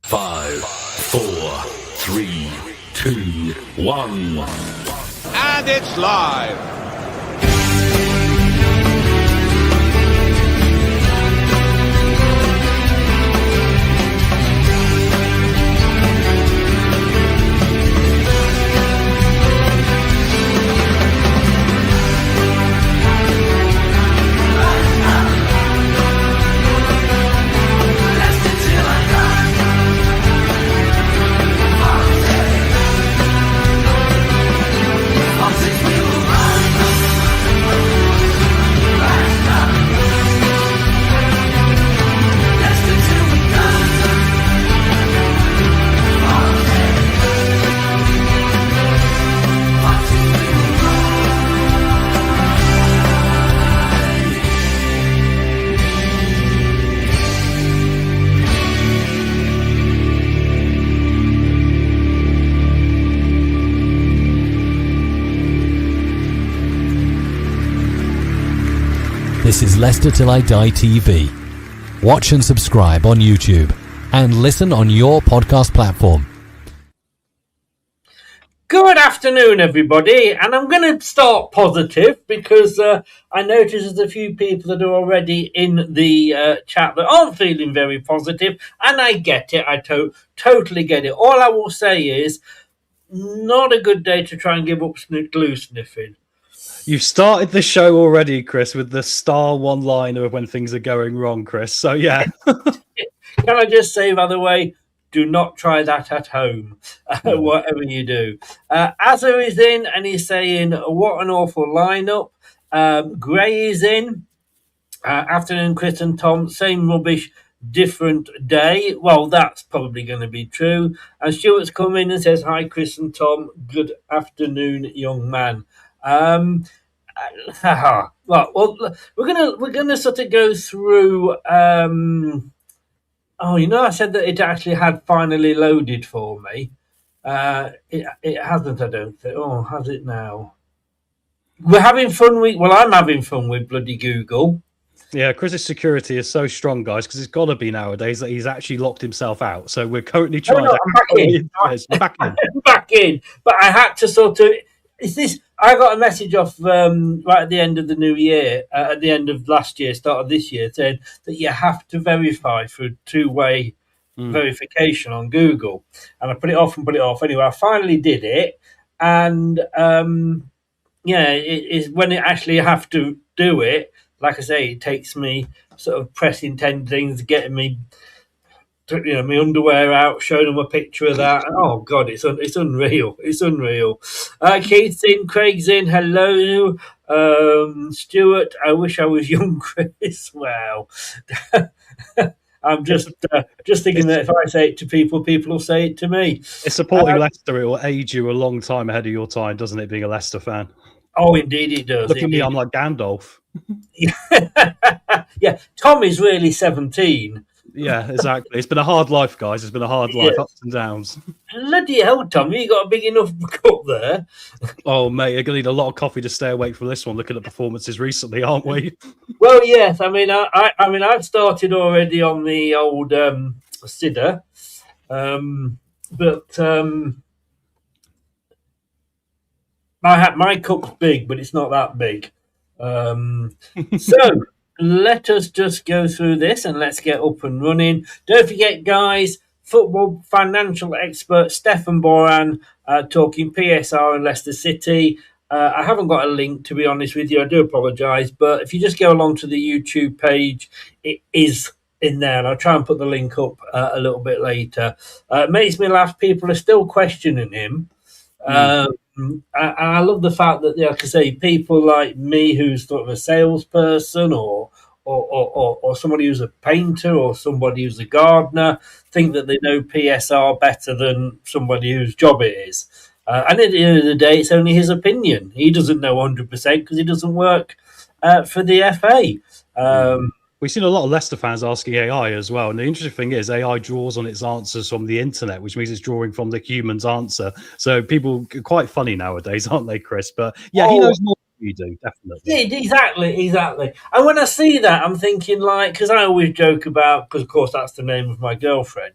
5, 4, 3, 2, 1. And it's live. This is Leicester Till I Die TV. Watch and subscribe on YouTube and listen on your podcast platform. Good afternoon, everybody, and I'm going to start positive because I notice there's a few people that are already in the chat that aren't feeling very positive, and I get it. I totally get it. All I will say is, not a good day to try and give up glue sniffing. You've started the show already, Chris, with the star one-liner of when things are going wrong, Chris. So, yeah. Can I just say, by the way, do not try that at home, whatever you do. Azza is in, and he's saying, what an awful lineup. Gray is in. Afternoon, Chris and Tom. Same rubbish, different day. Well, that's probably going to be true. And Stuart's come in and says, hi, Chris and Tom. Good afternoon, young man. Well, we're gonna sort of go through. I said that it actually had finally loaded for me. It hasn't, I don't think. Oh, has it now? We're having fun I'm having fun with bloody Google. Yeah, Chris's security is so strong, guys, because it's got to be nowadays that he's actually locked himself out. So we're currently trying to... I'm back in. Back in. But I had to sort of... I got a message off right at the end of the new year, at the end of last year, start of this year, saying that you have to verify through two-way verification on Google. And I put it off and put it off. Anyway, I finally did it. And, it is when it actually have to do it, like I say, it takes me sort of pressing 10 things, getting me... my underwear out, showing them a picture of that. Oh God, it's unreal. It's unreal. Keith's in, Craig's in. Hello, Stuart. I wish I was young, Chris. Wow. I'm just thinking that if I say it to people, people will say it to me. It's supporting Leicester. It will age you a long time ahead of your time, doesn't it? Being a Leicester fan. Oh, indeed it does. Look at me, I'm like Gandalf. Yeah, Tom is really 17. Yeah, exactly. It's been a hard life, guys. It's been a hard life, ups and downs. Bloody hell, Tom, you got a big enough cup there. Oh, mate, you're going to need a lot of coffee to stay awake from this one, looking at performances recently, aren't we? Well, yes. I mean, I've started already on the old cider, but my cup's big, but it's not that big. So... let us just go through this and let's get up and running. Don't forget, guys, football financial expert Stefan Boran talking PSR and Leicester City. I haven't got a link, to be honest with you. I do apologise. But if you just go along to the YouTube page, it is in there. And I'll try and put the link up a little bit later. It makes me laugh. People are still questioning him. And I love the fact that, like I say, people like me, who's sort of a salesperson or somebody who's a painter or somebody who's a gardener, think that they know PSR better than somebody whose job it is. And at the end of the day, it's only his opinion. He doesn't know 100% because he doesn't work for the FA. We've seen a lot of Leicester fans asking AI as well. And the interesting thing is AI draws on its answers from the internet, which means it's drawing from the human's answer. So people are quite funny nowadays, aren't they, Chris? But yeah, he knows more than you do, definitely. Yeah, exactly. And when I see that, I'm thinking, like, because I always joke about, because of course that's the name of my girlfriend.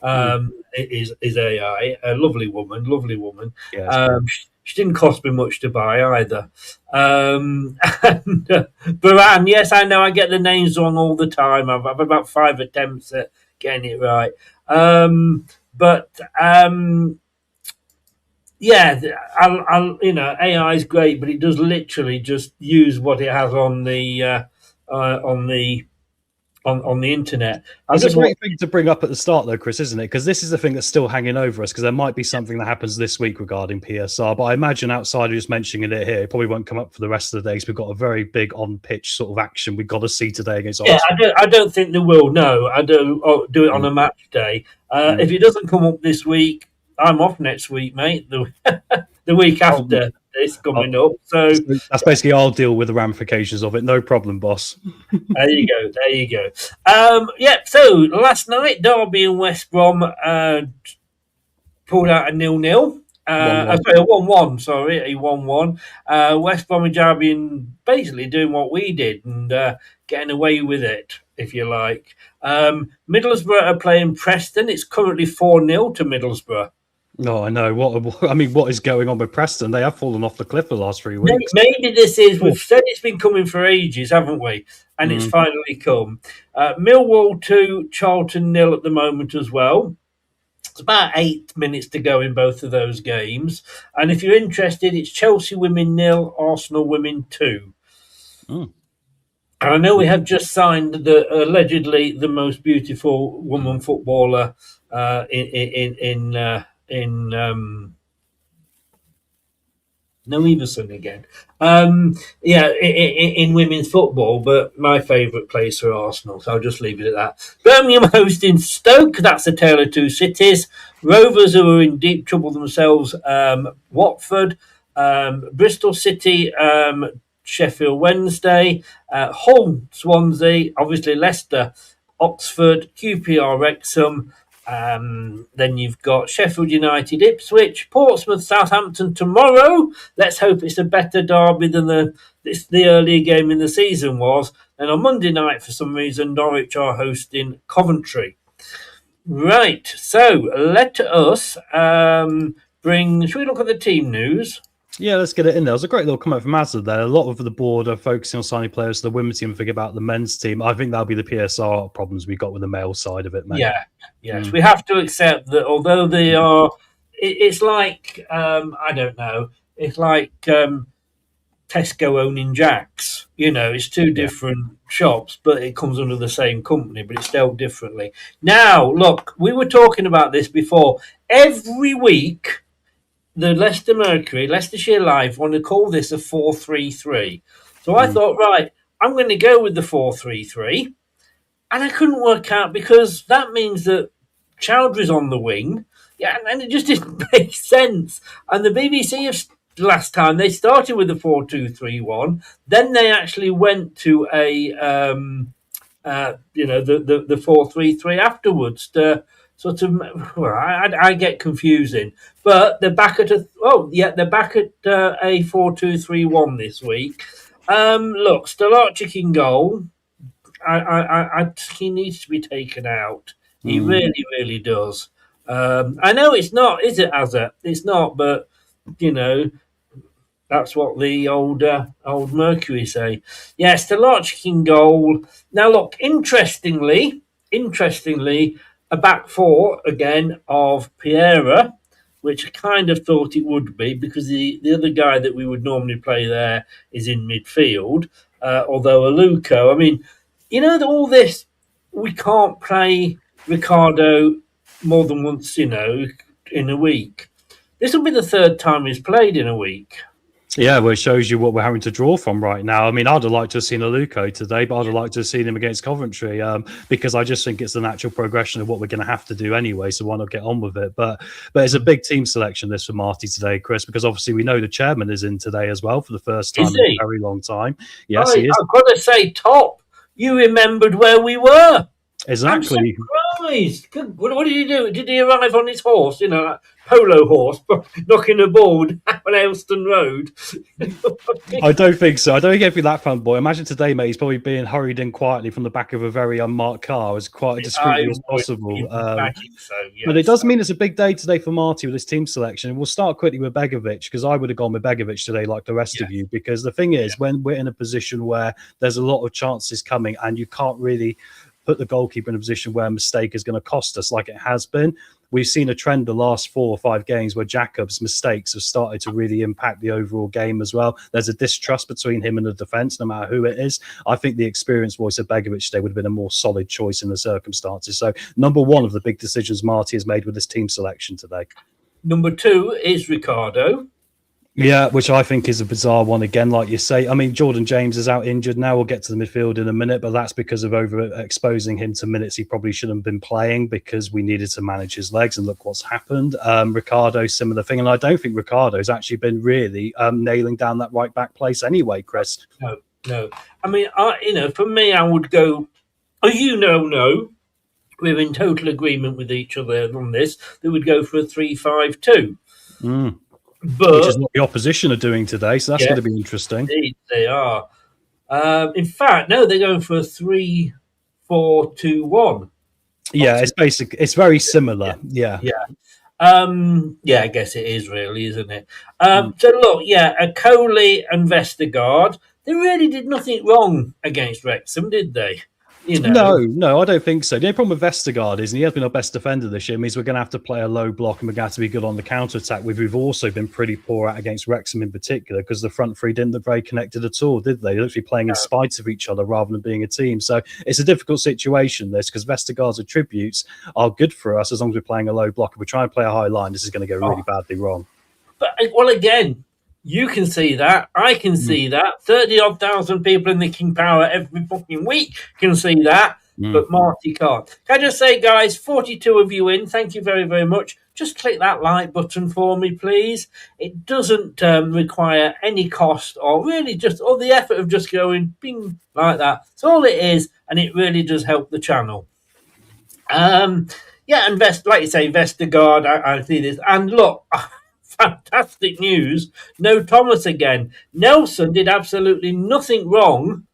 is AI. A lovely woman. Yeah, She didn't cost me much to buy either. And Baran, yes, I know I get the names wrong all the time. I've about 5 attempts at getting it right. Yeah, AI is great, but it does literally just use what it has on the on the internet. It's a great thing to bring up at the start, though, Chris, isn't it? Because this is the thing that's still hanging over us, because there might be something that happens this week regarding PSR, but I imagine outside of just mentioning it here, it probably won't come up for the rest of the days. We've got a very big on-pitch sort of action we've got to see today against Arsenal. I don't think they will. No, I do it on a match day. If it doesn't come up this week, I'm off next week, mate. The week after it's coming up. So that's basically I'll deal with the ramifications of it. No problem, boss. There you go. So last night, Derby and West Brom pulled out a 0-0. A 1-1, sorry, a 1-1. West Bromwich Albion basically doing what we did and getting away with it, if you like. Middlesbrough are playing Preston. It's currently 4-0 to Middlesbrough. No, I know. What is going on with Preston? They have fallen off the cliff the last 3 weeks. Maybe this is, we've said it's been coming for ages, haven't we? And it's finally come. Millwall 2, Charlton 0 at the moment as well. It's about 8 minutes to go in both of those games. And if you're interested, it's Chelsea women 0, Arsenal women 2. And I know we have just signed allegedly the most beautiful woman footballer no Everson again. In women's football, but my favourite plays for Arsenal, so I'll just leave it at that. Birmingham hosting Stoke, that's a tale of two cities. Rovers, who are in deep trouble themselves, Watford. Bristol City, Sheffield Wednesday. Hull, Swansea, obviously Leicester, Oxford, QPR, Wrexham. Then you've got Sheffield United, Ipswich, Portsmouth, Southampton tomorrow. Let's hope it's a better derby than the earlier game in the season was. And on Monday night, for some reason, Norwich are hosting Coventry. Right, so let us should we look at the team news? Yeah, let's get it in there. It was a great little comment from Mazda there. A lot of the board are focusing on signing players to the women's team and forget about the men's team. I think that'll be the PSR problems we got with the male side of it, mate. Yeah, yes. We have to accept that although they are, it's like, I don't know, it's like Tesco owning Jack's. You know, it's two different shops, but it comes under the same company, but it's dealt differently. Now, look, we were talking about this before. Every week, the Leicester Mercury, Leicestershire Live, want to call this a 4-3-3. So I thought, right, I'm going to go with the 4-3-3. And I couldn't work out because that means that Chowdhury's on the wing. Yeah, and it just didn't make sense. And the BBC last time, they started with the 4-2-3-1. Then they actually went to a, the 4-3-3 afterwards to sort of, I get confusing, but they're back at a 4-2-3-1 this week. Look, Stolarczyk in goal. He needs to be taken out. He really, really does. I know it's not, is it, Azza? It's not, but you know, that's what the old Mercury say. Yeah, Stolarczyk in goal. Now, look, interestingly. A back four, again, of Piera, which I kind of thought it would be because the other guy that we would normally play there is in midfield, although Aluko, I mean, you know, all this, we can't play Ricardo more than once, you know, in a week. This will be the third time he's played in a week. Yeah, well, it shows you what we're having to draw from right now. I mean, I'd have liked to have seen Aluko today, but I'd have liked to have seen him against Coventry because I just think it's the natural progression of what we're going to have to do anyway, so why not get on with it? But it's a big team selection, this, for Marty today, Chris, because obviously we know the chairman is in today as well for the first time in a very long time. Yes, he is. I've got to say, top, you remembered where we were. Exactly. surprised. What did he do? Did he arrive on his horse, like polo horse, knocking a ball down Ayleston Road? I don't think so. I don't think it'd be that fun, boy. Imagine today, mate, he's probably being hurried in quietly from the back of a very unmarked car as quite discreetly as possible. But it does mean it's a big day today for Marty with his team selection. We'll start quickly with Begovic, because I would have gone with Begovic today like the rest of you, because the thing is, when we're in a position where there's a lot of chances coming and you can't really put the goalkeeper in a position where a mistake is going to cost us like it has been. We've seen a trend the last 4 or 5 games where Jacob's mistakes have started to really impact the overall game as well. There's a distrust between him and the defence, no matter who it is. I think the experienced voice of Begovic today would have been a more solid choice in the circumstances. So number one of the big decisions Marty has made with his team selection today. Number 2 is Ricardo. Yeah, which I think is a bizarre one again, like you say. I mean, Jordan James is out injured now. We'll get to the midfield in a minute, but that's because of overexposing him to minutes he probably shouldn't have been playing because we needed to manage his legs, and look what's happened. Ricardo, similar thing, and I don't think Ricardo's actually been really nailing down that right back place anyway, Chris. No. I mean, for me, I would go, no. We're in total agreement with each other on this. They would go for a 3-5-2. But, which is what the opposition are doing today, so that's going to be interesting. Indeed, they are. In fact, no, they're going for a 3-4-2-1. Yeah, it's basic. It's very similar. Yeah. I guess it is really, isn't it? So look, a Coley and Vestergaard, they really did nothing wrong against Wrexham, did they? No, I don't think so. The only problem with Vestergaard is, and he has been our best defender this year, means we're going to have to play a low block and we're going to have to be good on the counter-attack, which we've also been pretty poor at against Wrexham in particular, because the front three didn't look very connected at all, did they? They looked to be playing in spite of each other rather than being a team. So it's a difficult situation, this, because Vestergaard's attributes are good for us as long as we're playing a low block. If we try and play a high line, this is going to go really badly wrong. But, well, again, you can see that. I can see that. 30-odd thousand people in the King Power every fucking week can see that. But Marty can't. Can I just say, guys, 42 of you in. Thank you very, very much. Just click that like button for me, please. It doesn't require any cost or really just all the effort of just going bing like that. That's all it is, and it really does help the channel. And like you say, Vestergaard, I see this. And look, fantastic news. No Thomas again. Nelson did absolutely nothing wrong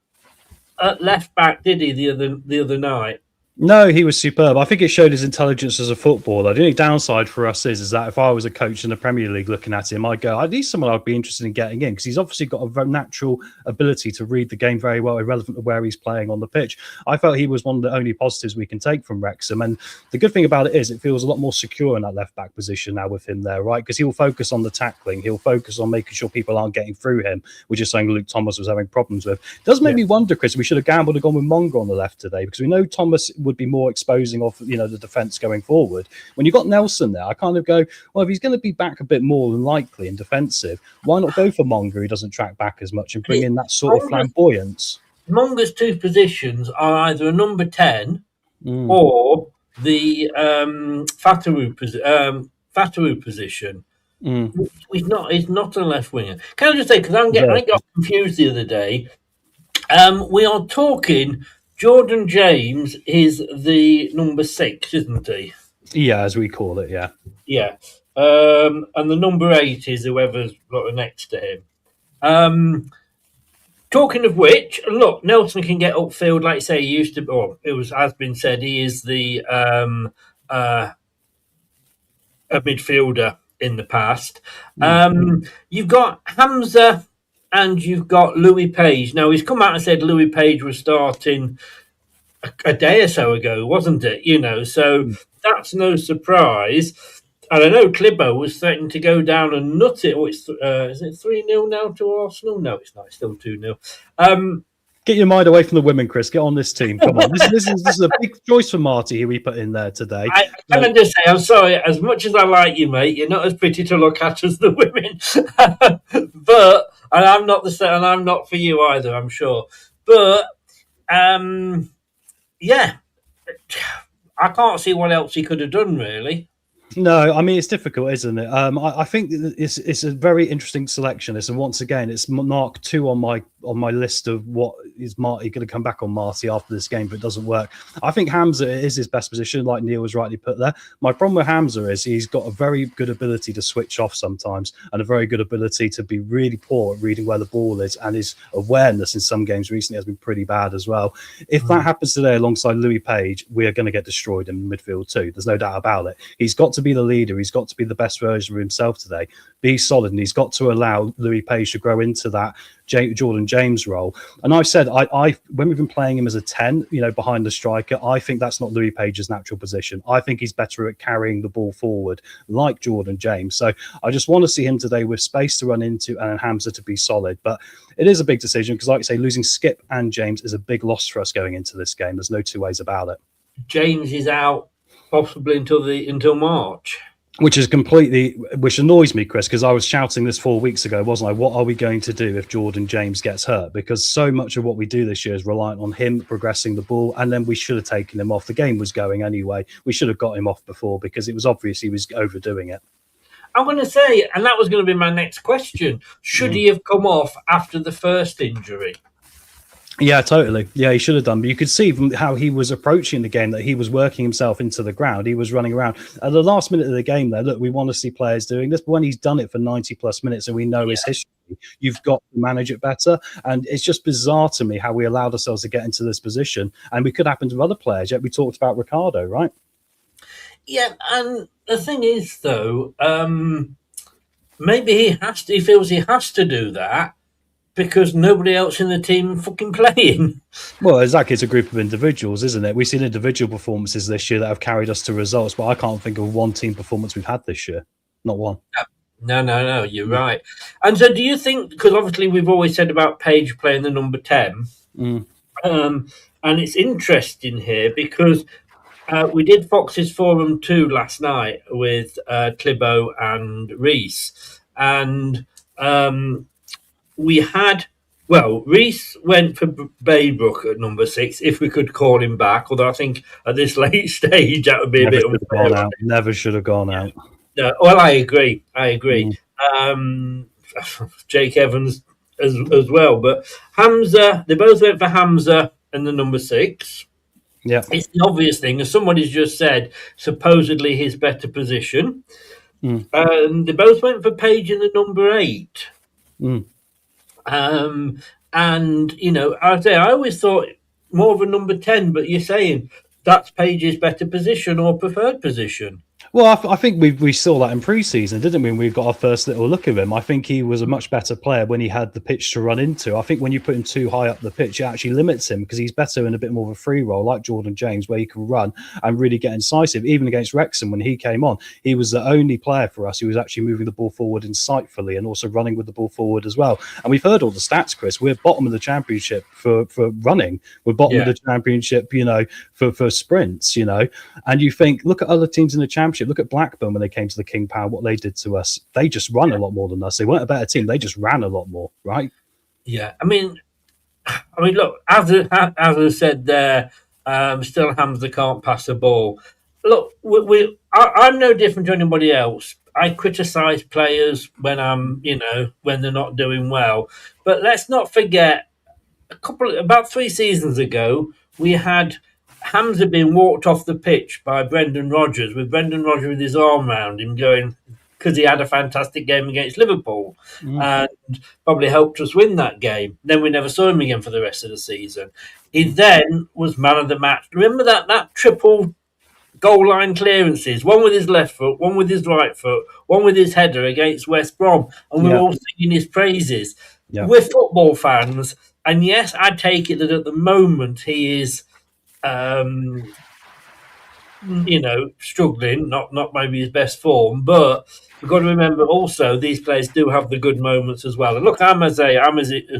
at left back, did he, the other night? No, he was superb. I think it showed his intelligence as a footballer. The only downside for us is that if I was a coach in the Premier League looking at him, I'd go, he's someone I'd be interested in getting in, because he's obviously got a very natural ability to read the game very well, irrelevant of where he's playing on the pitch. I felt he was one of the only positives we can take from Wrexham. And the good thing about it is it feels a lot more secure in that left-back position now with him there, right? Because he'll focus on the tackling. He'll focus on making sure people aren't getting through him, which is something Luke Thomas was having problems with. It does make me wonder, Chris, we should have gambled and gone with Monger on the left today, because we know Thomas would be more exposing of the defence going forward. When you've got Nelson there, I kind of go, well, if he's going to be back a bit more than likely in defensive, why not go for Monger, who doesn't track back as much, and bring in that sort of flamboyance? Monger's two positions are either a number 10 or the Fatawu position. He's not a left winger. Can I just say, because I got confused the other day, we are talking Jordan James is the number 6, isn't he? Yeah, as we call it, yeah. Yeah. And the number 8 is whoever's got next to him. Talking of which, look, Nelson can get upfield, like you say, he used to, or has been said, he is the a midfielder in the past. You've got Hamza and you've got Louis Page. Now, he's come out and said Louis Page was starting a day or so ago, wasn't it? So that's no surprise. And I know Clibbo was threatening to go down and nut it. Is it 3-0 now to Arsenal? No, it's not. It's still 2-0. Get your mind away from the women, Chris. Get on this team. Come on. This is a big choice for Marty who we put in there today. I just say, I'm sorry, as much as I like you, mate, you're not as pretty to look at as the women. And I'm not and I'm not for you either, I'm sure. But I can't see what else he could have done, really. No, I mean, it's difficult, isn't it? I think it's a very interesting selection. And once again, it's mark 2 on my list of what is Marty going to come back on Marty after this game if it doesn't work? I think Hamza is his best position, like Neil was rightly put there. My problem with Hamza is he's got a very good ability to switch off sometimes, and a very good ability to be really poor at reading where the ball is, and his awareness in some games recently has been pretty bad as well. If that happens today alongside Louis Page, we are going to get destroyed in midfield too. There's no doubt about it. He's got to be the leader. He's got to be the best version of himself today, be solid, and he's got to allow Louis Page to grow into that Jordan James role. And I've said, I when we've been playing him as a 10, behind the striker, I think that's not Louis Page's natural position. I think he's better at carrying the ball forward like Jordan James. So I just want to see him today with space to run into and Hamza to be solid. But it is a big decision because, like you say, losing Skip and James is a big loss for us going into this game. There's no two ways about it. James is out possibly until March. Which annoys me, Chris, because I was shouting this 4 weeks ago, wasn't I? What are we going to do if Jordan James gets hurt? Because so much of what we do this year is reliant on him progressing the ball, and then we should have taken him off. The game was going anyway. We should have got him off before because it was obvious he was overdoing it. I'm going to say, and that was going to be my next question, should he have come off after the first injury? Yeah, totally. Yeah, he should have done. But you could see from how he was approaching the game that he was working himself into the ground. He was running around. At the last minute of the game, though, look, we want to see players doing this. But when he's done it for 90-plus minutes and we know his history, you've got to manage it better. And it's just bizarre to me how we allowed ourselves to get into this position. And we could happen to other players. Yet we talked about Ricardo, right? Yeah, and the thing is, though, maybe he feels he has to do that because nobody else in the team fucking playing. Well, exactly. It's a group of individuals, isn't it? We've seen individual performances this year that have carried us to results, but I can't think of one team performance we've had this year. Not one. No, you're right. And so do you think, because obviously we've always said about Page playing the number 10, and it's interesting here because we did Fox's Forum 2 last night with Clibo and Reese, and we had, Reese went for Baybrook at number 6, if we could call him back, although I think at this late stage that would be Never a bit unfair. Never should have gone out. Well, I agree. Jake Evans as well. But Hamza, they both went for Hamza and the number 6. Yeah. It's the obvious thing, as somebody's just said, supposedly his better position. They both went for Page in the number 8. And, I always thought more of a number 10, but you're saying that's Page's better position or preferred position. Well, I think we saw that in pre-season, didn't we? We got our first little look of him. I think he was a much better player when he had the pitch to run into. I think when you put him too high up the pitch, it actually limits him because he's better in a bit more of a free role, like Jordan James, where he can run and really get incisive. Even against Wrexham, when he came on, he was the only player for us who was actually moving the ball forward insightfully and also running with the ball forward as well. And we've heard all the stats, Chris. We're bottom of the championship for running. We're bottom of the championship, for sprints, And you think, look at other teams in the championship. Look at Blackburn when they came to the King Power, what they did to us. They just run a lot more than us. They weren't a better team. They just ran a lot more, right? Yeah. I mean, look, as I said there, still Hamza can't pass the ball. Look, I'm no different to anybody else. I criticise players when when they're not doing well. But let's not forget, about 3 seasons ago, we had Hamza being walked off the pitch by Brendan Rodgers, with Brendan Rodgers with his arm around him going, because he had a fantastic game against Liverpool and probably helped us win that game. Then we never saw him again for the rest of the season. He then was man of the match. Remember that triple goal line clearances, one with his left foot, one with his right foot, one with his header against West Brom, and we were all singing his praises. Yeah. We're football fans, and yes, I take it that at the moment he is struggling, not maybe his best form, but we've got to remember also these players do have the good moments as well. And look, I'm as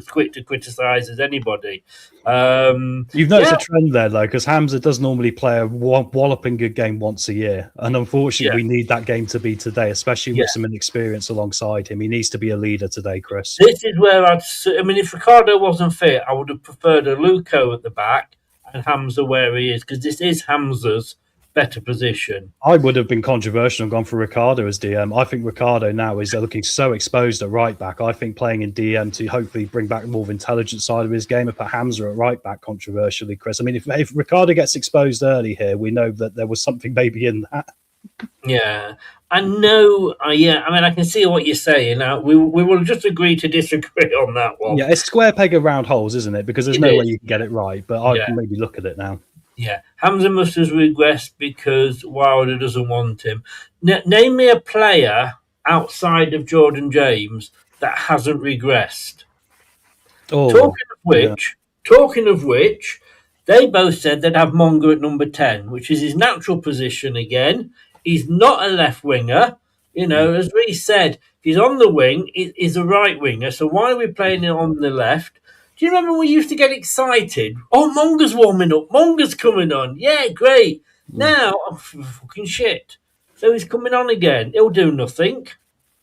quick to criticise as anybody. You've noticed a trend there, though, because Hamza does normally play a walloping good game once a year. And unfortunately, we need that game to be today, especially with some inexperience alongside him. He needs to be a leader today, Chris. This is where if Ricardo wasn't fit, I would have preferred a Luco at the back and Hamza where he is, because this is Hamza's better position. I would have been controversial and gone for Ricardo as DM. I think Ricardo now is looking so exposed at right back. I think playing in DM to hopefully bring back more of intelligent side of his game and put Hamza at right back controversially, Chris. I mean, if Ricardo gets exposed early here, we know that there was something maybe in that. Yeah, I know. Yeah, I mean, I can see what you're saying. We will just agree to disagree on that one. Yeah, it's square peg around holes, isn't it? Because there's no way you can get it right. But I can maybe look at it now. Yeah, Hamza must have regressed because Wilder doesn't want him. Name me a player outside of Jordan James that hasn't regressed. Oh, Talking of which, they both said they'd have Monga at number 10, which is his natural position again. He's not a left winger. You know, as Reece said, if he's on the wing, he's a right winger. So why are we playing it on the left? Do you remember when we used to get excited? Oh, Monga's warming up. Monga's coming on. Yeah, great. Now, fucking shit. So he's coming on again. He'll do nothing.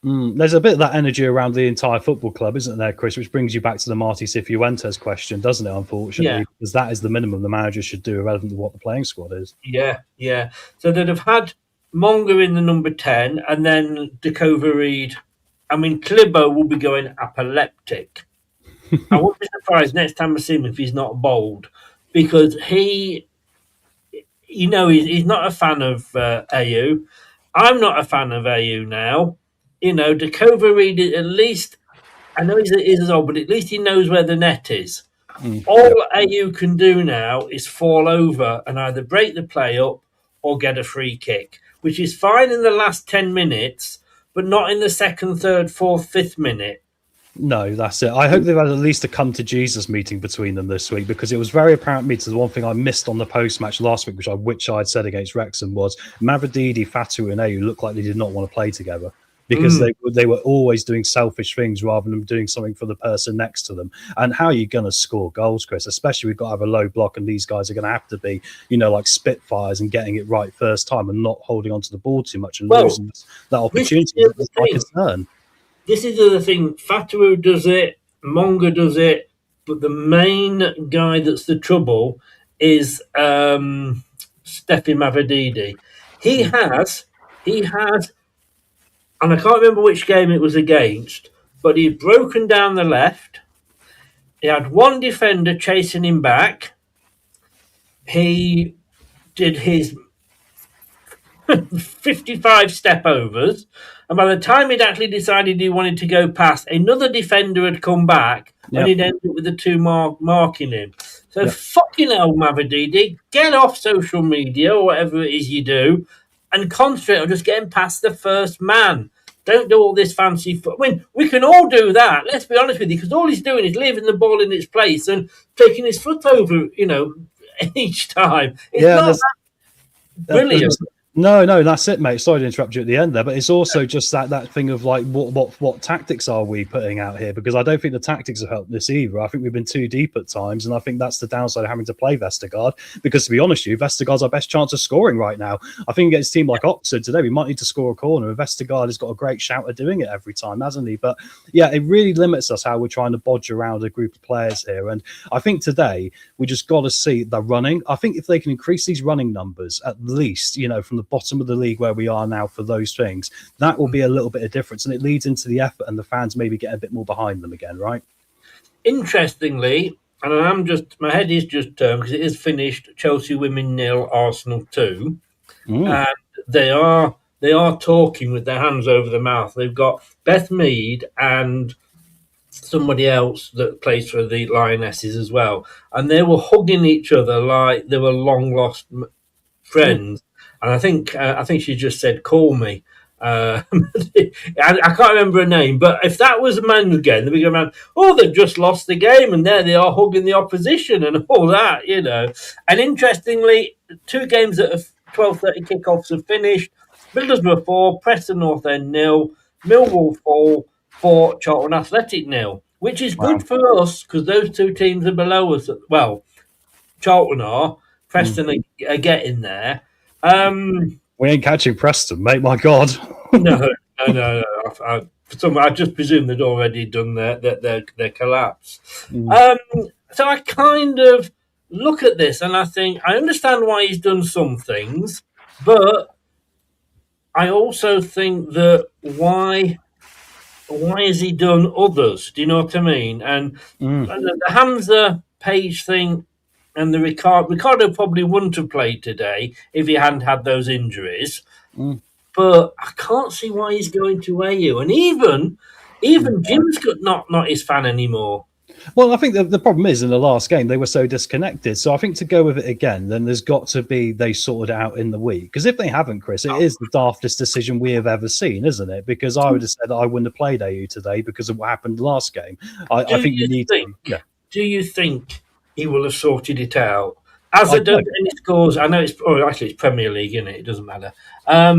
There's a bit of that energy around the entire football club, isn't there, Chris? Which brings you back to the Marty Cifuentes question, doesn't it, unfortunately? Yeah. Because that is the minimum the manager should do, relevant to what the playing squad is. Yeah. So they'd have had Monga in the number 10 and then Dakova Reed. I mean, Clibbo will be going apoplectic. I won't be surprised next time I see him if he's not bold, because he's not a fan of AU. I'm not a fan of AU now. You know, Dakova Reed, at least, I know he's old, but at least he knows where the net is. All AU can do now is fall over and either break the play up or get a free kick, which is fine in the last 10 minutes, but not in the second, third, fourth, fifth minute. No, that's it. I hope they've had at least a come to Jesus meeting between them this week, because it was very apparent to me, the one thing I missed on the post-match last week, which I'd said against Wrexham, was Mavididi, Fatu and AU looked like they did not want to play together, because they were always doing selfish things rather than doing something for the person next to them. And how are you going to score goals, Chris? Especially we've got to have a low block, and these guys are going to have to be, like Spitfires and getting it right first time and not holding onto the ball too much and losing that opportunity. That's my concern. This is the thing. Fatu does it, Monga does it, but the main guy that's the trouble is Steffi Mavididi. He has, and I can't remember which game it was against, but he'd broken down the left. He had one defender chasing him back. He did his 55 step overs, and by the time he'd actually decided he wanted to go past, another defender had come back and he'd ended up with the two marking him. So fucking hell, Mavididi, get off social media or whatever it is you do and concentrate on just getting past the first man. Don't do all this fancy foot. I mean, we can all do that, let's be honest with you, because all he's doing is leaving the ball in its place and taking his foot over, each time. It's not that brilliant. No, that's it, mate. Sorry to interrupt you at the end there, but it's also just that thing of like, what tactics are we putting out here? Because I don't think the tactics have helped this either. I think we've been too deep at times, and I think that's the downside of having to play Vestergaard. Because to be honest with you, Vestergaard's our best chance of scoring right now. I think against a team like Oxford today, we might need to score a corner, and Vestergaard has got a great shout at doing it every time, hasn't he? But yeah, it really limits us how we're trying to bodge around a group of players here. And I think today we just got to see the running. I think if they can increase these running numbers, at least, from the bottom of the league where we are now for those things, that will be a little bit of difference, and it leads into the effort and the fans maybe get a bit more behind them again, right? Interestingly, and my head is just turned because it is finished. Chelsea women 0, Arsenal 2, and they are talking with their hands over their mouth. They've got Beth Mead and somebody else that plays for the Lionesses as well, and they were hugging each other like they were long lost friends. And I think she just said, "Call me." I can't remember her name, but if that was a man again, they'd be going around, "Oh, they've just lost the game," and there they are hugging the opposition and all that, And interestingly, 2 games that have 12:30 kickoffs have finished. Middlesbrough 4, Preston North End 0, Millwall 4, Charlton Athletic 0, which is good for us because those 2 teams are below us. Well, Charlton are, Preston are getting there. We ain't catching Preston, mate. My God. No. I just presume they'd already done their collapse. So I kind of look at this and I think I understand why he's done some things, But I also think that why has he done others? Do you know what I mean? And the Hamza Page thing and the Ricardo probably wouldn't have played today if he hadn't had those injuries. But I can't see why he's going to AU. And even Jim's not his fan anymore. Well, I think the problem is in the last game they were so disconnected. So I think to go with it again, then there's got to be they sorted it out in the week. Because if they haven't, Chris, it is the daftest decision we have ever seen, isn't it? Because I would have said that I wouldn't have played AU today because of what happened last game. I think you need to. Yeah. Do you think he will have sorted it out? As it does any scores, I know it's Premier League, isn't it? It doesn't matter. I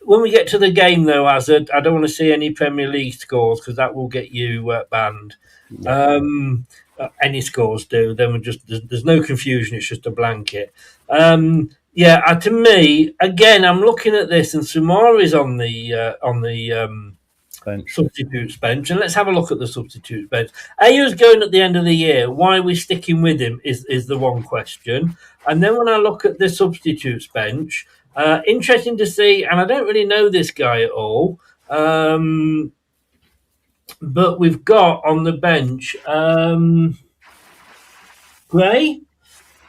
when we get to the game though, Azad, I don't want to see any Premier League scores because that will get you banned. Any scores do, then there's no confusion. It's just a blanket. To me, again, I'm looking at this, and Sumari's on the substitutes bench, and let's have a look at the substitutes bench. Ayu's going at the end of the year. Why are we sticking with him is the one question. And then when I look at the substitutes bench, interesting to see, and I don't really know this guy at all, but we've got on the bench Gray.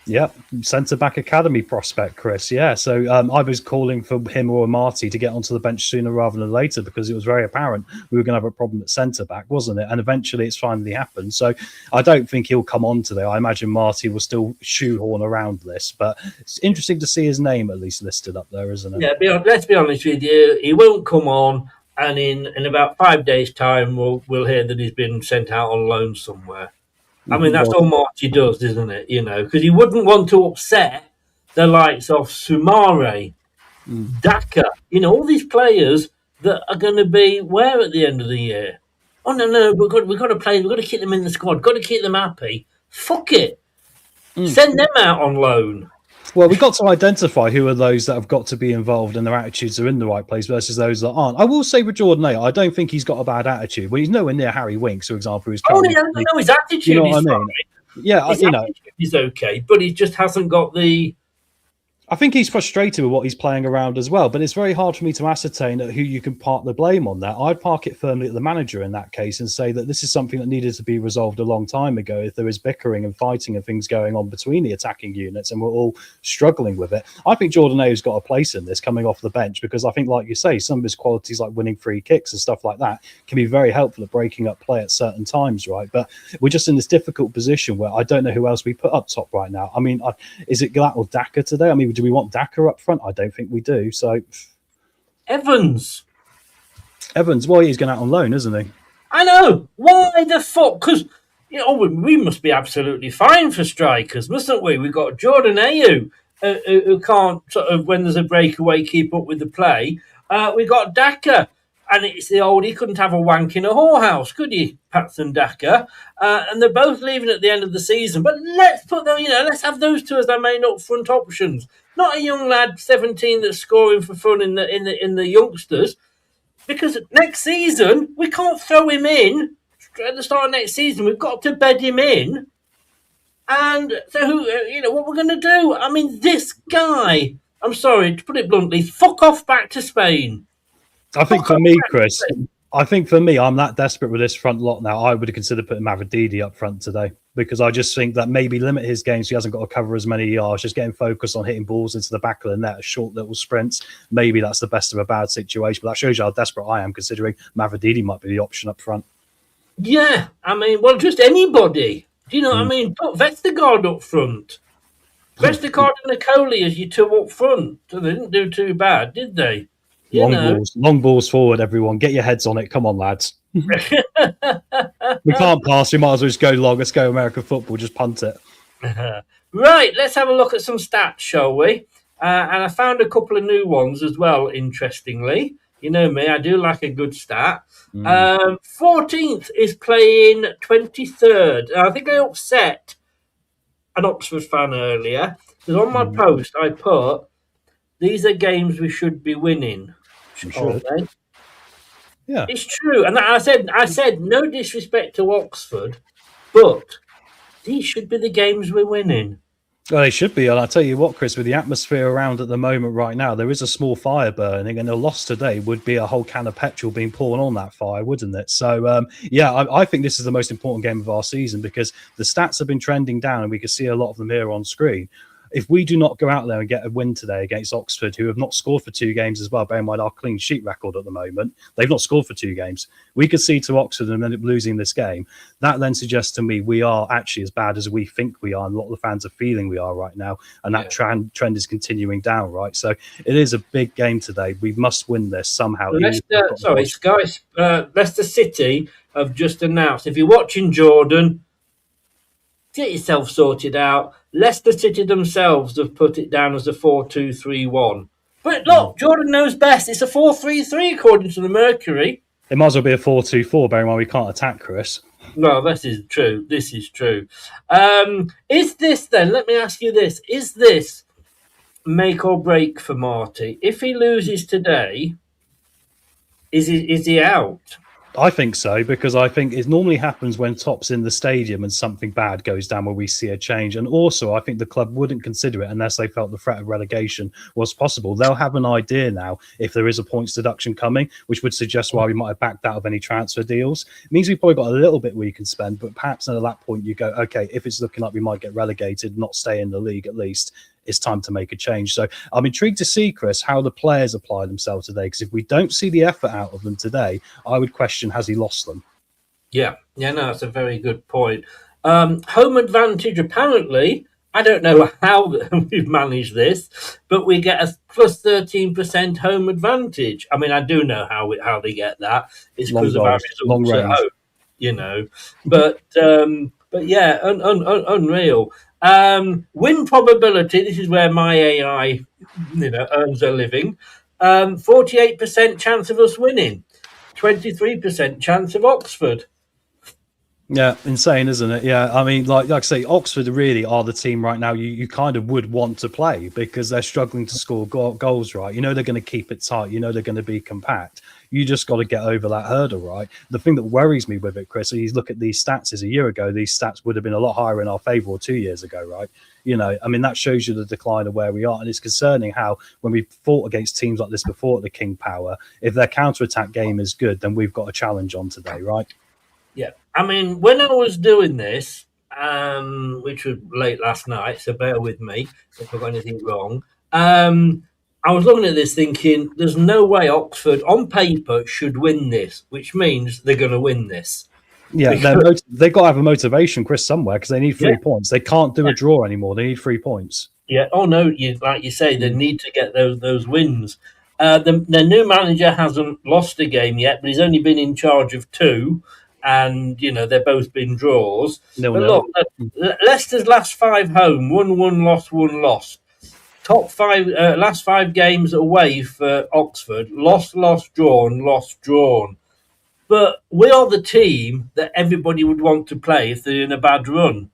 Yeah, centre-back academy prospect, Chris. Yeah, so I was calling for him or Marty to get onto the bench sooner rather than later because it was very apparent we were going to have a problem at centre-back, wasn't it? And eventually it's finally happened. So I don't think he'll come on today. I imagine Marty will still shoehorn around this, but it's interesting to see his name at least listed up there, isn't it? Yeah, let's be honest with you. He won't come on, and in about 5 days' time, we'll hear that he's been sent out on loan somewhere. I mean, that's all Marty does, isn't it? You know, because he wouldn't want to upset the likes of Sumare, Daka, all these players that are going to be where at the end of the year? Oh, no, we've got to play. We've got to keep them in the squad. Got to keep them happy. Fuck it. Send them out on loan. Well, we've got to identify who are those that have got to be involved and their attitudes are in the right place versus those that aren't. I will say with Jordan Ayew, I don't think he's got a bad attitude. Well, he's nowhere near Harry Winks, for example. Who's his attitude you know is what I mean? fine. Yeah, his attitude is okay, but he just hasn't got the... I think he's frustrated with what he's playing around as well, but it's very hard for me to ascertain who you can park the blame on that. I'd park it firmly at the manager in that case and say that this is something that needed to be resolved a long time ago if there is bickering and fighting and things going on between the attacking units and we're all struggling with it. I think Jordan Ayew's got a place in this coming off the bench because I think, like you say, some of his qualities like winning free kicks and stuff like that can be very helpful at breaking up play at certain times, right? But we're just in this difficult position where I don't know who else we put up top right now. I mean, is it Glatt or Daka today? I mean, do we want Daka up front? I don't think we do. So Evans, well, he's going out on loan, isn't he? I know. Why the fuck? Because we must be absolutely fine for strikers, mustn't we? We've got Jordan Ayew who can't sort of, when there's a breakaway, keep up with the play. We've got Daka, and it's the old, he couldn't have a wank in a whorehouse, could he, Patson Daka? And they're both leaving at the end of the season. But let's put them, let's have those two as their main up front options. Not a young lad, 17, that's scoring for fun in the youngsters. Because next season, we can't throw him in at the start of next season. We've got to bed him in. And so, what we're going to do? I mean, this guy, I'm sorry, to put it bluntly, fuck off back to Spain. I think for me, Chris, I'm that desperate with this front lot now. I would have considered putting Mavididi up front today because I just think that maybe limit his game so he hasn't got to cover as many yards, just getting focused on hitting balls into the back of the net, short little sprints. Maybe that's the best of a bad situation, but that shows you how desperate I am considering Mavididi might be the option up front. Yeah, I mean, well, just anybody. Do you know what I mean? Put Vestergaard up front. Vestergaard and Nicoli as your two up front. So they didn't do too bad, did they? Long balls forward, everyone. Get your heads on it. Come on, lads. We can't pass. We might as well just go long. Let's go American football. Just punt it. Right, let's have a look at some stats, shall we? And I found a couple of new ones as well, interestingly. You know me, I do like a good stat. 14th is playing 23rd. I think I upset an Oxford fan earlier. Because on my post, I put, these are games we should be winning. They? Yeah, it's true. And I said, no disrespect to Oxford, but these should be the games we're winning. Well, they should be. And I'll tell you what, Chris, with the atmosphere around at the moment right now, there is a small fire burning, and a loss today would be a whole can of petrol being poured on that fire, wouldn't it? So, I think this is the most important game of our season because the stats have been trending down, and we can see a lot of them here on screen. If we do not go out there and get a win today against Oxford, who have not scored for 2 games as well, bear in mind our clean sheet record at the moment, they've not scored for 2 games. We could see to Oxford and end up losing this game. That then suggests to me we are actually as bad as we think we are, and a lot of the fans are feeling we are right now, and that trend is continuing down, right? So it is a big game today. We must win this somehow. Leicester City have just announced, if you're watching, Jordan, get yourself sorted out. Leicester City themselves have put it down as a 4-2-3-1. But look, Jordan knows best. It's a 4-3-3 according to the Mercury. It might as well be a 4-2-4, bearing in mind we can't attack, Chris. No, this is true. This is true. Is this then, let me ask you this, is this make or break for Marty? If he loses today, is he out? I think so, because I think it normally happens when Top's in the stadium and something bad goes down where we see a change. And also, I think the club wouldn't consider it unless they felt the threat of relegation was possible. They'll have an idea now if there is a points deduction coming, which would suggest why we might have backed out of any transfer deals. It means we've probably got a little bit we can spend, but perhaps at that point you go, okay, if it's looking like we might get relegated, not stay in the league at least, it's time to make a change. So I'm intrigued to see, Chris, how the players apply themselves today, because if we don't see the effort out of them today, I would question, has he lost them? No, that's a very good point. Home advantage, apparently, I don't know how we've managed this, but we get a plus 13% home advantage. I mean, I do know how they get that. It's because of our results at home, you know. But yeah, unreal. Win probability, this is where my AI, earns a living. 48% chance of us winning, 23% chance of Oxford. Yeah, insane, isn't it? Yeah, I mean, like I say, Oxford really are the team right now you kind of would want to play because they're struggling to score goals, right? You know they're going to keep it tight. You know they're going to be compact. You just got to get over that hurdle, right? The thing that worries me with it, Chris, is you look at these stats as a year ago, these stats would have been a lot higher in our favour, or 2 years ago, right? I mean, that shows you the decline of where we are. And it's concerning how when we fought against teams like this before at the King Power, if their counter-attack game is good, then we've got a challenge on today, right? Yeah. I mean, when I was doing this, which was late last night, so bear with me if I got anything wrong, I was looking at this thinking, there's no way Oxford, on paper, should win this, which means they're going to win this. Yeah, they've got to have a motivation, Chris, somewhere, because they need 3 points. They can't do a draw anymore. They need 3 points. Yeah. Oh, no, like you say, they need to get those wins. The new manager hasn't lost a game yet, but he's only been in charge of 2. And, they've both been draws. Look, Leicester's last 5 home, 1-1 lost, 1 lost. Top 5, last 5 games away for Oxford, lost, drawn. But we are the team that everybody would want to play if they're in a bad run.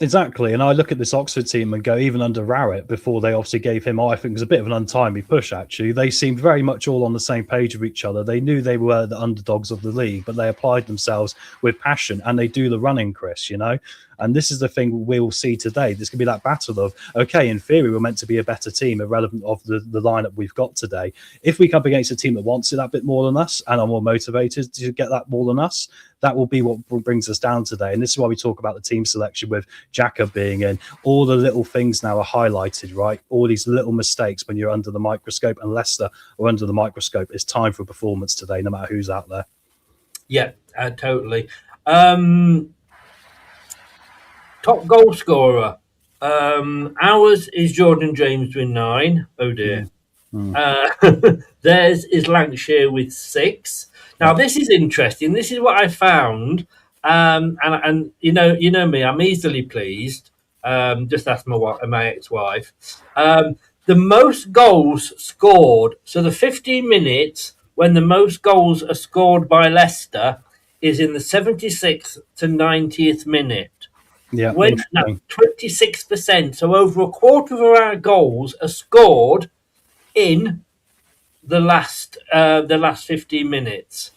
Exactly. And I look at this Oxford team and go, even under Rowett, before they obviously gave him, I think it was a bit of an untimely push, actually. They seemed very much all on the same page with each other. They knew they were the underdogs of the league, but they applied themselves with passion, and they do the running, Chris, And this is the thing we will see today. This could be that battle of, okay, in theory, we're meant to be a better team, irrelevant of the lineup we've got today. If we come up against a team that wants it that bit more than us and are more motivated to get that more than us, that will be what brings us down today. And this is why we talk about the team selection with Xhaka being in. All the little things now are highlighted, right? All these little mistakes when you're under the microscope, and Leicester are under the microscope. It's time for performance today, no matter who's out there. Yeah, totally. Top goal scorer. Ours is Jordan James with 9. Oh dear. Theirs is Lancashire with 6. Now this is interesting. This is what I found. And you know me, I'm easily pleased. Just ask my ex-wife. The most goals scored. So the 15 minutes when the most goals are scored by Leicester is in the 76th to 90th minute. Yeah, 26%. So over a quarter of our goals are scored in the last 15 minutes.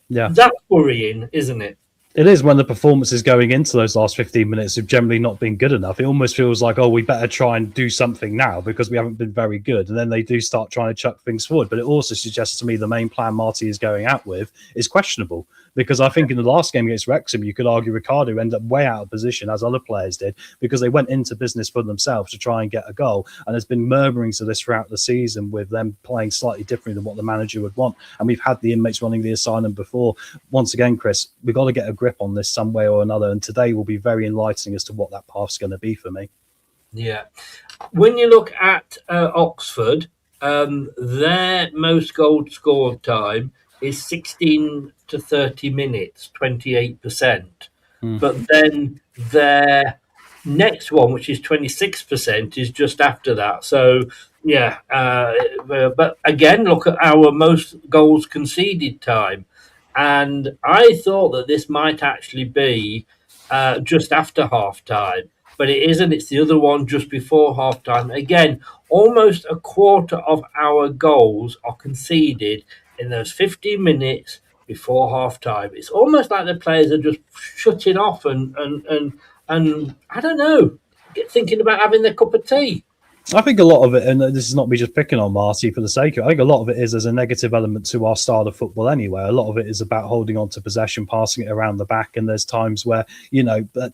Yeah, that's worrying, isn't it? It is when the performances going into those last 15 minutes have generally not been good enough. It almost feels like, oh, we better try and do something now because we haven't been very good. And then they do start trying to chuck things forward. But it also suggests to me the main plan Marty is going out with is questionable. Because I think in the last game against Wrexham, you could argue Ricardo ended up way out of position, as other players did, because they went into business for themselves to try and get a goal. And there's been murmurings of this throughout the season with them playing slightly differently than what the manager would want. And we've had the inmates running the assignment before. Once again, Chris, we've got to get a grip on this some way or another. And today will be very enlightening as to what that path's going to be for me. Yeah. When you look at Oxford, their most goals scored time is 16 to 30 minutes, 28%. But then their next one, which is 26%, is just after that. So, yeah. But again, look at our most goals conceded time. And I thought that this might actually be just after half-time. But it isn't. It's the other one just before half-time. Again, almost a quarter of our goals are conceded in those 15 minutes before half-time. It's almost like the players are just shutting off and I don't know, thinking about having their cup of tea. I think a lot of it, and this is not me just picking on Marty for the sake of it, I think a lot of it is there's a negative element to our style of football anyway. A lot of it is about holding on to possession, passing it around the back, and there's times where,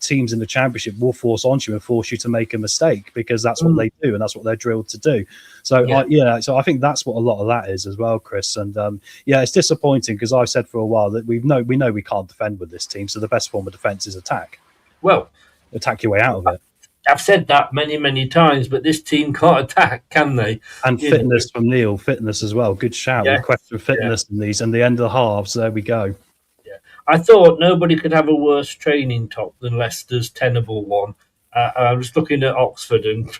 teams in the Championship will force onto you and force you to make a mistake because that's what they do and that's what they're drilled to do. So, so I think that's what a lot of that is as well, Chris. And, it's disappointing because I've said for a while that we know we can't defend with this team, so the best form of defence is attack. Well, attack your way out of it. I've said that many, many times, but this team can't attack, can they? And fitness from Neil, fitness as well. Good shout. We question fitness in these and the end of the halves. There we go. Yeah, I thought nobody could have a worse training top than Leicester's tenable one. I was looking at Oxford and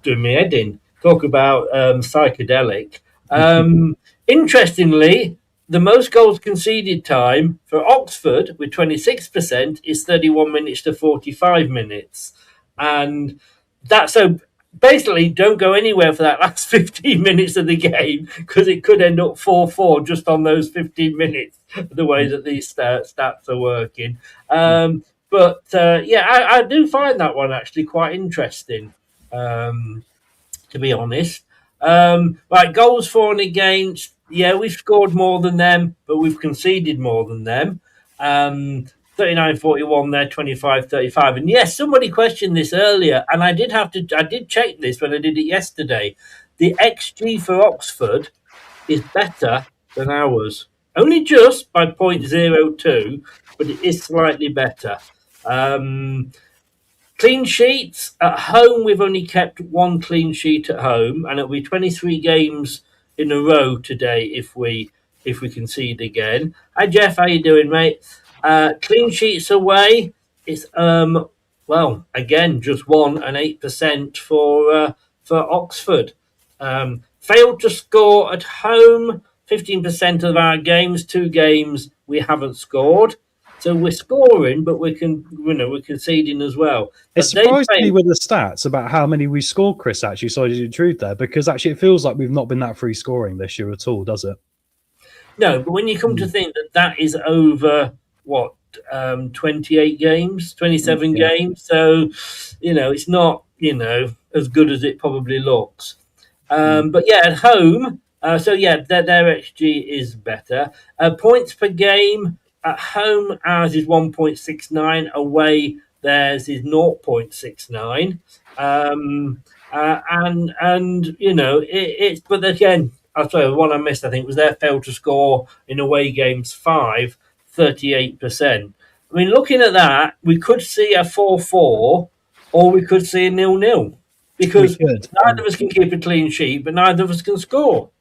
doing my head in. Talk about psychedelic. Interestingly, the most goals conceded time for Oxford with 26% is 31 minutes to 45 minutes. And that's so basically don't go anywhere for that last 15 minutes of the game because it could end up 4-4 just on those 15 minutes, the way that these stats are working. I do find that one actually quite interesting, to be honest. Right, goals for and against. Yeah, we've scored more than them, but we've conceded more than them. 39-41 there, 25-35. And yes, somebody questioned this earlier, and I did check this when I did it yesterday. The XG for Oxford is better than ours. Only just by 0.02, but it is slightly better. Clean sheets at home, we've only kept one clean sheet at home, and it'll be 23 games in a row today if we concede again. Hi Jeff, how you doing, mate? Clean sheets away, it's again just 1 and 8% for Oxford. Failed to score at home, 15% of our games. 2 games we haven't scored. So we're scoring, but we're conceding as well. But it surprised me with the stats about how many we scored, Chris, actually. Sorry to intrude there, because actually it feels like we've not been that free scoring this year at all, does it? No, but when you come to think that is over, 28 games, 27 games. So, it's not, as good as it probably looks. But yeah, at home, their XG is better. Points per game. At home, ours is 1.69. Away, theirs is 0.69. But again, I'll tell you, the one I missed, I think, was their failed to score in away games 5, 38%. I mean, looking at that, we could see a 4-4 or we could see a 0-0 because neither of us can keep a clean sheet, but neither of us can score.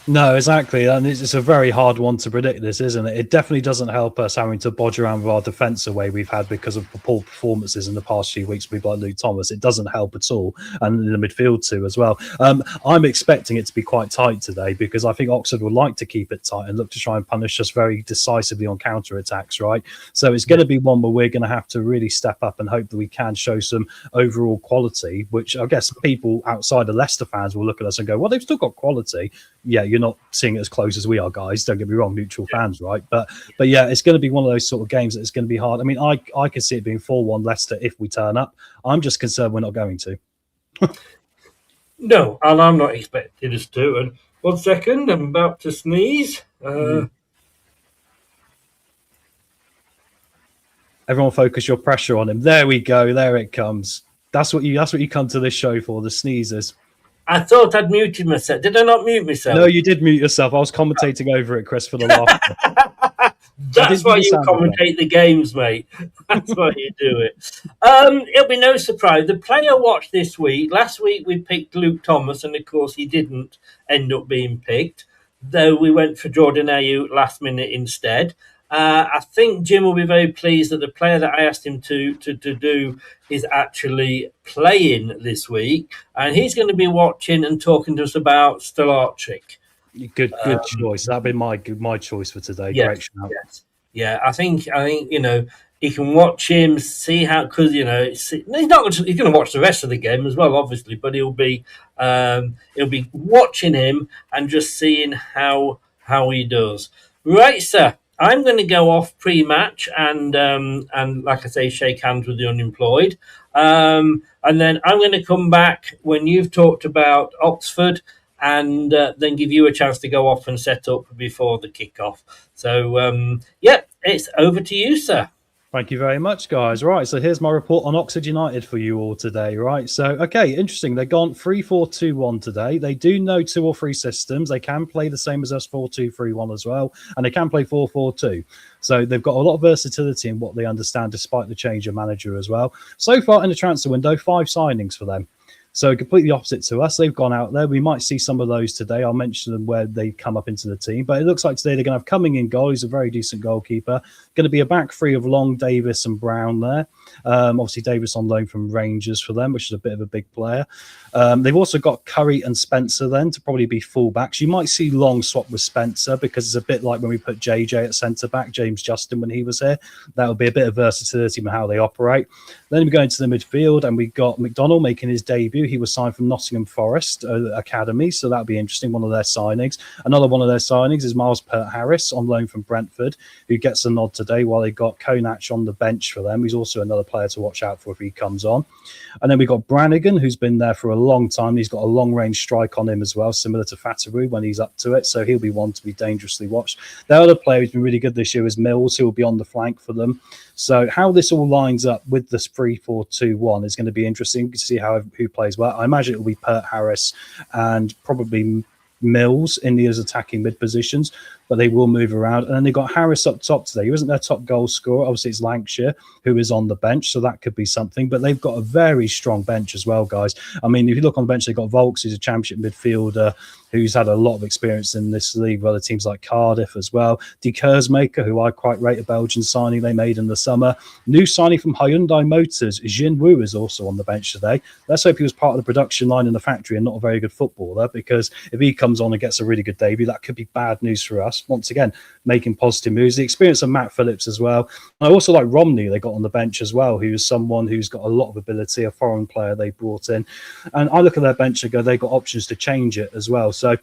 No, exactly. And it's a very hard one to predict, this, isn't it? It definitely doesn't help us having to bodge around with our defence the way we've had because of poor performances in the past few weeks with Luke Thomas. It doesn't help at all. And in the midfield too as well. I'm expecting it to be quite tight today because I think Oxford would like to keep it tight and look to try and punish us very decisively on counter-attacks, right? So it's going to be one where we're going to have to really step up and hope that we can show some overall quality, which I guess people outside of Leicester fans will look at us and go, well, they've still got quality. Yeah, you're not seeing it as close as we are, guys. Don't get me wrong, neutral fans, right? But yeah, it's going to be one of those sort of games that it's going to be hard. I mean, I could see it being 4-1 Leicester if we turn up. I'm just concerned we're not going to. No, and I'm not expecting us to. And 1 second, I'm about to sneeze. Everyone focus your pressure on him. There we go. There it comes. That's what you come to this show for, the sneezes. I thought I'd muted myself. Did I not mute myself? No, you did mute yourself. I was commentating over it, Chris, for the laughter. That's why you commentate the games, mate. That's why you do it. It'll be no surprise. The player watch this week. Last week we picked Luke Thomas, and of course he didn't end up being picked, though we went for Jordan Ayew last minute instead. I think Jim will be very pleased that the player that I asked him to do is actually playing this week, and he's going to be watching and talking to us about Stelarczyk. Good choice. That'd be my choice for today. Yes, Great shout. yes. Yeah, I think you can watch him, see how, because he's going to watch the rest of the game as well, obviously, but he'll be watching him and just seeing how he does. Right, sir. I'm going to go off pre-match and like I say, shake hands with the unemployed, and then I'm going to come back when you've talked about Oxford, and then give you a chance to go off and set up before the kickoff. So it's over to you, sir. Thank you very much, guys. Right, so here's my report on Oxford United for you all today, right? So, okay, interesting. They've gone 3-4-2-1 today. They do know 2 or 3 systems. They can play the same as us, 4-2-3-1 as well, and they can play 4-4-2. So they've got a lot of versatility in what they understand, despite the change of manager as well. So far in the transfer window, 5 signings for them. So completely opposite to us. They've gone out there. We might see some of those today. I'll mention them where they come up into the team. But it looks like today they're going to have Cumming in goal. He's a very decent goalkeeper. Going to be a back three of Long, Davis and Brown there. Obviously, Davis on loan from Rangers for them, which is a bit of a big player. They've also got Curry and Spencer then to probably be full-backs. You might see Long swap with Spencer because it's a bit like when we put JJ at centre-back, James Justin when he was here. That would be a bit of versatility in how they operate. Then we go into the midfield and we've got McDonald making his debut. He was signed from Nottingham Forest Academy, so that'll be interesting, one of their signings. Another one of their signings is Miles Peart-Harris on loan from Brentford, who gets a nod today while they got Konach on the bench for them. He's also another player to watch out for if he comes on. And then we got Brannigan, who's been there for a long time. He's got a long-range strike on him as well, similar to Fataru when he's up to it, so he'll be one to be dangerously watched. The other player who's been really good this year is Mills, who will be on the flank for them. So how this all lines up with this 3-4-2-1 is going to be interesting to see who plays well. I imagine it will be Peart-Harris and probably Mills in those attacking mid positions, but they will move around. And then they got Harris up top today. He wasn't their top goal scorer. Obviously, it's Lancashire who is on the bench, so that could be something. But they've got a very strong bench as well, guys. I mean, if you look on the bench, they've got Volks, who's a championship midfielder, who's had a lot of experience in this league, other teams like Cardiff as well. De Kersmaker, who I quite rate, a Belgian signing they made in the summer. New signing from Hyundai Motors, Jin Woo, is also on the bench today. Let's hope he was part of the production line in the factory and not a very good footballer, because if he comes on and gets a really good debut, that could be bad news for us. Once again, making positive moves. The experience of Matt Phillips as well. I also like Romney they got on the bench as well, who's someone who's got a lot of ability, a foreign player they brought in. And I look at their bench and go, they've got options to change it as well. So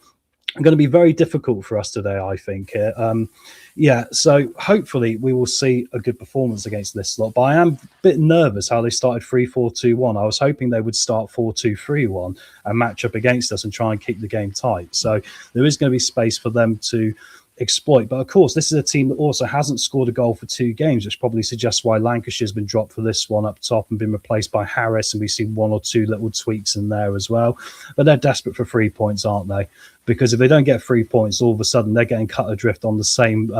going to be very difficult for us today, I think. So hopefully we will see a good performance against this lot. But I am a bit nervous how they started 3-4-2-1. I was hoping they would start 4-2-3-1 and match up against us and try and keep the game tight. So there is going to be space for them to exploit. But of course, this is a team that also hasn't scored a goal for 2 games, which probably suggests why Lancashire's been dropped for this one up top and been replaced by Harris, and we've seen 1 or 2 little tweaks in there as well. But they're desperate for 3 points, aren't they? Because if they don't get 3 points, all of a sudden they're getting cut adrift on the same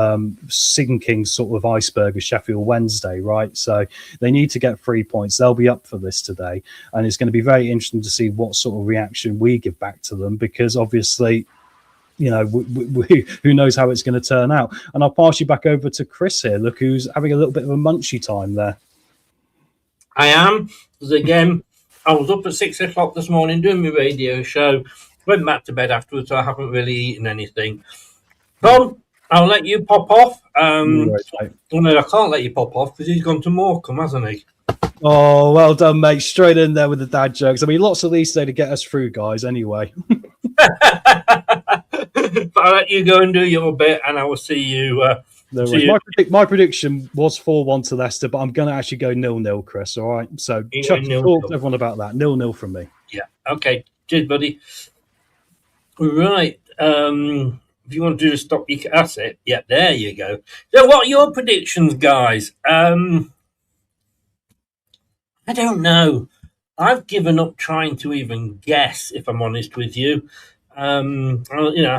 sinking sort of iceberg as Sheffield Wednesday, right? So they need to get 3 points. They'll be up for this today, and it's going to be very interesting to see what sort of reaction we give back to them, because obviously, who knows how it's going to turn out. And I'll pass you back over to Chris here. Look, who's having a little bit of a munchy time there. I am, because again, I was up at 6 o'clock this morning doing my radio show. Went back to bed afterwards, so I haven't really eaten anything. Tom, I'll let you pop off. No, I can't let you pop off because he's gone to Morecambe, hasn't he? Oh, well done, mate. Straight in there with the dad jokes. I mean, lots of these today to get us through, guys, anyway. But I'll let you go and do your bit, and I will see you. No see worries. you. My prediction was 4-1 to Leicester, but I'm going to actually go 0-0, Chris. All right. So talk to everyone about that. 0-0 from me. Yeah. Okay. Cheers, buddy. Right. If you want to do the stop, you can. That's it. Yeah. There you go. So, what are your predictions, guys? I don't know. I've given up trying to even guess, if I'm honest with you. I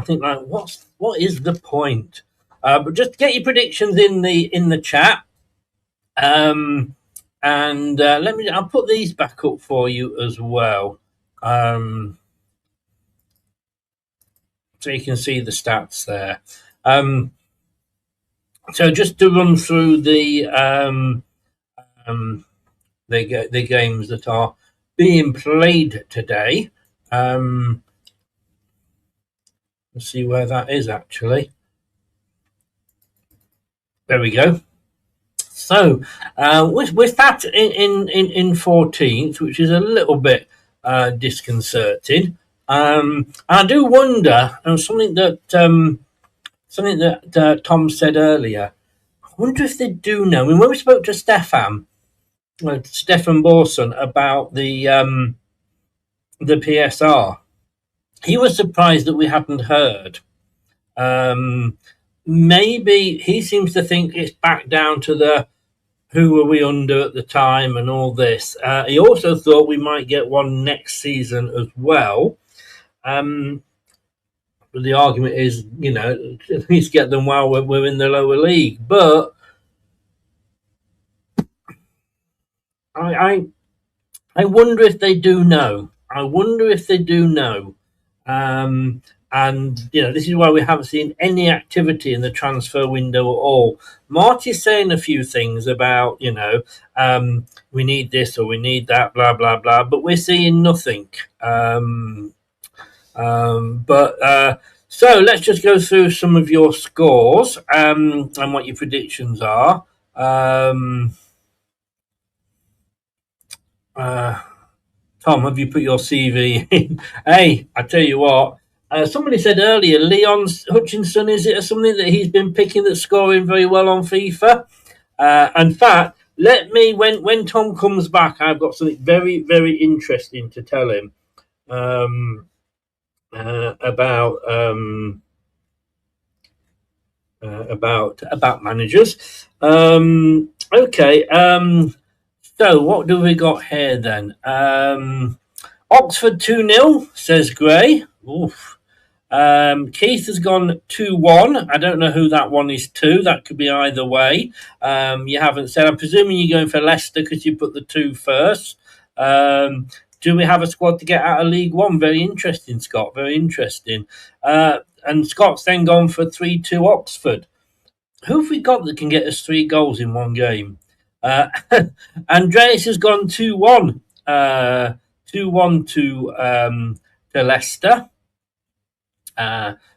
think like, what is the point? But just get your predictions in the chat. And I'll put these back up for you as well. So you can see the stats there. So just to run through the games that are being played today. Let's see where that is actually. There we go. So with that in 14th, which is a little bit disconcerting. I do wonder, and something that Tom said earlier. I wonder if they do know. I mean, when we spoke to Stefan Borson about the PSR, he was surprised that we hadn't heard. Maybe he seems to think it's back down to the who were we under at the time and all this. He also thought we might get one next season as well. But the argument is, at least get them while we're in the lower league. But I wonder if they do know. And this is why we haven't seen any activity in the transfer window at all. Marty's saying a few things about, we need this or we need that, blah blah blah, but we're seeing nothing. So let's just go through some of your scores and what your predictions are. Tom, have you put your CV in? Hey, I tell you what. Somebody said earlier, Leon Hutchinson, is it something that he's been picking that's scoring very well on FIFA? In fact, when Tom comes back, I've got something very, very interesting to tell him about managers. Okay. So what do we got here then? Oxford 2-0, says Gray. Oof. Keith has gone 2-1. I don't know who that one is to. That could be either way. You haven't said. I'm presuming you're going for Leicester because you put the 2 first. Do we have a squad to get out of League One? Very interesting, Scott. Very interesting. And Scott's then gone for 3-2 Oxford. Who have we got that can get us 3 goals in one game? Andreas has gone 2-1. 2-1 to Leicester.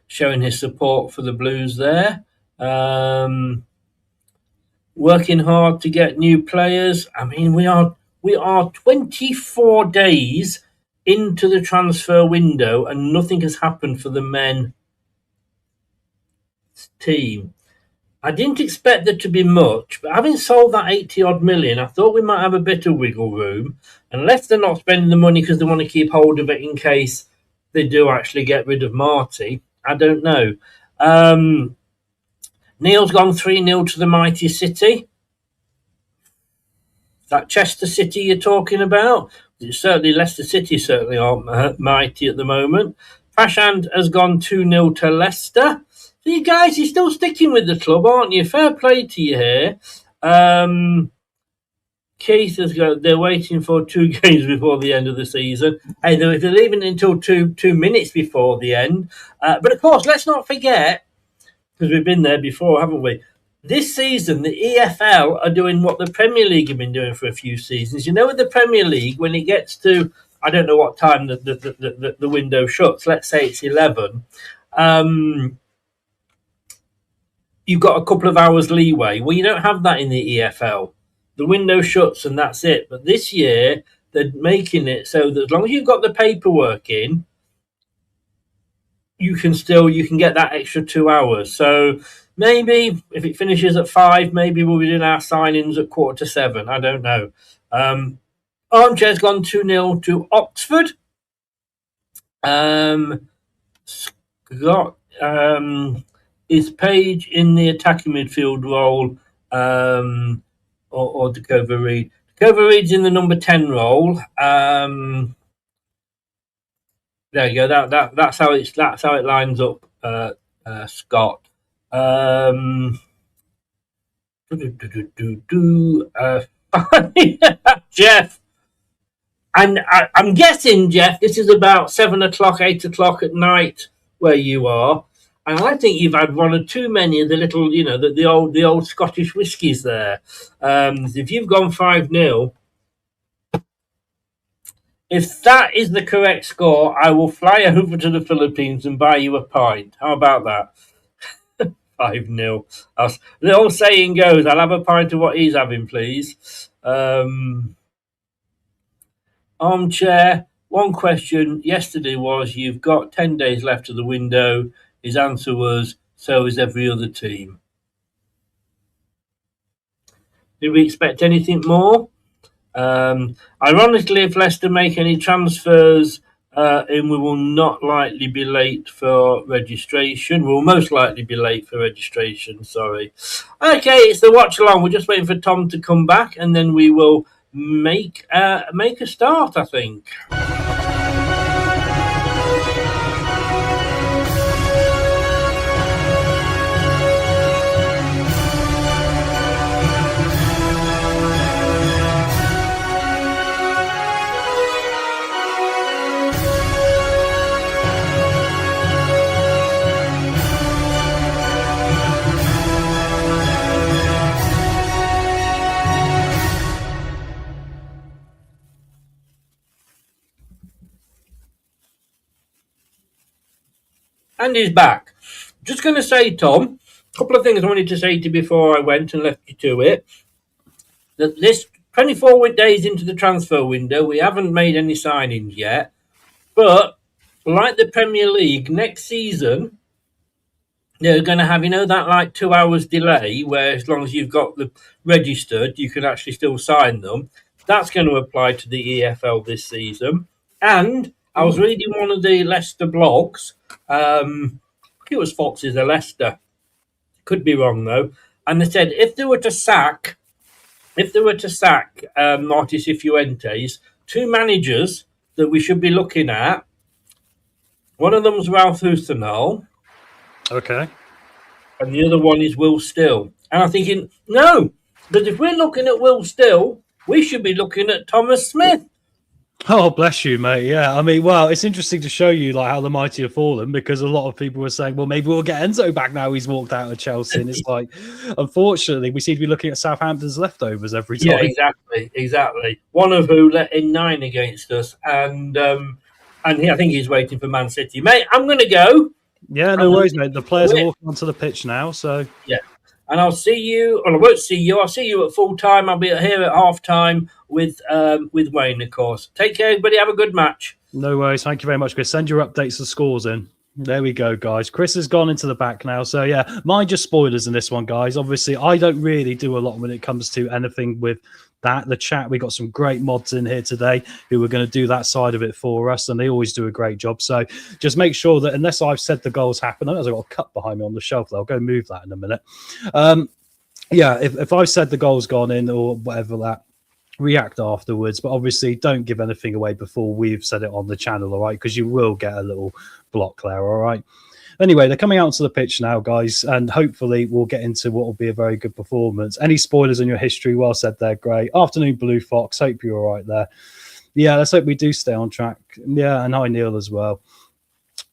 Showing his support for the Blues there. Working hard to get new players. I mean, we are 24 days into the transfer window and nothing has happened for the men team. I didn't expect there to be much, but having sold that 80-odd million, I thought we might have a bit of wiggle room. Unless they're not spending the money because they want to keep hold of it in case they do actually get rid of Marty. I don't know. Neil's gone 3-0 to the mighty City. That Chester City you're talking about? Certainly Leicester City certainly aren't mighty at the moment. Prashant has gone 2-0 to Leicester. So you guys, you're still sticking with the club, aren't you? Fair play to you here. Keith has got. They're waiting for 2 games before the end of the season. Hey, if they're leaving until 2 minutes before the end. But of course, let's not forget, because we've been there before, haven't we? This season, the EFL are doing what the Premier League have been doing for a few seasons. With the Premier League, when it gets to, I don't know what time the window shuts. Let's say it's 11. You've got a couple of hours leeway. Well, you don't have that in the EFL. The window shuts and that's it. But this year, they're making it so that as long as you've got the paperwork in, you can get that extra 2 hours. So maybe if it finishes at 5, maybe we'll be doing our signings at 6:45. I don't know. Armchair's gone 2-0 to Oxford. Scott is Page in the attacking midfield role, or Dakota Reed. Dakota Reed's in the number 10 role. There you go. That's how it lines up. Scott. Jeff. And I'm guessing, Jeff, this is about 7 o'clock, 8 o'clock at night where you are. And I think you've had one or too many of the little, the old Scottish whiskies there. If you've gone 5-0, if that is the correct score, I will fly over to the Philippines and buy you a pint. How about that? 5-0. The old saying goes, I'll have a pint of what he's having, please. Armchair, one question yesterday was, you've got 10 days left of the window. His answer was, so is every other team. Do we expect anything more? Ironically, if Leicester make any transfers, we will not likely be late for registration. We'll most likely be late for registration, sorry. Okay, it's the watch along. We're just waiting for Tom to come back, and then we will make a start, I think. And he's back. Just going to say, Tom, a couple of things I wanted to say to you before I went and left you to it. That this 24 days into the transfer window, we haven't made any signings yet. But like the Premier League, next season, they're going to have, that 2 hours delay where as long as you've got the registered, you can actually still sign them. That's going to apply to the EFL this season. And I was reading one of the Leicester blogs. I think it was Foxes of Leicester. Could be wrong though. And they said if they were to sack Marty Cifuentes, 2 managers that we should be looking at. One of them's Ralph Huthenal. Okay. And the other one is Will Still. And I'm thinking, no, because if we're looking at Will Still, we should be looking at Thomas Smith. Oh, bless you, mate. Yeah, I mean, well, it's interesting to show you how the mighty have fallen, because a lot of people were saying, well, maybe we'll get Enzo back now he's walked out of Chelsea. And it's like, unfortunately, we seem to be looking at Southampton's leftovers every time. Yeah, exactly. One of who let in 9 against us, and I think he's waiting for Man City. Mate, I'm going to go. Yeah, no worries, mate. The players are walking onto the pitch now, so yeah. And I'll see you. Well, I won't see you. I'll see you at full time. I'll be here at half time with Wayne, of course. Take care, everybody. Have a good match. No worries. Thank you very much, Chris. Send your updates and scores in. There we go, guys. Chris has gone into the back now. So, yeah, mind your spoilers in this one, guys. Obviously, I don't really do a lot when it comes to anything with that. The chat, we got some great mods in here today who are going to do that side of it for us, and they always do a great job. So just make sure that unless I've said the goals happen, I've got a cup behind me on the shelf, I'll go move that in a minute. If I've said the goal's gone in or whatever, that react afterwards, but obviously don't give anything away before we've said it on the channel, all right? Because you will get a little block there, all right? Anyway, they're coming out onto the pitch now, guys, and hopefully we'll get into what will be a very good performance. Any spoilers in your history? Well said there, great. Afternoon, Blue Fox. Hope you're all right there. Yeah, let's hope we do stay on track. Yeah, and hi, Neil, as well.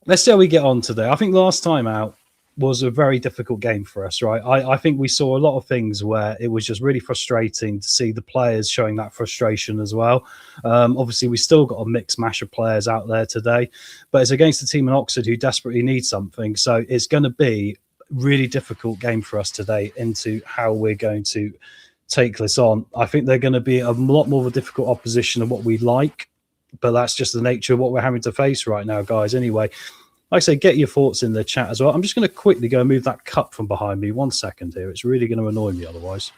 Let's see how we get on today. I think last time out was a very difficult game for us, right? I think we saw a lot of things where it was just really frustrating to see the players showing that frustration as well. Obviously, we still got a mixed mash of players out there today, but it's against a team in Oxford who desperately need something. So it's going to be a really difficult game for us today into how we're going to take this on. I think they're going to be a lot more of a difficult opposition than what we like, but that's just the nature of what we're having to face right now, guys. Anyway, Like I say, get your thoughts in the chat as well. I'm just going to quickly go and move that cup from behind me. 1 second here. It's really going to annoy me otherwise.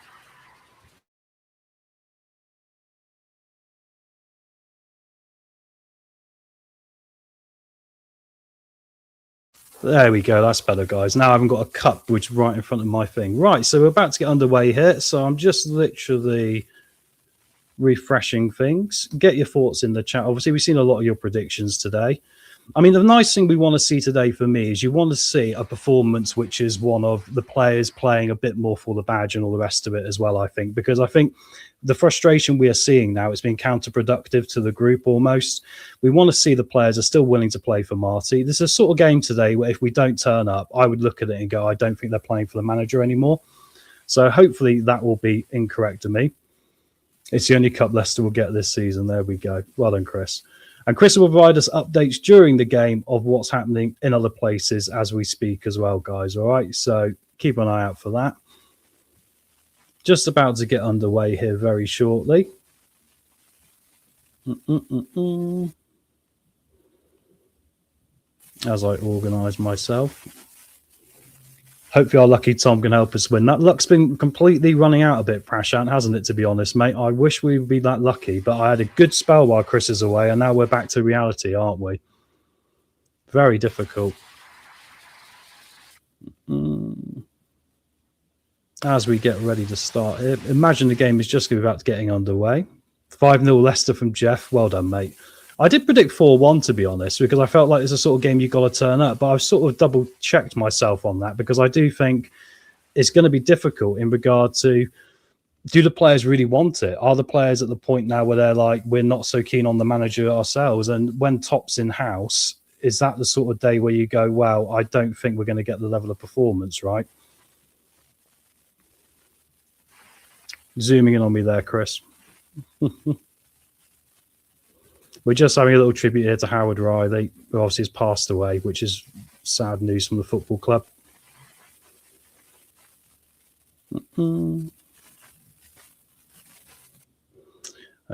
There we go. That's better, guys. Now I haven't got a cup which is right in front of my thing. Right, so we're about to get underway here. So I'm just literally refreshing things. Get your thoughts in the chat. Obviously, we've seen a lot of your predictions today. I mean, the nice thing we want to see today for me is you want to see a performance which is one of the players playing a bit more for the badge and all the rest of it as well, I think. Because I think the frustration we are seeing now is being counterproductive to the group almost. We want to see the players are still willing to play for Marty. This is a sort of game today where if we don't turn up, I would look at it and go, I don't think they're playing for the manager anymore. So hopefully that will be incorrect of me. It's the only cup Leicester will get this season. There we go. Well done, Chris. And Chris will provide us updates during the game of what's happening in other places as we speak as well, guys. All right, so keep an eye out for that. Just about to get underway here very shortly. As I organise myself. Hopefully our lucky Tom can help us win. That luck's been completely running out a bit, Prashant, hasn't it, to be honest, mate? I wish we would be that lucky, but I had a good spell while Chris is away, and now we're back to reality, aren't we? Very difficult. As we get ready to start here, imagine the game is just about getting underway. 5-0 Leicester from Jeff. Well done, mate. I did predict 4-1, to be honest, because I felt like it's a sort of game you've got to turn up. But I've sort of double-checked myself on that because I do think it's going to be difficult in regard to, do the players really want it? Are the players at the point now where they're like, we're not so keen on the manager ourselves? And when Top's in-house, is that the sort of day where you go, well, I don't think we're going to get the level of performance, right? Zooming in on me there, Chris. We're just having a little tribute here to Howard Riley, who obviously has passed away, which is sad news from the football club. And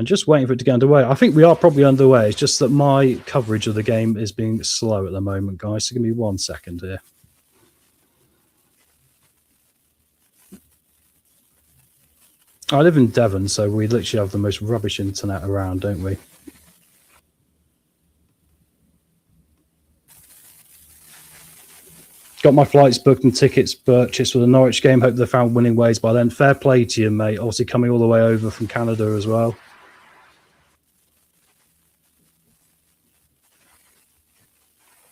just waiting for it to get underway. I think we are probably underway. It's just that my coverage of the game is being slow at the moment, guys. So give me 1 second here. I live in Devon, so we literally have the most rubbish internet around, don't we? Got my flights booked and tickets purchased for the Norwich game. Hope they found winning ways by then. Fair play to you, mate. Obviously coming all the way over from Canada as well.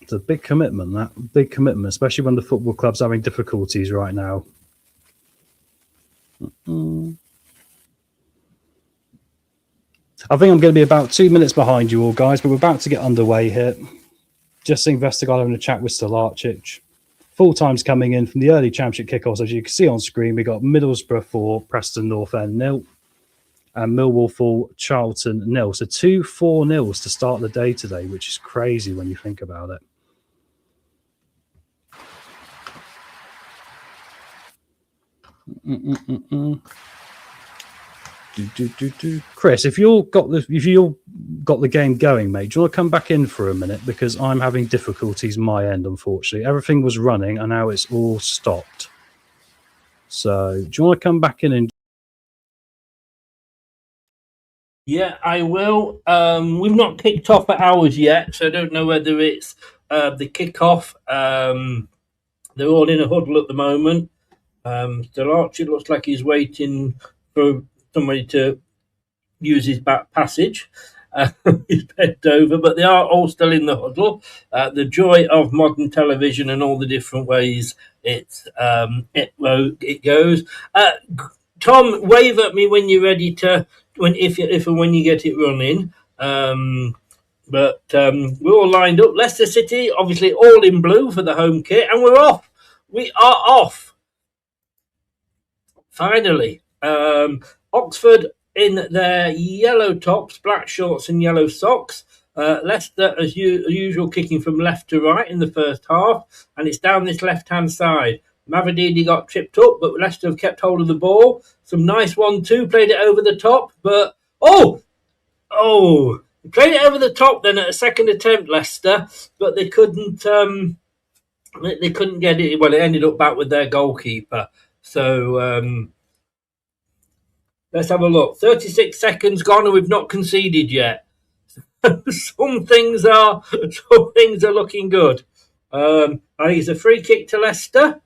It's a big commitment, that. Big commitment, especially when the football club's having difficulties right now. I think I'm going to be about 2 minutes behind you all, guys, but we're about to get underway here. Just seeing Vestergaard having a chat with Stolarczyk. Full times coming in from the early championship kickoffs. As you can see on screen, we got Middlesbrough 4, Preston North End 0, and Millwall 4, Charlton 0. So 2 4-0s to start the day today, which is crazy when you think about it. Chris, if you've got the game going, mate, do you want to come back in for a minute? Because I'm having difficulties my end, unfortunately. Everything was running and now it's all stopped. So do you want to come back in and... Yeah, I will. We've not kicked off at hours yet, so I don't know whether it's the kickoff. They're all in a huddle at the moment. Stolarczyk looks like he's waiting for somebody to use his back passage. He's bent over, but they are all still in the huddle. The joy of modern television and all the different ways it goes. Tom, wave at me when you're ready to, when you get it running. But we're all lined up. Leicester City, obviously, all in blue for the home kit, and we're off. We are off. Finally, Oxford in their yellow tops, black shorts and yellow socks. Leicester, as usual, kicking from left to right in the first half, and it's down this left-hand side. Mavididi got tripped up, but Leicester have kept hold of the ball. Some nice 1-2, played it over the top, but... Oh! Played it over the top then at a second attempt, Leicester, but they couldn't. They couldn't get it. Well, it ended up back with their goalkeeper. So let's have a look. 36 seconds gone, and we've not conceded yet. some things are looking good. I think it's a free kick to Leicester.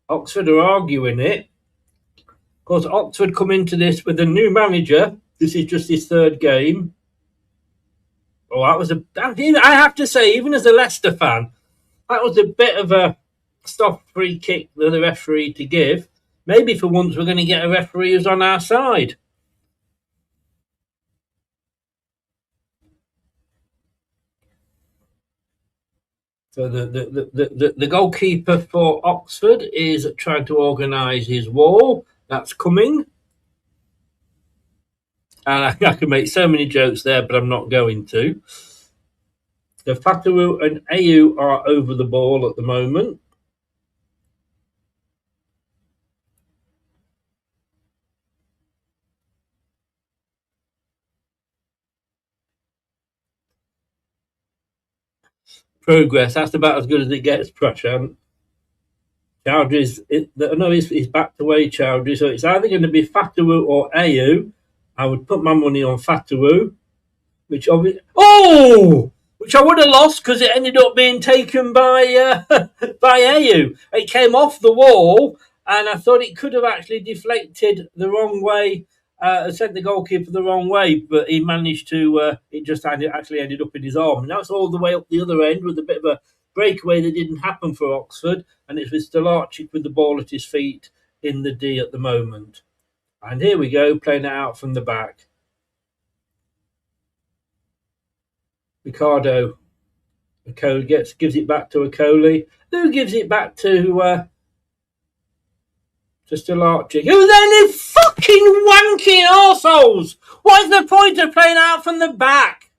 Oxford are arguing it. Of course, Oxford come into this with a new manager. This is just his third game. Oh, that was I have to say, even as a Leicester fan, that was a bit of a soft free kick for the referee to give. Maybe for once we're going to get a referee who's on our side. So the goalkeeper for Oxford is trying to organise his wall. That's coming. And I can make so many jokes there, but I'm not going to. So Fatawu and Ayew are over the ball at the moment. Progress, that's about as good as it gets, Prashant. Chowdhury's, he's backed away, Chowdhury, so it's either going to be Fatawu or Ayew. I would put my money on Fatawu, which I would have lost because it ended up being taken by by Ayew. It came off the wall, and I thought it could have actually deflected the wrong way, sent the goalkeeper the wrong way, but he managed to. It just actually ended up in his arm, and that's all the way up the other end with a bit of a breakaway that didn't happen for Oxford, and it's with Stolarczyk with the ball at his feet in the D at the moment. And here we go, playing it out from the back. Ricardo gives it back to Okoli, who gives it back to Stolarczyk, who then is fucking wanking arseholes. What is the point of playing out from the back?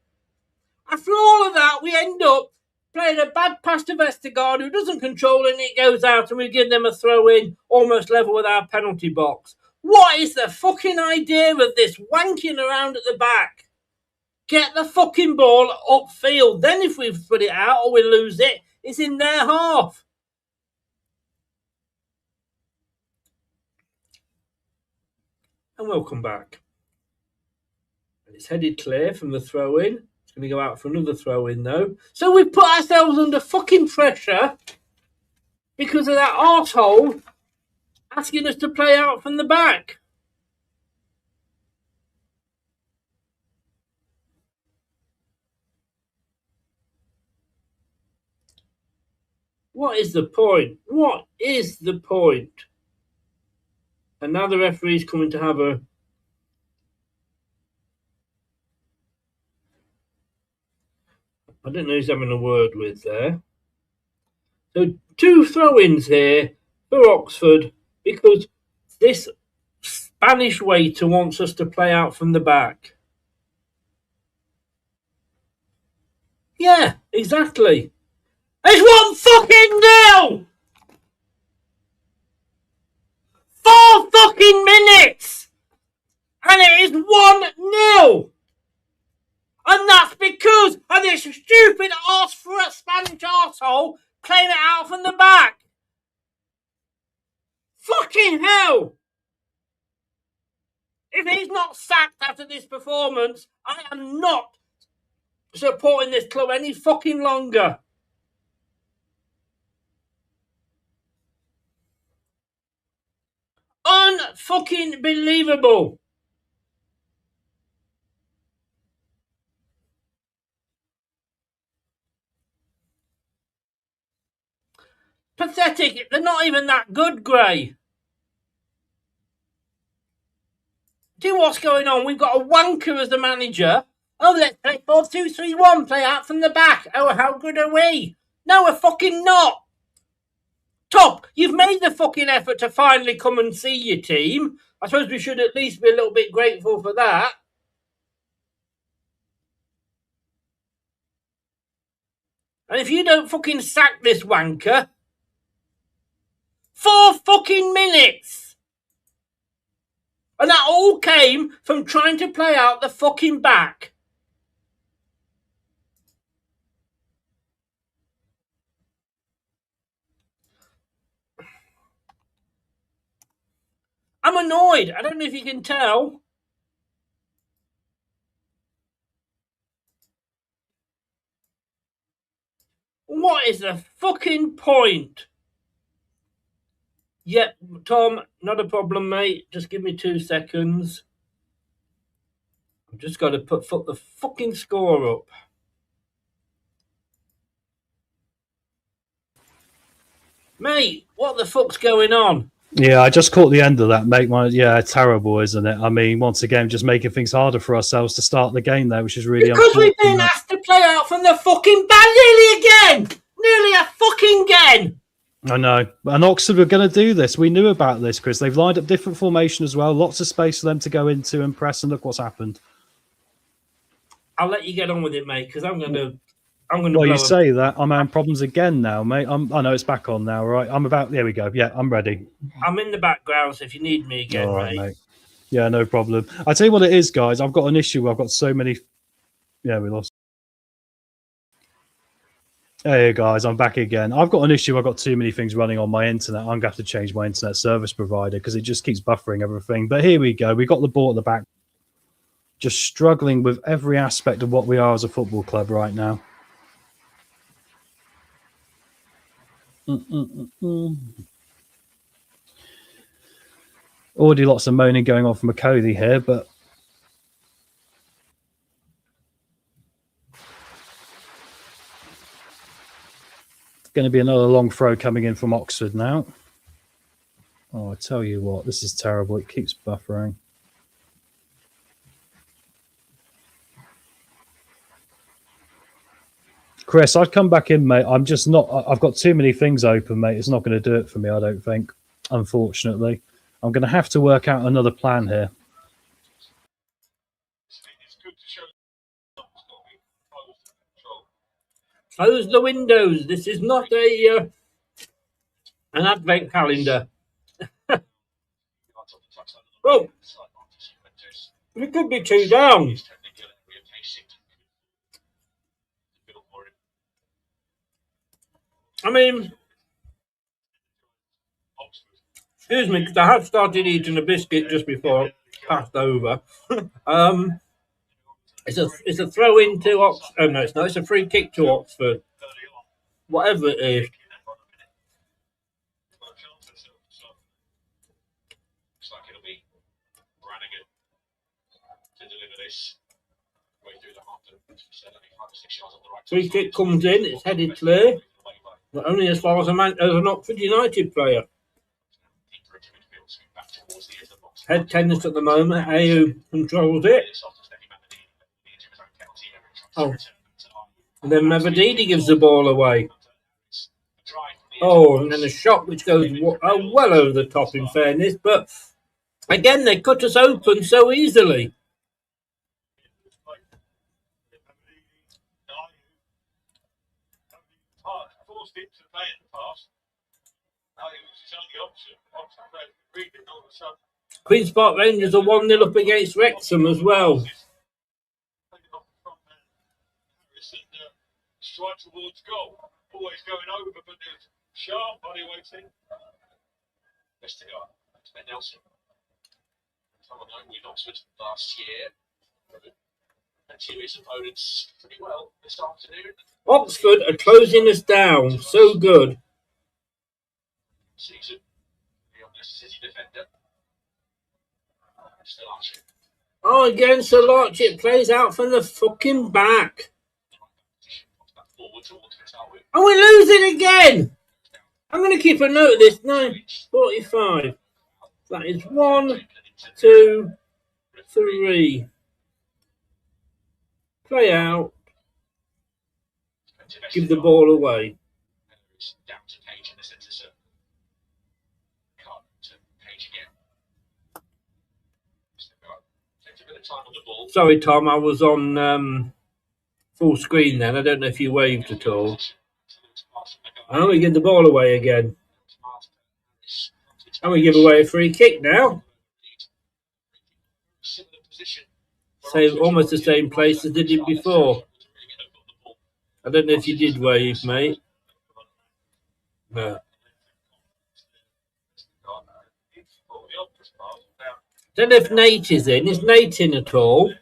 After all of that, we end up playing a bad pass to Vestergaard, who doesn't control it, and it goes out, and we give them a throw-in almost level with our penalty box. What is the fucking idea of this wanking around at the back? Get the fucking ball upfield. Then if we put it out or we lose it, it's in their half. And we'll come back. And it's headed clear from the throw-in. It's going to go out for another throw-in, though. So we've put ourselves under fucking pressure because of that arsehole asking us to play out from the back. What is the point? What is the point? And now the referee's coming to have a... I don't know who's having a word with there. So 2 throw-ins here for Oxford because this Spanish waiter wants us to play out from the back. Yeah, exactly. It's 1-0! 4 fucking minutes! And it is 1-0! And that's because of this stupid arse for a Spanish arsehole playing it out from the back. Fucking hell! If he's not sacked after this performance, I am not supporting this club any fucking longer. Unfucking believable. Pathetic. They're not even that good, Gray. Do what's going on. We've got a wanker as the manager. Oh, let's play 4-2-3-1. Play out from the back. Oh, how good are we? No, we're fucking not. Top, you've made the fucking effort to finally come and see your team. I suppose we should at least be a little bit grateful for that. And if you don't fucking sack this wanker... 4 fucking minutes! And that all came from trying to play out the fucking back. I'm annoyed. I don't know if you can tell. What is the fucking point? Yep, Tom, not a problem, mate. Just give me 2 seconds. I've just got to put the fucking score up. Mate, what the fuck's going on? Yeah, I just caught the end of that, mate. Yeah, terrible, isn't it? I mean, once again, just making things harder for ourselves to start the game there, which is really because we've been asked to play out from the fucking back nearly a fucking again. I know. And Oxford were going to do this. We knew about this, Chris. They've lined up different formation as well. Lots of space for them to go into and press, and look what's happened. I'll let you get on with it, mate, because I'm going to. Well, you say that. I'm having problems again now, mate. I know it's back on now, right? There we go. Yeah, I'm ready. I'm in the background, so if you need me again, all right, mate. Yeah, no problem. I'll tell you what it is, guys. I've got an issue. I've got so many. Yeah, we lost. Hey, guys, I'm back again. I've got an issue. I've got too many things running on my internet. I'm going to have to change my internet service provider because it just keeps buffering everything. But here we go. We got the ball at the back. Just struggling with every aspect of what we are as a football club right now. Already lots of moaning going on from McCody here, but it's going to be another long throw coming in from Oxford now. Oh, I tell you what, this is terrible. It keeps buffering. Chris, I'd come back in, mate. I'm just not. I've got too many things open, mate. It's not going to do it for me, I don't think. Unfortunately, I'm going to have to work out another plan here. Close the windows. This is not an advent calendar. Oh, we could be 2 down. I mean, excuse me, because I have started eating a biscuit just before it passed over. It's a throw into Oxford. Oh no, it's not. It's a free kick to Oxford. Whatever it is. Free kick comes in. It's headed clear. But only as far as an Oxford United player. Head tennis at the moment. Ayu controls it. Oh. And then Mavadidi gives the ball away. Oh, and then a shot which goes well over the top, in fairness. But again, they cut us open so easily. Queen's Park Rangers are 1-0 up against Wrexham as well. Strike towards goal. Always going over, but there's sharp body waiting. Leicester got Ben Nelson. Someone known with Oxford last year. And his opponents pretty well this afternoon. Oxford are closing us down. So good. Season. The Leicester City defender. Still Archie. Oh, again, Solarch. It plays out from the fucking back. And we lose it again. I'm going to keep a note of this. 9:45. That is 1, 2, 3. Play out. Give the ball away. Sorry, Tom. I was on full screen then. I don't know if you waved at all. And we give the ball away again. And we give away a free kick now. similar position. Same, almost the same place as they did before. I don't know if you did wave, mate. No. Don't know if Nate is in. Is Nate in at all?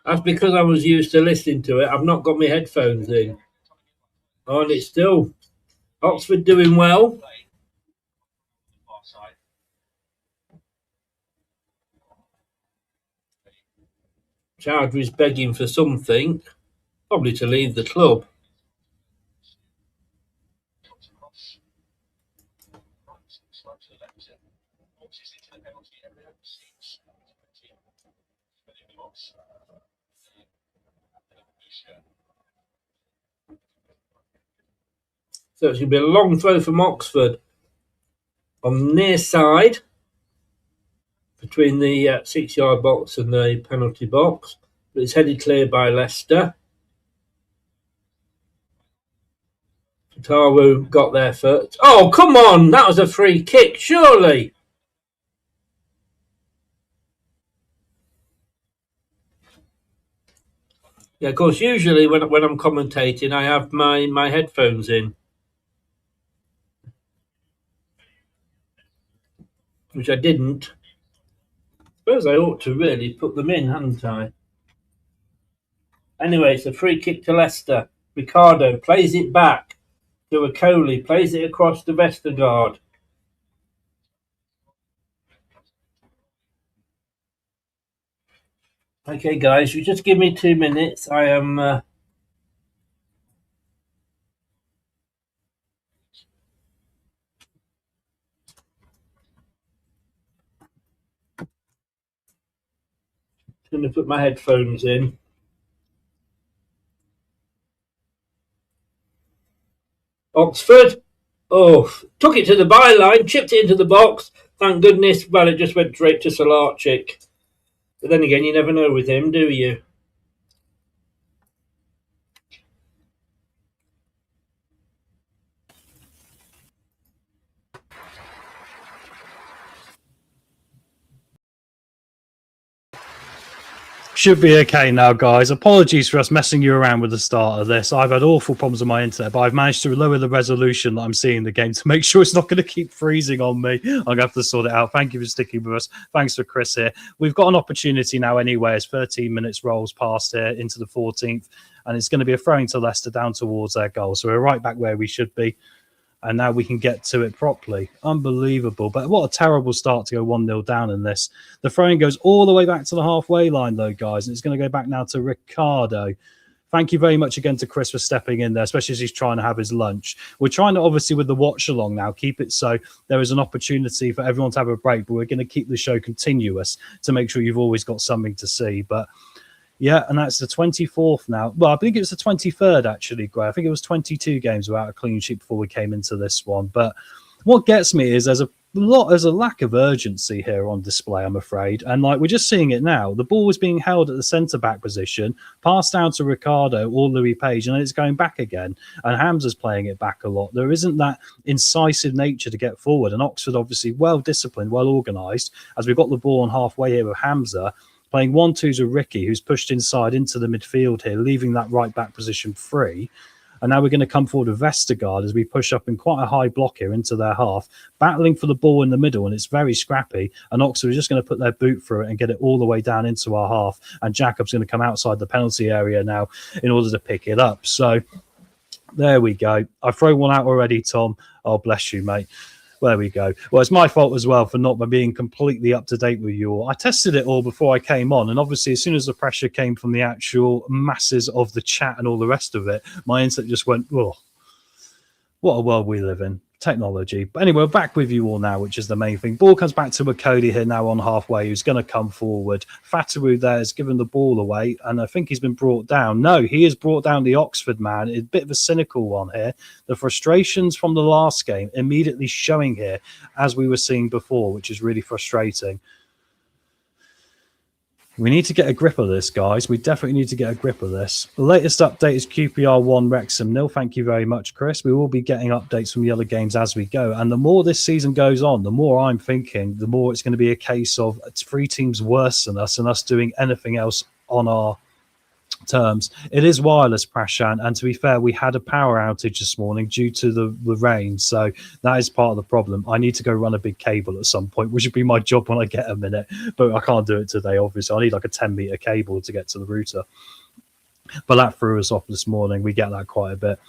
That's because I was used to listening to it. I've not got my headphones in. Oh, and it's still Oxford doing well. Chowdhury's begging for something, probably to leave the club. So it's going to be a long throw from Oxford on the near side between the 6-yard box and the penalty box. But it's headed clear by Leicester. Fatawu got there first. Oh, come on! That was a free kick, surely! Yeah, of course, usually when I'm commentating, I have my headphones in. Which I didn't. I suppose I ought to really put them in, hadn't I? Anyway, it's a free kick to Leicester. Ricardo plays it back to Okoli, plays it across to Vestergaard. Okay, guys, you just give me 2 minutes. I am... going to put my headphones in. Oxford. Oh, took it to the byline, chipped it into the box. Thank goodness. Well, it just went straight to Salarchik. But then again, you never know with him, do you? Should be okay now, guys. Apologies for us messing you around with the start of this. I've had awful problems with my internet, but I've managed to lower the resolution that I'm seeing the game to make sure it's not going to keep freezing on me. I'm going to have to sort it out. Thank you for sticking with us. Thanks for Chris here. We've got an opportunity now anyway as 13 minutes rolls past here into the 14th, and it's going to be a throwing to Leicester down towards their goal. So we're right back where we should be. And now we can get to it properly. Unbelievable. But what a terrible start to go 1-0 down in this. The throwing goes all the way back to the halfway line, though, guys. And it's going to go back now to Ricardo. Thank you very much again to Chris for stepping in there, especially as he's trying to have his lunch. We're trying to, obviously, with the watch-along now, keep it so there is an opportunity for everyone to have a break. But we're going to keep the show continuous to make sure you've always got something to see. But yeah, and that's the 24th now. Well, I think it was the 23rd, actually, Gray. I think it was 22 games without a clean sheet before we came into this one. But what gets me is there's a lack of urgency here on display, I'm afraid. And like we're just seeing it now. The ball was being held at the centre-back position, passed down to Ricardo or Louis Page, and then it's going back again. And Hamza's playing it back a lot. There isn't that incisive nature to get forward. And Oxford, obviously, well-disciplined, well-organised, as we've got the ball on halfway here with Hamza, playing 1-2s with Ricky, who's pushed inside into the midfield here, leaving that right-back position free. And now we're going to come forward with Vestergaard as we push up in quite a high block here into their half, battling for the ball in the middle, and it's very scrappy. And Oxford is just going to put their boot through it and get it all the way down into our half. And Jacob's going to come outside the penalty area now in order to pick it up. So there we go. I've thrown one out already, Tom. Oh, bless you, mate. There we go. Well, it's my fault as well for not being completely up to date with you all. I tested it all before I came on, and obviously as soon as the pressure came from the actual masses of the chat and all the rest of it, my internet just went, oh, what a world we live in. Technology. But anyway, we're back with you all now, which is the main thing. Ball comes back to Okoli here now on halfway, who's going to come forward. Fatawu there has given the ball away, and I think he's been brought down. No, he has brought down the Oxford man. It's a bit of a cynical one here. The frustrations from the last game immediately showing here, as we were seeing before, which is really frustrating. We need to get a grip of this, guys. We definitely need to get a grip of this. The latest update is QPR 1, Wrexham 0. Thank you very much, Chris. We will be getting updates from the other games as we go. And the more this season goes on, the more I'm thinking, the more it's going to be a case of it's 3 teams worse than us and us doing anything else on our terms. It is wireless, Prashan, and to be fair, we had a power outage this morning due to the rain, so that is part of the problem. I need to go run a big cable at some point, which would be my job when I get a minute, but I can't do it today, obviously. I need like a 10-meter cable to get to the router, but that threw us off this morning. We get that quite a bit.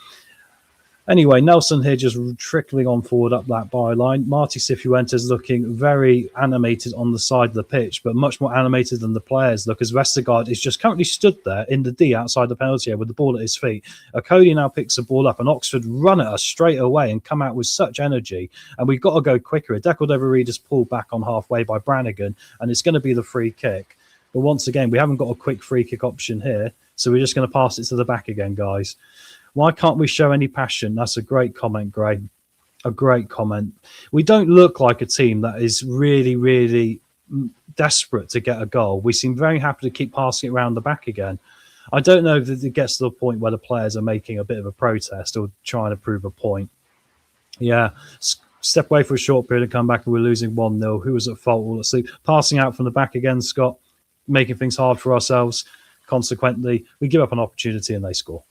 Anyway, Nelson here just trickling on forward up that byline. Marty Cifuentes looking very animated on the side of the pitch, but much more animated than the players look, as Vestergaard is just currently stood there in the D outside the penalty area with the ball at his feet. Cody now picks the ball up, and Oxford run at us straight away and come out with such energy, and we've got to go quicker. Decordevereid is pulled back on halfway by Brannigan, and it's going to be the free kick. But once again, we haven't got a quick free kick option here, so we're just going to pass it to the back again, guys. Why can't we show any passion? That's a great comment, Gray. A great comment. We don't look like a team that is really, really desperate to get a goal. We seem very happy to keep passing it around the back again. I don't know if it gets to the point where the players are making a bit of a protest or trying to prove a point. Yeah, step away for a short period and come back and we're losing 1-0. Who was at fault all asleep? Passing out from the back again, Scott, making things hard for ourselves. Consequently, we give up an opportunity and they score.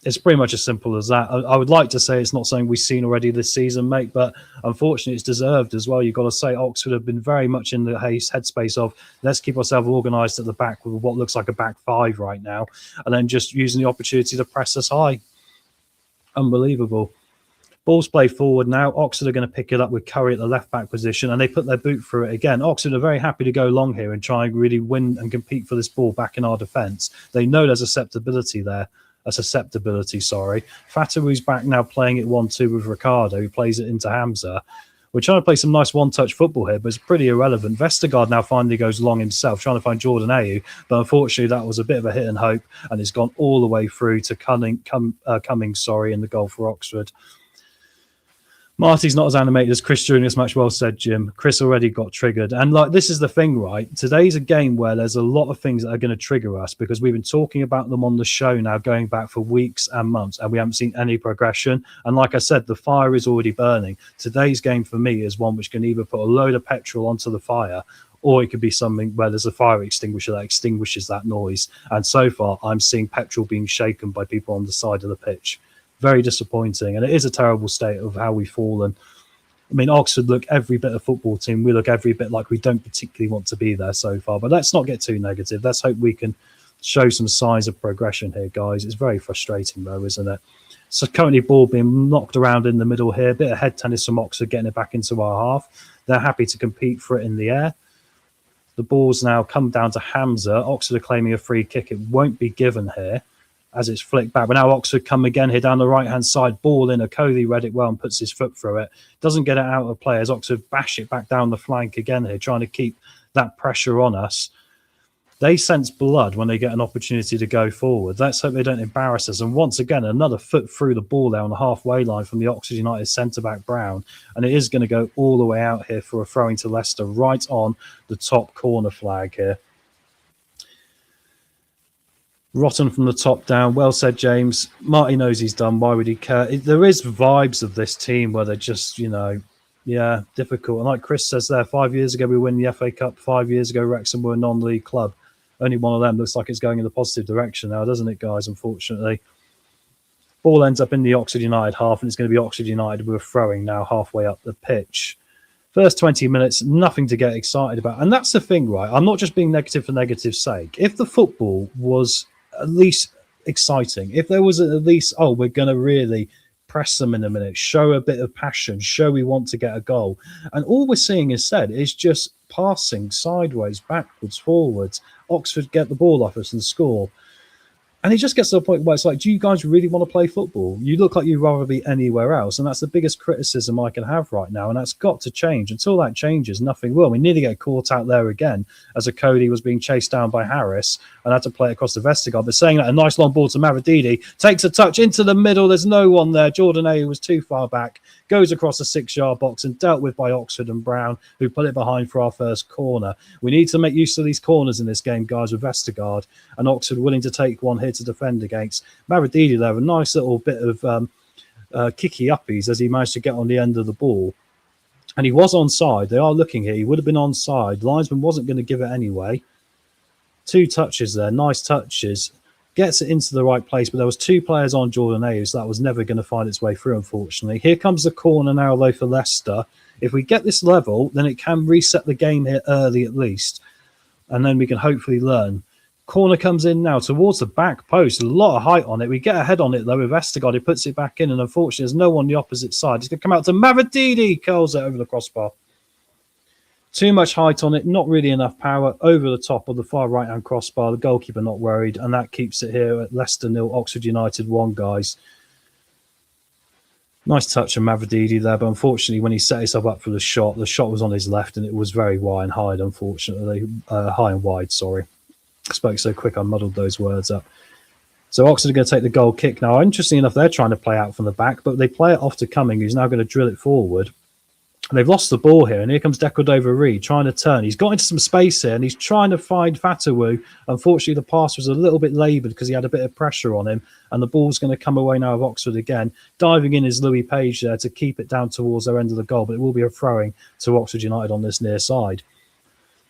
It's pretty much as simple as that. I would like to say it's not something we've seen already this season, mate, but unfortunately it's deserved as well. You've got to say Oxford have been very much in the headspace of let's keep ourselves organised at the back with what looks like a back 5 right now, and then just using the opportunity to press us high. Unbelievable. Ball's played forward now. Oxford are going to pick it up with Curry at the left-back position, and they put their boot through it again. Oxford are very happy to go long here and try and really win and compete for this ball back in our defence. They know there's a susceptibility there. Fataru's back now playing it 1-2 with Ricardo, who plays it into Hamza. We're trying to play some nice one-touch football here, but it's pretty irrelevant. Vestergaard now finally goes long himself, trying to find Jordan Ayew, but unfortunately that was a bit of a hit and hope, and it's gone all the way through to Cummings in the goal for Oxford. Marty's not as animated as Chris during this match. Well said, Jim. Chris already got triggered. And like, this is the thing, right? Today's a game where there's a lot of things that are going to trigger us because we've been talking about them on the show now going back for weeks and months, and we haven't seen any progression. And like I said, the fire is already burning. Today's game for me is one which can either put a load of petrol onto the fire, or it could be something where there's a fire extinguisher that extinguishes that noise. And so far, I'm seeing petrol being shaken by people on the side of the pitch. Very disappointing, and it is a terrible state of how we've fallen. I mean, Oxford look every bit a football team. We look every bit like we don't particularly want to be there so far, but let's not get too negative. Let's hope we can show some signs of progression here, guys. It's very frustrating, though, isn't it? So currently ball being knocked around in the middle here. A bit of head tennis from Oxford getting it back into our half. They're happy to compete for it in the air. The ball's now come down to Hamza. Oxford are claiming a free kick. It won't be given here, as it's flicked back. But now Oxford come again here down the right-hand side. Ball in. Okoli read it well and puts his foot through it. Doesn't get it out of play as Oxford bash it back down the flank again here, trying to keep that pressure on us. They sense blood when they get an opportunity to go forward. Let's hope they don't embarrass us. And once again, another foot through the ball there on the halfway line from the Oxford United centre-back Brown. And it is going to go all the way out here for a throwing to Leicester right on the top corner flag here. Rotten from the top down. Well said, James. Marty knows he's done. Why would he care? There is vibes of this team where they're just, difficult. And like Chris says there, 5 years ago we win the FA Cup. 5 years ago Wrexham were a non-league club. Only one of them looks like it's going in the positive direction now, doesn't it, guys? Unfortunately. Ball ends up in the Oxford United half, and it's going to be Oxford United with a throwing now halfway up the pitch. First 20 minutes, nothing to get excited about. And that's the thing, right? I'm not just being negative for negative's sake. If the football was at least exciting, if there was at least, we're going to really press them in a minute, show a bit of passion, show we want to get a goal. And all we're seeing instead is just passing sideways, backwards, forwards. Oxford get the ball off us and score. And it just gets to the point where it's like, do you guys really want to play football? You look like you'd rather be anywhere else. And that's the biggest criticism I can have right now. And that's got to change. Until that changes, nothing will. We nearly get caught out there again as a Cody was being chased down by Harris and had to play across the Vestergaard. But saying that, a nice long ball to Mavididi, takes a touch into the middle. There's no one there. Jordan A was too far back, goes across the 6-yard box and dealt with by Oxford and Brown, who put it behind for our first corner. We need to make use of these corners in this game, guys, with Vestergaard and Oxford willing to take one here to defend against. Mavididi there, a nice little bit of kicky uppies as he managed to get on the end of the ball. And he was onside. They are looking here. He would have been onside. Linesman wasn't going to give it anyway. 2 touches there, nice touches. Gets it into the right place, but there was 2 players on Jordan A, so that was never going to find its way through, unfortunately. Here comes the corner now, though, for Leicester. If we get this level, then it can reset the game here early at least, and then we can hopefully learn. Corner comes in now towards the back post. A lot of height on it. We get ahead on it, though, with Vestergaard. He puts it back in, and unfortunately, there's no one on the opposite side. It's going to come out to Mavididi. Curls it over the crossbar. Too much height on it, not really enough power. Over the top of the far right-hand crossbar. The goalkeeper not worried, and that keeps it here at Leicester 0, Oxford United 1, guys. Nice touch from Mavididi there, but unfortunately, when he set himself up for the shot was on his left, and it was very wide and high, unfortunately. High and wide, sorry. I spoke so quick, I muddled those words up. So Oxford are going to take the goal kick now. Interesting enough, they're trying to play out from the back, but they play it off to Cumming, who's now going to drill it forward. They've lost the ball here, and here comes Decordova-Reid trying to turn. He's got into some space here, and he's trying to find Fatawu. Unfortunately, the pass was a little bit laboured because he had a bit of pressure on him, and the ball's going to come away now of Oxford again. Diving in is Louis Page there to keep it down towards their end of the goal, but it will be a throwing to Oxford United on this near side.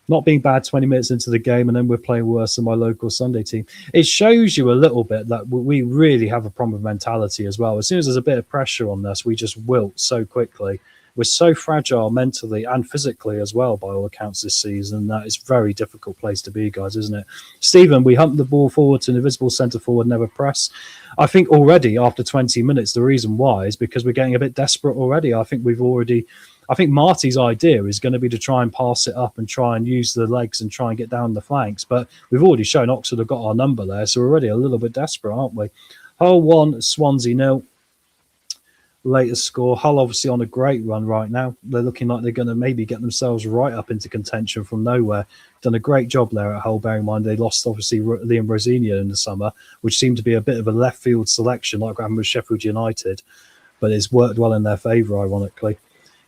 Not being bad 20 minutes into the game, and then we're playing worse than my local Sunday team. It shows you a little bit that we really have a problem with mentality as well. As soon as there's a bit of pressure on us, we just wilt so quickly. We're so fragile mentally and physically as well, by all accounts, this season. That is a very difficult place to be, guys, isn't it? Stephen, we humped the ball forward to an invisible centre-forward, never press. I think already after 20 minutes, the reason why is because we're getting a bit desperate already. I think Marty's idea is going to be to try and pass it up and try and use the legs and try and get down the flanks. But we've already shown Oxford have got our number there, so we're already a little bit desperate, aren't we? Hull 1, Swansea 0. Latest score. Hull obviously on a great run right now. They're looking like they're going to maybe get themselves right up into contention from nowhere. Done a great job there at Hull, bearing in mind they lost obviously Liam Rosinia in the summer, which seemed to be a bit of a left field selection like what happened with Sheffield United, but it's worked well in their favour, ironically.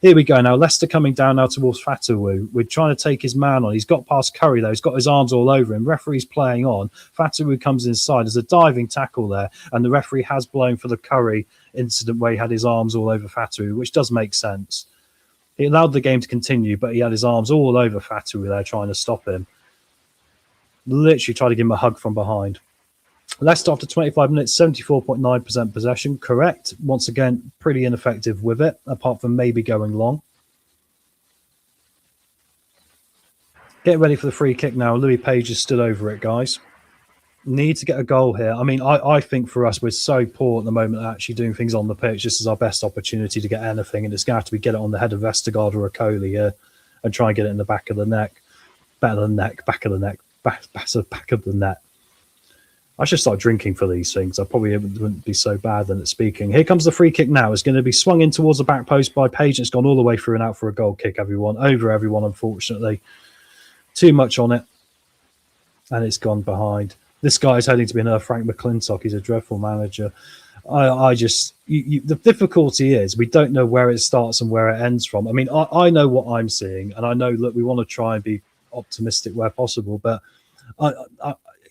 Here we go now. Leicester coming down now towards Fatawu. We're trying to take his man on. He's got past Curry, though. He's got his arms all over him. Referee's playing on. Fatawu comes inside. There's a diving tackle there, and the referee has blown for the Curry incident where he had his arms all over Fatawu, which does make sense. He allowed the game to continue, but he had his arms all over Fatawu there trying to stop him. Literally tried to give him a hug from behind. Leicester after 25 minutes, 74.9% possession. Correct. Once again, pretty ineffective with it, apart from maybe going long. Get ready for the free kick now. Louis Page has stood over it, guys. Need to get a goal here. I mean, I think for us, we're so poor at the moment at actually doing things on the pitch. This is our best opportunity to get anything, and it's going to have to be get it on the head of Vestergaard or a Coley here and try and get it in the back of the neck. Back of the neck, back of the neck, back of the net. I should start drinking for these things. I probably wouldn't be so bad then at speaking. Here comes the free kick now. It's going to be swung in towards the back post by Page. It's gone all the way through and out for a goal kick, everyone. Over everyone, unfortunately. Too much on it. And it's gone behind. This guy is heading to be another Frank McClintock. He's a dreadful manager. The difficulty is we don't know where it starts and where it ends from. I mean, I know what I'm seeing, and I know, look, we want to try and be optimistic where possible, but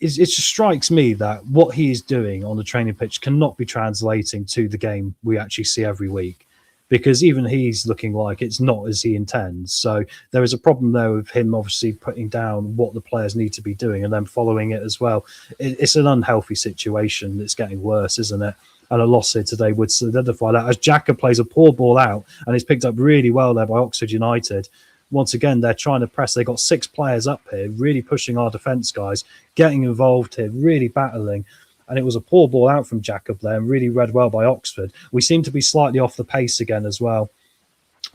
it just strikes me that what he is doing on the training pitch cannot be translating to the game we actually see every week, because even he's looking like it's not as he intends. So there is a problem there with him obviously putting down what the players need to be doing and then following it as well. It's an unhealthy situation. It's getting worse, isn't it? And a loss here today would solidify that, as Xhaka plays a poor ball out and it's picked up really well there by Oxford United. Once again, they're trying to press. They've got 6 players up here, really pushing our defence, guys, getting involved here, really battling. And it was a poor ball out from Jacob there and really read well by Oxford. We seem to be slightly off the pace again as well.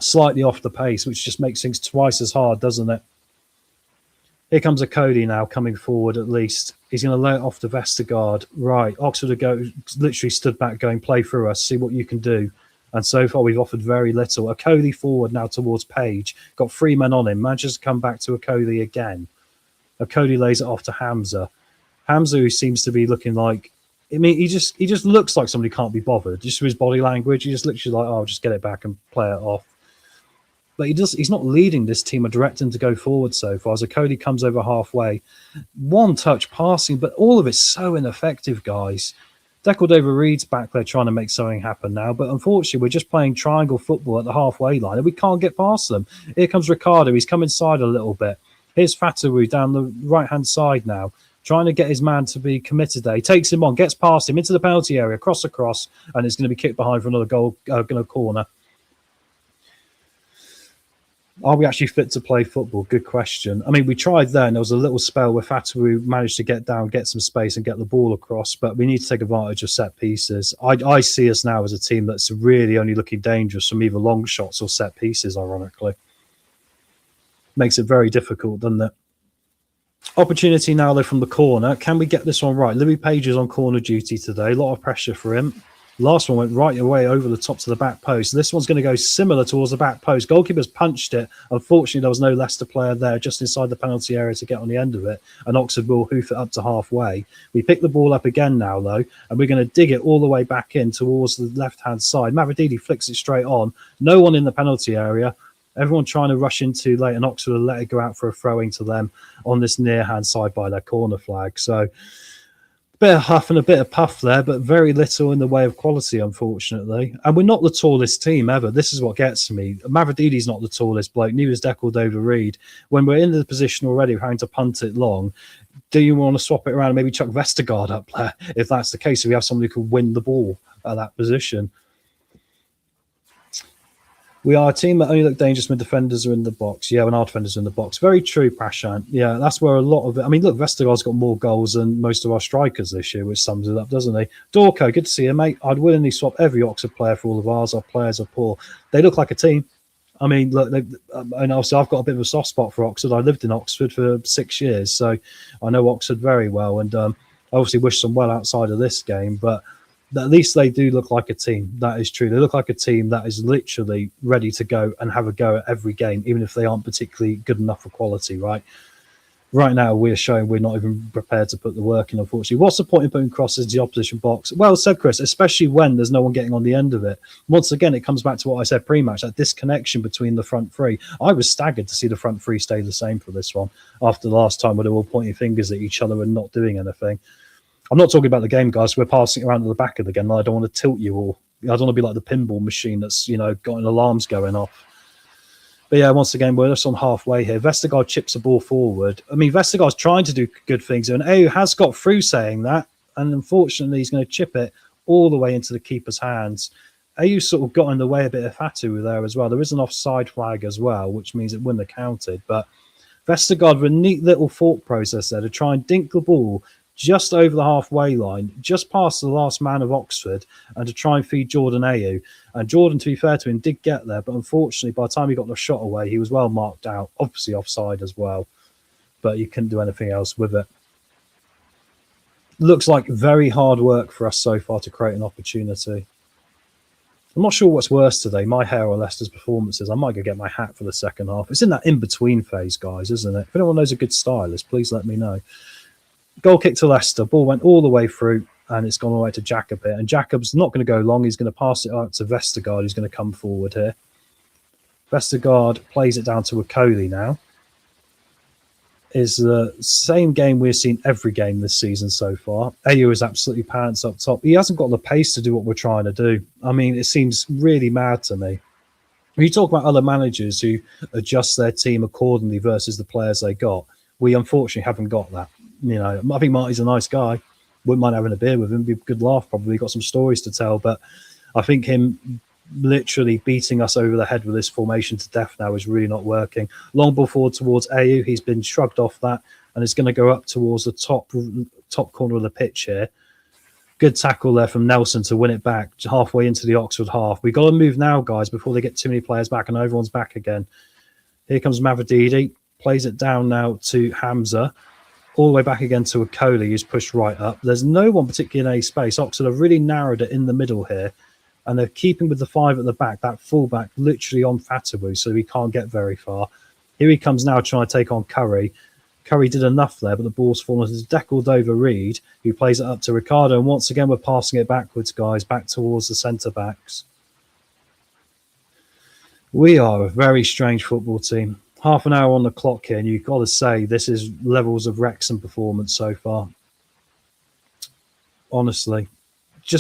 Slightly off the pace, which just makes things twice as hard, doesn't it? Here comes a Cody now coming forward at least. He's going to lay it off to Vestergaard. Right, Oxford literally stood back going, play through us, see what you can do. And so far, we've offered very little. Okoli forward now towards Page. Got 3 men on him. Manages to come back to Okoli again. Okoli lays it off to Hamza. Hamza, who seems to be looking like... I mean, he just looks like somebody can't be bothered. Just through his body language, he just literally like, oh, just get it back and play it off. But he's not leading this team or directing to go forward so far. As Okoli comes over halfway. One touch passing, but all of it's so ineffective, guys. Decordova-Reid's back there trying to make something happen now, but unfortunately we're just playing triangle football at the halfway line and we can't get past them. Here comes Ricardo, he's come inside a little bit. Here's Fatawu down the right-hand side now, trying to get his man to be committed there. He takes him on, gets past him into the penalty area, across, and it's going to be kicked behind for another goal, corner. Are we actually fit to play football? Good question. I mean, we tried there, and there was a little spell where Fatawu managed to get down, get some space, and get the ball across. But we need to take advantage of set pieces. I see us now as a team that's really only looking dangerous from either long shots or set pieces, ironically. Makes it very difficult, doesn't it? Opportunity now, though, from the corner. Can we get this one right? Louis Page is on corner duty today. A lot of pressure for him. Last one went right away over the top to the back post. This one's going to go similar towards the back post. Goalkeeper's punched it. Unfortunately, there was no Leicester player there just inside the penalty area to get on the end of it. And Oxford will hoof it up to halfway. We pick the ball up again now, though, and we're going to dig it all the way back in towards the left-hand side. Mavrididi flicks it straight on. No one in the penalty area. Everyone trying to rush in too late, and Oxford will let it go out for a throw-in to them on this near-hand side by their corner flag. So... bit of huff and a bit of puff there, but very little in the way of quality, unfortunately. And we're not the tallest team ever. This is what gets me. Mavrididi's not the tallest bloke, neither is Decordova-Reid. When we're in the position already of having to punt it long, do you want to swap it around and maybe chuck Vestergaard up there? If that's the case, if we have somebody who can win the ball at that position. We are a team that only look dangerous when defenders are in the box. Yeah, when our defenders are in the box. Very true, Prashant. Yeah, that's where a lot of it... I mean, look, Vestergaard's got more goals than most of our strikers this year, which sums it up, doesn't he? Dorco, good to see you, mate. I'd willingly swap every Oxford player for all of ours. Our players are poor. They look like a team. I mean, look, and also I've got a bit of a soft spot for Oxford. I lived in Oxford for 6 years, so I know Oxford very well. And I obviously wish them well outside of this game, but... at least they do look like a team. That is true. They look like a team that is literally ready to go and have a go at every game, even if they aren't particularly good enough for quality, right? Right now, we're showing we're not even prepared to put the work in, unfortunately. What's the point in putting crosses in the opposition box? Well said, Chris, especially when there's no one getting on the end of it. Once again, it comes back to what I said pre-match, that disconnection between the front three. I was staggered to see the front three stay the same for this one after the last time where they were all pointing fingers at each other and not doing anything. I'm not talking about the game, guys. We're passing around to the back of the game. I don't want to tilt you all. I don't want to be like the pinball machine that's, got an alarms going off. But yeah, once again, we're just on halfway here. Vestergaard chips the ball forward. I mean, Vestergaard's trying to do good things, and AU has got through saying that, and unfortunately, he's going to chip it all the way into the keeper's hands. AU sort of got in the way a bit of Fatu there as well. There is an offside flag as well, which means it wouldn't have counted. But Vestergaard with a neat little thought process there to try and dink the ball just over the halfway line, just past the last man of Oxford, and to try and feed Jordan Ayew. And Jordan, to be fair to him, did get there, but unfortunately, by the time he got the shot away, he was well marked out, obviously offside as well, but you couldn't do anything else with it. Looks like very hard work for us so far to create an opportunity. I'm not sure what's worse today, my hair or Leicester's performances. I might go get my hat for the second half. It's in that in-between phase, guys, isn't it? If anyone knows a good stylist, please let me know. Goal kick to Leicester. Ball went all the way through, and it's gone all the way to Jacob here. And Jacob's not going to go long. He's going to pass it out to Vestergaard, who's going to come forward here. Vestergaard plays it down to Okoli now. Is the same game we've seen every game this season so far. Ayew is absolutely pants up top. He hasn't got the pace to do what we're trying to do. I mean, it seems really mad to me. When you talk about other managers who adjust their team accordingly versus the players they got, we unfortunately haven't got that. I think Marty's a nice guy. Wouldn't mind having a beer with him. Be a good laugh, probably. Got some stories to tell. But I think him literally beating us over the head with this formation to death now is really not working. Long ball forward towards Ayew. He's been shrugged off that, and it's going to go up towards the top corner of the pitch here. Good tackle there from Nelson to win it back halfway into the Oxford half. We've got to move now, guys, before they get too many players back and everyone's back again. Here comes Mavrididi. Plays it down now to Hamza. all the way back again to a Coley who's pushed right up. There's no one particularly in a space. Oxford have really narrowed it in the middle here, and they're keeping with the 5 at the back, that fullback literally on Fatawu, so he can't get very far. Here he comes now trying to take on Curry. Curry did enough there, but the ball's fallen. It's deckled over Reed, who plays it up to Ricardo, and once again we're passing it backwards, guys, back towards the centre-backs. We are a very strange football team. Half an hour on the clock here, and you've got to say this is levels of Wrexham performance so far. Honestly.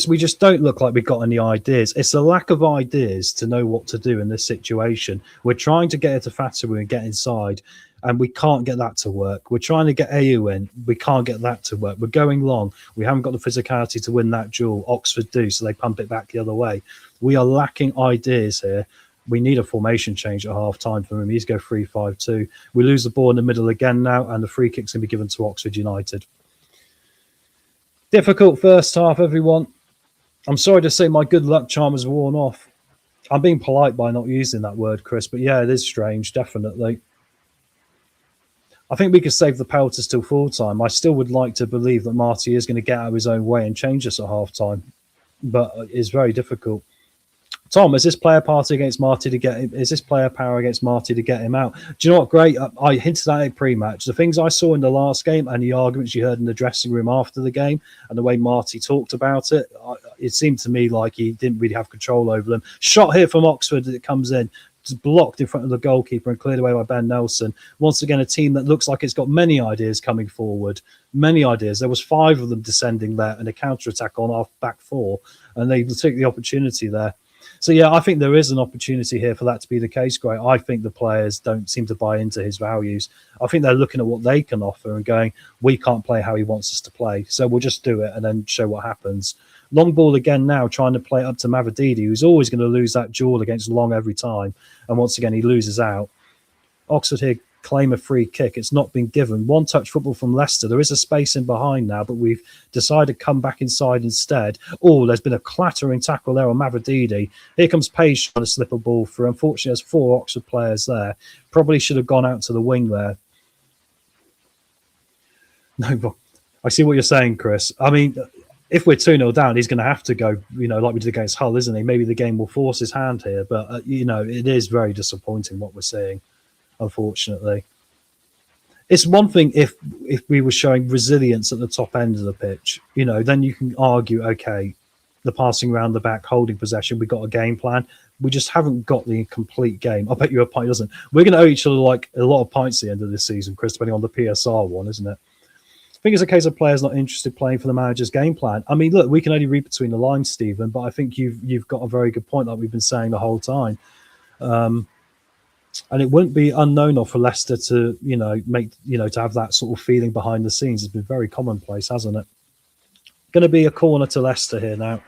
We just don't look like we've got any ideas. It's a lack of ideas to know what to do in this situation. We're trying to get it to Fatawu and get inside, and we can't get that to work. We're trying to get AU in. We can't get that to work. We're going long. We haven't got the physicality to win that duel. Oxford do, so they pump it back the other way. We are lacking ideas here. We need a formation change at half-time for him. He needs to go 3-5-2. We lose the ball in the middle again now, and the free kick's going to be given to Oxford United. Difficult first half, everyone. I'm sorry to say my good luck charm has worn off. I'm being polite by not using that word, Chris, but yeah, it is strange, definitely. I think we could save the pelters till full-time. I still would like to believe that Marty is going to get out of his own way and change us at half-time, but it's very difficult. Tom, is this player party against Marty to get him? Is this player power against Marty to get him out? Do you know what? Great. I hinted at it pre-match. The things I saw in the last game and the arguments you heard in the dressing room after the game and the way Marty talked about it, it seemed to me like he didn't really have control over them. Shot here from Oxford that comes in. Just blocked in front of the goalkeeper and cleared away by Ben Nelson. Once again, a team that looks like it's got many ideas coming forward. Many ideas. There was 5 of them descending there and a counter-attack on our back 4, and they took the opportunity there. So, yeah, I think there is an opportunity here for that to be the case, Greg. I think the players don't seem to buy into his values. I think they're looking at what they can offer and going, we can't play how he wants us to play, so we'll just do it and then show what happens. Long ball again now, trying to play up to Mavididi, who's always going to lose that duel against Long every time. And once again, he loses out. Oxford here claim a free kick. It's not been given. One-touch football from Leicester. There is a space in behind now, but we've decided to come back inside instead. Oh, there's been a clattering tackle there on Mavididi. Here comes Page trying to slip a ball through. Unfortunately, there's 4 Oxford players there. Probably should have gone out to the wing there. No, but I see what you're saying, Chris. I mean, if we're 2-0 down, he's going to have to go, like we did against Hull, isn't he? Maybe the game will force his hand here, but, it is very disappointing what we're seeing. Unfortunately, it's one thing if we were showing resilience at the top end of the pitch, then you can argue, okay, the passing around the back, holding possession, we got a game plan. We just haven't got the complete game. I'll bet you a pint doesn't. We're going to owe each other like a lot of pints at the end of this season, Chris, depending on the PSR one, isn't it? I think it's a case of players not interested playing for the manager's game plan. I mean, look, we can only read between the lines, Stephen, but I think you've got a very good point, like we've been saying the whole time. And it wouldn't be unknown for Leicester to, to have that sort of feeling behind the scenes. It's been very commonplace, hasn't it? Going to be a corner to Leicester here now.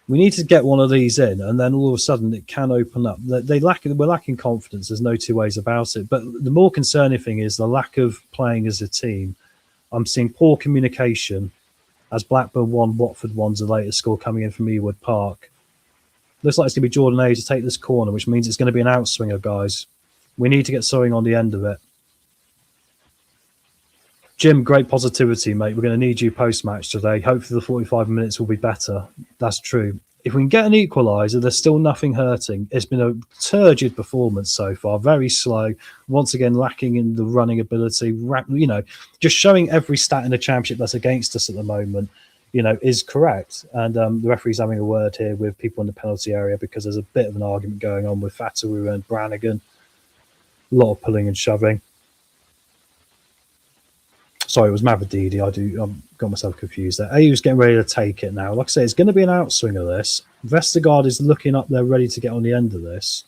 We need to get one of these in, and then all of a sudden it can open up. We're lacking confidence. There's no two ways about it. But the more concerning thing is the lack of playing as a team. I'm seeing poor communication as Blackburn 1, Watford 1's the latest score coming in from Ewood Park. Looks like it's going to be Jordan A to take this corner, which means it's going to be an outswinger, guys. We need to get something on the end of it. Jim, great positivity, mate. We're going to need you post-match today. Hopefully the 45 minutes will be better. That's true. If we can get an equaliser, there's still nothing hurting. It's been a turgid performance so far, very slow. Once again, lacking in the running ability. Just showing every stat in the Championship that's against us at the moment. Is correct. And the referee's having a word here with people in the penalty area because there's a bit of an argument going on with Fatawu and Brannigan. A lot of pulling and shoving. Sorry, it was Mavididi. I got myself confused there. AU's getting ready to take it now. Like I say, it's going to be an outswinger, this. Vestergaard is looking up there ready to get on the end of this.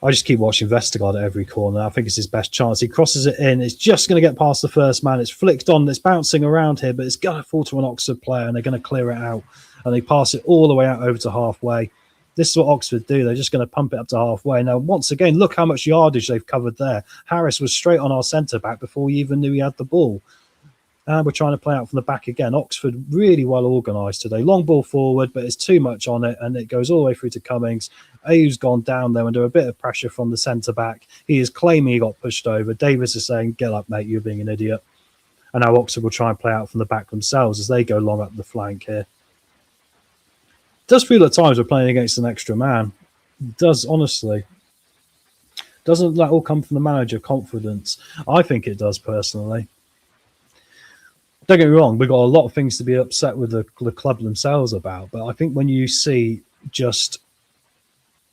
I just keep watching Vestergaard at every corner. I think it's his best chance. He crosses it in. It's just going to get past the first man. It's flicked on. It's bouncing around here, but it's going to fall to an Oxford player, and they're going to clear it out. And they pass it all the way out over to halfway. This is what Oxford do. They're just going to pump it up to halfway. Now, once again, look how much yardage they've covered there. Harris was straight on our centre-back before he even knew he had the ball. And we're trying to play out from the back again. Oxford really well organised today. Long ball forward, but it's too much on it, and it goes all the way through to Cummings. Ayu's gone down there under a bit of pressure from the centre-back. He is claiming he got pushed over. Davis is saying, get up, mate, you're being an idiot. And now Oxford will try and play out from the back themselves as they go long up the flank here. It does feel at times we're playing against an extra man. It does, honestly. Doesn't that all come from the manager, confidence? I think it does, personally. Don't get me wrong, we've got a lot of things to be upset with the club themselves about, but I think when you see just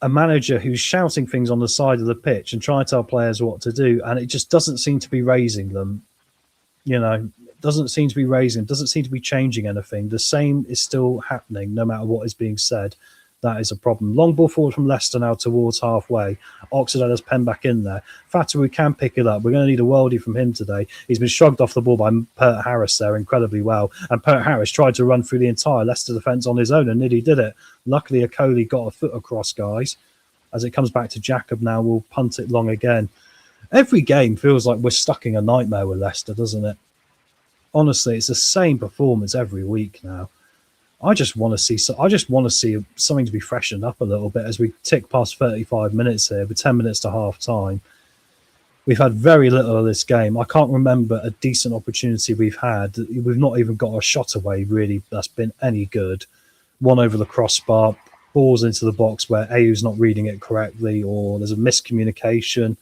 a manager who's shouting things on the side of the pitch and trying to tell players what to do, and it just doesn't seem to be raising them, doesn't seem to be raising, doesn't seem to be changing anything. The same is still happening no matter what is being said. That is a problem. Long ball forward from Leicester now towards halfway. Oxford had us pen back in there. Fatteroo can pick it up. We're going to need a worldie from him today. He's been shrugged off the ball by Pert Harris there incredibly well. And Pert Harris tried to run through the entire Leicester defence on his own and nearly did it. Luckily, Okoli got a foot across, guys. As it comes back to Jacob now, we'll punt it long again. Every game feels like we're stuck in a nightmare with Leicester, doesn't it? Honestly, it's the same performance every week now. I just want to see something to be freshened up a little bit as we tick past 35 minutes here, with 10 minutes to half time. We've had very little of this game. I can't remember a decent opportunity we've had. We've not even got a shot away, really, that's been any good. One over the crossbar, balls into the box where Ayu's not reading it correctly, or there's a miscommunication.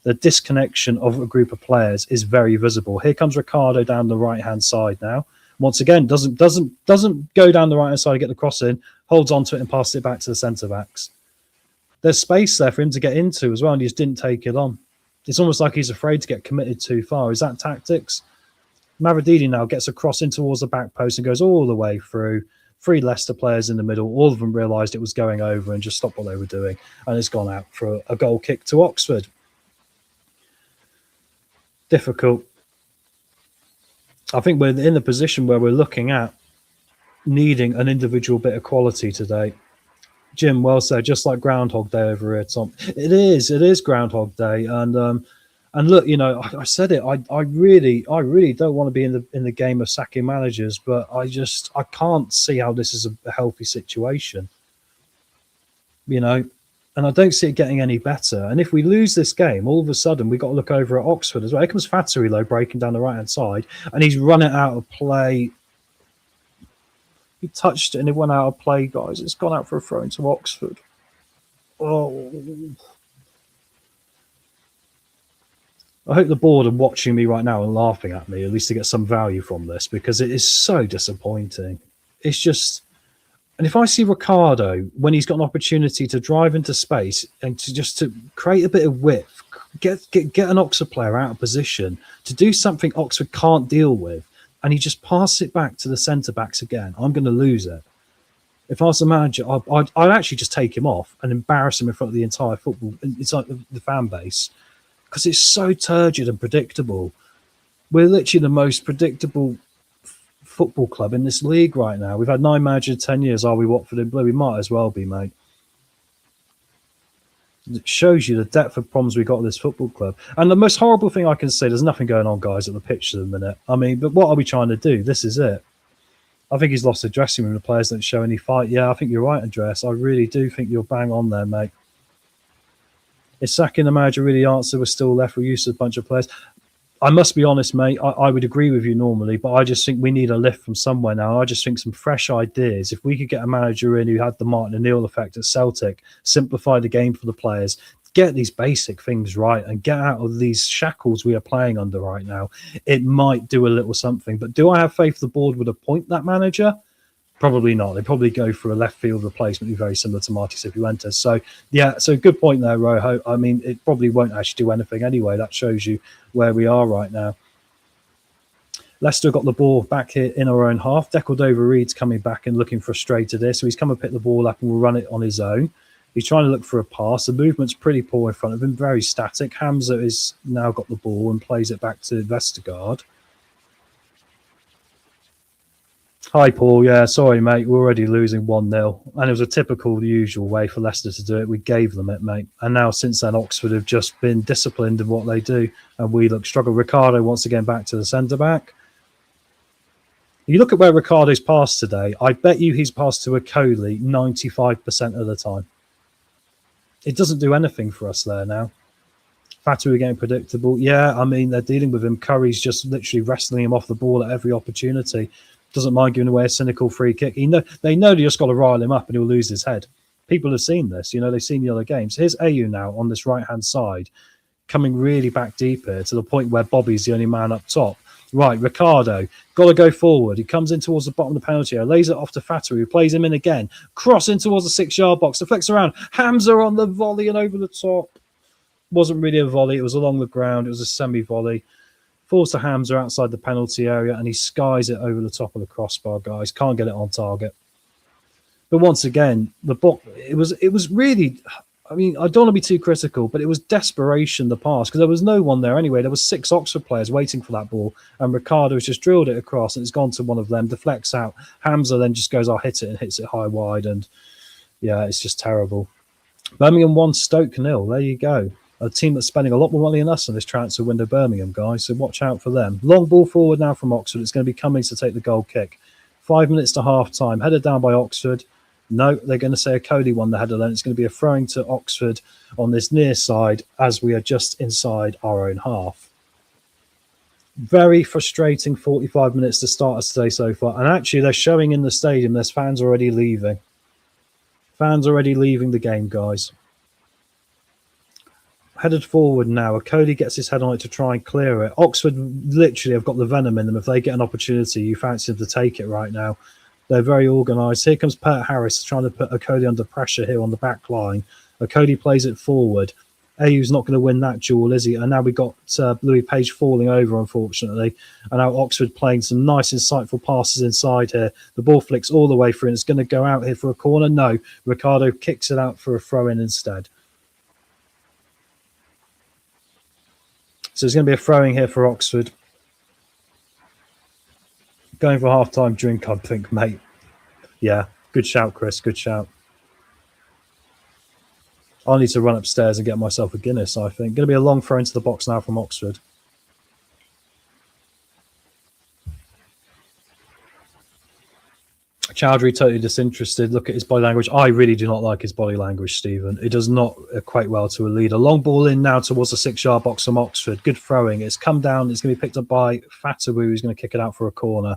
The disconnection of a group of players is very visible. Here comes Ricardo down the right-hand side now. Once again, doesn't go down the right-hand side to get the cross in, holds onto it and passes it back to the centre-backs. There's space there for him to get into as well, and he just didn't take it on. It's almost like he's afraid to get committed too far. Is that tactics? Mavrodidi now gets a cross in towards the back post and goes all the way through. 3 Leicester players in the middle. All of them realised it was going over and just stopped what they were doing. And it's gone out for a goal kick to Oxford. Difficult. I think we're in the position where we're looking at needing an individual bit of quality today. Jim, well said, just like Groundhog Day over here, Tom. It is Groundhog Day. And look, I said it, I really don't want to be in the game of sacking managers, but I can't see how this is a healthy situation. And I don't see it getting any better. And if we lose this game, all of a sudden we've got to look over at Oxford as well. Here comes Fatteroo, though, breaking down the right-hand side, and he's run it out of play. He touched it and it went out of play, guys. It's gone out for a throw into Oxford. Oh. I hope the board are watching me right now and laughing at me, at least to get some value from this, because it is so disappointing. It's just... And if I see Ricardo, when he's got an opportunity to drive into space and to create a bit of width, get an Oxford player out of position, to do something Oxford can't deal with, and he just passes it back to the centre-backs again, I'm going to lose it. If I was the manager, I'd actually just take him off and embarrass him in front of the entire football, it's like the fan base, because it's so turgid and predictable. We're literally the most predictable football club in this league right now. We've had 9 managers in 10 years. Are we Watford in blue? We might as well be, mate. It shows you the depth of problems we've got with this football club. And the most horrible thing I can say, there's nothing going on, guys, at the pitch at the minute. I mean, but what are we trying to do? This is it. I think he's lost the dressing room. The players don't show any fight. Yeah, I think you're right, Andreas. I really do think you're bang on there, mate. Is sacking the manager really the answer? We're still left with use of a bunch of players. I must be honest, mate, I would agree with you normally, but I just think we need a lift from somewhere now. I just think some fresh ideas. If we could get a manager in who had the Martin O'Neill effect at Celtic, simplify the game for the players, get these basic things right and get out of these shackles we are playing under right now, it might do a little something. But do I have faith the board would appoint that manager? Probably not. They probably go for a left field replacement, very similar to Marty Cifuentes. So, yeah, so good point there, Rojo. I mean, it probably won't actually do anything anyway. That shows you where we are right now. Leicester got the ball back here in our own half. Decordova-Reid's coming back and looking frustrated here. So he's come and pick the ball up and will run it on his own. He's trying to look for a pass. The movement's pretty poor in front of him, very static. Hamza has now got the ball and plays it back to Vestergaard. Hi, Paul. Yeah, sorry, mate. We're already losing 1-0. And it was a typical, usual way for Leicester to do it. We gave them it, mate. And now, since then, Oxford have just been disciplined in what they do. And we look struggle. Ricardo once again back to the centre-back. You look at where Ricardo's passed today, I bet you he's passed to a Coley 95% of the time. It doesn't do anything for us there now. Fatu are getting predictable. Yeah, I mean, they're dealing with him. Curry's just literally wrestling him off the ball at every opportunity. Doesn't mind giving away a cynical free kick. They know they just got to rile him up and he'll lose his head. People have seen this. They've seen the other games. Here's AU now on this right-hand side, coming really back deep here to the point where Bobby's the only man up top. Right, Ricardo, got to go forward. He comes in towards the bottom of the penalty area, lays it off to Fatu, who plays him in again. Crossing towards the 6-yard box, deflects around. Hamza on the volley and over the top. Wasn't really a volley. It was along the ground. It was a semi-volley. Falls to Hamza outside the penalty area, and he skies it over the top of the crossbar, guys. Can't get it on target. But once again, it was really... I mean, I don't want to be too critical, but it was desperation, the pass, because there was no one there anyway. There was 6 Oxford players waiting for that ball, and Ricardo's just drilled it across, and it's gone to one of them, deflects out. Hamza then just goes, I'll hit it, and hits it high wide, and yeah, it's just terrible. Birmingham 1, Stoke 0. There you go. A team that's spending a lot more money than us in this transfer window, Birmingham, guys, so watch out for them. Long ball forward now from Oxford. It's going to be Cummings to take the goal kick. 5 minutes to half-time. Headed down by Oxford. No, they're going to say a Cody won the header then. It's going to be a throwing to Oxford on this near side as we are just inside our own half. Very frustrating 45 minutes to start us today so far. And actually, they're showing in the stadium there's fans already leaving. Fans already leaving the game, guys. Headed forward now. A Cody gets his head on it to try and clear it. Oxford literally have got the venom in them. If they get an opportunity, you fancy them to take it right now. They're very organised. Here comes Pert Harris trying to put Okodi under pressure here on the back line. Okodi plays it forward. AU's not going to win that duel, is he? And now we've got Louis Page falling over, unfortunately. And now Oxford playing some nice, insightful passes inside here. The ball flicks all the way through and it's going to go out here for a corner. No, Ricardo kicks it out for a throw-in instead. So it's going to be a throwing here for Oxford. Going for half-time drink, I think, mate. Yeah, good shout, Chris. Good shout. I need to run upstairs and get myself a Guinness, I think. Going to be a long throw into the box now from Oxford. Chowdhury totally disinterested. Look at his body language. I really do not like his body language, Stephen. It does not equate well to a leader. Long ball in now towards the 6-yard box from Oxford. Good throwing. It's come down. It's going to be picked up by Fatawu, who's going to kick it out for a corner.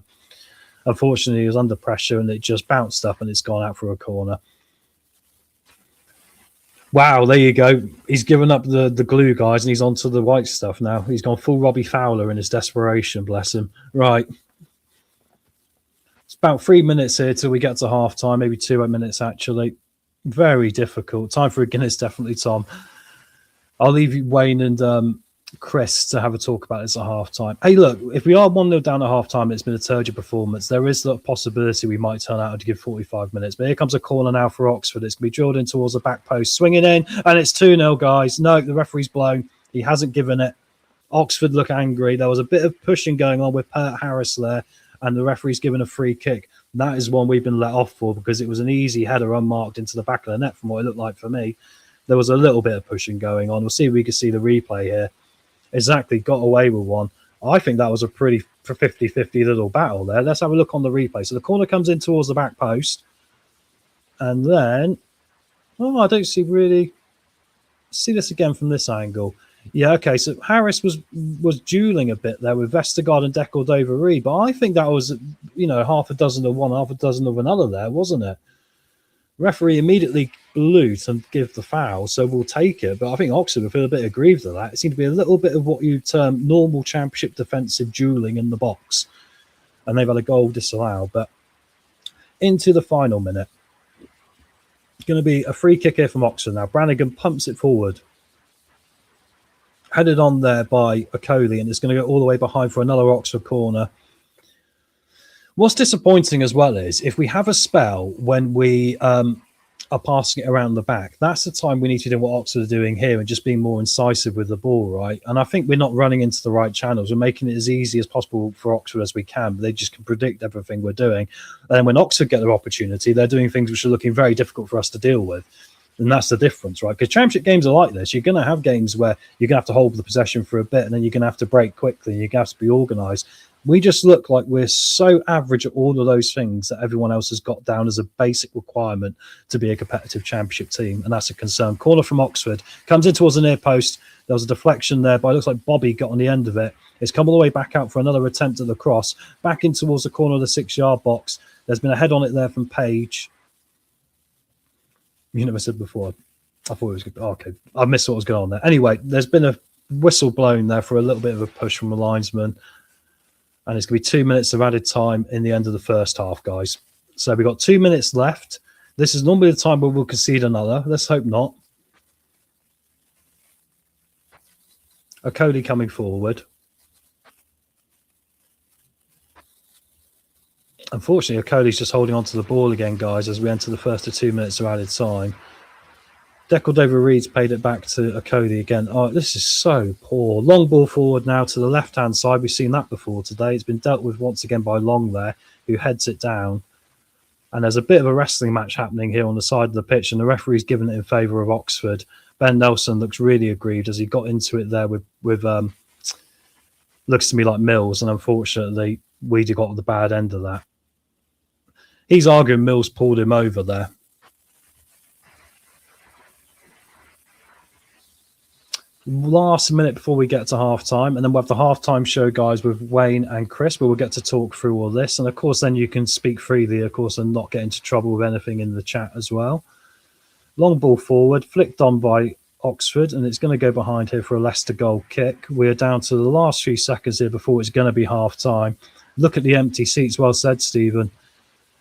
Unfortunately, he was under pressure and it just bounced up and it's gone out for a corner. Wow, there you go. He's given up the glue, guys, and he's on to the white stuff now. He's gone full Robbie Fowler in his desperation, bless him. Right. It's about 3 minutes here till we get to half-time, maybe 2 minutes, actually. Very difficult. Time for a Guinness, definitely, Tom. I'll leave you, Wayne and Chris, to have a talk about this at half-time. Hey, look, if we are 1-0 down at half-time, it's been a turgid performance. There is the possibility we might turn out to give 45 minutes. But here comes a corner now for Oxford. It's going to be drilled in towards the back post, swinging in, and it's 2-0, guys. No, the referee's blown. He hasn't given it. Oxford look angry. There was a bit of pushing going on with Pert Harris there, and the referee's given a free kick. That is one we've been let off for because it was an easy header unmarked into the back of the net from what it looked like for me. There was a little bit of pushing going on. We'll see if we can see the replay here. Exactly, got away with one. I think that was a pretty 50-50 little battle there. Let's have a look on the replay. So the corner comes in towards the back post. And then, I don't see this again from this angle. Yeah, okay, so Harris was dueling a bit there with Vestergaard and Decordova-Reid, but I think that was, half a dozen of one, half a dozen of another there, wasn't it? Referee immediately blew to give the foul, so we'll take it. But I think Oxford will feel a bit aggrieved at that. It seemed to be a little bit of what you term normal championship defensive dueling in the box. And they've had a goal disallowed. But into the final minute. It's going to be a free kick here from Oxford now. Brannigan pumps it forward. Headed on there by Okoli, and it's going to go all the way behind for another Oxford corner. What's disappointing as well is if we have a spell when we are passing it around the back, that's the time we need to do what Oxford are doing here and just being more incisive with the ball, right? And I think we're not running into the right channels. We're making it as easy as possible for Oxford as we can, but they just can predict everything we're doing. And then when Oxford get their opportunity, they're doing things which are looking very difficult for us to deal with. And that's the difference, right? Because championship games are like this. You're going to have games where you're going to have to hold the possession for a bit and then you're going to have to break quickly. You're going to have to be organised. We just look like we're so average at all of those things that everyone else has got down as a basic requirement to be a competitive championship team, and that's a concern. Corner from Oxford comes in towards the near post. There was a deflection there, but it looks like Bobby got on the end of it. It's come all the way back out for another attempt at the cross, back in towards the corner of the 6-yard box. There's been a head on it there from Page. You never said before. I thought it was good. Oh, okay, I missed what was going on there. Anyway, there's been a whistle blown there for a little bit of a push from the linesman. And it's going to be 2 minutes of added time in the end of the first half, guys. So we've got 2 minutes left. This is normally the time where we'll concede another. Let's hope not. Okoli coming forward. Unfortunately, Okoli's just holding on to the ball again, guys, as we enter the first of 2 minutes of added time. Decordova-Reed's paid it back to Okoli again. Oh, this is so poor. Long ball forward now to the left-hand side. We've seen that before today. It's been dealt with once again by Long there, who heads it down. And there's a bit of a wrestling match happening here on the side of the pitch, and the referee's given it in favour of Oxford. Ben Nelson looks really aggrieved as he got into it there with looks to me like Mills, and unfortunately, Weedy got the bad end of that. He's arguing Mills pulled him over there. Last minute before we get to half-time, and then we'll have the half-time show, guys, with Wayne and Chris, where we'll get to talk through all this. And, of course, then you can speak freely, of course, and not get into trouble with anything in the chat as well. Long ball forward, flicked on by Oxford, and it's going to go behind here for a Leicester goal kick. We're down to the last few seconds here before it's going to be half-time. Look at the empty seats. Well said, Stephen.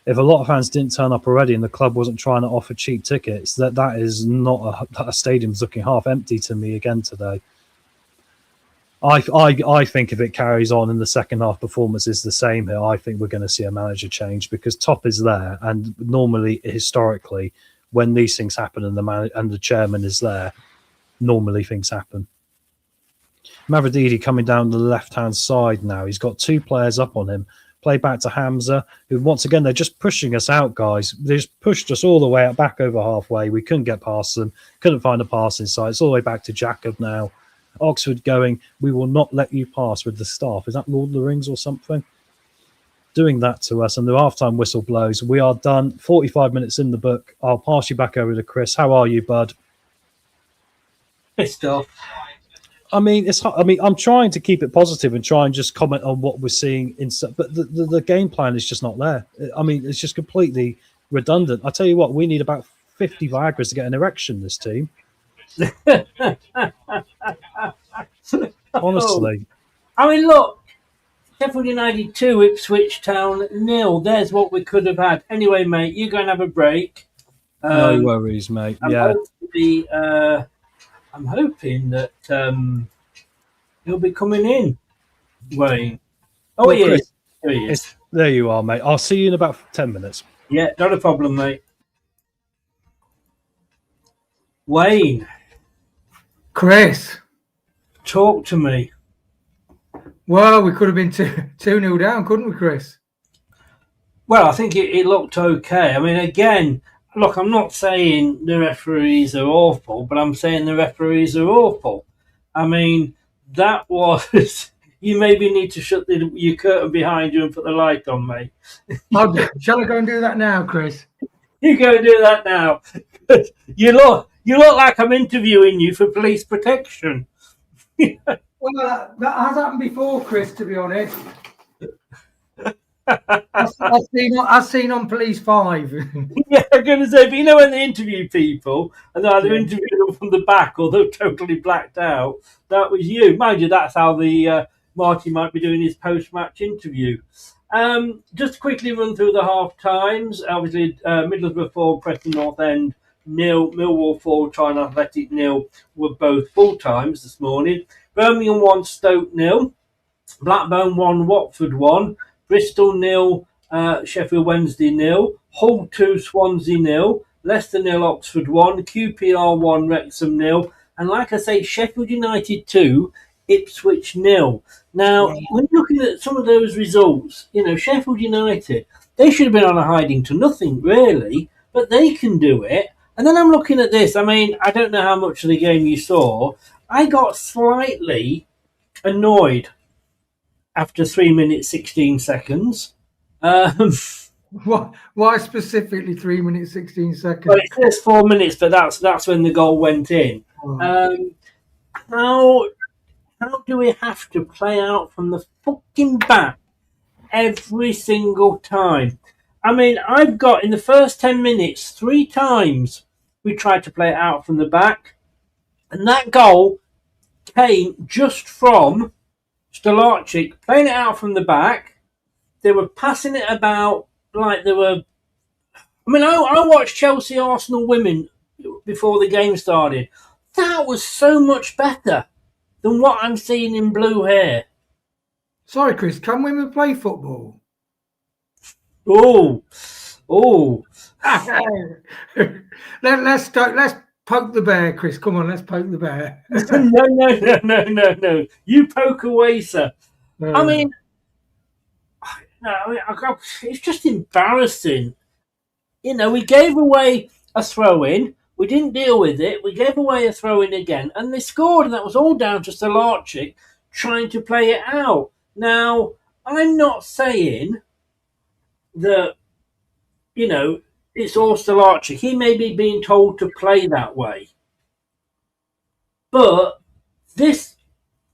If a lot of fans didn't turn up already and the club wasn't trying to offer cheap tickets, that is not a stadium's looking half empty to me again today. I think if it carries on and the second half performance is the same here, I think we're going to see a manager change, because Top is there, and normally, historically, when these things happen and the chairman is there, normally things happen. Mavrididi coming down the left-hand side now. He's got two players up on him. Play back to Hamza, who once again, they're just pushing us out, guys. They just pushed us all the way out, back over halfway. We couldn't get past them, couldn't find a pass inside. It's all the way back to Jacob now. Oxford going, we will not let you pass with the staff. Is that Lord of the Rings or something? Doing that to us, and the halftime whistle blows. We are done. 45 minutes in the book. I'll pass you back over to Chris. How are you, bud? Pissed off. I'm trying to keep it positive and try and just comment on what we're seeing, but the game plan is just not there. It's just completely redundant. I tell you what, we need about 50 Viagras to get an erection, this team. Honestly. Look, Sheffield United 2, Ipswich Town 0. There's what we could have had. Anyway, mate, you go and have a break. No worries, mate. I'm hoping that he'll be coming in, Wayne. Oh, well, he is. Here he is. There you are, mate. I'll see you in about 10 minutes. Yeah, not a problem, mate. Wayne. Chris. Talk to me. Well, we could have been 2-0 down, couldn't we, Chris? Well, I think it looked okay. Again, look, I'm not saying the referees are awful, but I'm saying the referees are awful. That was... You maybe need to shut your curtain behind you and put the light on, mate. Shall I go and do that now, Chris? You go and do that now. You look like I'm interviewing you for police protection. Well, that has happened before, Chris, to be honest. I've seen on Police 5. Yeah, I'm going to say, but when they interview people and they're either interviewing them from the back or they're totally blacked out, that was you. Mind you, that's how the Marty might be doing his post-match interview. Just quickly run through the half-times. Obviously, Middlesbrough 4, Preston North End 0, Millwall 4, China Athletic 0 were both full-times this morning. Birmingham 1, Stoke 0. Blackburn 1, Watford 1. Bristol 0, Sheffield Wednesday 0. Hull 2, Swansea 0. Leicester 0, Oxford 1. QPR 1, Wrexham 0. And like I say, Sheffield United 2, Ipswich 0. Now, when looking at some of those results, Sheffield United, they should have been on a hiding to nothing, really, but they can do it. And then I'm looking at this. I don't know how much of the game you saw. I got slightly annoyed after 3 minutes 16 seconds. Why specifically 3 minutes 16 seconds? Well, it says 4 minutes, but that's when the goal went in. How do we have to play out from the fucking back every single time? I mean, I've got in the first 10 minutes 3 times we tried to play it out from the back, and that goal came just from Stolarczyk playing it out from the back. They were passing it about like they were. I mean, I watched Chelsea Arsenal women before the game started. That was so much better than what I'm seeing in blue hair. Sorry, Chris, can women play football? Oh. Let's poke the bear, Chris. Come on, let's poke the bear. No. You poke away, sir. I mean, it's just embarrassing. You know, we gave away a throw-in. We didn't deal with it. We gave away a throw-in again, and they scored, and that was all down to Stolarczyk trying to play it out. Now, I'm not saying that, you know, it's all Stolarczyk. He may be being told to play that way. But this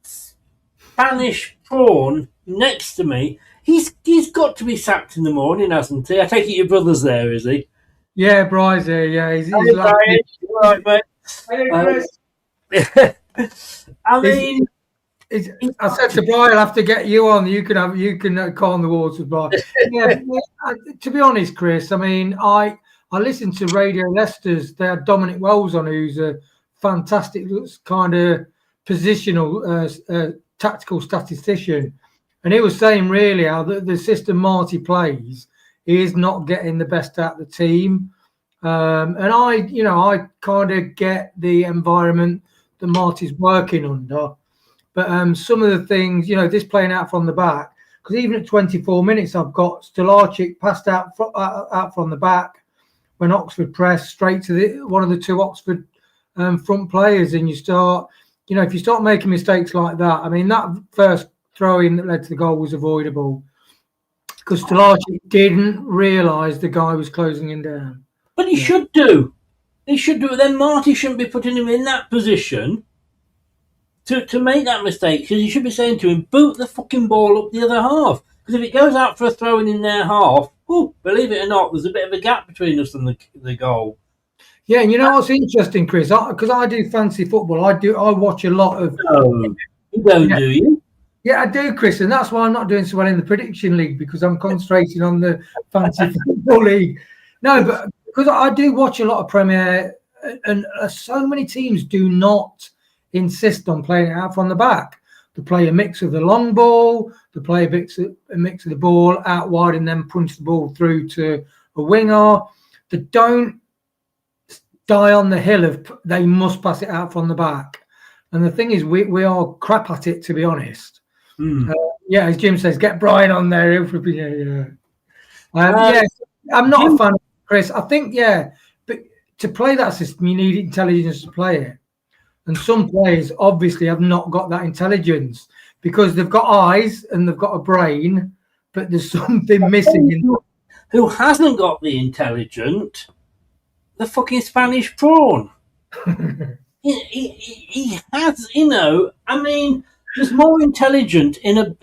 Spanish prawn next to me, he's got to be sacked in the morning, hasn't he? I take it your brother's there, is he? Yeah, Bry's here. Yeah, he's right, mate. I mean, I said to Bry, I'll have to get you on. You can calm the waters with Bry. Yeah, to be honest, Chris, I mean, I listened to Radio Leicester's. They had Dominic Wells on, who's a fantastic kind of positional tactical statistician, and he was saying really how the system Marty plays, he is not getting the best out of the team. And I kind of get the environment that Marty's working under. But some of the things, this playing out from the back, because even at 24 minutes, I've got Stolarczyk passed out from the back when Oxford pressed straight to one of the 2 Oxford front players. And you start, if you start making mistakes like that, I mean, that first throw-in that led to the goal was avoidable because Stolarczyk didn't realise the guy was closing him down. But he should do. He should do it. Then Marty shouldn't be putting him in that position to make that mistake, because he should be saying to him, boot the fucking ball up the other half. Because if it goes out for a throw-in in their half, believe it or not, there's a bit of a gap between us and the goal. Yeah, and you know what's interesting, Chris? Because I do fancy football. I watch a lot of. No, you don't, do you? Yeah, I do, Chris, and that's why I'm not doing so well in the prediction league, because I'm concentrating on the fancy football league. No, but because I do watch a lot of Premier, and so many teams do not insist on playing it out from the back. They play a mix of the long ball, they play a mix of the ball out wide and then punch the ball through to a winger. They don't die on the hill of they must pass it out from the back. And the thing is, we are crap at it, to be honest. As Jim says, get Brian on there. I'm not a fan of Chris. I think, but to play that system, you need intelligence to play it. And some players obviously have not got that intelligence because they've got eyes and they've got a brain, but there's something missing. Who hasn't got the intelligence? The fucking Spanish prawn. he has, I mean, there's more intelligence in a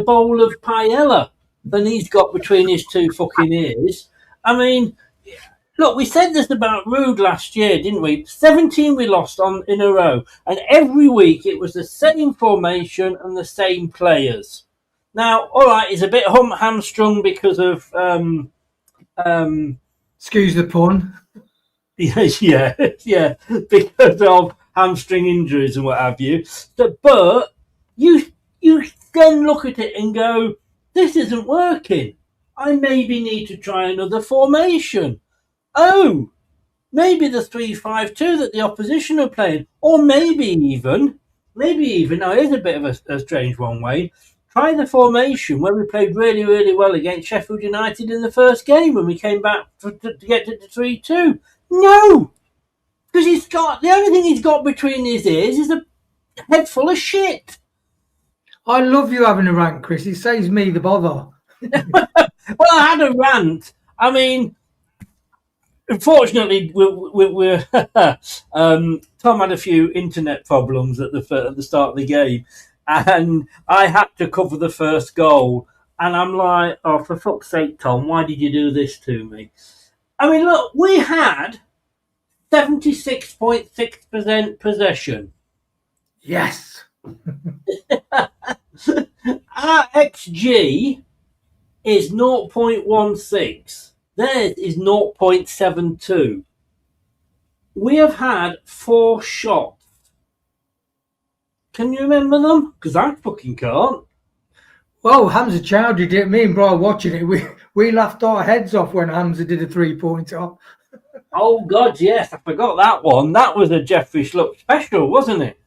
bowl of paella than he's got between his 2 fucking ears. I mean, look, we said this about Rude last year, didn't we? 17 we lost in a row, and every week it was the same formation and the same players. Now, all right, he's a bit hamstrung because of excuse the pun. Yeah, because of hamstring injuries and what have you. But you then look at it and go, this isn't working. I maybe need to try another formation. Oh, maybe the 3-5-2 that the opposition are playing, or maybe even, now here's a bit of a strange one, Wayne. Try the formation where we played really, really well against Sheffield United in the first game when we came back to get to the 3-2. No, because the only thing he's got between his ears is a head full of shit. I love you having a rant, Chris. It saves me the bother. Well, I had a rant. I mean, unfortunately, we're Tom had a few internet problems at the start of the game, and I had to cover the first goal. And I'm like, oh, for fuck's sake, Tom, why did you do this to me? I mean, look, we had 76.6% possession. Yes. Our XG is 0.16. Theirs is 0.72. We have had 4 shots. Can you remember them? Because I fucking can't. Well, Hamza Chowdhury did. Me and Brian watching it, we laughed our heads off when Hamza did a 3-pointer. Oh, God, yes. I forgot that one. That was a Jeffrey Schlupp special, wasn't it?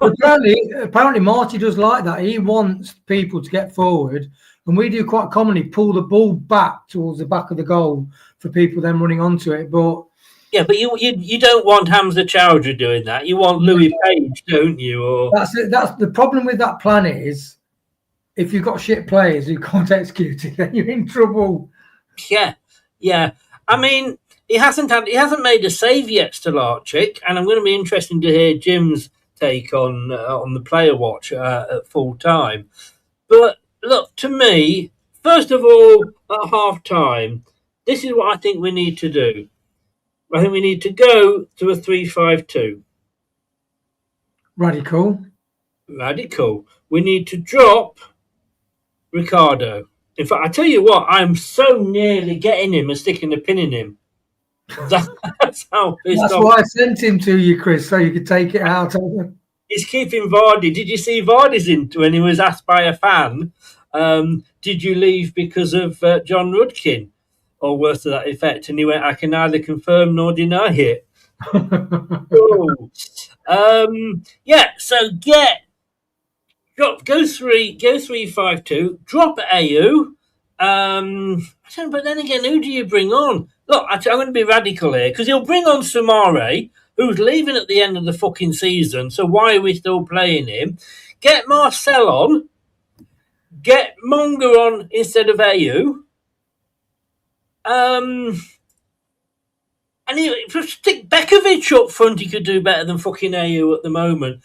apparently, Marty does like that. He wants people to get forward, and we do quite commonly pull the ball back towards the back of the goal for people then running onto it. But yeah, but you don't want Hamza Chowdhury doing that. You want Louis Page, don't you? Or that's the problem with that plan is, if you've got shit players who can't execute it, then you're in trouble. Yeah. I mean, he hasn't made a save yet, Stolarczyk, and I'm going to be interested to hear Jim's take on the player watch at full time. But look, to me, first of all, at half time, this is what I think we need to do. I think we need to go to a 3-5-2. Radical. We need to drop Ricardo. In fact, I tell you what, I'm so nearly getting him and sticking a pin in him. That's how pissed off. That's why I sent him to you, Chris, so you could take it out. He's keeping Vardy. Did you see Vardy's into when he was asked by a fan, did you leave because of John Rudkin? Or worse to that effect. And he went, I can neither confirm nor deny it. So go 3-5-2, drop AU. But then again, who do you bring on? Look, I'm going to be radical here because he'll bring on Soumare, who's leaving at the end of the fucking season. So why are we still playing him? Get Marcel on. Get Monga on instead of AU. And stick Bekovic up front. He could do better than fucking AU at the moment.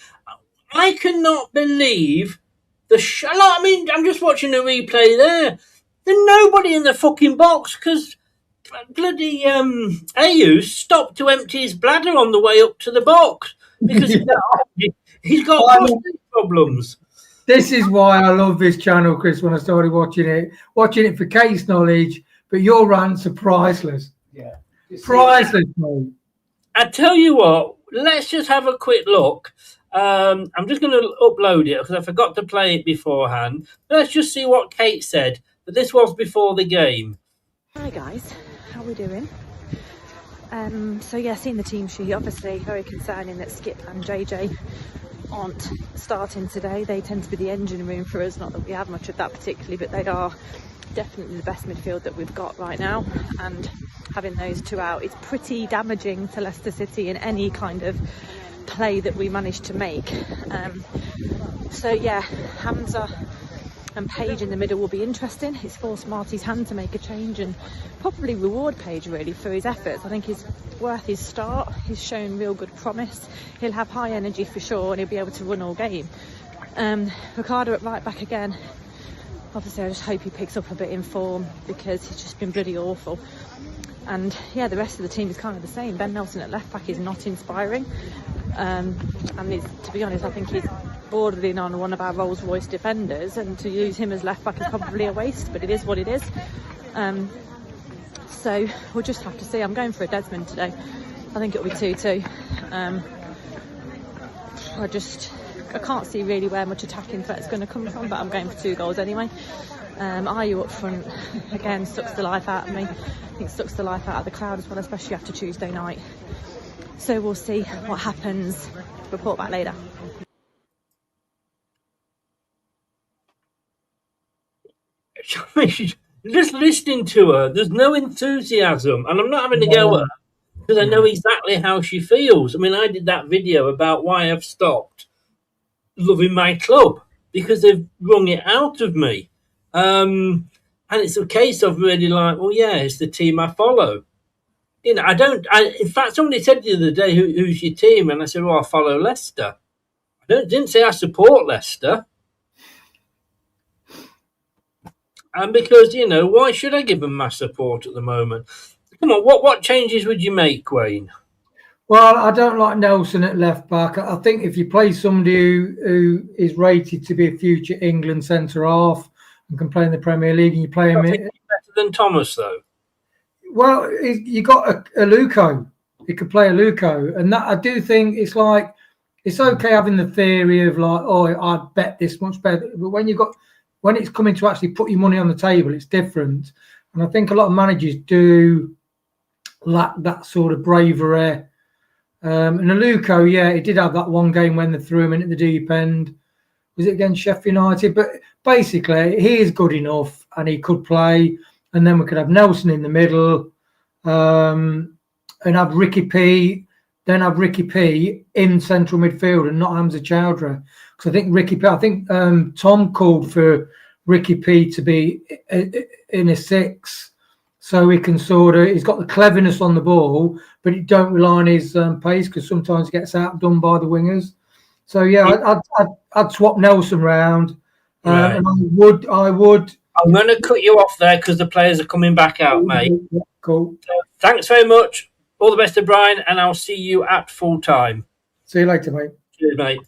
I cannot believe I mean, I'm just watching the replay there. There's nobody in the fucking box because bloody AU stopped to empty his bladder on the way up to the box because he's got prostate problems. This is why I love this channel, Chris, when I started watching it for case knowledge, but your rants are priceless. Yeah. Priceless, mate. I tell you what, let's just have a quick look. I'm just going to upload it because I forgot to play it beforehand. Let's just see what Kate said. But this was before the game. Hi guys, how are we doing? Seeing the team sheet, obviously very concerning that Skip and JJ aren't starting today. They tend to be the engine room for us, not that we have much of that particularly, but they are definitely the best midfield that we've got right now, and having those two out is pretty damaging to Leicester City in any kind of play that we managed to make. Hamza and Page in the middle will be interesting. It's forced Marty's hand to make a change and probably reward Page really for his efforts. I think he's worth his start. He's shown real good promise. He'll have high energy for sure and he'll be able to run all game. Ricardo at right back again. Obviously I just hope he picks up a bit in form because he's just been bloody awful. And the rest of the team is kind of the same. Ben Nelson at left back is not inspiring. To be honest, I think he's bordering on one of our Rolls Royce defenders, and to use him as left back is probably a waste, but it is what it is. So we'll just have to see. I'm going for a Desmond today. I think it'll be 2-2. I can't see really where much attacking threat's going to come from, but I'm going for 2 goals anyway. Ayew up front again sucks the life out of me. I think sucks the life out of the crowd as well, especially after Tuesday night. So we'll see what happens. Report back later. Just listening to her, there's no enthusiasm, and I'm not having to go at her because I know exactly how she feels. I mean, I did that video about why I've stopped loving my club because they've wrung it out of me. And it's a case of really like, well, yeah, it's the team I follow. In fact, somebody said the other day, who's your team? And I said, well, I follow Leicester. Didn't say I support Leicester. And because, why should I give them my support at the moment? Come on, what changes would you make, Wayne? Well, I don't like Nelson at left back. I think if you play somebody who is rated to be a future England centre half and can play in the Premier League, and you play him better than Thomas, though. Well, you got a Luco. He could play a Luco, and that I do think it's like it's okay having the theory of like, oh, I bet this much better, but when it's coming to actually put your money on the table, it's different. And I think a lot of managers do lack that sort of bravery. And Aluko, yeah, he did have that one game when they threw him in at the deep end. Was it against Sheffield United? But basically, he is good enough and he could play. And then we could have Nelson in the middle and have Ricky P. Then have Ricky P in central midfield and not Hamza Chowdhury. Because I think Tom called for Ricky P to be in a 6. So he can he's got the cleverness on the ball, but he don't rely on his pace because sometimes he gets outdone by the wingers. So yeah, I'd swap Nelson round, Right. and I would. I'm going to cut you off there because the players are coming back out, mate. Yeah, cool. So, thanks very much. All the best to Brian, and I'll see you at full time. See you later, mate. Cheers, mate.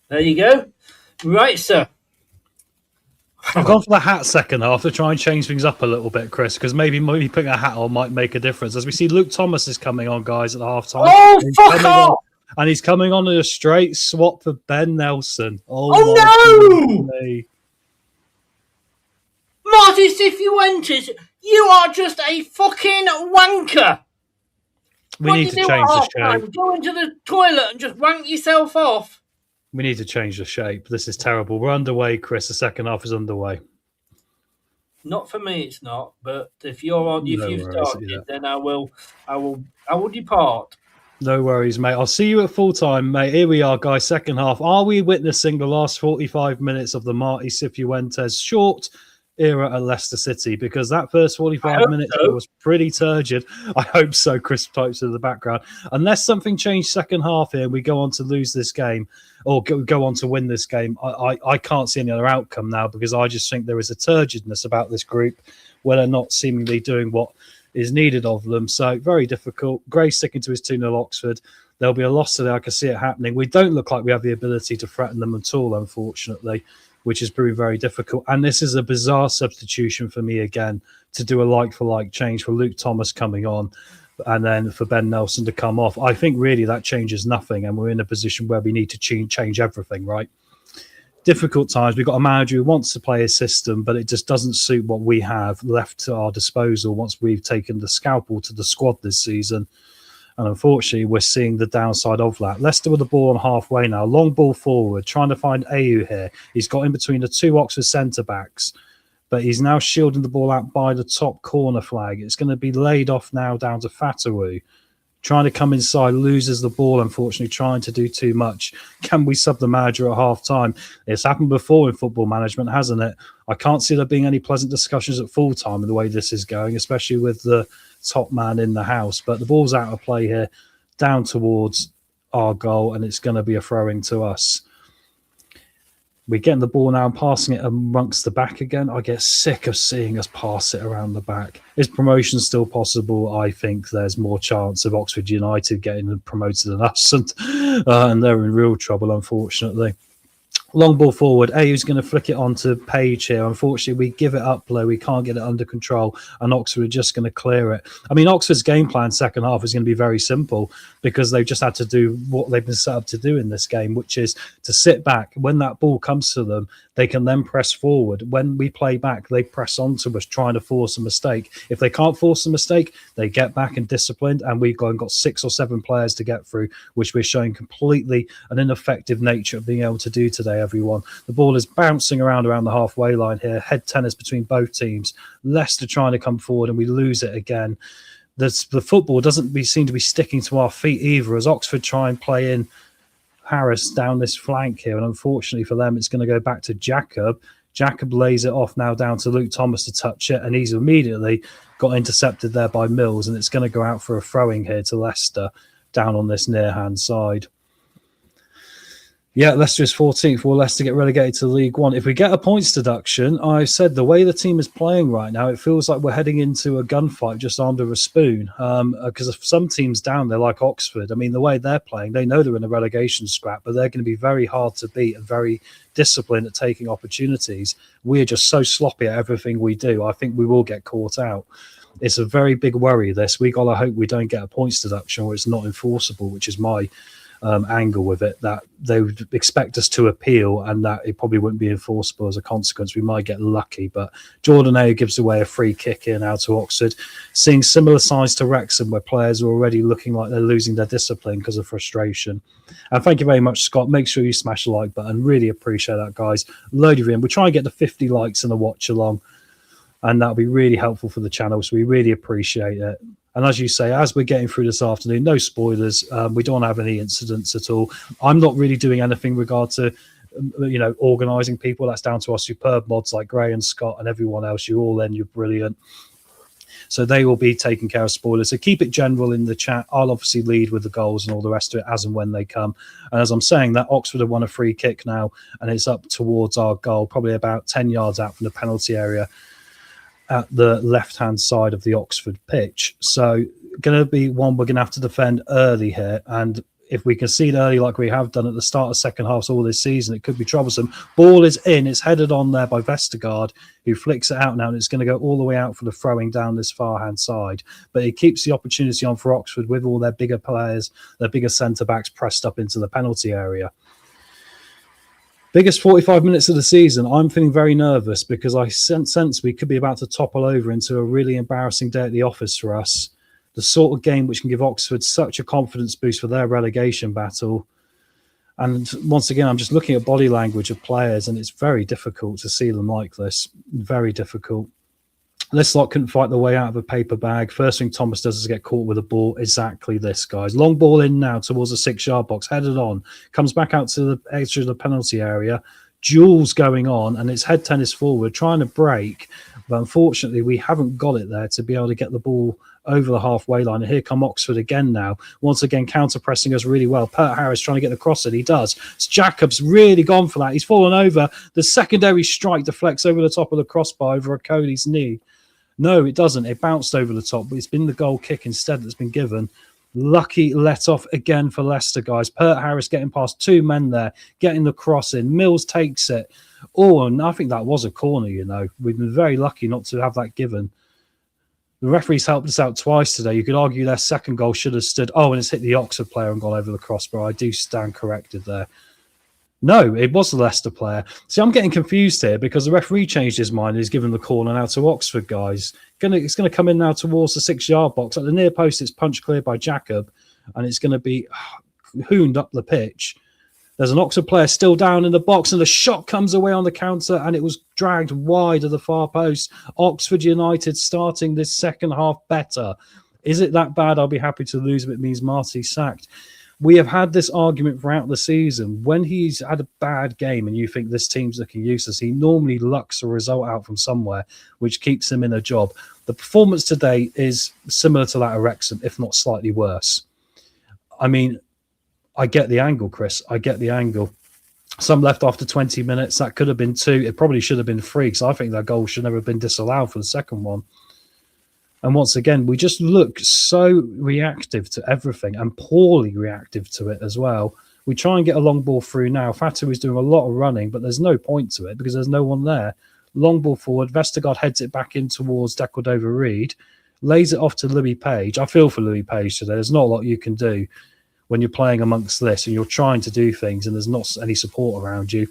There you go. Right, sir. I've gone for the hat second half to try and change things up a little bit, Chris, because maybe putting a hat on might make a difference. As we see, Luke Thomas is coming on, guys, at the half time. Oh, fuck off! And he's coming on in a straight swap for Ben Nelson. Oh no! Marty Cifuentes, you are just a fucking wanker. We need to change the shape. Go into the toilet and just wank yourself off. We need to change the shape. This is terrible. We're underway, Chris. The second half is underway. Not for me, it's not. But if you've started, then I will depart. No worries, mate. I'll see you at full time, mate. Here we are, guys. Second half. Are we witnessing the last 45 minutes of the Marty Cifuentes short era at Leicester City? Because that first 45 minutes was pretty turgid. I hope so, Chris types in the background. Unless something changed second half here and we go on to lose this game or go on to win this game, I can't see any other outcome now because I just think there is a turgidness about this group where they're not seemingly doing what is needed of them. So very difficult. Gray sticking to his 2-0 Oxford. There'll be a loss today. I can see it happening. We don't look like we have the ability to threaten them at all, unfortunately, which is proving very difficult. And this is a bizarre substitution for me again to do a like-for-like change for Luke Thomas coming on and then for Ben Nelson to come off. I think really that changes nothing and we're in a position where we need to change everything, right? Difficult times. We've got a manager who wants to play his system, but it just doesn't suit what we have left to our disposal once we've taken the scalpel to the squad this season. And unfortunately, we're seeing the downside of that. Leicester with the ball on halfway now. Long ball forward, trying to find Ayew here. He's got in between the two Oxford centre-backs, but he's now shielding the ball out by the top corner flag. It's going to be laid off now down to Fatawu. Trying to come inside, loses the ball, unfortunately, trying to do too much. Can we sub the manager at half-time? It's happened before in football management, hasn't it? I can't see there being any pleasant discussions at full-time in the way this is going, especially with the top man in the house. But the ball's out of play here, down towards our goal, and it's going to be a throw-in to us. We're getting the ball now and passing it amongst the back again. I get sick of seeing us pass it around the back. Is promotion still possible? I think there's more chance of Oxford United getting promoted than us, and they're in real trouble, unfortunately. Long ball forward. Ayew's going to flick it on to Page here. Unfortunately, we give it up low. We can't get it under control, and Oxford are just going to clear it. I mean, Oxford's game plan second half is going to be very simple because they've just had to do what they've been set up to do in this game, which is to sit back. When that ball comes to them, they can then press forward. When we play back, they press onto us, trying to force a mistake. If they can't force a mistake, they get back and disciplined, and we've got 6 or 7 players to get through, which we're showing completely an ineffective nature of being able to do today, everyone. The ball is bouncing around the halfway line here. Head tennis between both teams. Leicester trying to come forward, and we lose it again. the football doesn't seem to be sticking to our feet either, as Oxford try and play in Harris down this flank here. And unfortunately for them, it's going to go back to Jacob. Jacob lays it off now down to Luke Thomas to touch it, and he's immediately got intercepted there by Mills, and it's going to go out for a throwing here to Leicester down on this near-hand side. Yeah, Leicester is 14th. Will Leicester get relegated to League One? If we get a points deduction, I've said the way the team is playing right now, it feels like we're heading into a gunfight just under a spoon. Because if some teams down there, like Oxford, I mean, the way they're playing, they know they're in a relegation scrap, but they're going to be very hard to beat and very disciplined at taking opportunities. We're just so sloppy at everything we do. I think we will get caught out. It's a very big worry, this. We got to hope we don't get a points deduction or it's not enforceable, which is my angle with it, that they would expect us to appeal and that it probably wouldn't be enforceable as a consequence. We might get lucky, but Jordan Ayew gives away a free kick here now to Oxford, seeing similar signs to Wrexham where players are already looking like they're losing their discipline because of frustration. And thank you very much, Scott. Make sure you smash the like button. Really appreciate that, guys. Load of in. We'll try and get the 50 likes in the watch along, and that'll be really helpful for the channel, so we really appreciate it. And as you say, as we're getting through this afternoon, no spoilers. We don't have any incidents at all. I'm not really doing anything in regard to, organising people. That's down to our superb mods like Gray and Scott and everyone else. You all in, you're brilliant. So they will be taking care of spoilers. So keep it general in the chat. I'll obviously lead with the goals and all the rest of it as and when they come. And as I'm saying that, Oxford have won a free kick now, and it's up towards our goal, probably about 10 yards out from the penalty area, at the left-hand side of the Oxford pitch. So going to be one we're going to have to defend early here. And if we concede early like we have done at the start of second half all this season, it could be troublesome. Ball is in. It's headed on there by Vestergaard, who flicks it out now, and it's going to go all the way out for the throwing down this far-hand side. But it keeps the opportunity on for Oxford with all their bigger players, their bigger centre-backs pressed up into the penalty area. Biggest 45 minutes of the season. I'm feeling very nervous because I sense we could be about to topple over into a really embarrassing day at the office for us. The sort of game which can give Oxford such a confidence boost for their relegation battle. And once again, I'm just looking at body language of players, and it's very difficult to see them like this. Very difficult. This lot couldn't fight their way out of a paper bag. First thing Thomas does is get caught with a ball. Exactly this, guys. Long ball in now towards the 6-yard box. Headed on. Comes back out to the edge of the penalty area. Duels going on, and it's head tennis forward, trying to break. But unfortunately, we haven't got it there to be able to get the ball over the halfway line. And here come Oxford again now. Once again, counter-pressing us really well. Pert Harris trying to get the cross in. He does. Jacob's really gone for that. He's fallen over. The secondary strike deflects over the top of the crossbar over a Cody's knee. No, it doesn't. It bounced over the top, but it's been the goal kick instead that's been given. Lucky let off again for Leicester, guys. Pert Harris getting past two men there, getting the cross in. Mills takes it. Oh, and I think that was a corner, you know. We've been very lucky not to have that given. The referees helped us out twice today. You could argue their second goal should have stood. Oh, and it's hit the Oxford player and gone over the crossbar. I do stand corrected there. No, it was the Leicester player. See, I'm getting confused here because the referee changed his mind and he's given the corner now to Oxford, guys. It's going to come in now towards the 6-yard box. At the near post, it's punched clear by Jacob, and it's going to be hooned up the pitch. There's an Oxford player still down in the box, and the shot comes away on the counter, and it was dragged wide of the far post. Oxford United starting this second half better. Is it that bad? I'll be happy to lose if it means Marty's sacked. We have had this argument throughout the season. When he's had a bad game and you think this team's looking useless, he normally lucks a result out from somewhere, which keeps him in a job. The performance today is similar to that of Wrexham, if not slightly worse. I mean, I get the angle, Chris. I get the angle. Some left after 20 minutes. That could have been 2. It probably should have been 3, because I think that goal should never have been disallowed for the second one. And once again, we just look so reactive to everything and poorly reactive to it as well. We try and get a long ball through now. Fatu is doing a lot of running, but there's no point to it because there's no one there. Long ball forward. Vestergaard heads it back in towards Decordova-Reid. Lays it off to Louis Page. I feel for Louis Page today. There's not a lot you can do when you're playing amongst this and you're trying to do things and there's not any support around you.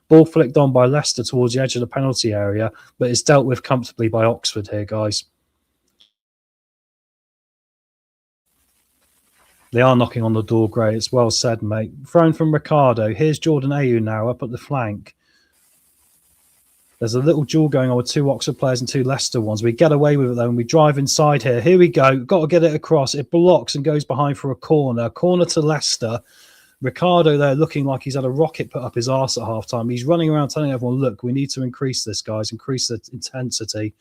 Ball flicked on by Leicester towards the edge of the penalty area, but it's dealt with comfortably by Oxford here, guys. They are knocking on the door, Gray. It's well said, mate. Thrown from Ricardo. Here's Jordan Ayew now up at the flank. There's a little duel going on with 2 Oxford players and 2 Leicester ones. We get away with it, though, and we drive inside here. Here we go. Got to get it across. It blocks and goes behind for a corner. Corner to Leicester. Ricardo there looking like he's had a rocket put up his arse at half-time. He's running around telling everyone, look, we need to increase this, guys, increase the intensity.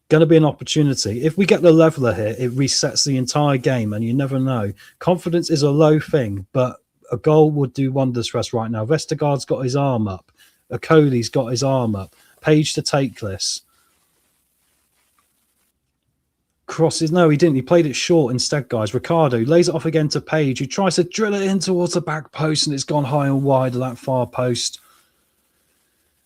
Going to be an opportunity. If we get the leveller here, it resets the entire game, and you never know. Confidence is a low thing, but a goal would do wonders for us right now. Vestergaard's got his arm up. Okoli's got his arm up. Page to take this. Crosses. No, he didn't. He played it short instead, guys. Ricardo lays it off again to Page, who tries to drill it in towards the back post, and it's gone high and wide of that far post.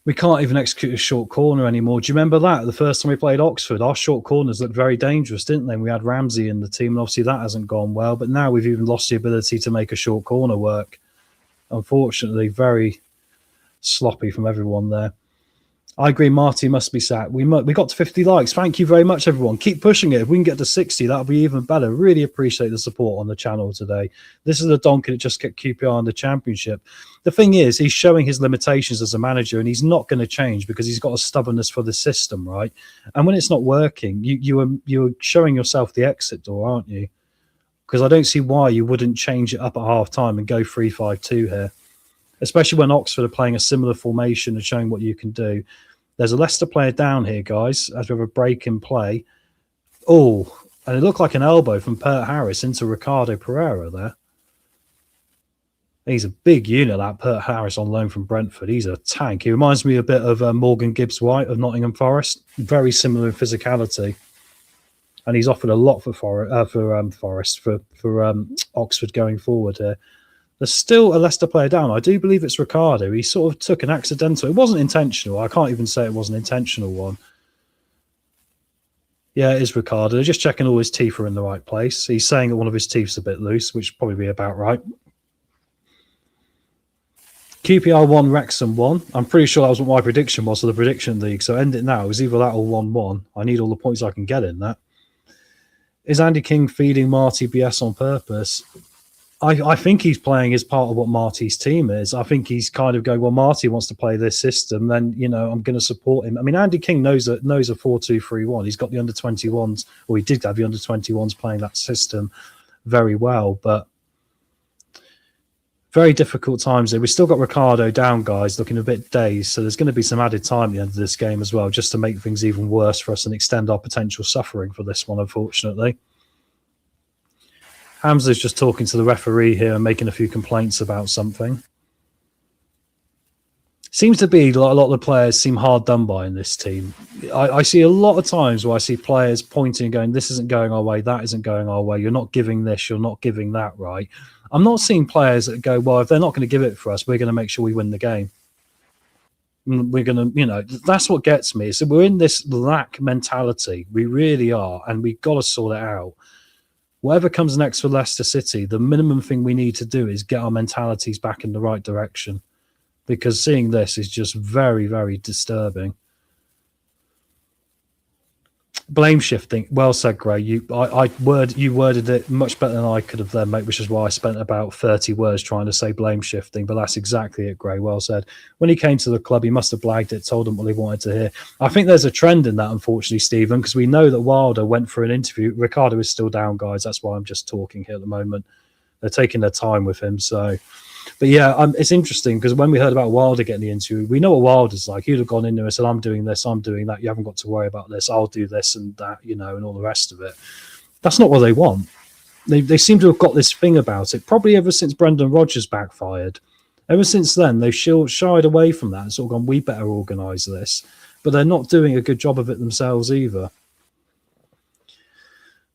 We can't even execute a short corner anymore. Do you remember that? The first time we played Oxford, our short corners looked very dangerous, didn't they? We had Ramsey in the team, and obviously that hasn't gone well. But now we've even lost the ability to make a short corner work. Unfortunately, very sloppy from everyone there. I agree, Marty must be sacked. We got to 50 likes. Thank you very much, everyone. Keep pushing it. If we can get to 60, that'll be even better. Really appreciate the support on the channel today. This is the donkey that just kept QPR in the Championship. The thing is, he's showing his limitations as a manager, and he's not going to change because he's got a stubbornness for the system, right? And when it's not working, you're showing yourself the exit door, aren't you? Because I don't see why you wouldn't change it up at half-time and go 3-5-2 here, especially when Oxford are playing a similar formation and showing what you can do. There's a Leicester player down here, guys, as we have a break in play. Oh, and it looked like an elbow from Pert Harris into Ricardo Pereira there. He's a big unit, that Pert Harris on loan from Brentford. He's a tank. He reminds me a bit of Morgan Gibbs-White of Nottingham Forest. Very similar in physicality. And he's offered a lot for Oxford going forward here. There's still a Leicester player down. I do believe it's Ricardo. He sort of took an accidental. It wasn't intentional. I can't even say it was an intentional one. Yeah, it is Ricardo. They're just checking all his teeth are in the right place. He's saying that one of his teeth's a bit loose, which would probably be about right. QPR 1, Wrexham 1. I'm pretty sure that was what my prediction was for the prediction league. So end it now. It was either that or 1-1. I need all the points I can get in that. Is Andy King feeding Marty BS on purpose? I think he's playing as part of what Marty's team is. I think he's kind of going, well, Marty wants to play this system, then, you know, I'm going to support him. I mean, Andy King knows a 4-2-3-1. He's got the under-21s, or he did have the under-21s playing that system very well, but very difficult times there. We've still got Ricardo down, guys, looking a bit dazed, so there's going to be some added time at the end of this game as well, just to make things even worse for us and extend our potential suffering for this one, unfortunately. Hamza's just talking to the referee here and making a few complaints about something. Seems to be like a lot of the players seem hard done by in this team. I see a lot of times where I see players pointing and going, this isn't going our way, that isn't going our way, you're not giving this, you're not giving that right. I'm not seeing players that go, well, if they're not going to give it for us, we're going to make sure we win the game. We're going to, you know, that's what gets me. So we're in this lack mentality. We really are, and we've got to sort it out. Whatever comes next for Leicester City, the minimum thing we need to do is get our mentalities back in the right direction, because seeing this is just very, very disturbing. Blame shifting. Well said, Gray. You worded it much better than I could have done, mate, which is why I spent about 30 words trying to say blame shifting, but that's exactly it, Gray. Well said. When he came to the club, he must have blagged it, told them what he wanted to hear. I think there's a trend in that, unfortunately, Stephen, because we know that Wilder went for an interview. Ricardo is still down, guys. That's why I'm just talking here at the moment. They're taking their time with him, so... But yeah, it's interesting because when we heard about Wilder getting the interview, we know what Wilder's like. He'd have gone in there and said, I'm doing this, I'm doing that. You haven't got to worry about this. I'll do this and that, you know, and all the rest of it. That's not what they want. They seem to have got this thing about it, probably ever since Brendan Rodgers backfired. Ever since then, they've shied away from that and sort of gone, we better organise this. But they're not doing a good job of it themselves either.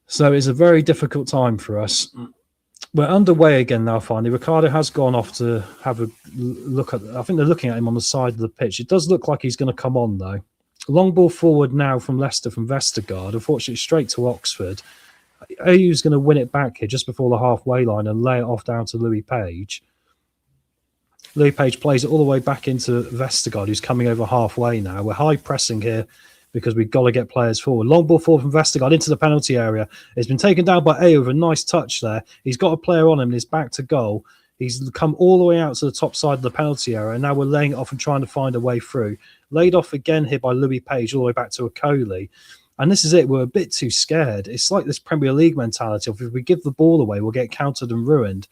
So it's a very difficult time for us. We're underway again now, finally. Ricardo has gone off to have a look at... I think they're looking at him on the side of the pitch. It does look like he's going to come on, though. Long ball forward now from Leicester, from Vestergaard. Unfortunately, straight to Oxford. AU's going to win it back here just before the halfway line and lay it off down to Louis Page. Louis Page plays it all the way back into Vestergaard, who's coming over halfway now. We're high pressing here because we've got to get players forward. Long ball forward from Vestergaard into the penalty area. It's been taken down by Ayo with a nice touch there. He's got a player on him and he's back to goal. He's come all the way out to the top side of the penalty area, and now we're laying it off and trying to find a way through. Laid off again here by Louis Page all the way back to Okoli. And this is it. We're a bit too scared. It's like this Premier League mentality of if we give the ball away, we'll get countered and ruined.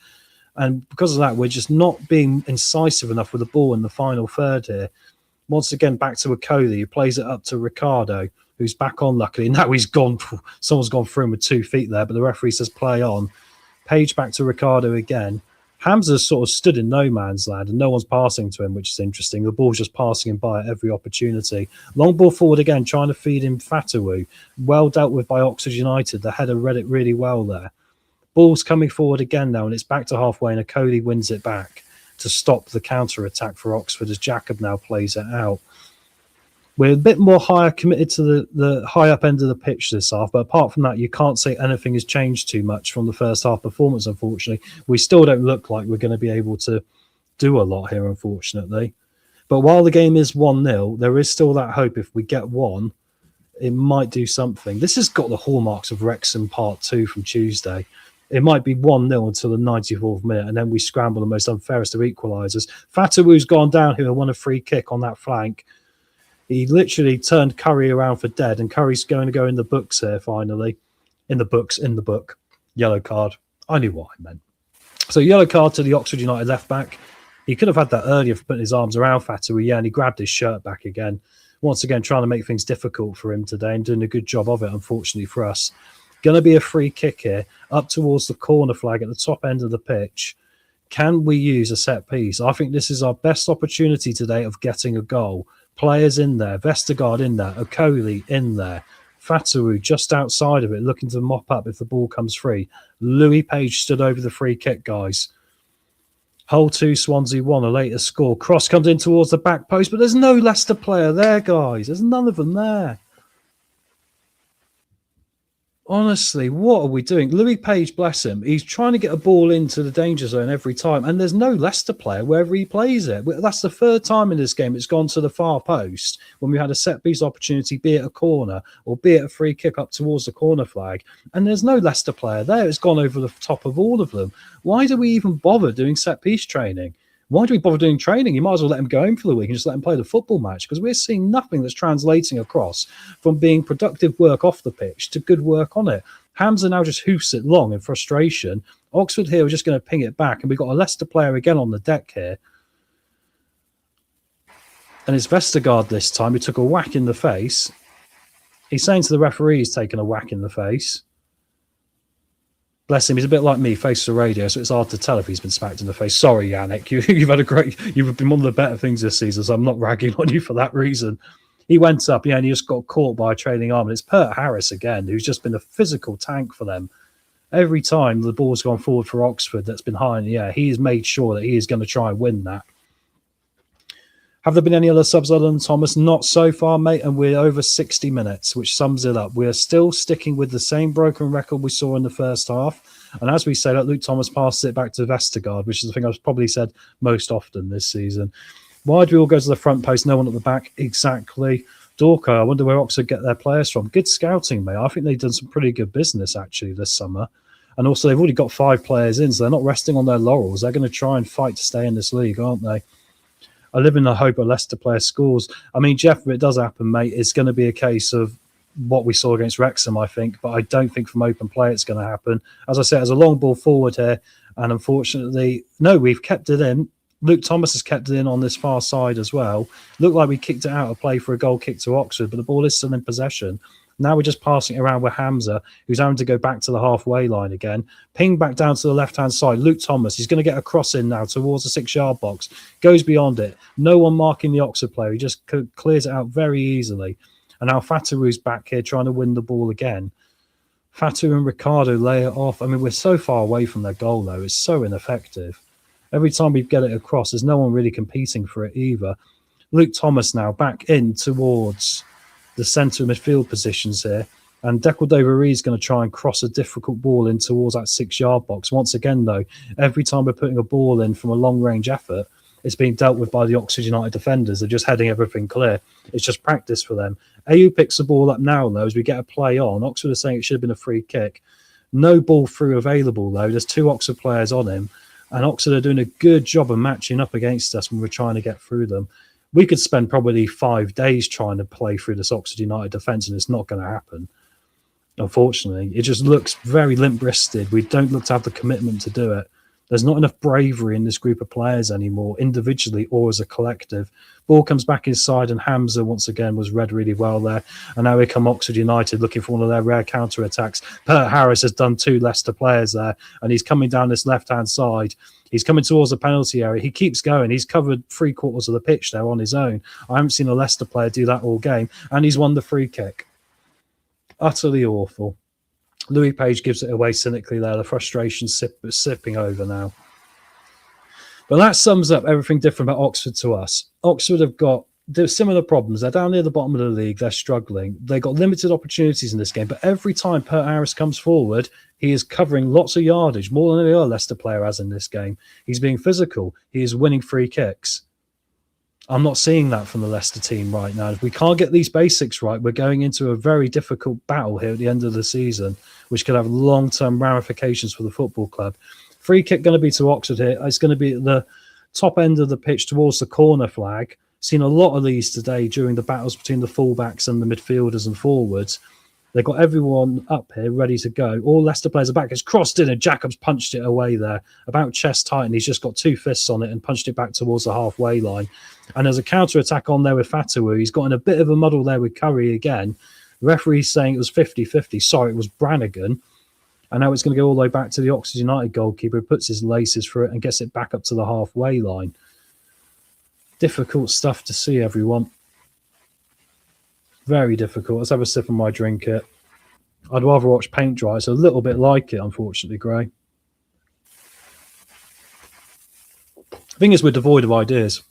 And because of that, we're just not being incisive enough with the ball in the final third here. Once again, back to Okoli, who plays it up to Ricardo, who's back on, luckily. Now he's gone. Someone's gone through him with 2 feet there, but the referee says play on. Page back to Ricardo again. Hamza's sort of stood in no man's land and no one's passing to him, which is interesting. The ball's just passing him by at every opportunity. Long ball forward again, trying to feed him Fatawu. Well dealt with by Oxford United. The header read it really well there. Ball's coming forward again now, and it's back to halfway, and Okoli wins it back to stop the counter-attack for Oxford as Jacob now plays it out. We're a bit more higher committed to the high up end of the pitch this half, but apart from that, you can't say anything has changed too much from the first half performance, unfortunately. We still don't look like we're going to be able to do a lot here, unfortunately. But while the game is 1-0, there is still that hope if we get one, it might do something. This has got the hallmarks of Wrexham Part 2 from Tuesday. It might be 1-0 until the 94th minute, and then we scramble the most unfairest of equalisers. Fatawu's gone down here and won a free kick on that flank. He literally turned Curry around for dead, and Curry's going to go in the books here, finally. In the book. Yellow card. I knew what I meant. So yellow card to the Oxford United left-back. He could have had that earlier for putting his arms around Fatawu, and he grabbed his shirt back again. Once again, trying to make things difficult for him today and doing a good job of it, unfortunately for us. Going to be a free kick here, up towards the corner flag at the top end of the pitch. Can we use a set piece? I think this is our best opportunity today of getting a goal. Players in there, Vestergaard in there, Okoli in there, Fatawu just outside of it, looking to mop up if the ball comes free. Louis Page stood over the free kick, guys. Hull 2, Swansea 1, a later score. Cross comes in towards the back post, but there's no Leicester player there, guys. There's none of them there. Honestly, what are we doing? Louis Page, bless him, he's trying to get a ball into the danger zone every time, and there's no Leicester player wherever he plays it. That's the third time in this game it's gone to the far post when we had a set-piece opportunity, be it a corner or be it a free kick up towards the corner flag, and there's no Leicester player there. It's gone over the top of all of them. Why do we even bother doing set-piece training? Why do we bother doing training? You might as well let him go home for the week and just let him play the football match, because we're seeing nothing that's translating across from being productive work off the pitch to good work on it. Hamza now just hoofs it long in frustration. Oxford here are just going to ping it back, and we've got a Leicester player again on the deck here. And it's Vestergaard this time, who took a whack in the face. He's saying to the referee he's taken a whack in the face. Bless him, he's a bit like me, face to radio, so it's hard to tell if he's been smacked in the face. Sorry, Yannick, you've been one of the better things this season, so I'm not ragging on you for that reason. He went up, and he just got caught by a trailing arm, and it's Pert Harris again, who's just been a physical tank for them. Every time the ball's gone forward for Oxford that's been high in the air, he's made sure that he is going to try and win that. Have there been any other subs other than Thomas? Not so far, mate, and we're over 60 minutes, which sums it up. We're still sticking with the same broken record we saw in the first half. And as we say, Luke Thomas passes it back to Vestergaard, which is the thing I've probably said most often this season. Why do we all go to the front post, no one at the back? Exactly. Dorco, I wonder where Oxford get their players from. Good scouting, mate. I think they've done some pretty good business, actually, this summer. And also, they've already got 5 players in, so they're not resting on their laurels. They're going to try and fight to stay in this league, aren't they? I live in the hope a Leicester player scores. I mean, Jeff, if it does happen, mate, it's going to be a case of what we saw against Wrexham, I think. But I don't think from open play it's going to happen. As I said, there's a long ball forward here. And unfortunately, no, we've kept it in. Luke Thomas has kept it in on this far side as well. Looked like we kicked it out of play for a goal kick to Oxford, but the ball is still in possession. Now we're just passing it around with Hamza, who's having to go back to the halfway line again. Ping back down to the left-hand side. Luke Thomas, he's going to get a cross in now towards the 6-yard box. Goes beyond it. No one marking the Oxford player. He just clears it out very easily. And now Fatawu's back here trying to win the ball again. Fatawu and Ricardo lay it off. I mean, we're so far away from their goal, though. It's so ineffective. Every time we get it across, there's no one really competing for it either. Luke Thomas now back in towards the centre midfield positions here. And Decordova is going to try and cross a difficult ball in towards that 6-yard box. Once again, though, every time we're putting a ball in from a long-range effort, it's being dealt with by the Oxford United defenders. They're just heading everything clear. It's just practice for them. AU picks the ball up now, though, as we get a play on. Oxford are saying it should have been a free kick. No ball through available, though. There's 2 Oxford players on him. And Oxford are doing a good job of matching up against us when we're trying to get through them. We could spend probably 5 days trying to play through this Oxford United defence, and it's not going to happen. Unfortunately, it just looks very limp-wristed. We don't look to have the commitment to do it. There's not enough bravery in this group of players anymore, individually or as a collective. Ball comes back inside, and Hamza once again was read really well there. And now here come Oxford United looking for one of their rare counter-attacks. Pert Harris has done 2 Leicester players there, and he's coming down this left-hand side. He's coming towards the penalty area. He keeps going. He's covered 3/4 of the pitch there on his own. I haven't seen a Leicester player do that all game, and he's won the free kick. Utterly awful. Louis Page gives it away cynically there. The frustration sipping over now. But that sums up everything different about Oxford to us. Oxford have got similar problems. They're down near the bottom of the league. They're struggling. They got limited opportunities in this game. But every time Pert Harris comes forward, he is covering lots of yardage, more than any other Leicester player has in this game. He's being physical. He is winning free kicks. I'm not seeing that from the Leicester team right now. If we can't get these basics right, we're going into a very difficult battle here at the end of the season, which could have long-term ramifications for the football club. Free kick going to be to Oxford here. It's going to be at the top end of the pitch towards the corner flag. Seen a lot of these today during the battles between the fullbacks and the midfielders and forwards. They've got everyone up here ready to go. All Leicester players are back. It's crossed in and Jacobs punched it away there. About chest height, and he's just got 2 fists on it and punched it back towards the halfway line. And there's a counter-attack on there with Fatawu. He's got in a bit of a muddle there with Curry again. The referee's saying it was 50-50. Sorry, it was Brannigan. And now it's going to go all the way back to the Oxford United goalkeeper who puts his laces through it and gets it back up to the halfway line. Difficult stuff to see, everyone. Very difficult. Let's have a sip of my drink. I'd rather watch paint dry. It's a little bit like it, unfortunately, Gray. The thing is, we're devoid of ideas.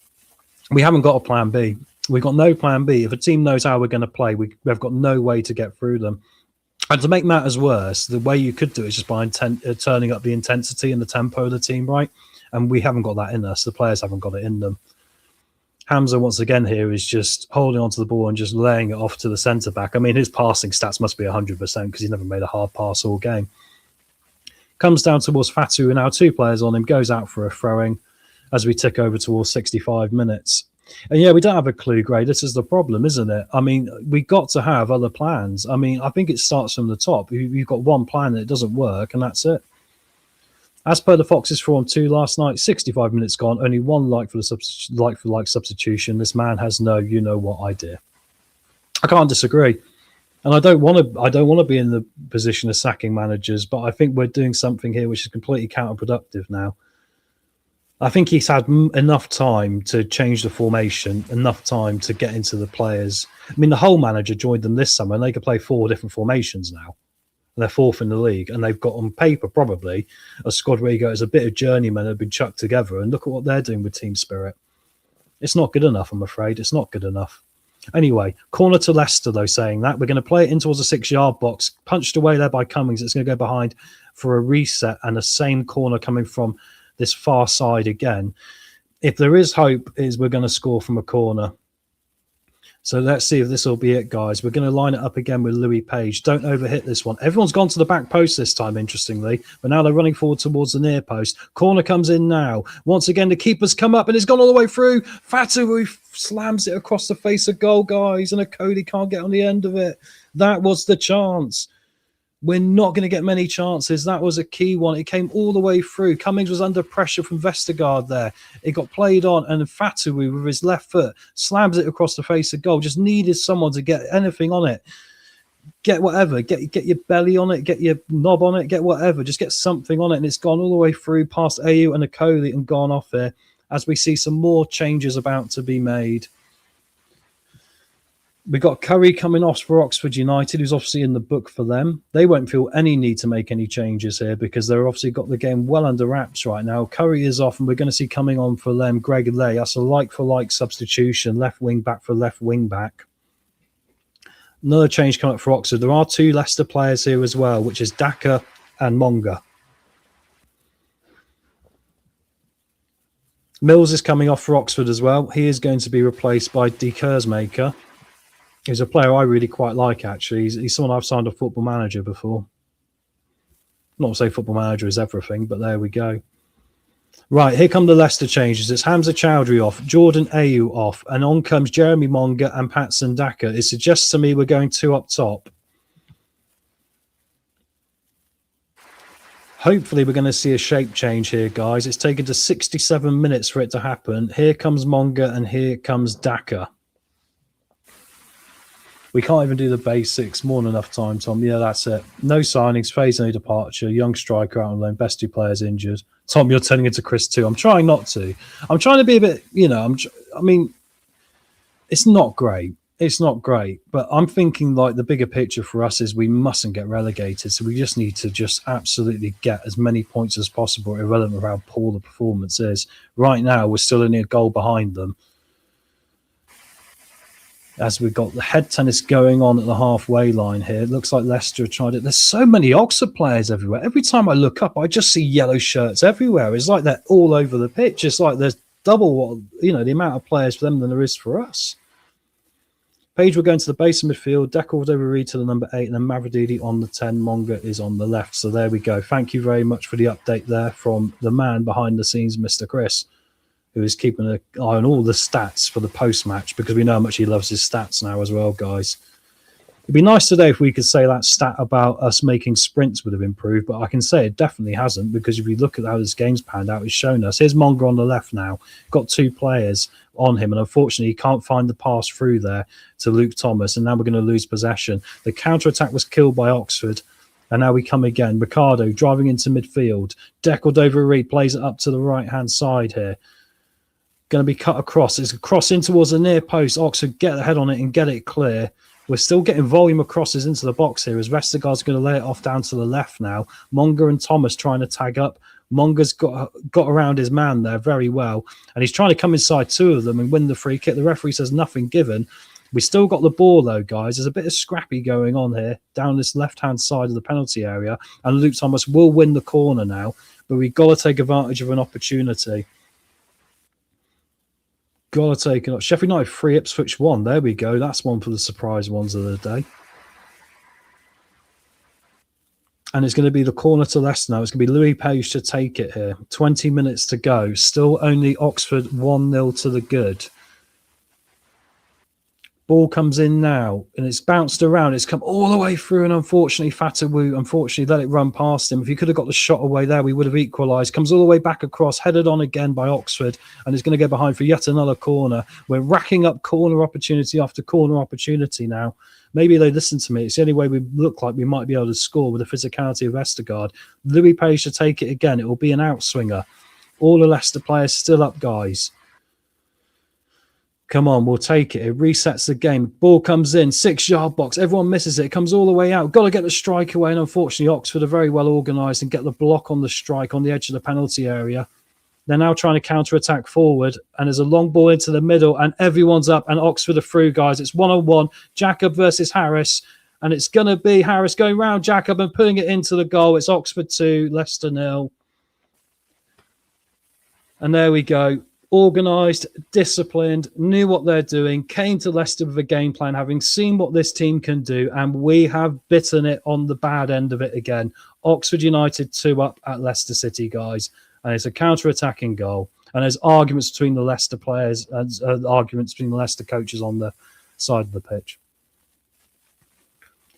We haven't got a plan B. We've got no plan B. If a team knows how we're going to play, we've got no way to get through them. And to make matters worse, the way you could do it is just by turning up the intensity and the tempo of the team, right? And we haven't got that in us. The players haven't got it in them. Hamza, once again, here is just holding onto the ball and just laying it off to the centre-back. I mean, his passing stats must be 100% because he's never made a hard pass all game. Comes down towards Fatu, and now 2 players on him, goes out for a throwing as we tick over towards 65 minutes. And yeah, we don't have a clue, Gray. This is the problem, isn't it? I mean, we got to have other plans. I mean, I think it starts from the top. You've got one plan that doesn't work, and that's it. As per the Foxes Forum 2 last night, 65 minutes gone, only 1 like for like substitution. This man has no you-know-what idea. I can't disagree. And I don't want to be in the position of sacking managers, but I think we're doing something here which is completely counterproductive now. I think he's had enough time to change the formation, enough time to get into the players. I mean, the whole manager joined them this summer, and they could play 4 different formations now. They're 4th in the league, and they've got on paper probably a squad where you go, it's a bit of journeymen that have been chucked together, and look at what they're doing with team spirit. It's not good enough, I'm afraid. It's not good enough. Anyway, corner to Leicester, though, saying that. We're going to play it in towards the 6-yard box. Punched away there by Cummings. It's going to go behind for a reset, and the same corner coming from this far side again. If there is hope, is we're going to score from a corner. So let's see if this will be it, guys. We're going to line it up again with Louis Page. Don't overhit this one. Everyone's gone to the back post this time, interestingly. But now they're running forward towards the near post. Corner comes in now. Once again, the keeper's come up and it's gone all the way through. Fatawu slams it across the face of goal, guys. And Akoli can't get on the end of it. That was the chance. We're not going to get many chances. That was a key one. It came all the way through. Cummings was under pressure from Vestergaard there. It got played on, and Fatawu with his left foot slams it across the face of goal. Just needed someone to get anything on it. Get whatever. Get your belly on it. Get your knob on it. Get whatever. Just get something on it, and it's gone all the way through past Ayew and Akoli and gone off here as we see some more changes about to be made. We've got Curry coming off for Oxford United, who's obviously in the book for them. They won't feel any need to make any changes here because they're obviously got the game well under wraps right now. Curry is off, and we're going to see coming on for them Greg Lay. That's a like-for-like substitution, left wing-back for left wing-back. Another change coming up for Oxford. There are 2 Leicester players here as well, which is Daka and Monga. Mills is coming off for Oxford as well. He is going to be replaced by D. Kersmaker. He's a player I really quite like, actually. He's someone I've signed a Football Manager before. Not to say Football Manager is everything, but there we go. Right, here come the Leicester changes. It's Hamza Chowdhury off, Jordan Ayew off, and on comes Jeremy Monga and Patson Daka. It suggests to me we're going 2 up top. Hopefully we're going to see a shape change here, guys. It's taken to 67 minutes for it to happen. Here comes Monga and here comes Daka. We can't even do the basics. More than enough time, Tom. Yeah, that's it. No signings, phase no departure, young striker out on loan, best 2 players injured. Tom, you're turning into Chris too. I'm trying not to. I'm trying to be a bit, I mean, it's not great. It's not great. But I'm thinking like the bigger picture for us is we mustn't get relegated. So we just need to just absolutely get as many points as possible, irrelevant of how poor the performance is. Right now, we're still only a goal behind them. As we've got the head tennis going on at the halfway line here. It looks like Leicester tried it. There's so many Oxford players everywhere. Every time I look up, I just see yellow shirts everywhere. It's like they're all over the pitch. It's like there's double what, the amount of players for them than there is for us. Page will go into the base of midfield. Deckard over Reed to the number 8, and then Mavrodidi on the 10. Monga is on the left. So there we go. Thank you very much for the update there from the man behind the scenes, Mr. Chris, who is keeping an eye on all the stats for the post-match, because we know how much he loves his stats now as well, guys. It'd be nice today if we could say that stat about us making sprints would have improved, but I can say it definitely hasn't, because if you look at how this game's panned out, it's shown us. Here's Monga on the left now. Got 2 players on him, and unfortunately he can't find the pass through there to Luke Thomas, and now we're going to lose possession. The counter-attack was killed by Oxford, and now we come again. Ricardo driving into midfield. Deckard over Reed plays it up to the right-hand side here. Going to be cut across. It's a cross in towards the near post. Oxford get the head on it and get it clear. We're still getting volume of crosses into the box here as Vestergaard's going to lay it off down to the left now. Monga and Thomas trying to tag up. Monga's got around his man there very well, and he's trying to come inside 2 of them and win the free kick. The referee says nothing given. We still got the ball though, guys. There's a bit of scrappy going on here down this left-hand side of the penalty area, and Luke Thomas will win the corner now, but we've got to take advantage of an opportunity. Got to take it. Sheffield United 3, Ipswich 1. There we go. That's one for the surprise ones of the day. And it's going to be the corner to Leicester now. It's going to be Louis Page to take it here. 20 minutes to go. Still only Oxford 1-0 to the good. Ball comes in now, and it's bounced around. It's come all the way through, and unfortunately, Fatawu, let it run past him. If he could have got the shot away there, we would have equalised. Comes all the way back across, headed on again by Oxford, and is going to go behind for yet another corner. We're racking up corner opportunity after corner opportunity now. Maybe they listen to me. It's the only way we look like we might be able to score with the physicality of Vestergaard. Louis Page to take it again. It will be an outswinger. All the Leicester players still up, guys. Come on, we'll take it. It resets the game. Ball comes in, 6-yard box. Everyone misses it. It comes all the way out. Got to get the strike away. And unfortunately, Oxford are very well organised and get the block on the strike on the edge of the penalty area. They're now trying to counter-attack forward. And there's a long ball into the middle. And everyone's up. And Oxford are through, guys. It's 1-on-1. Jacob versus Harris. And it's going to be Harris going round Jacob and putting it into the goal. It's Oxford 2, Leicester 0. And there we go. Organised, disciplined, knew what they're doing, came to Leicester with a game plan, having seen what this team can do, and we have bitten it on the bad end of it again. Oxford United 2 up at Leicester City, guys, and it's a counter-attacking goal. And there's arguments between the Leicester players and arguments between the Leicester coaches on the side of the pitch.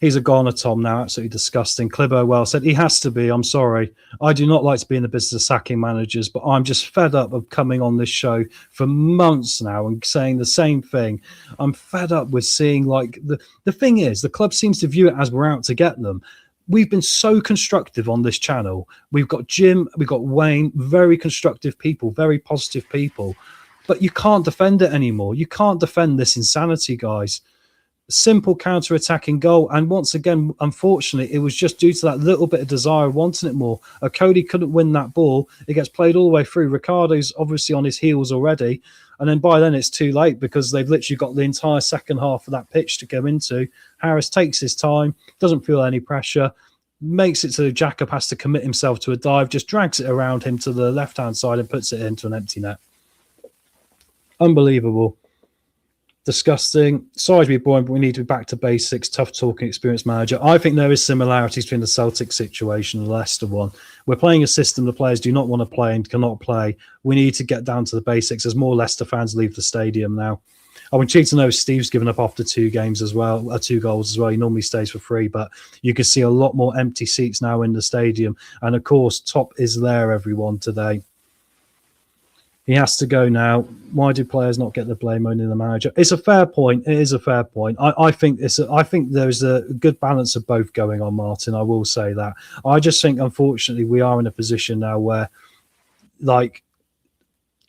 He's a goner, Tom, now. Absolutely disgusting. Clibo well said, he has to be. I'm sorry. I do not like to be in the business of sacking managers, but I'm just fed up of coming on this show for months now and saying the same thing. I'm fed up with seeing, like, the thing is, the club seems to view it as we're out to get them. We've been so constructive on this channel. We've got Jim, we've got Wayne, very constructive people, very positive people. But you can't defend it anymore. You can't defend this insanity, guys. Simple counter-attacking goal, and once again, unfortunately, it was just due to that little bit of desire of wanting it more. Cody couldn't win that ball. It gets played all the way through. Ricardo's obviously on his heels already, and then by then it's too late because they've literally got the entire second half of that pitch to go into. Harris takes his time, doesn't feel any pressure, makes it so Jacob has to commit himself to a dive, just drags it around him to the left-hand side and puts it into an empty net. Unbelievable. Disgusting. Sorry to be boring, but we need to be back to basics. Tough talking, experienced manager. I think there is similarities between the Celtic situation and the Leicester one. We're playing a system the players do not want to play and cannot play. We need to get down to the basics as more Leicester fans leave the stadium now. I would cheat to know Steve's given up after 2 games as well, 2 goals as well. He normally stays for free, but you can see a lot more empty seats now in the stadium. And of course, Top is there, everyone, today. He has to go now. Why do players not get the blame only the manager? It's a fair point. It is a fair point. I think there's a good balance of both going on, Martin. I will say that. I just think, unfortunately, we are in a position now where, like,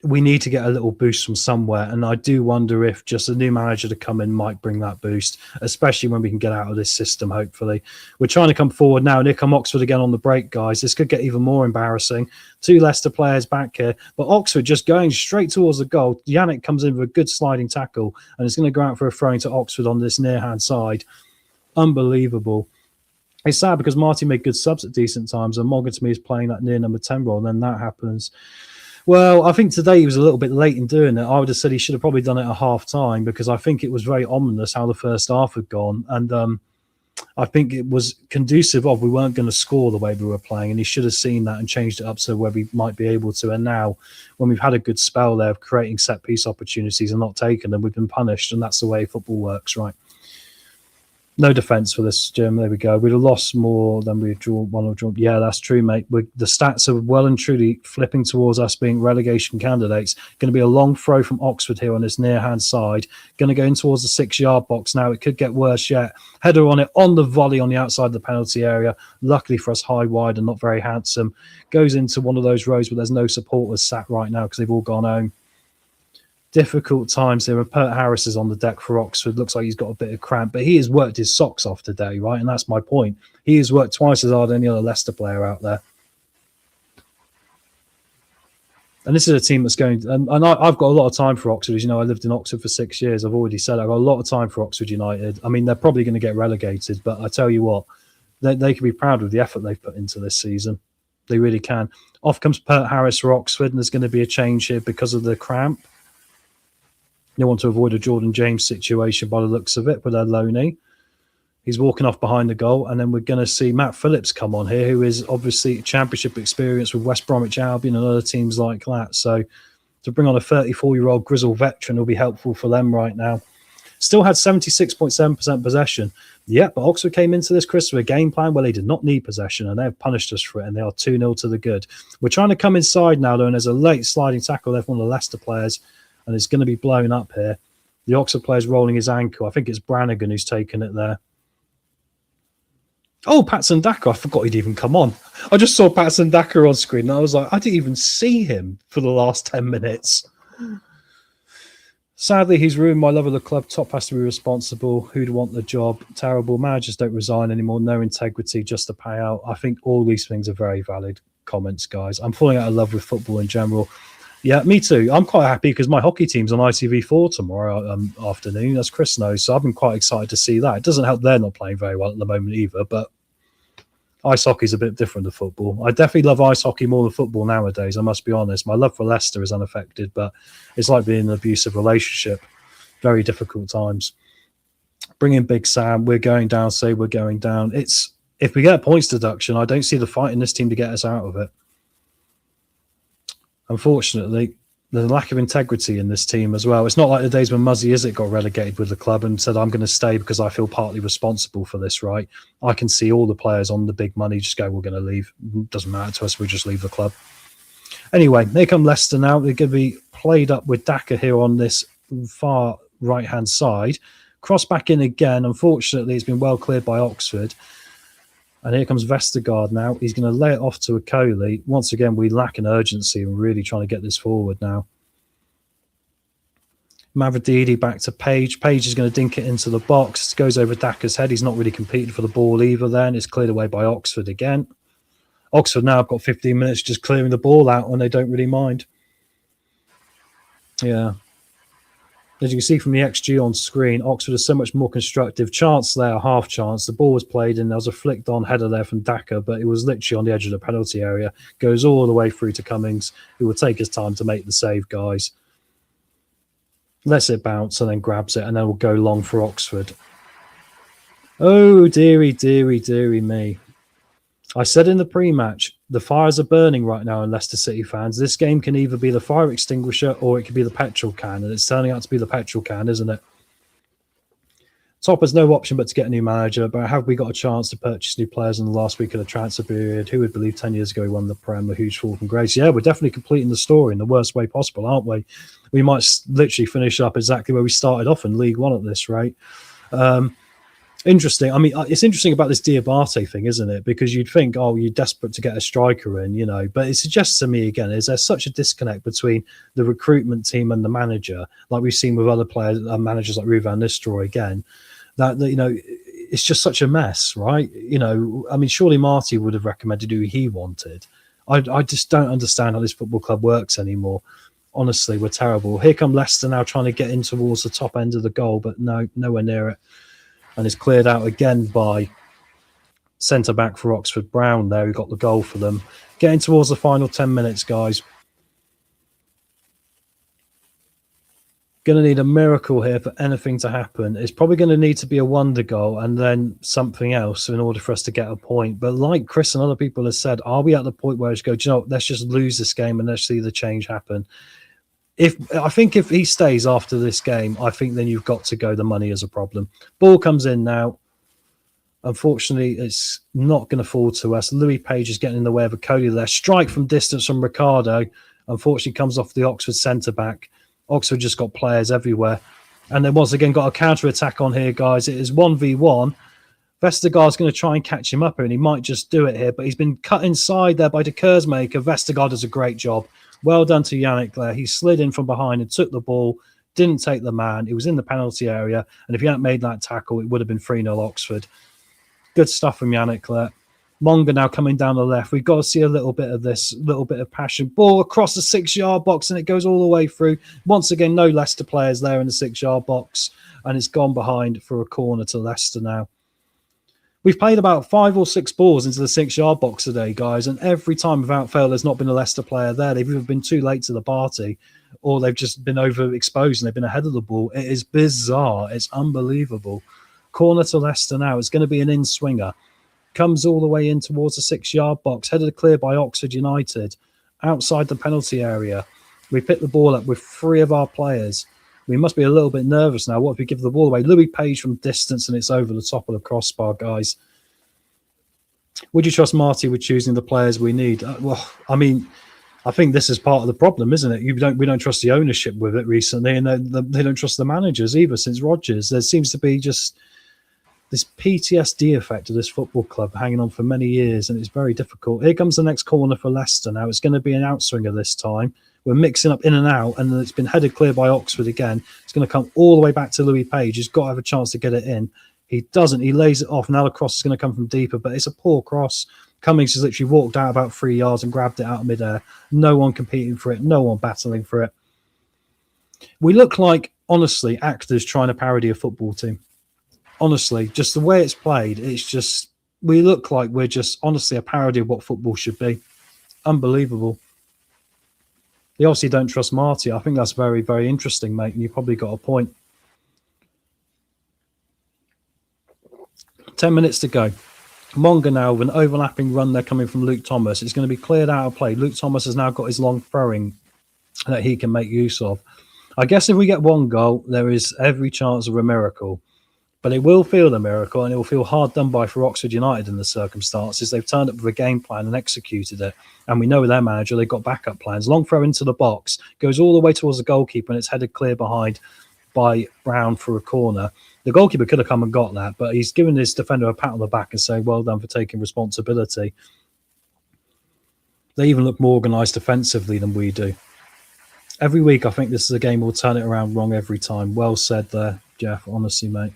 we need to get a little boost from somewhere. And I do wonder if just a new manager to come in might bring that boost, especially when we can get out of this system, hopefully. We're trying to come forward now. Here come Oxford again on the break, guys. This could get even more embarrassing. 2 Leicester players back here, but Oxford just going straight towards the goal. Yannick comes in with a good sliding tackle, and it's going to go out for a throw into Oxford on this near-hand side. Unbelievable. It's sad because Marty made good subs at decent times, and Morgan to me is playing that near number 10 role, and then that happens. Well, I think today he was a little bit late in doing it. I would have said he should have probably done it at half time because I think it was very ominous how the first half had gone. And I think it was conducive of we weren't going to score the way we were playing. And he should have seen that and changed it up so where we might be able to. And now when we've had a good spell there of creating set piece opportunities and not taking them, we've been punished. And that's the way football works, right? No defence for this, Jim. There we go. We'd have lost more than we'd drawn. Yeah, that's true, mate. The stats are well and truly flipping towards us being relegation candidates. Going to be a long throw from Oxford here on this near-hand side. Going to go in towards the 6-yard box now. It could get worse yet. Header on it on the volley on the outside of the penalty area. Luckily for us, high, wide, and not very handsome. Goes into one of those rows where there's no supporters sat right now because they've all gone home. Difficult times here. Pert Harris is on the deck for Oxford. Looks like he's got a bit of cramp, but he has worked his socks off today, right? And that's my point. He has worked twice as hard as any other Leicester player out there. And this is a team that's going... And I've got a lot of time for Oxford. As you know, I lived in Oxford for 6 years. I've already said I've got a lot of time for Oxford United. I mean, they're probably going to get relegated, but I tell you what, they can be proud of the effort they've put into this season. They really can. Off comes Pert Harris for Oxford, and there's going to be a change here because of the cramp. They want to avoid a Jordan James situation by the looks of it with their loanee. He's walking off behind the goal, and then we're going to see Matt Phillips come on here, who is obviously championship experience with West Bromwich Albion and other teams like that. So to bring on a 34-year-old grizzled veteran will be helpful for them right now. Still had 76.7% possession. Yeah, but Oxford came into this, Chris, with a game plan where they did not need possession, and they've punished us for it, and they are 2-0 to the good. We're trying to come inside now, though, and there's a late sliding tackle there from one of the Leicester players, and it's going to be blown up here. The Oxford player's rolling his ankle. I think it's Brannigan who's taken it there. Oh, Patson Daka. I forgot he'd even come on. I just saw Patson Daka on screen, and I was like, I didn't even see him for the last 10 minutes. Sadly, he's ruined my love of the club. Top has to be responsible. Who'd want the job? Terrible. Managers don't resign anymore. No integrity, just a payout. I think all these things are very valid comments, guys. I'm falling out of love with football in general. Yeah, me too. I'm quite happy because my hockey team's on ITV4 tomorrow afternoon, as Chris knows. So I've been quite excited to see that. It doesn't help they're not playing very well at the moment either, but ice hockey's a bit different to football. I definitely love ice hockey more than football nowadays, I must be honest. My love for Leicester is unaffected, but it's like being in an abusive relationship. Very difficult times. Bring in Big Sam. We're going down, say we're going down. If we get a points deduction, I don't see the fight in this team to get us out of it. Unfortunately, there's a lack of integrity in this team as well. It's not like the days when Muzzy Izzet got relegated with the club and said, I'm going to stay because I feel partly responsible for this, right? I can see all the players on the big money just go, we're going to leave. Doesn't matter to us, we'll just leave the club. Anyway, here come Leicester now. They're going to be played up with Daka here on this far right-hand side. Cross back in again. Unfortunately, it's been well cleared by Oxford. And here comes Vestergaard now. He's going to lay it off to Akoli. Once again, we lack an urgency and we're really trying to get this forward now. Mavrodidi back to Page. Page is going to dink it into the box. It goes over Daka's head. He's not really competing for the ball either then. It's cleared away by Oxford again. Oxford now have got 15 minutes just clearing the ball out and they don't really mind. Yeah. As you can see from the XG on screen, Oxford is so much more constructive. Chance there, half chance. The ball was played in. There was a flicked on header there from Daka, but it was literally on the edge of the penalty area. Goes all the way through to Cummings, who will take his time to make the save, guys. lets it bounce and then grabs it, and then will go long for Oxford. Oh, dearie me. I said in the pre-match, the fires are burning right now in Leicester City fans. This game can either be the fire extinguisher or it could be the petrol can, and it's turning out to be the petrol can, isn't it? Top has no option but to get a new manager, but have we got a chance to purchase new players in the last week of the transfer period? Who would believe 10 years ago he won the Prem, a huge fall from grace? Yeah, we're definitely completing the story in the worst way possible, aren't we? We might literally finish up exactly where we started off in League One at this rate. Interesting. I mean, it's interesting about this Diabate thing, isn't it? Because you'd think, oh, you're desperate to get a striker in, you know, but it suggests to me again, is there such a disconnect between the recruitment team and the manager, like we've seen with other players, managers like Ruud van Nistelrooy again, that, you know, it's just such a mess, right? You know, I mean, surely Marty would have recommended who he wanted. I just don't understand how this football club works anymore. Honestly, we're terrible. Here come Leicester now trying to get in towards the top end of the goal, but no, nowhere near it. And it's cleared out again by centre-back for Oxford, Brown there, who got the goal for them. Getting towards the final 10 minutes, guys. Going to need a miracle here for anything to happen. It's probably going to need to be a wonder goal and then something else in order for us to get a point. But like Chris and other people have said, are we at the point where it's go, do you know, let's just lose this game and let's see the change happen? I think if he stays after this game, I think then you've got to go. The money is a problem. Ball comes in now. Unfortunately, it's not going to fall to us. Louis Page is getting in the way of a Cody there. Strike from distance from Ricardo. Unfortunately, comes off the Oxford centre-back. Oxford just got players everywhere. And then once again got a counter-attack on here, guys. It is 1v1. Vestergaard's going to try and catch him up here, and he might just do it here. But he's been cut inside there by De Kersmaker. Vestergaard does a great job. Well done to Yannick there. He slid in from behind and took the ball, didn't take the man. It was in the penalty area. And if he hadn't made that tackle, it would have been 3-0 Oxford. Good stuff from Yannick there. Monga now coming down the left. We've got to see a little bit of this, little bit of passion. Ball across the 6-yard box, and it goes all the way through. Once again, no Leicester players there in the 6-yard box. And it's gone behind for a corner to Leicester now. We've played about 5 or 6 balls into the 6-yard box today, guys, and every time without fail, there's not been a Leicester player there. They've either been too late to the party or they've just been overexposed and they've been ahead of the ball. It is bizarre. It's unbelievable. Corner to Leicester now. It's going to be an in-swinger. Comes all the way in towards the 6-yard box, headed clear by Oxford United. Outside the penalty area. We pick the ball up with 3 of our players. We must be a little bit nervous now. What if we give the ball away? Louis Page from distance, and it's over the top of the crossbar, guys. Would you trust Marty with choosing the players we need? Well, I mean, I think this is part of the problem, isn't it? We don't trust the ownership with it recently, and they don't trust the managers either since Rodgers. There seems to be just this PTSD effect of this football club hanging on for many years, and it's very difficult. Here comes the next corner for Leicester now. It's going to be an outswinger this time. We're mixing up in and out, and it's been headed clear by Oxford again. It's going to come all the way back to Louis Page. He's got to have a chance to get it in. He doesn't. He lays it off. Now the cross is going to come from deeper, but it's a poor cross. Cummings has literally walked out about 3 yards and grabbed it out of midair. No one competing for it. No one battling for it. We look like, honestly, actors trying to parody a football team. Honestly, just the way it's played, it's just, we look like we're just, honestly, a parody of what football should be. Unbelievable. They obviously don't trust Marty. I think that's very, very interesting, mate. And you probably got a point. 10 minutes to go. Monga now with an overlapping run there coming from Luke Thomas. It's going to be cleared out of play. Luke Thomas has now got his long throwing that he can make use of. I guess if we get 1 goal, there is every chance of a miracle. But it will feel a miracle, and it will feel hard done by for Oxford United in the circumstances. They've turned up with a game plan and executed it. And we know with their manager, they've got backup plans. Long throw into the box, goes all the way towards the goalkeeper, and it's headed clear behind by Brown for a corner. The goalkeeper could have come and got that, but he's given his defender a pat on the back and saying, well done for taking responsibility. They even look more organised defensively than we do. Every week, I think this is a game we'll turn it around wrong every time. Well said there, Jeff, honestly, mate.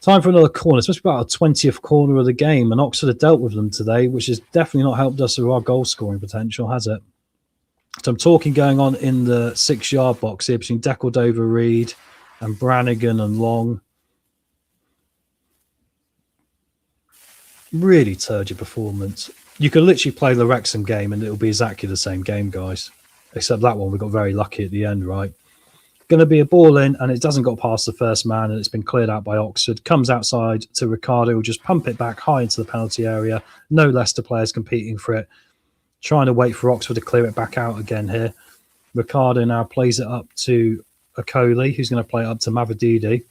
Time for another corner. It's supposed to be about our 20th corner of the game, and Oxford have dealt with them today, which has definitely not helped us with our goal-scoring potential, has it? Some talking going on in the 6-yard box here between Decordova-Reid and Brannigan and Long. Really turgid performance. You could literally play the Wrexham game and it'll be exactly the same game, guys. Except that one, we got very lucky at the end, right? Going to be a ball in, and it doesn't go past the first man, and it's been cleared out by Oxford. Comes outside to Ricardo, who'll just pump it back high into the penalty area. No Leicester players competing for it. Trying to wait for Oxford to clear it back out again here. Ricardo now plays it up to Okoli, who's going to play it up to Mavadidi.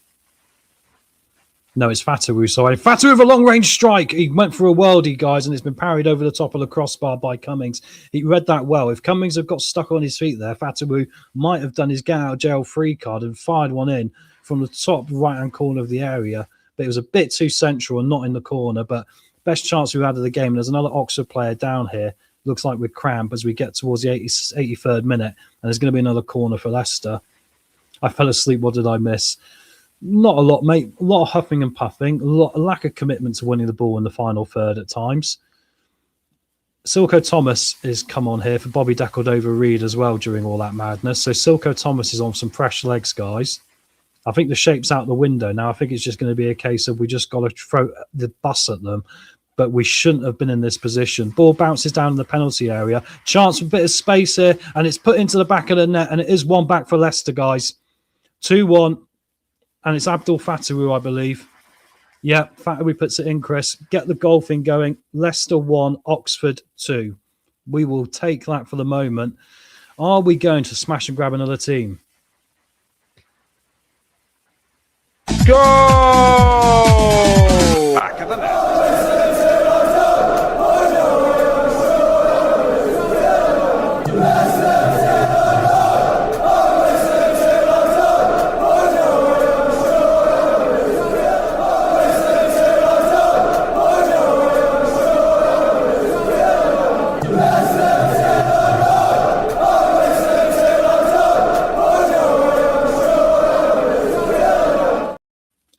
No, it's Fatawu. Sorry, Fatawu with a long-range strike. He went for a worldie, guys, and it's been parried over the top of the crossbar by Cummings. He read that well. If Cummings had got stuck on his feet there, Fatawu might have done his get-out-of-jail-free card and fired one in from the top right-hand corner of the area. But it was a bit too central and not in the corner. But best chance we had of the game. There's another Oxford player down here. Looks like we're cramp as we get towards the 83rd minute. And there's going to be another corner for Leicester. I fell asleep. What did I miss? Not a lot, mate. A lot of huffing and puffing. A lack of commitment to winning the ball in the final third at times. Silko Thomas is come on here for Bobby Decordova-Reid as well during all that madness. So Silko Thomas is on some fresh legs, guys. I think the shape's out the window now. I think it's just going to be a case of we just got to throw the bus at them. But we shouldn't have been in this position. Ball bounces down in the penalty area. Chance for a bit of space here. And it's put into the back of the net. And it is one back for Leicester, guys. 2-1. And it's Abdul Fatawu, I believe. Yeah, Fatawu puts it in, Chris. Get the goal thing going. Leicester 1, Oxford 2. We will take that for the moment. Are we going to smash and grab another team? Go! Back of the net.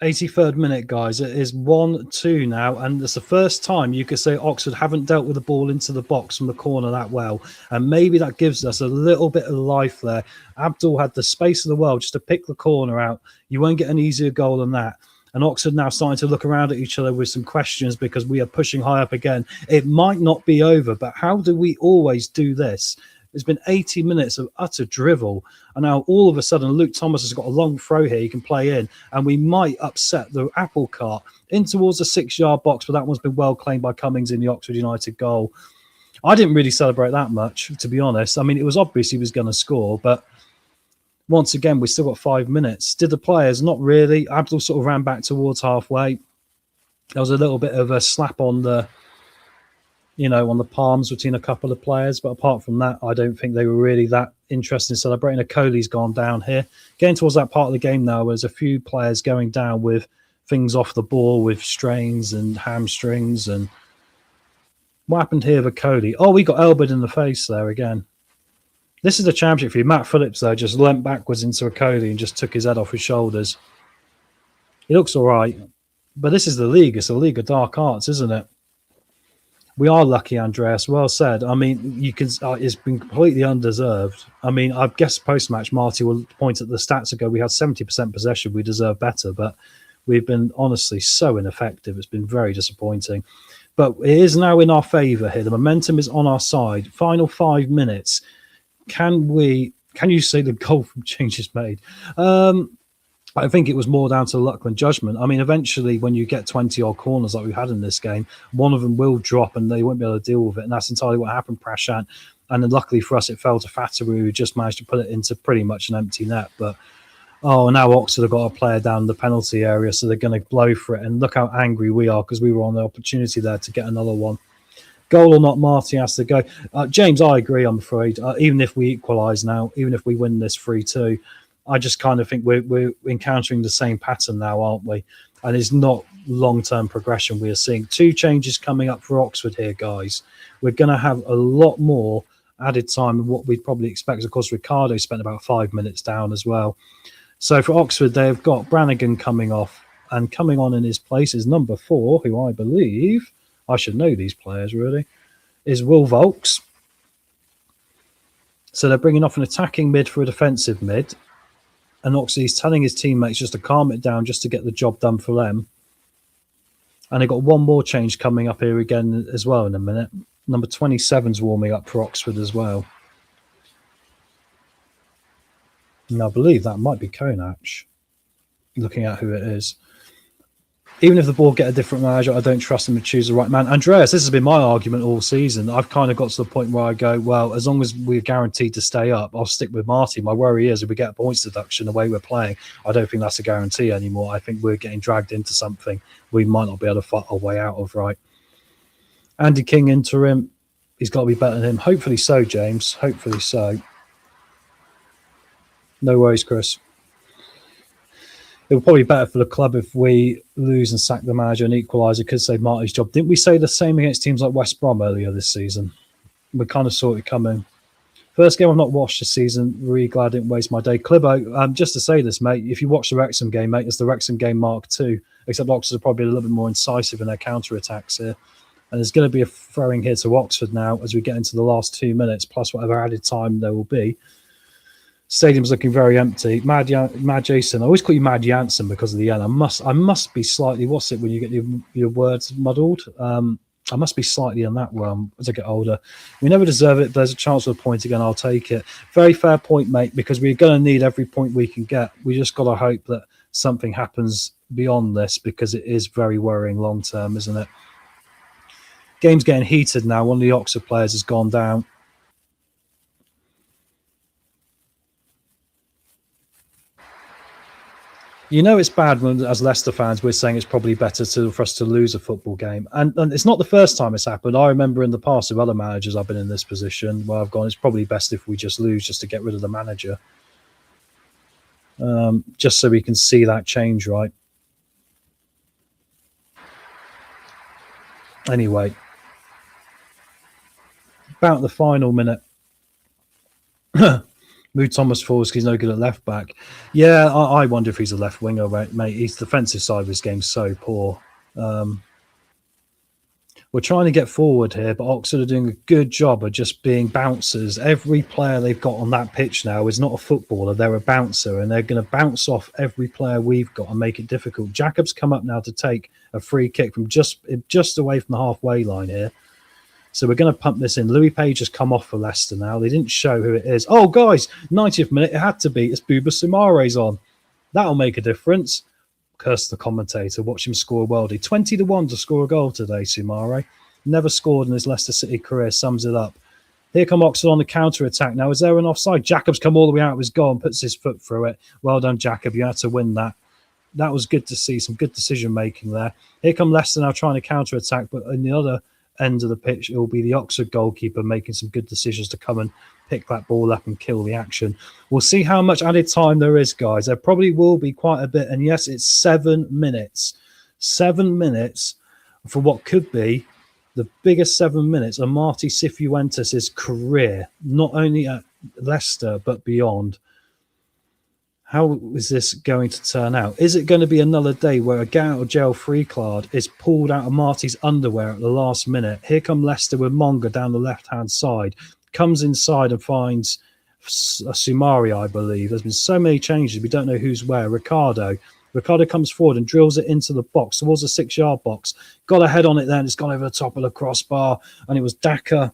83rd minute, guys. It is 1-2 now, and it's the first time you could say Oxford haven't dealt with the ball into the box from the corner that well, and maybe that gives us a little bit of life there. Abdul had the space of the world just to pick the corner out. You won't get an easier goal than that. And Oxford now starting to look around at each other with some questions because we are pushing high up again. It might not be over, but how do we always do this? It's been 80 minutes of utter drivel. And now all of a sudden, Luke Thomas has got a long throw here he can play in. And we might upset the apple cart in towards the 6-yard box. But that one's been well claimed by Cummings in the Oxford United goal. I didn't really celebrate that much, to be honest. I mean, it was obvious he was going to score. But once again, we still got 5 minutes. Did the players? Not really. Abdul sort of ran back towards halfway. There was a little bit of a slap on the... on the palms between a couple of players. But apart from that, I don't think they were really that interested in celebrating. Okoli's gone down here. Getting towards that part of the game now, there's a few players going down with things off the ball, with strains and hamstrings. And what happened here with Okoli? Oh, we got elbowed in the face there again. This is the championship for you. Matt Phillips, though, just leant backwards into Okoli and just took his head off his shoulders. He looks all right. But this is the league. It's a league of dark arts, isn't it? We are lucky, Andreas. Well said. I mean, you can. It's been completely undeserved. I mean, I guess post-match, Marty will point at the stats ago. We had 70% possession. We deserve better, but we've been honestly so ineffective. It's been very disappointing. But it is now in our favour here. The momentum is on our side. Final 5 minutes. Can you say the goal from changes made? I think it was more down to luck than judgment. I mean, eventually, when you get 20-odd corners like we've had in this game, one of them will drop and they won't be able to deal with it. And that's entirely what happened, Prashant. And then luckily for us, it fell to Fatawu, who just managed to put it into pretty much an empty net. But, now Oxford have got a player down in the penalty area, so they're going to blow for it. And look how angry we are because we were on the opportunity there to get another one. Goal or not, Marty has to go. James, I agree, I'm afraid. Even if we equalise now, even if we win this 3-2, I just kind of think we're encountering the same pattern now, aren't we? And it's not long-term progression we are seeing. 2 changes coming up for Oxford here, guys. We're going to have a lot more added time than what we'd probably expect. Of course, Ricardo spent about 5 minutes down as well. So for Oxford, they've got Brannigan coming off. And coming on in his place is number 4, who I believe, I should know these players really, is Will Volks. So they're bringing off an attacking mid for a defensive mid. And Oxley is telling his teammates just to calm it down, just to get the job done for them. And they've got one more change coming up here again as well in a minute. Number 27's warming up for Oxford as well. And I believe that might be Konach, looking at who it is. Even if the board get a different manager, I don't trust them to choose the right man. Andreas, this has been my argument all season. I've kind of got to the point where I go, well, as long as we're guaranteed to stay up, I'll stick with Marty. My worry is if we get a points deduction the way we're playing, I don't think that's a guarantee anymore. I think we're getting dragged into something we might not be able to fight our way out of, right? Andy King interim, he's got to be better than him. Hopefully so, James. Hopefully so. No worries, Chris. It would probably be better for the club if we lose and sack the manager and equalise. It could save Marty's job. Didn't we say the same against teams like West Brom earlier this season? We kind of saw it coming. First game I've not watched this season. Really glad I didn't waste my day. Clibbo, just to say this, mate, if you watch the Wrexham game, mate, it's the Wrexham game Mark II, except Oxford are probably a little bit more incisive in their counter-attacks here. And there's going to be a throwing here to Oxford now as we get into the last 2 minutes, plus whatever added time there will be. Stadium's looking very empty. Mad Jason. I always call you Mad Jansen because of the N. I must be slightly. What's it when you get your words muddled? I must be slightly in that realm as I get older. We never deserve it. But there's a chance for a point again. I'll take it. Very fair point, mate. Because we're going to need every point we can get. We just got to hope that something happens beyond this because it is very worrying long term, isn't it? Game's getting heated now. One of the Oxford players has gone down. You know it's bad when, as Leicester fans, we're saying it's probably better for us to lose a football game. And it's not the first time it's happened. I remember in the past of other managers I've been in this position where I've gone, it's probably best if we just lose just to get rid of the manager. Just so we can see that change, right? Anyway. About the final minute. Move Thomas forwards because he's no good at left back. Yeah, I wonder if he's a left winger, right, mate. His defensive side of his game's so poor. We're trying to get forward here, but Oxford are doing a good job of just being bouncers. Every player they've got on that pitch now is not a footballer. They're a bouncer, and they're going to bounce off every player we've got and make it difficult. Jacob's come up now to take a free kick from just away from the halfway line here. So we're going to pump this in. Louis Page has come off for Leicester now. They didn't show who it is. Oh, guys, 90th minute, it had to be. It's Bouba Soumare's on. That'll make a difference. Curse the commentator. Watch him score a worldie. 20-1 to score a goal today, Soumare. Never scored in his Leicester City career. Sums it up. Here come Oxford on the counter-attack. Now, is there an offside? Jacob's come all the way out of his goal and puts his foot through it. Well done, Jacob. You had to win that. That was good to see. Some good decision-making there. Here come Leicester now trying to counter-attack, but in the other end of the pitch, it will be the Oxford goalkeeper making some good decisions to come and pick that ball up and kill the action. We'll see how much added time there is, guys. There probably will be quite a bit. And yes, it's 7 minutes. 7 minutes for what could be the biggest 7 minutes of Marty Cifuentes' career, not only at Leicester, but beyond. How is this going to turn out? Is it going to be another day where a get out of jail free card is pulled out of Marty's underwear at the last minute? Here come Leicester with Monga down the left-hand side. Comes inside and finds Soumare, I believe. There's been so many changes. We don't know who's where. Ricardo comes forward and drills it into the box, towards the 6-yard box. Got a head on it then. It's gone over the top of the crossbar. And it was Daka.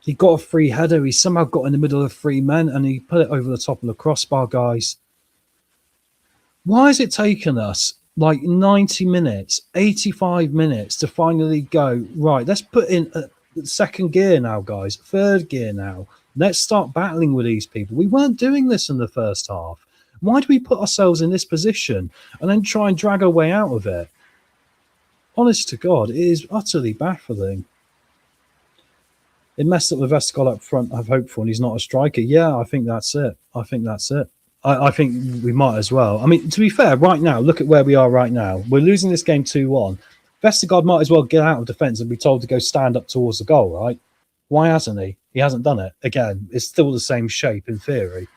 He got a free header. He somehow got in the middle of 3 men and he put it over the top of the crossbar, guys. Why has it taken us like 90 minutes, 85 minutes to finally go, right, let's put in second gear now, guys, third gear now. Let's start battling with these people. We weren't doing this in the first half. Why do we put ourselves in this position and then try and drag our way out of it? Honest to God, it is utterly baffling. It messed up with Vestergaard up front, I've hoped for, and he's not a striker. Yeah, I think that's it. I think we might as well. I mean, to be fair, right now, look at where we are right now. We're losing this game 2-1. Vestergaard might as well get out of defence and be told to go stand up towards the goal, right? Why hasn't he? He hasn't done it. Again, it's still the same shape in theory.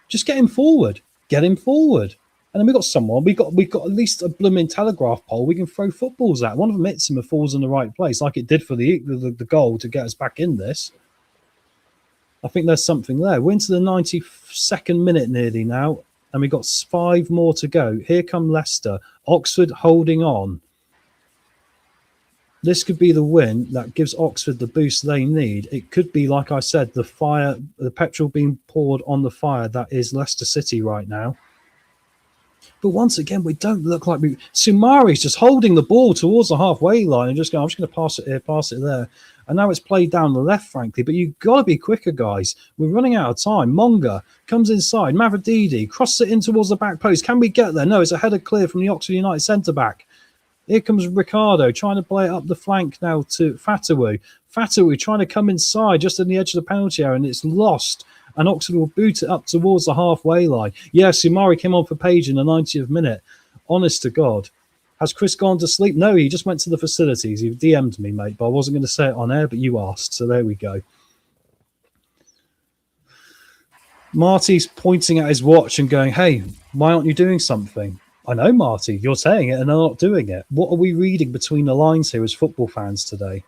Just get him forward. Get him forward. And then we've got someone, we've got at least a blooming telegraph pole we can throw footballs at. One of them hits him and falls in the right place, like it did for the goal to get us back in this. I think there's something there. We're into the 92nd minute nearly now, and we've got 5 more to go. Here come Leicester. Oxford holding on. This could be the win that gives Oxford the boost they need. It could be, like I said, the petrol being poured on the fire that is Leicester City right now. But once again, we don't look like Sumari's just holding the ball towards the halfway line and just going, I'm just going to pass it here, pass it there. And now it's played down the left, frankly. But you've got to be quicker, guys. We're running out of time. Monga comes inside. Mavrodidi crosses it in towards the back post. Can we get there? No, it's a header clear from the Oxford United centre-back. Here comes Ricardo trying to play it up the flank now to Fatawu. Fatawu trying to come inside just on the edge of the penalty area, and it's lost. And Oxford will boot it up towards the halfway line. Yeah, Sumari came on for Page in the 90th minute. Honest to God. Has Chris gone to sleep? No, he just went to the facilities. He DM'd me, mate, but I wasn't going to say it on air, but you asked. So there we go. Marty's pointing at his watch and going, hey, why aren't you doing something? I know, Marty, you're saying it and they're not doing it. What are we reading between the lines here as football fans today?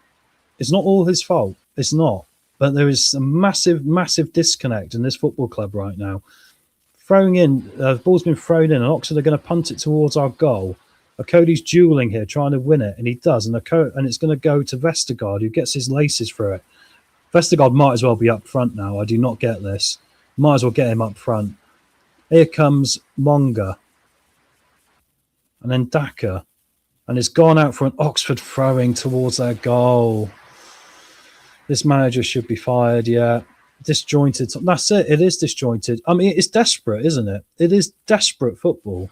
It's not all his fault. It's not. But there is a massive, massive disconnect in this football club right now. Throwing in, the ball's been thrown in, and Oxford are going to punt it towards our goal. Cody's duelling here, trying to win it, and he does. And it's going to go to Vestergaard, who gets his laces through it. Vestergaard might as well be up front now. I do not get this. Might as well get him up front. Here comes Monga. And then Daka. And it's gone out for an Oxford throwing towards their goal. This manager should be fired, yeah. Disjointed. That's it. It is disjointed. I mean, it's desperate, isn't it? It is desperate football.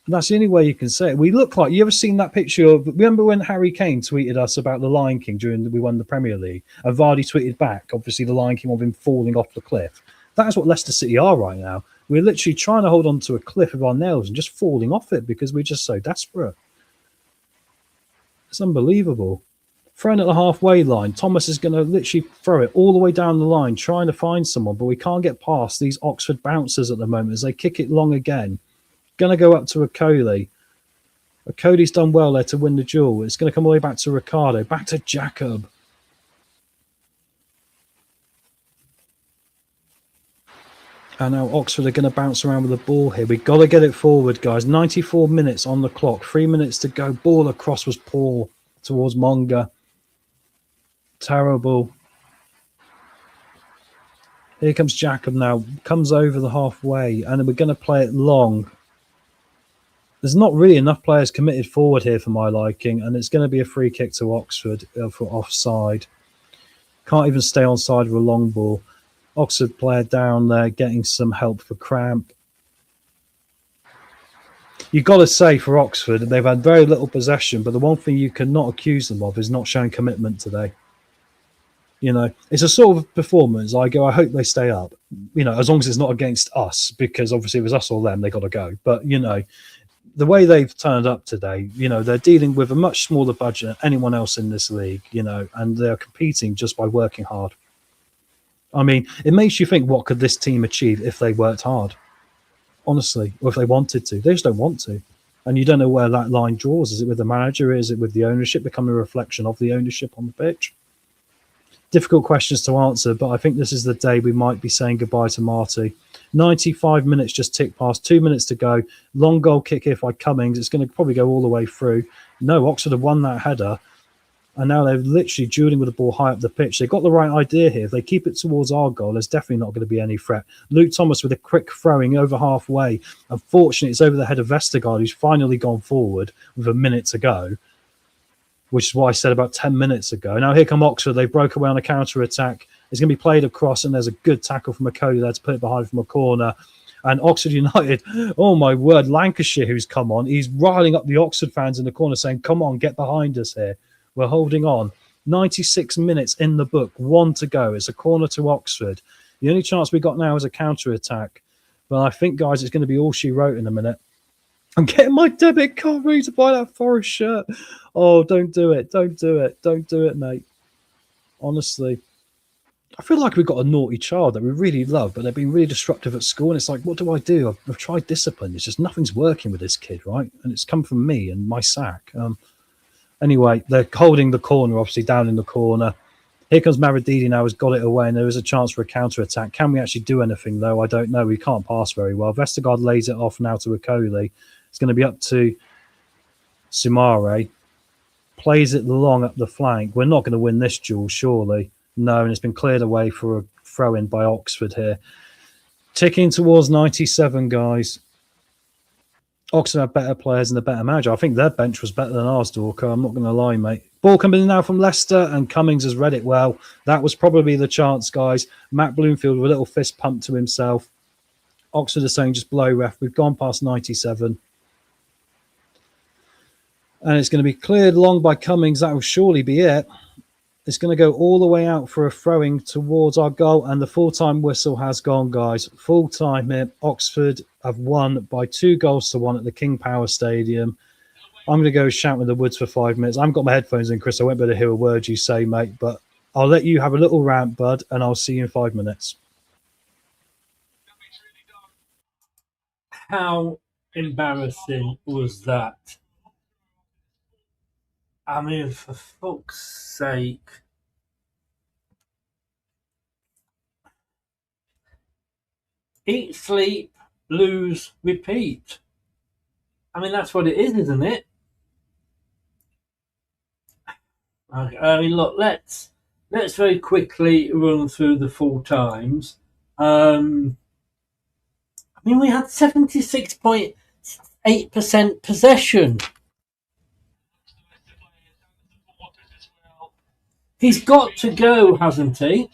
And that's the only way you can say it. We look like, you ever seen that picture of, remember when Harry Kane tweeted us about the Lion King we won the Premier League? And Vardy tweeted back, obviously, the Lion King of him falling off the cliff. That is what Leicester City are right now. We're literally trying to hold on to a cliff of our nails and just falling off it because we're just so desperate. It's unbelievable. Thrown at the halfway line. Thomas is going to literally throw it all the way down the line, trying to find someone, but we can't get past these Oxford bouncers at the moment as they kick it long again. Going to go up to Okoli. Okoli's done well there to win the duel. It's going to come all the way back to Ricardo, back to Jacob. And now Oxford are going to bounce around with the ball here. We've got to get it forward, guys. 94 minutes on the clock. 3 minutes to go. Ball across was poor towards Monga. Terrible. Here comes Jacob now. Comes over the halfway. And we're going to play it long. There's not really enough players committed forward here for my liking. And it's going to be a free kick to Oxford for offside. Can't even stay on side of a long ball. Oxford player down there getting some help for cramp. You've got to say for Oxford, they've had very little possession, but the one thing you cannot accuse them of is not showing commitment today. You know, it's a sort of performance. I hope they stay up, you know, as long as it's not against us, because obviously if it was us or them, they got to go. But, you know, the way they've turned up today, you know, they're dealing with a much smaller budget than anyone else in this league, you know, and they're competing just by working hard. I mean, it makes you think, what could this team achieve if they worked hard? Honestly, or if they wanted to. They just don't want to. And you don't know where that line draws. Is it with the manager? Is it with the ownership? Becoming a reflection of the ownership on the pitch? Difficult questions to answer, but I think this is the day we might be saying goodbye to Marty. 95 minutes just ticked past, 2 minutes to go. Long goal kick here by Cummings. It's going to probably go all the way through. No, Oxford have won that header. And now they're literally dueling with the ball high up the pitch. They've got the right idea here. If they keep it towards our goal, there's definitely not going to be any threat. Luke Thomas with a quick throwing over halfway. Unfortunately, it's over the head of Vestergaard, who's finally gone forward with a minute to go, which is what I said about 10 minutes ago. Now here come Oxford. They broke away on a counter-attack. It's going to be played across, and there's a good tackle from Cody there to put it behind from a corner. And Oxford United, oh my word, Lancashire, who's come on. He's riling up the Oxford fans in the corner saying, come on, get behind us here. We're holding on. 96 minutes in the book. 1 to go. It's a corner to Oxford. The only chance we got now is a counter-attack. But I think, guys, it's going to be all she wrote in a minute. I'm getting my debit card ready to buy that Forest shirt. Oh, don't do it. Don't do it. Don't do it, mate. Honestly. I feel like we've got a naughty child that we really love, but they've been really disruptive at school. And it's like, what do I do? I've tried discipline. It's just nothing's working with this kid, right? And it's come from me and my sack. Anyway, they're holding the corner, obviously, down in the corner. Here comes Mavrodidi now, has got it away, and there is a chance for a counter-attack. Can we actually do anything, though? I don't know. We can't pass very well. Vestergaard lays it off now to Okoli. It's going to be up to Sumare. plays it long up the flank. We're not going to win this duel, surely. No, and it's been cleared away for a throw-in by Oxford here. Ticking towards 97, guys. Oxford have better players and a better manager. I think their bench was better than ours, Dorker. I'm not going to lie, mate. Ball coming in now from Leicester, and Cummings has read it well. That was probably the chance, guys. Matt Bloomfield with a little fist pump to himself. Oxford are saying just below ref. We've gone past 97. And it's going to be cleared long by Cummings. That will surely be it. It's going to go all the way out for a throwing towards our goal, and the full-time whistle has gone, guys. Full-time here. Oxford have won by 2-1 at the King Power Stadium. I'm going to go shout in the woods for 5 minutes. I haven't got my headphones in, Chris. I won't be able to hear a word you say, mate, but I'll let you have a little rant, bud, and I'll see you in 5 minutes. How embarrassing was that? I mean, for fuck's sake. Eat, sleep, lose, repeat. I mean, that's what it is, isn't it? I mean, look, let's very quickly run through the full times. I mean, we had 76.8% possession. He's got to go, hasn't he?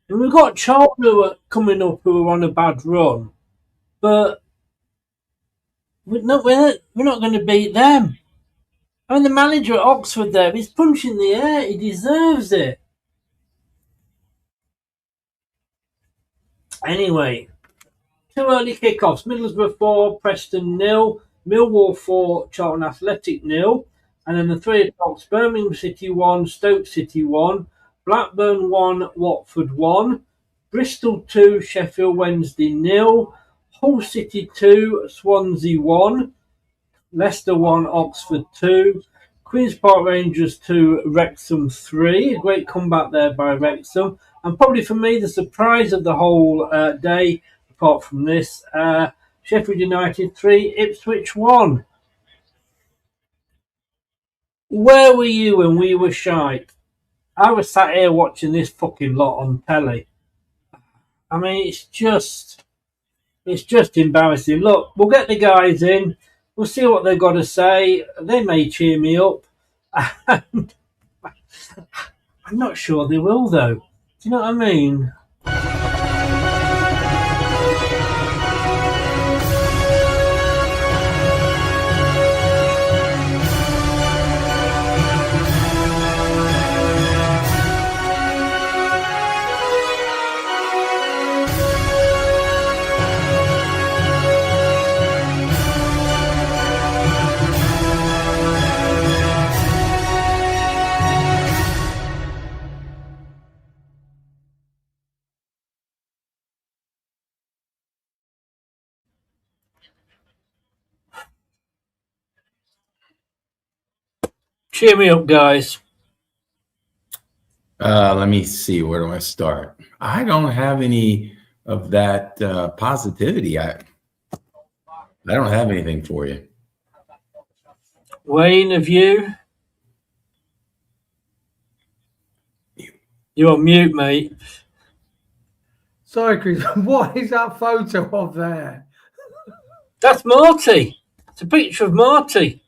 And we've got Charlton coming up who are on a bad run, but we're not going to beat them. I mean, the manager at Oxford there, he's punching the air. He deserves it. Anyway, 2 early kickoffs. Middlesbrough 4, Preston 0, Millwall 4, Charlton Athletic 0. And then the 3 o'clocks, Birmingham City 1, Stoke City 1, Blackburn 1, Watford 1, Bristol 2, Sheffield Wednesday 0, Hull City 2, Swansea 1, Leicester 1, Oxford 2, Queen's Park Rangers 2, Wrexham 3. A great comeback there by Wrexham. And probably for me, the surprise of the whole day, apart from this, Sheffield United 3, Ipswich 1. Where were you when we were shite? I was sat here watching this fucking lot on telly. I mean, it's just embarrassing. Look, we'll get the guys in. We'll see what they've got to say. They may cheer me up. And I'm not sure they will, though. Do you know what I mean? Cheer me up, guys. Let me see. Where do I start? I don't have any of that positivity. I don't have anything for you. Wayne, have you? You're on mute, mate. Sorry, Chris. What is that photo of there? That's Marty. It's a picture of Marty.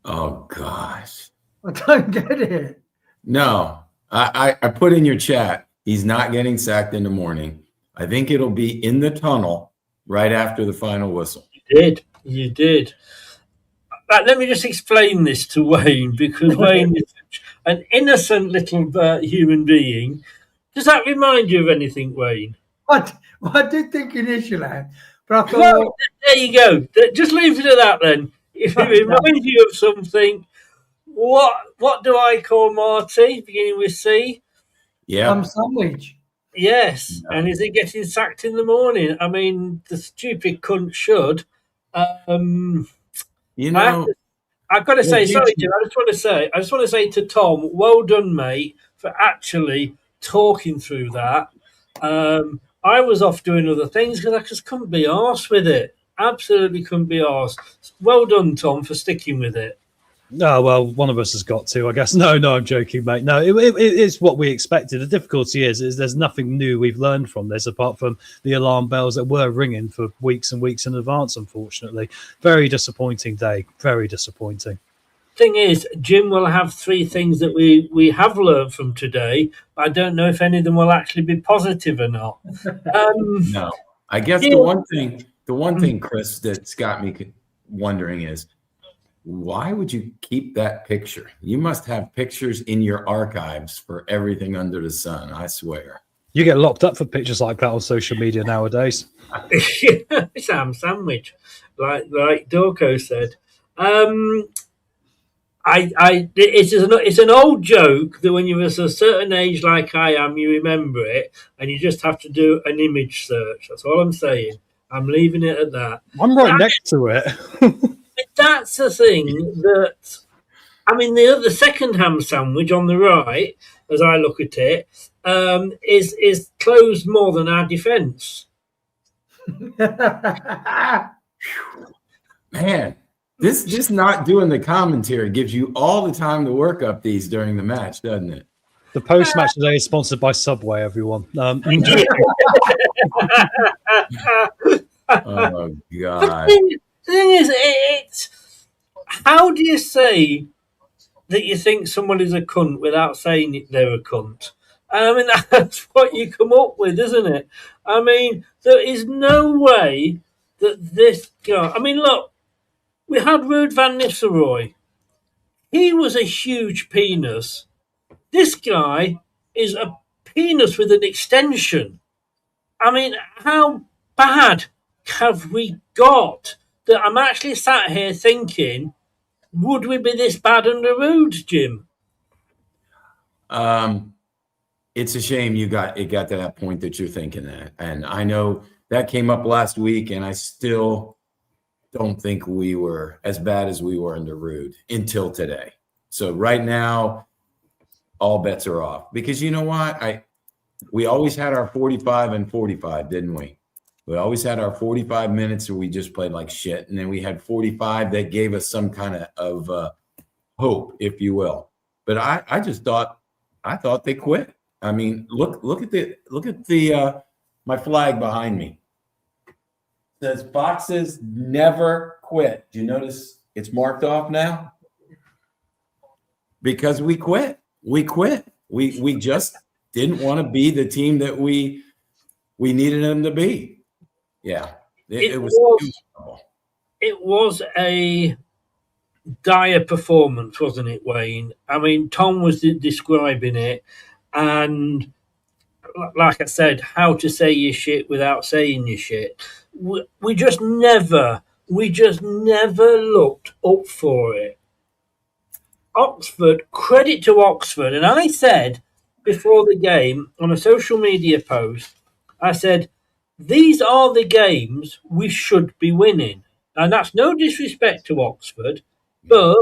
Oh, gosh. I don't get it. No, I put in your chat, he's not getting sacked in the morning. I think it'll be in the tunnel right after the final whistle. You did. Let me just explain this to Wayne, because Wayne is an innocent little human being. Does that remind you of anything, Wayne? What? Well, I did think initially, but I thought... Well, there you go. Just leave it at that then. If it reminds you of something, what do I call Marty, beginning with C? Yeah. Sandwich. Yes. Yeah. And is it getting sacked in the morning? I mean, the stupid cunt should. You know, I've got to say, sorry, Jim, I just want to say to Tom, well done, mate, for actually talking through that. I was off doing other things because I just couldn't be arsed with it. Absolutely couldn't be arsed. Well done, Tom, for sticking with it. Oh, well, one of us has got to, I guess. No, I'm joking, mate. No, it's what we expected. The difficulty is there's nothing new we've learned from this apart from the alarm bells that were ringing for weeks and weeks in advance, unfortunately. Very disappointing day. Very disappointing. Thing is, Jim will have 3 things that we have learned from today, but I don't know if any of them will actually be positive or not. No, I guess the one thing, Chris, that's got me wondering is, why would you keep that picture? You must have pictures in your archives for everything under the sun, I swear. You get locked up for pictures like that on social media nowadays. Sam Sandwich, like Dorco said. It's an old joke that when you're at a certain age like I am, you remember it, and you just have to do an image search. That's all I'm saying. I'm leaving it at that. I'm right next to it. That's the thing that, I mean, the second ham sandwich on the right, as I look at it, is closed more than our defence. Man, this not doing the commentary gives you all the time to work up these during the match, doesn't it? The post-match today is sponsored by Subway, everyone. Oh, God. The thing is, it's how do you say that you think someone is a cunt without saying they're a cunt? I mean, that's what you come up with, isn't it? I mean, there is no way that this guy... I mean, look, we had Ruud van Nistelrooy. He was a huge penis. This guy is a penis with an extension. I mean, how bad have we got that I'm actually sat here thinking, would we be this bad under Ruud, Jim? It's a shame it got to that point that you're thinking that. And I know that came up last week, and I still don't think we were as bad as we were under Ruud until today. So right now, all bets are off. Because you know what? We always had our 45 and 45, didn't we? We always had our 45 minutes where we just played like shit. And then we had 45 that gave us some kind of hope, if you will. But I thought they quit. I mean, look at the my flag behind me. It says Foxes never quit. Do you notice it's marked off now? Because we quit. We quit. We just didn't want to be the team that we needed them to be. Yeah, it was a dire performance, wasn't it, Wayne? I mean, Tom was describing it, and like I said, how to say your shit without saying your shit. We just never looked up for it. Oxford, credit to Oxford, and I said before the game on a social media post, I said, these are the games we should be winning. And that's no disrespect to Oxford, but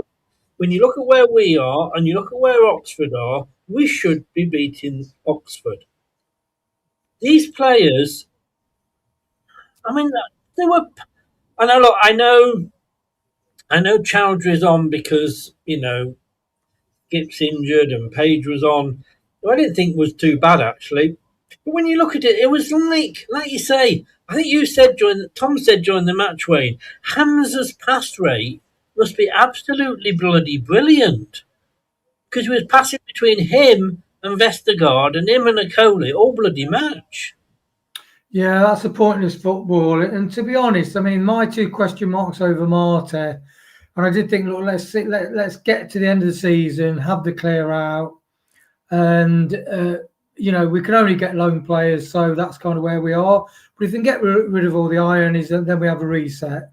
when you look at where we are and you look at where Oxford are, we should be beating Oxford. These players, I mean, they were... I know Chowdhury's on because, Skip's injured and Page was on. I didn't think it was too bad, actually. But when you look at it, it was like you say, I think Tom said during the match, Wayne, Hamza's pass rate must be absolutely bloody brilliant. Because he was passing between him and Vestergaard and him and Akoli all bloody match. Yeah, that's a pointless football. And to be honest, I mean, my 2 question marks over Marte, and I did think, look, let's get to the end of the season, have the clear out, and we can only get loan players, so that's kind of where we are. But if we can get rid of all the ironies, then we have a reset.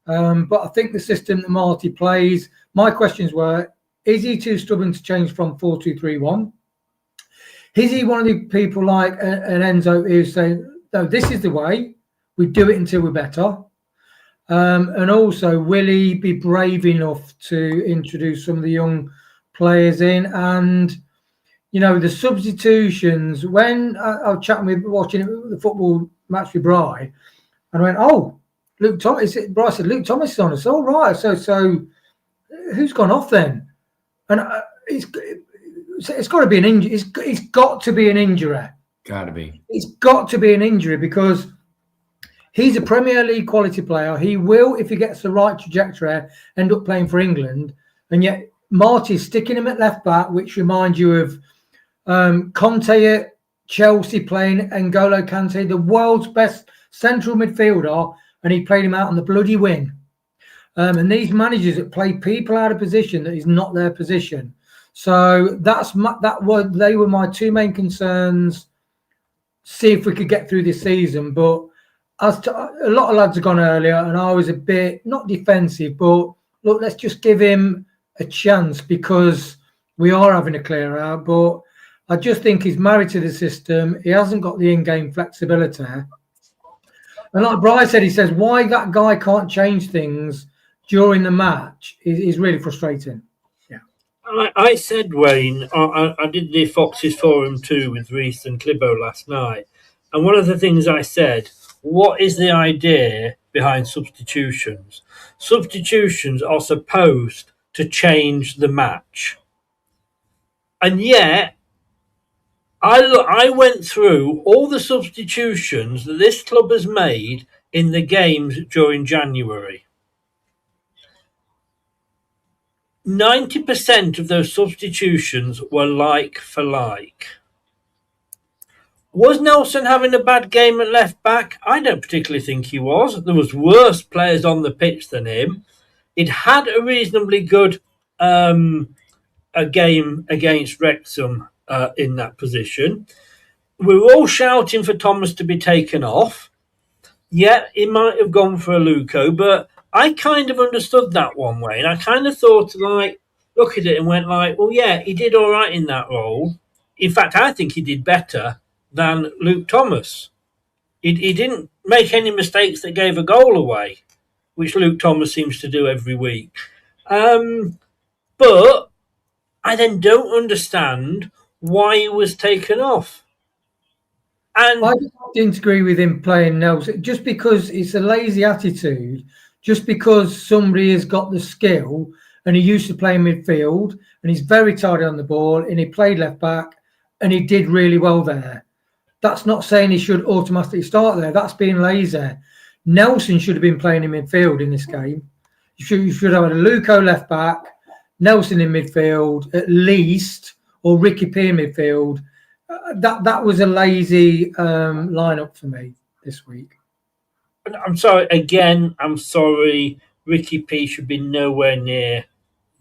But I think the system that Marty plays, my questions were, is he too stubborn to change from 4-2-3-1? Is he one of the people like an Enzo who's saying, no, this is the way, we do it until we're better? And also, will he be brave enough to introduce some of the young players in? And, the substitutions, when I was watching the football match with Bri, and I went, oh, Luke Thomas. Bri said, Luke Thomas is on us. All right. So who's gone off then? And it's got to be an injury. It's got to be an injury. Got to be. It's got to be an injury because he's a Premier League quality player. He will, if he gets the right trajectory, end up playing for England. And yet Marty's sticking him at left back, which reminds you of Conte at Chelsea playing N'Golo Kante, the world's best central midfielder, and he played him out on the bloody wing. And these managers that play people out of position that is not their position. So they were my two main concerns. See if we could get through this season. But a lot of lads have gone earlier, and I was a bit not defensive, but look, let's just give him a chance because we are having a clear out. But I just think he's married to the system. He hasn't got the in-game flexibility. And like Bryce said, he says why that guy can't change things during the match is really frustrating. Yeah. I said, Wayne, I did the Foxes Forum too with Reese and Clibbo last night. And one of the things I said, what is the idea behind substitutions? Substitutions are supposed to change the match. And yet, I went through all the substitutions that this club has made in the games during January. 90% of those substitutions were like for like. Was Nelson having a bad game at left back? I don't particularly think he was. There was worse players on the pitch than him. It had a reasonably good a game against Wrexham in that position. We were all shouting for Thomas to be taken off. Yeah, he might have gone for a Luco, but I kind of understood that one way. And I kind of thought, look at it and went well, yeah, he did all right in that role. In fact, I think he did better than Luke Thomas. He didn't make any mistakes that gave a goal away, which Luke Thomas seems to do every week. But I then don't understand why he was taken off. And I didn't agree with him playing Nelson just because it's a lazy attitude. Just because somebody has got the skill and he used to play midfield and he's very tidy on the ball and he played left back and he did really well there. That's not saying he should automatically start there. That's being lazy. Nelson should have been playing in midfield in this game. You should have had a Luco left back, Nelson in midfield at least, or Ricky P in midfield. That was a lazy lineup for me this week. I'm sorry, again, I'm sorry. Ricky P should be nowhere near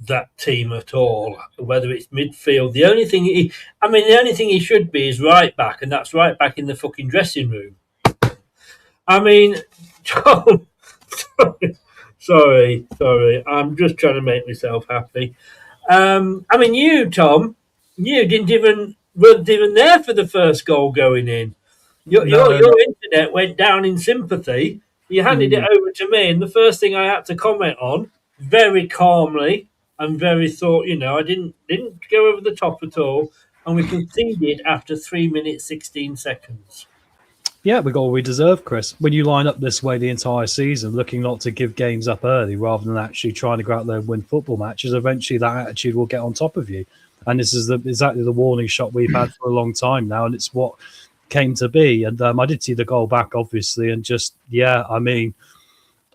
that team at all, whether it's midfield. The only thing he should be is right back, and that's right back in the fucking dressing room. I mean, sorry. I'm just trying to make myself happy. You, Tom, weren't even there for the first goal going in. Your internet went down in sympathy. You handed it over to me, and the first thing I had to comment on, very calmly and very thought, I didn't go over the top at all, and we conceded after 3 minutes 16 seconds. Yeah, we got all we deserve, Chris. When you line up this way the entire season, looking not to give games up early rather than actually trying to go out there and win football matches, eventually that attitude will get on top of you. And this is exactly the warning shot we've had for a long time now, and it's what came to be. And I did see the goal back, obviously, and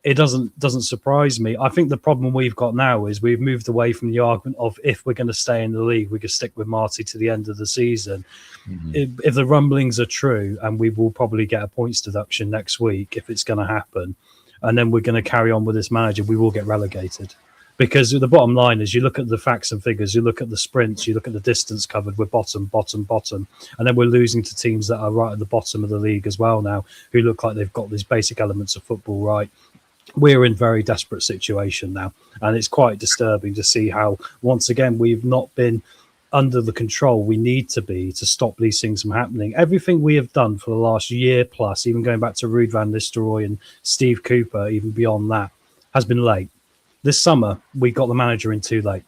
it doesn't surprise me. I think the problem we've got now is we've moved away from the argument of if we're going to stay in the league, we can stick with Marty to the end of the season. Mm-hmm. If the rumblings are true, and we will probably get a points deduction next week if it's going to happen, and then we're going to carry on with this manager, we will get relegated. Because the bottom line is you look at the facts and figures, you look at the sprints, you look at the distance covered, we're bottom. And then we're losing to teams that are right at the bottom of the league as well now, who look like they've got these basic elements of football right. We're in very desperate situation now. And it's quite disturbing to see how, once again, we've not been under the control we need to be to stop these things from happening. Everything we have done for the last year plus, even going back to Ruud van Nistelrooy and Steve Cooper, even beyond that, has been late. This summer, we got the manager in too late.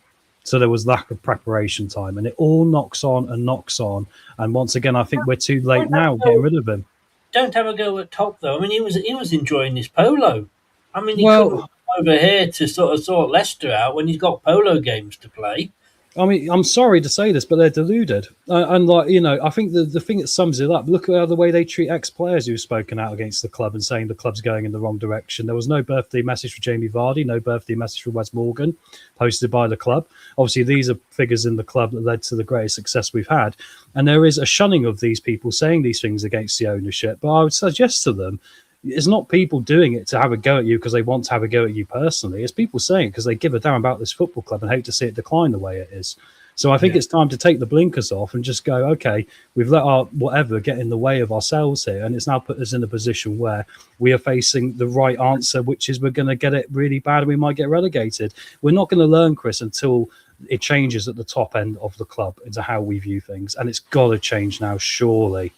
So there was lack of preparation time, and it all knocks on and knocks on. And once again, I think we're too late now getting rid of him. Don't have a go at Top though. I mean, he was enjoying his polo. I mean, he Well- couldn't come over here to sort of sort Leicester out when he's got polo games to play. I mean, I'm sorry to say this, but they're deluded. And like, you know, I think the thing that sums it up, look at the way they treat ex-players who've spoken out against the club and saying the club's going in the wrong direction. There was no birthday message for Jamie Vardy, no birthday message for Wes Morgan posted by the club. Obviously, these are figures in the club that led to the greatest success we've had. And there is a shunning of these people saying these things against the ownership. But I would suggest to them, it's not people doing it to have a go at you because they want to have a go at you personally. It's people saying it because they give a damn about this football club and hate to see it decline the way it is. So I think it's time to take the blinkers off and just go, okay, we've let our whatever get in the way of ourselves here. And it's now put us in a position where we are facing the right answer, which is we're going to get it really bad and we might get relegated. We're not going to learn, Chris, until it changes at the top end of the club into how we view things. And it's got to change now, surely.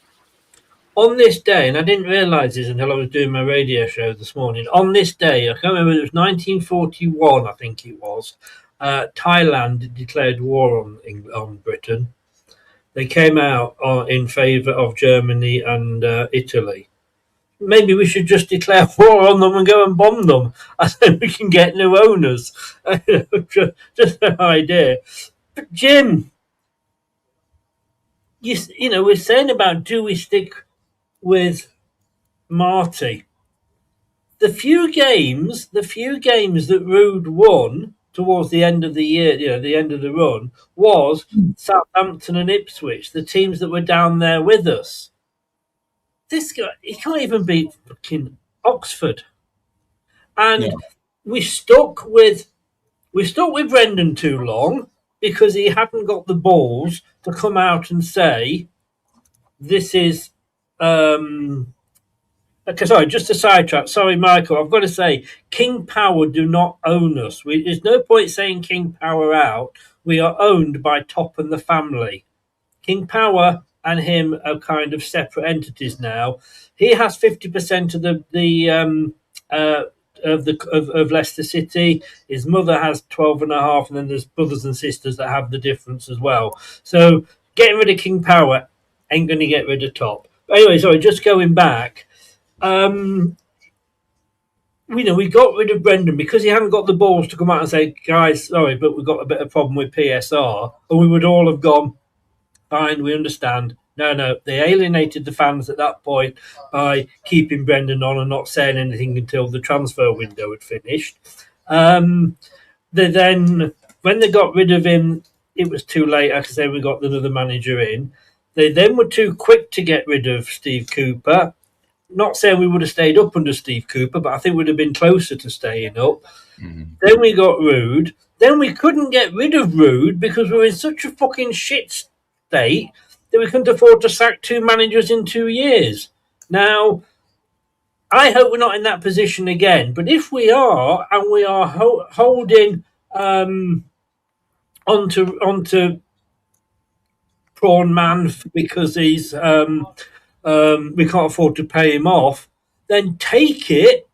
On this day, and I didn't realise this until I was doing my radio show this morning, on this day, I can't remember, it was 1941, I think it was, Thailand declared war on Britain. They came out in favour of Germany and Italy. Maybe we should just declare war on them and go and bomb them. I think we can get new owners. Just an idea. But Jim, you know, we're saying about do we stick with Marty? The few games that Rood won towards the end of the year, you know, the end of the run, was Southampton and Ipswich, the teams that were down there with us. This guy, he can't even beat fucking Oxford. And we stuck with Brendan too long because he hadn't got the balls to come out and say, this is okay, sorry, just a sidetrack. Sorry, Michael. I've got to say, King Power do not own us. There's no point saying King Power out. We are owned by Top and the family. King Power and him are kind of separate entities now. He has 50% of Leicester City. His mother has 12.5%, and then there's brothers and sisters that have the difference as well. So getting rid of King Power ain't going to get rid of Top. But anyway, sorry, just going back. We got rid of Brendan because he hadn't got the balls to come out and say, guys, sorry, but we've got a bit of problem with PSR. And we would all have gone, fine, we understand. No, they alienated the fans at that point by keeping Brendan on and not saying anything until the transfer window had finished. When they got rid of him, it was too late. Like I say, we got another manager in. They then were too quick to get rid of Steve Cooper. Not saying we would have stayed up under Steve Cooper, but I think we'd have been closer to staying up. Mm-hmm. Then we got Rood. Then we couldn't get rid of Rood because we were in such a fucking shit state that we couldn't afford to sack 2 managers in 2 years. Now, I hope we're not in that position again. But if we are, and we are holding onto Prawn Man because he's... we can't afford to pay him off, then take it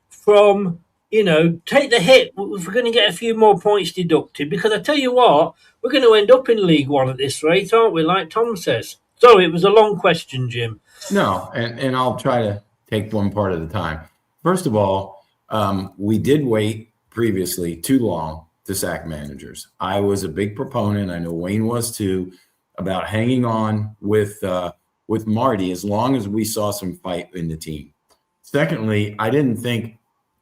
from, take the hit if we're going to get a few more points deducted, because I tell you what, we're going to end up in League One at this rate, aren't we, like Tom says. Sorry, it was a long question, Jim. No, and I'll try to take one part at a time. First of all, we did wait previously too long to sack managers. I was a big proponent, I know Wayne was too, about hanging on with Marty as long as we saw some fight in the team. Secondly, I didn't think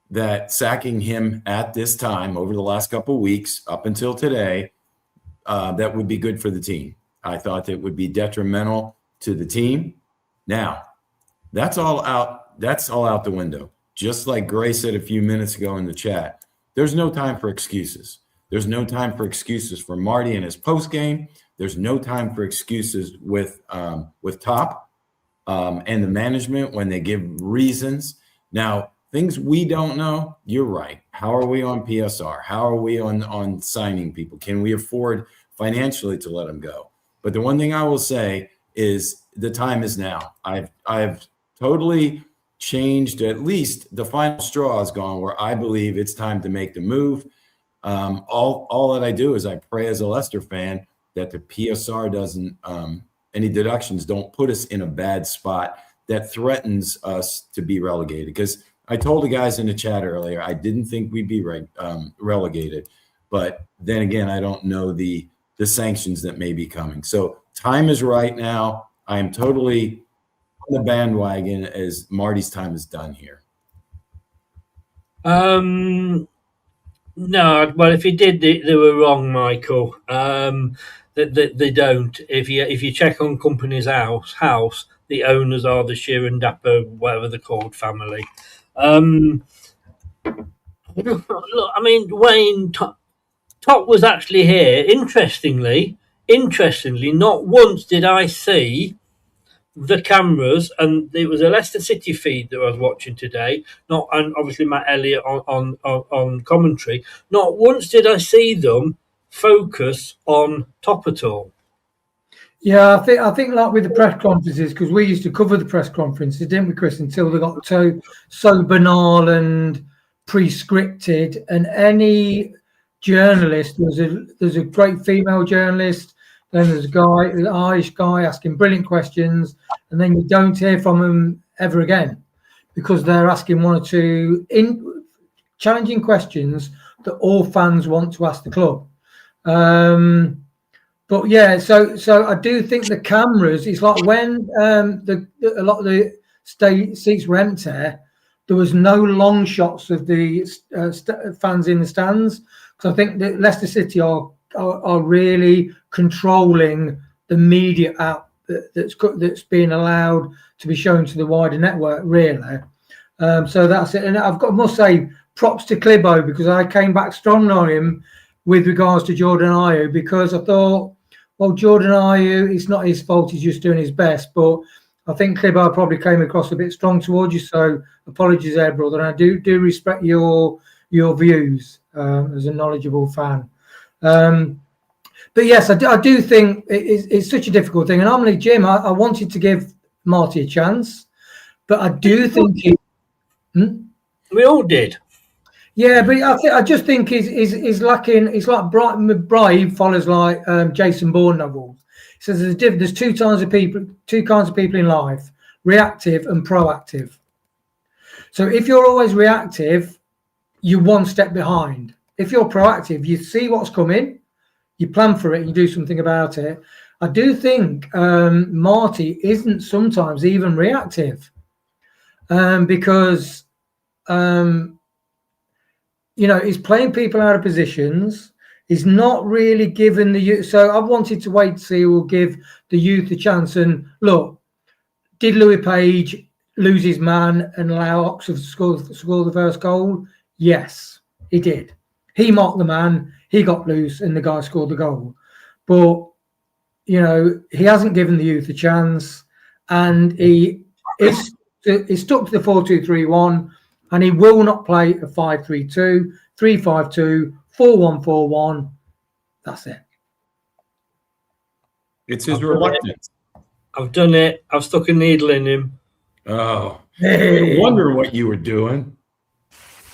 that sacking him at this time over the last couple of weeks up until today, that would be good for the team. I thought that would be detrimental to the team. Now, that's all out the window. Just like Gray said a few minutes ago in the chat, there's no time for excuses. There's no time for excuses for Marty and his post game. There's no time for excuses with Top and the management when they give reasons. Now, things we don't know, you're right. How are we on PSR? How are we on signing people? Can we afford financially to let them go? But the one thing I will say is the time is now. I've totally changed, at least the final straw is gone, where I believe it's time to make the move. All that I do is I pray as a Leicester fan that the PSR doesn't, any deductions don't put us in a bad spot that threatens us to be relegated. Because I told the guys in the chat earlier, I didn't think we'd be relegated. But then again, I don't know the sanctions that may be coming. So time is right now. I am totally on the bandwagon as Marty's time is done here. No, well, if he did, they were wrong, Michael. They don't. If you check on Company's house, the owners are the Shear and Dapper, whatever they're called, family. Look, I mean, Wayne Top was actually here. Interestingly, not once did I see the cameras, and it was a Leicester City feed that I was watching today. And obviously Matt Elliott on commentary. Not once did I see them focus on Top at all. Yeah, I think like with the press conferences, because we used to cover the press conferences, didn't we, Chris? Until they got so banal and pre-scripted. And any journalist, there's a great female journalist, then there's a guy, an Irish guy asking brilliant questions, and then you don't hear from them ever again because they're asking one or two challenging questions that all fans want to ask the club. But yeah, so I do think the cameras, it's like when a lot of the seats were empty, there was no long shots of the fans in the stands, because I think that Leicester City are really controlling the media app that's being allowed to be shown to the wider network, really. So that's it. And must say props to Clibbo, because I came back strong on him with regards to Jordan Ayew, because I thought, well, Jordan Ayew, it's not his fault, he's just doing his best. But I think Clibbo probably came across a bit strong towards you, so apologies there, brother. And I do respect your views as a knowledgeable fan. But yes, I do think it's such a difficult thing. And normally, Jim, I wanted to give Marty a chance, but I do think we all did. Yeah, but I just think he's lacking. It's like Brian follows like Jason Bourne novels. He says there's two kinds of people in life: reactive and proactive. So if you're always reactive, you're one step behind. If you're proactive, you see what's coming, you plan for it, and you do something about it. I do think Marty isn't sometimes even reactive, because he's playing people out of positions. He's not really given the youth. So I've wanted to wait to see who will give the youth a chance. And look, did Louis Page lose his man and allow Oxford to score the first goal? Yes, he did. He marked the man, he got loose, and the guy scored the goal. But, he hasn't given the youth a chance, and he's stuck to the 4-2-3-1, and he will not play a 5-3-2, 3-5-2, 4-1-4-1. That's it. It's his reluctance. I've done it. I've stuck a needle in him. Oh, I wonder what you were doing.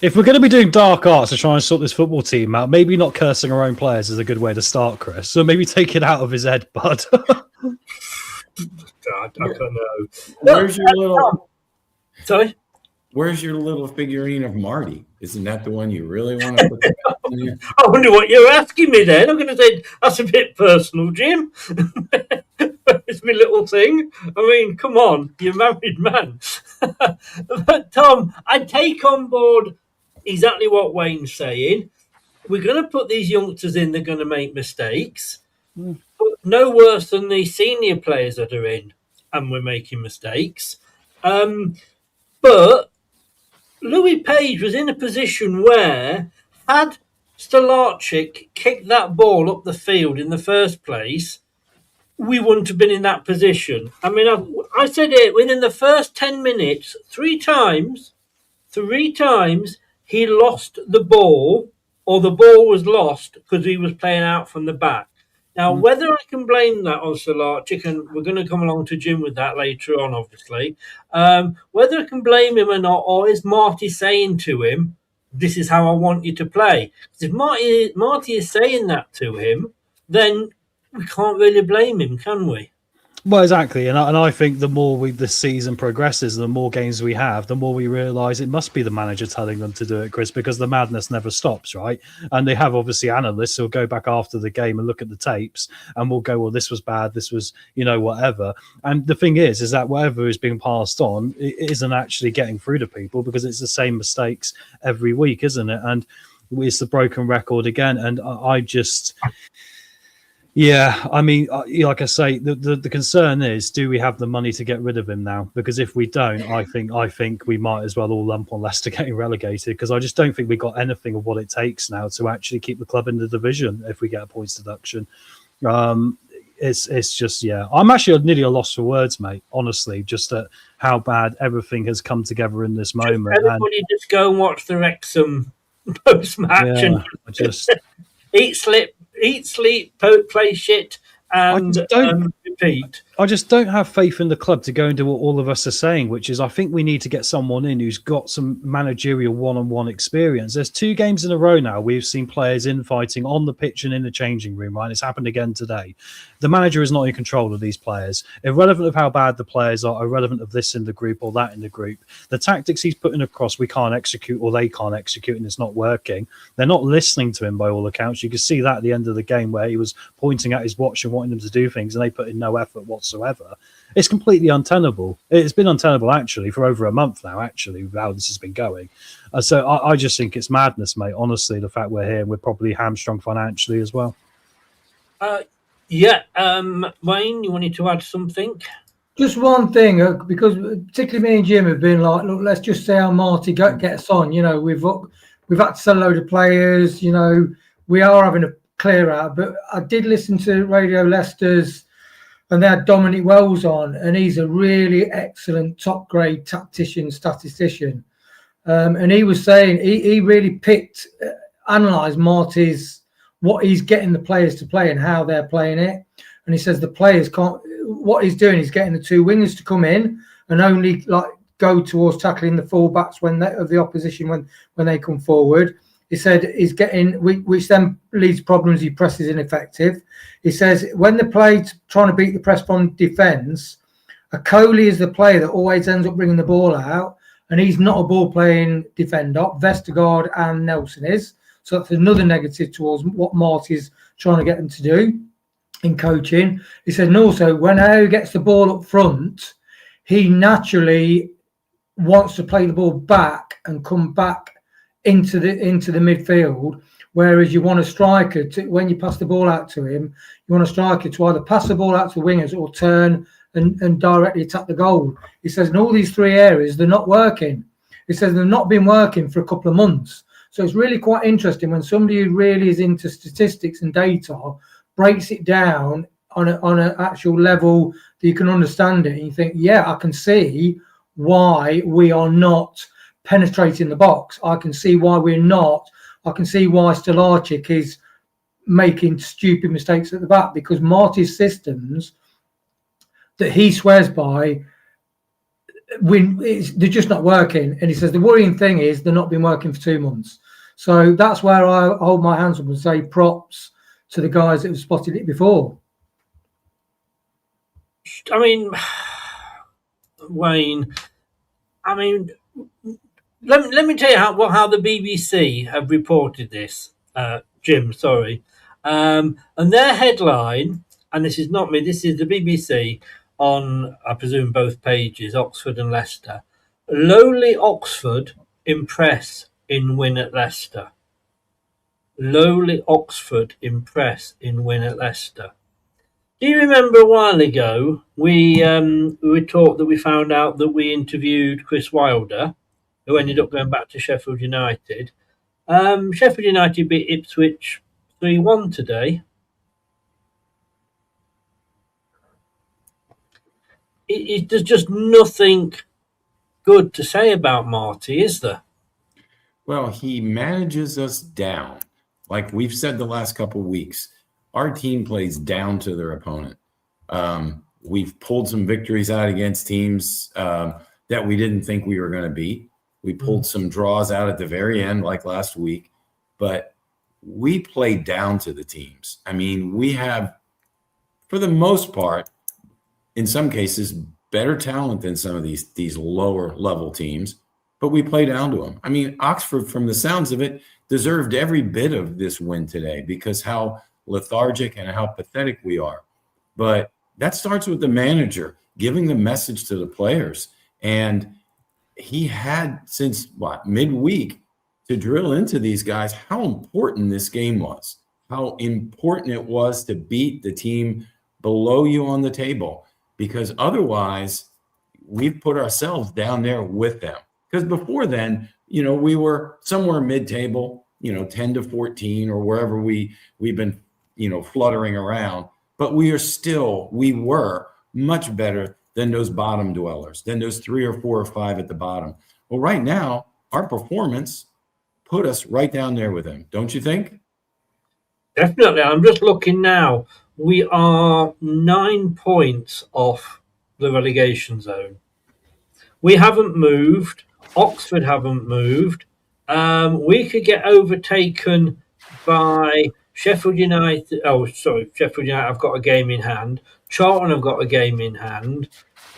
If we're going to be doing dark arts to try and sort this football team out, maybe not cursing our own players is a good way to start, Chris. So maybe take it out of his head, bud. God, I don't know. Where's your little? Sorry? Where's your little figurine of Marty? Isn't that the one you really want to put? I wonder what you're asking me then. I'm going to say that's a bit personal, Jim. It's my little thing. I mean, come on, you're a married man. But Tom, I take on board exactly what Wayne's saying. We're going to put these youngsters in, they're going to make mistakes. But no worse than the senior players that are in, and we're making mistakes. But Louis Page was in a position where, had Stolarczyk kicked that ball up the field in the first place, we wouldn't have been in that position. I mean, I said it within the first 10 minutes, three times, he lost the ball, or the ball was lost because he was playing out from the back. Now, whether I can blame that on Stolarczyk, and we're going to come along to Jim with that later on, obviously, whether I can blame him or not, or is Marty saying to him, this is how I want you to play. If Marty is saying that to him, then we can't really blame him, can we? Well, exactly, and I think the more the season progresses, the more games we have, the more we realise it must be the manager telling them to do it, Chris, because the madness never stops, right? And they have obviously analysts who'll go back after the game and look at the tapes, and will go, well, this was bad, this was, whatever. And the thing is that whatever is being passed on, it isn't actually getting through to people because it's the same mistakes every week, isn't it? And it's the broken record again, and I just. Yeah, I mean, like I say, the concern is, do we have the money to get rid of him now? Because if we don't, I think we might as well all lump on Leicester getting relegated, because I just don't think we got anything of what it takes now to actually keep the club in the division if we get a points deduction. It's just, yeah, I'm actually nearly a loss for words, mate, honestly, just at how bad everything has come together in this moment. Everybody just go and watch the Wrexham post-match and just eat, sleep, play shit, and repeat. I just don't have faith in the club to go and do what all of us are saying, which is I think we need to get someone in who's got some managerial one-on-one experience. There's 2 games in a row now we've seen players infighting on the pitch and in the changing room, right? It's happened again today. The manager is not in control of these players. Irrelevant of how bad the players are, irrelevant of this in the group or that in the group. The tactics he's putting across we can't execute, or they can't execute, and it's not working. They're not listening to him by all accounts. You can see that at the end of the game where he was pointing at his watch and wanting them to do things, and they put in no effort whatsoever. It's completely untenable. It's been untenable actually for over a month now, actually, how this has been going. So I just think it's madness, mate. Honestly, the fact we're here and we're probably hamstrung financially as well. Wayne, you wanted to add something? Just one thing, because particularly me and Jim have been like, look, let's just see how Marty gets on. We've had to sell a load of players. We are having a clear out. But I did listen to Radio Leicester's, and they had Dominic Wells on, and he's a really excellent top grade statistician. And he was saying he really analysed Marty's, what he's getting the players to play and how they're playing it. And he says the players can't, what he's doing is getting the 2 wingers to come in and only go towards tackling the fullbacks of the opposition when they come forward. He said he's getting, which then leads to problems. He presses ineffective. He says when the play trying to beat the press from defence, Coley is the player that always ends up bringing the ball out, and he's not a ball playing defender. Vestergaard and Nelson is. So that's another negative towards what Marty's trying to get them to do in coaching. He said, and also when Harry gets the ball up front, he naturally wants to play the ball back and come back into the midfield, whereas you want a striker to, when you pass the ball out to him, you want a striker to either pass the ball out to the wingers or turn and directly attack the goal. He says in all these 3 areas they're not working. He says they've not been working for a couple of months. So it's really quite interesting when somebody who really is into statistics and data breaks it down on an actual level that you can understand it, and you think, yeah, I can see why we are not penetrating the box. I can see why we're not. I can see why Stolarczyk is making stupid mistakes at the back, because Marty's systems that he swears by, they're just not working. And he says the worrying thing is they're not been working for 2 months. So that's where I hold my hands up and say props to the guys that have spotted it before. I mean, Wayne, let me tell you how the BBC have reported this, Jim, sorry. And their headline, and this is not me, this is the BBC on, I presume, both pages, Oxford and Leicester. Lowly Oxford impress in win at Leicester. Lowly Oxford impress in win at Leicester. Do you remember a while ago we talked that we found out that we interviewed Chris Wilder, who ended up going back to Sheffield United. Sheffield United beat Ipswich 3-1 today. There's just nothing good to say about Marty, is there? Well, he manages us down. Like we've said the last couple of weeks, our team plays down to their opponent. We've pulled some victories out against teams that we didn't think we were going to beat. We pulled some draws out at the very end, like last week, but we played down to the teams. I mean, we have, for the most part, in some cases, better talent than some of these lower level teams, but we play down to them. I mean, Oxford, from the sounds of it, deserved every bit of this win today because how lethargic and how pathetic we are. But that starts with the manager giving the message to the players. And he had since midweek to drill into these guys how important this game was, how important it was to beat the team below you on the table, because otherwise we've put ourselves down there with them. Because before then, we were somewhere mid-table, 10 to 14 or wherever we've been, fluttering around. But we were much better than those bottom dwellers, than those 3 or 4 or 5 at the bottom. Well, right now, our performance put us right down there with them, don't you think? Definitely. I'm just looking now. We are 9 points off the relegation zone. We haven't moved. Oxford haven't moved. We could get overtaken by Sheffield United. Oh, sorry, Sheffield United have got a game in hand. Charlton have got a game in hand.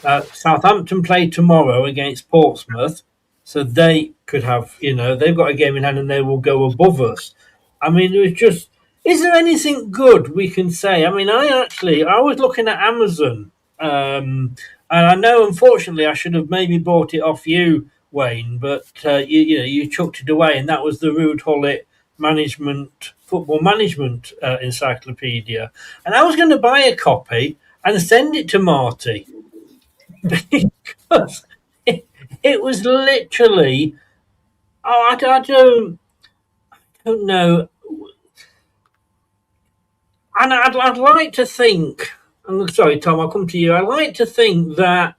Southampton play tomorrow against Portsmouth. So they could have, they've got a game in hand and they will go above us. I mean, it was just, is there anything good we can say? I mean, I was looking at Amazon, and I know, unfortunately, I should have maybe bought it off you, Wayne, but you chucked it away, and that was the Rude Hullet football management encyclopedia. And I was going to buy a copy and send it to Marty because it was literally, I don't know. And I'd like to think, I'm sorry, Tom, I'll come to you. I'd like to think that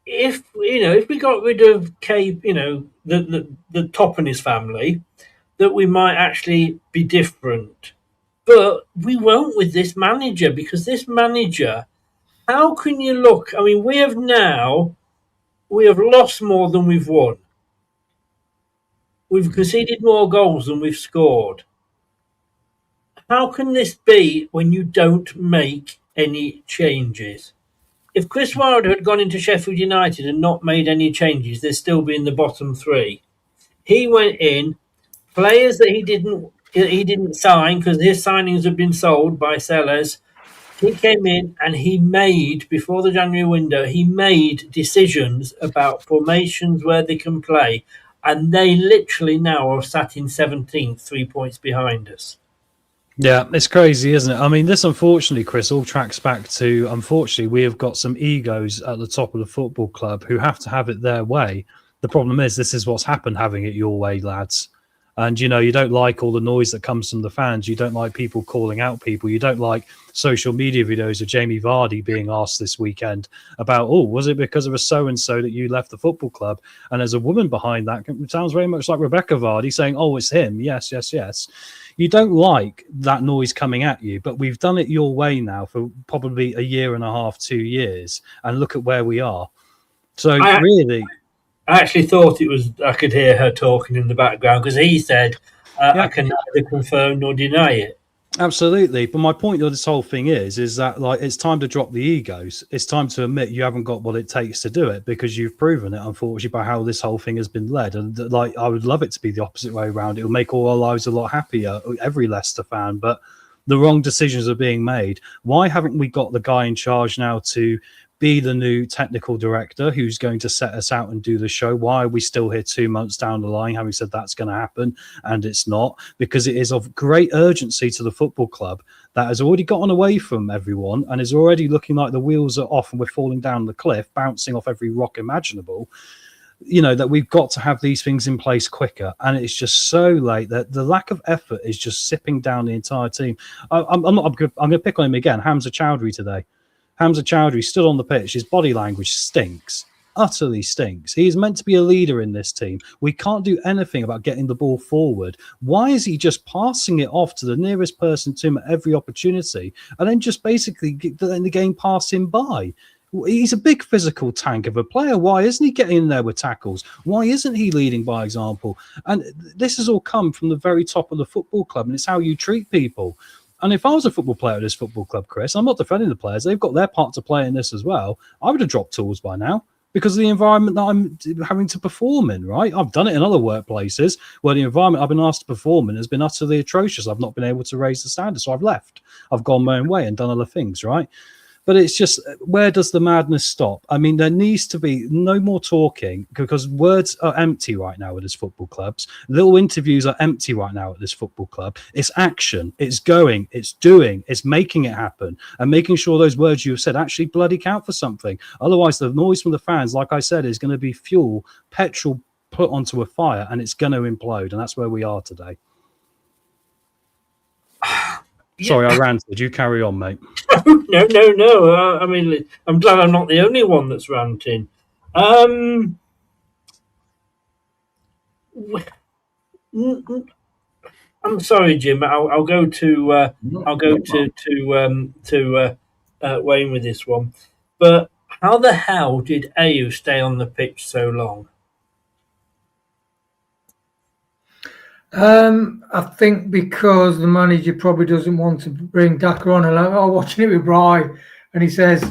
if we got rid of Cape, the top in his family, that we might actually be different. But we won't with this manager, because this manager, how can you look? I mean, we have lost more than we've won. We've conceded more goals than we've scored. How can this be when you don't make any changes? If Chris Wilder had gone into Sheffield United and not made any changes, they'd still be in the bottom 3. He went in, players that he didn't sign because his signings had been sold by sellers. He came in and he made, before the January window, he made decisions about formations where they can play. And they literally now are sat in 17th, 3 points behind us. Yeah, it's crazy, isn't it? I mean, this, unfortunately, Chris, all tracks back to, unfortunately, we have got some egos at the top of the football club who have to have it their way. The problem is, this is what's happened, having it your way, lads. And, you don't like all the noise that comes from the fans. You don't like people calling out people. You don't like social media videos of Jamie Vardy being asked this weekend about, was it because of a so-and-so that you left the football club? And there's a woman behind that. It sounds very much like Rebecca Vardy saying, it's him. Yes, yes, yes. You don't like that noise coming at you, but we've done it your way now for probably a year and a half, 2 years. And look at where we are. So really... I actually thought I could hear her talking in the background because he said, I can neither confirm nor deny it. Absolutely. But my point of this whole thing is that it's time to drop the egos. It's time to admit you haven't got what it takes to do it, because you've proven it, unfortunately, by how this whole thing has been led. And I would love it to be the opposite way around. It will make all our lives a lot happier, every Leicester fan, but the wrong decisions are being made. Why haven't we got the guy in charge now to be the new technical director who's going to set us out and do the show? Why are we still here 2 months down the line having said that's going to happen and it's not? Because it is of great urgency to the football club that has already gotten away from everyone and is already looking like the wheels are off and we're falling down the cliff, bouncing off every rock imaginable. That we've got to have these things in place quicker, and it's just so late that the lack of effort is just sipping down the entire team. I'm going to pick on him again. Hamza Chowdhury today. Hamza Chowdhury stood on the pitch. His body language stinks, utterly stinks. He is meant to be a leader in this team. We can't do anything about getting the ball forward. Why is he just passing it off to the nearest person to him at every opportunity and then just basically letting the game pass him by? He's a big physical tank of a player. Why isn't he getting in there with tackles? Why isn't he leading by example? And this has all come from the very top of the football club, and it's how you treat people. And if I was a football player at this football club, Chris, I'm not defending the players. They've got their part to play in this as well. I would have dropped tools by now because of the environment that I'm having to perform in, right? I've done it in other workplaces where the environment I've been asked to perform in has been utterly atrocious. I've not been able to raise the standard, so I've left. I've gone my own way and done other things, right? But it's just, where does the madness stop? I mean, there needs to be no more talking because words are empty right now at this football clubs. Little interviews are empty right now at this football club. It's action, it's going, it's doing, it's making it happen and making sure those words you've said actually bloody count for something. Otherwise, the noise from the fans, like I said, is going to be fuel, petrol put onto a fire, and it's going to implode. And that's where we are today. Sorry, I ranted. You carry on, mate. No. I mean, I'm glad I'm not the only one that's ranting. I'm sorry, Jim. I'll go to Wayne with this one. But how the hell did Ayew stay on the pitch so long? I think because the manager probably doesn't want to bring Daka on. And I'm watching it with Bry, and he says,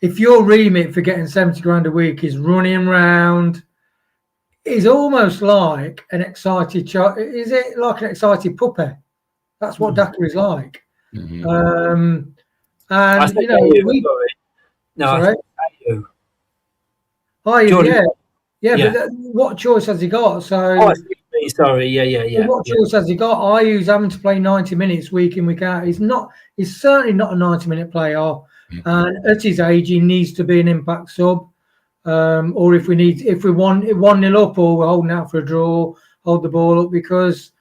if your remit for getting 70 grand a week is running around, it's almost like an excited child. Is it like an excited puppy? That's what Daka is like. Mm-hmm. And you know, Ayew, yeah. But what choice has he got? So. Sorry, yeah. What choice has he got? Ayew's having to play 90 minutes week in, week out. He's certainly not a 90-minute player. Mm-hmm. And at his age, he needs to be an impact sub. Or if we 1-0 up or we're holding out for a draw, hold the ball up, because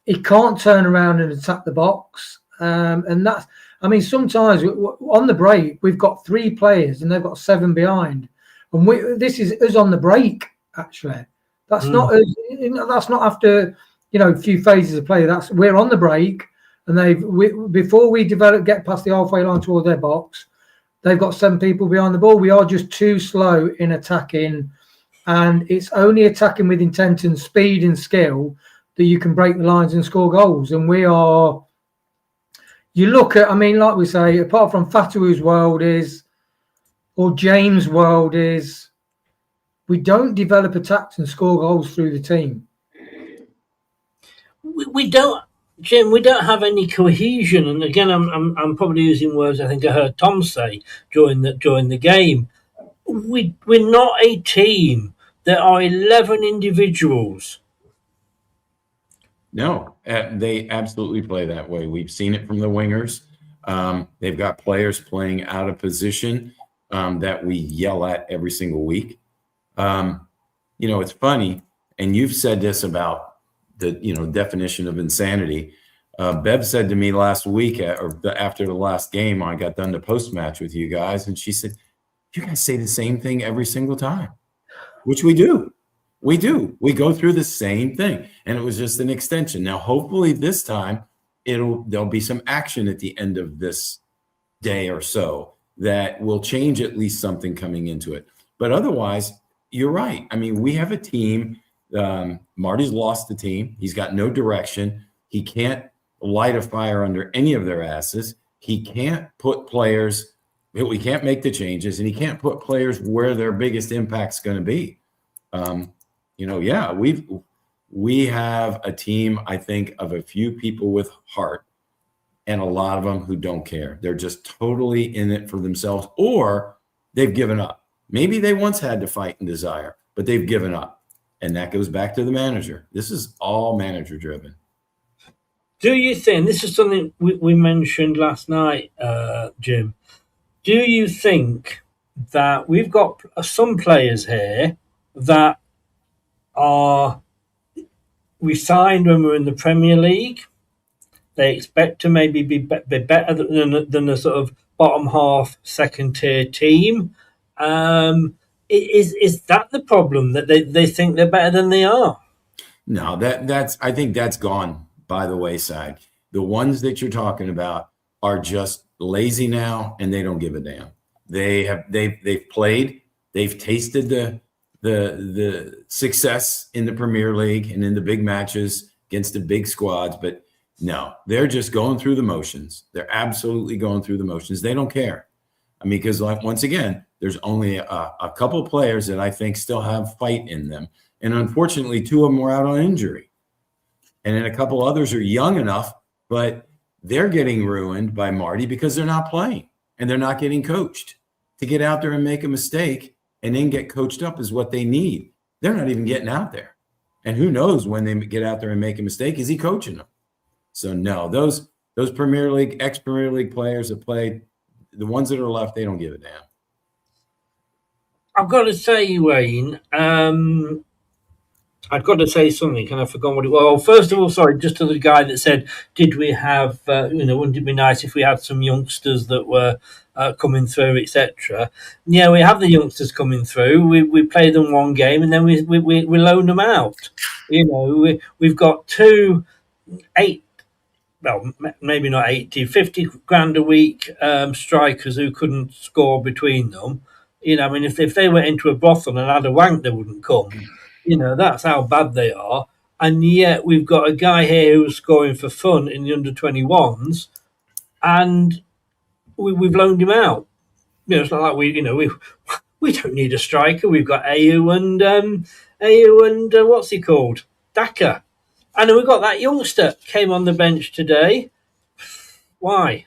he can't turn around and attack the box. And that's, I mean, sometimes on the break, we've got 3 players and they've got 7 behind. And this is us on the break, actually. That's not after, you know, a few phases of play. We're on the break, and before we get past the halfway line toward their box, they've got 7 people behind the ball. We are just too slow in attacking, and it's only attacking with intent and speed and skill that you can break the lines and score goals. And we are. You look at, I mean, like we say, apart from Fatu's world or James' world is. We don't develop attacks and score goals through the team. We don't, Jim. We don't have any cohesion. And again, I'm probably using words I think I heard Tom say during the game. We're not a team. There are 11 individuals. No, they absolutely play that way. We've seen it from the wingers. They've got players playing out of position that we yell at every single week. You know, it's funny, and you've said this about the, you know, definition of insanity. Bev said to me last week after the last game, I got done to post-match with you guys, and she said, you guys say the same thing every single time, which we do. We do. We go through the same thing, and it was just an extension. Now, hopefully this time there'll be some action at the end of this day or so that will change at least something coming into it. But otherwise, you're right. I mean, we have a team. Marty's lost the team. He's got no direction. He can't light a fire under any of their asses. He can't put players. We can't make the changes, and he can't put players where their biggest impact's going to be. You know, yeah, we have a team, I think, of a few people with heart, and a lot of them who don't care. They're just totally in it for themselves, or they've given up. Maybe they once had to fight and desire, but they've given up. And that goes back to the manager. This is all manager driven. Do you think, this is something we mentioned last night, Jim, do you think that we've got some players here that we signed when we were in the Premier League? They expect to maybe be better than a sort of bottom half second tier team. Is that the problem, that they think they're better than they are? No, I think that's gone by the wayside. The ones that you're talking about are just lazy now, and they don't give a damn. They've played. They've tasted the success in the Premier League and in the big matches against the big squads, but no, they're just going through the motions. They're absolutely going through the motions. They don't care. I mean, because once again, there's only a couple players that I think still have fight in them. And unfortunately, 2 of them were out on injury. And then a couple others are young enough, but they're getting ruined by Marty because they're not playing and they're not getting coached. To get out there and make a mistake and then get coached up is what they need. They're not even getting out there. And who knows when they get out there and make a mistake, is he coaching them? So no, those Premier League, ex-Premier League players that played, the ones that are left, they don't give a damn. I've got to say, Wayne, I've got to say something, and I forgot what it was. Well, first of all, sorry, just to the guy that said, did we have, wouldn't it be nice if we had some youngsters that were coming through, etc. Yeah, we have the youngsters coming through. We play them one game and then we loan them out. We've got 2 8, well, maybe not 80, 50 grand a week strikers who couldn't score between them. I mean, if they went into a brothel and had a wank, they wouldn't come. That's how bad they are. And yet we've got a guy here who's scoring for fun in the under-21s, and we've loaned him out. It's not like we don't need a striker. We've got Ayew and what's he called? Daka. And then we've got that youngster came on the bench today. Why?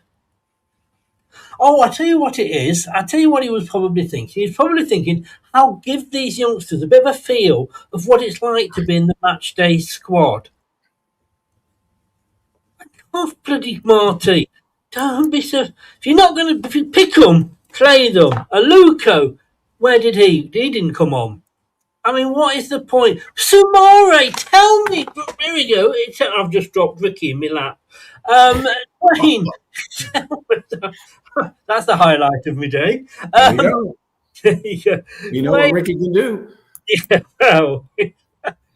Oh, I tell you what it is. I tell you what he was probably thinking. He's probably thinking, I'll give these youngsters a bit of a feel of what it's like to be in the Matchday squad. Oh, bloody Marty. Don't be so... If you're not going to pick them, play them. Aluko, where did he? He didn't come on. I mean, what is the point? Sumare, tell me. Here we go. I've just dropped Ricky in my lap. Wayne, that's the highlight of my day. You know what Ricky can do. Yeah, well,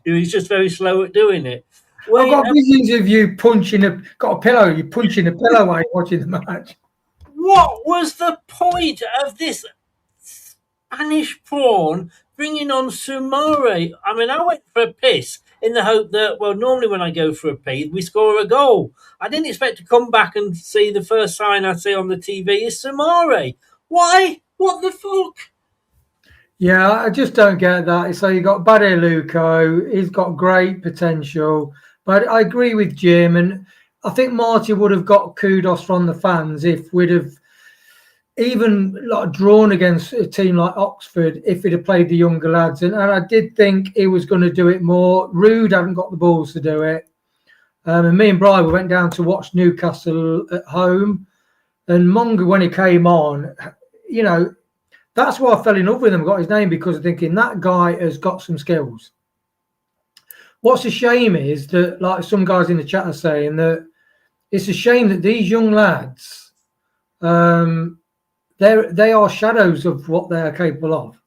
he's just very slow at doing it. I've got visions of you punching you're punching a pillow while you're watching the match. What was the point of this Spanish prawn bringing on Sumare? I mean, I went for a piss in the hope that, well, normally when I go for a pee, we score a goal. I didn't expect to come back and see the first sign I see on the TV is Sumare. Why? What the fuck? Yeah, I just don't get that. So you got Bade Luco, he's got great potential. But I agree with Jim, and I think Marty would have got kudos from the fans if we'd have even drawn against a team like Oxford if he'd have played the younger lads. And I did think he was going to do it more. Rude hadn't got the balls to do it. And me and Brian, we went down to watch Newcastle at home. And Monga, when he came on, that's why I fell in love with him, got his name, because I'm thinking that guy has got some skills. What's a shame is that, like some guys in the chat are saying, that it's a shame that these young lads, they are shadows of what they're capable of.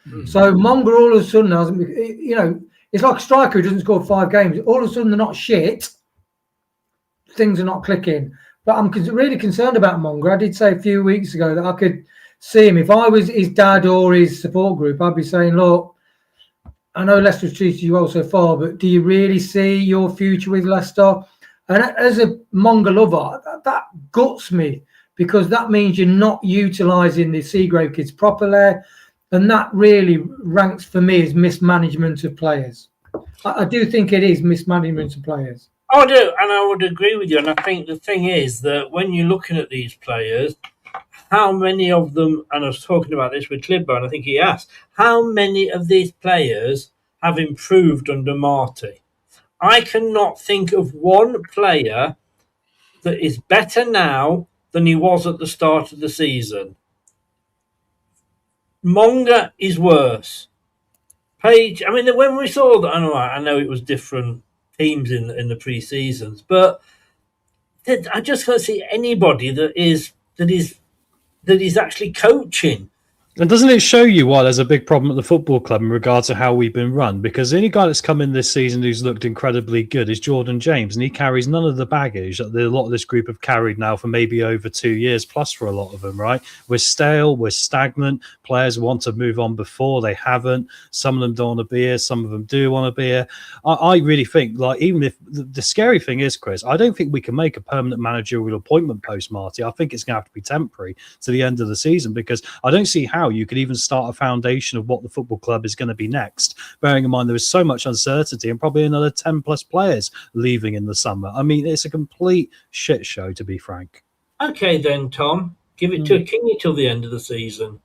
Mm-hmm. So Monga all of a sudden hasn't, it's like a striker who doesn't score 5 games. All of a sudden they're not shit. Things are not clicking. But I'm really concerned about Monga. I did say a few weeks ago that I could see him. If I was his dad or his support group, I'd be saying, look, I know Leicester's treated you well so far, but do you really see your future with Leicester? And as a Monga lover, that guts me, because that means you're not utilising the Seagrave kids properly. And that really ranks for me as mismanagement of players. I do think it is mismanagement of players. I do, and I would agree with you. And I think the thing is that when you're looking at these players, how many of them, and I was talking about this with Clibbo, and I think he asked, how many of these players have improved under Marty? I cannot think of one player that is better now than he was at the start of the season. Monga is worse. Page, I mean, when we saw that, I know it was different teams in the pre-seasons, but I just can't see anybody that is actually coaching. And doesn't it show you why there's a big problem at the football club in regards to how we've been run? Because the only guy that's come in this season who's looked incredibly good is Jordan James, and he carries none of the baggage that a lot of this group have carried now for maybe over 2 years plus for a lot of them, right? We're stale, we're stagnant. Players want to move on before, they haven't. Some of them don't want to be here, some of them do want to be here. I really think, like, even if the scary thing is, Chris, I don't think we can make a permanent managerial appointment post Marty. I think it's going to have to be temporary to the end of the season, because I don't see how you could even start a foundation of what the football club is going to be next, bearing in mind there is so much uncertainty and probably another 10 plus players leaving in the summer. I mean, it's a complete shit show, to be frank. Okay then, Tom, give it to a Kingy till the end of the season.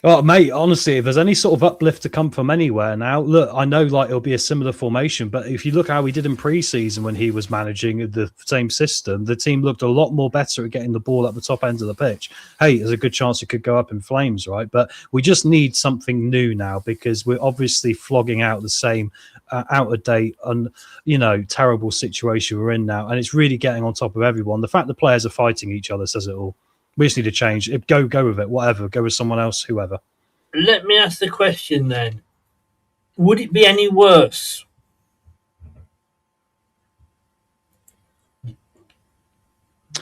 Oh, mate, honestly, if there's any sort of uplift to come from anywhere now, look, I know like it'll be a similar formation, but if you look how he did in pre-season when he was managing the same system, the team looked a lot more better at getting the ball at the top end of the pitch. Hey, there's a good chance it could go up in flames, right? But we just need something new now, because we're obviously flogging out the same out-of-date and, terrible situation we're in now, and it's really getting on top of everyone. The fact the players are fighting each other says it all. We just need to change. Go with it, whatever. Go with someone else, whoever. Let me ask the question then. Would it be any worse?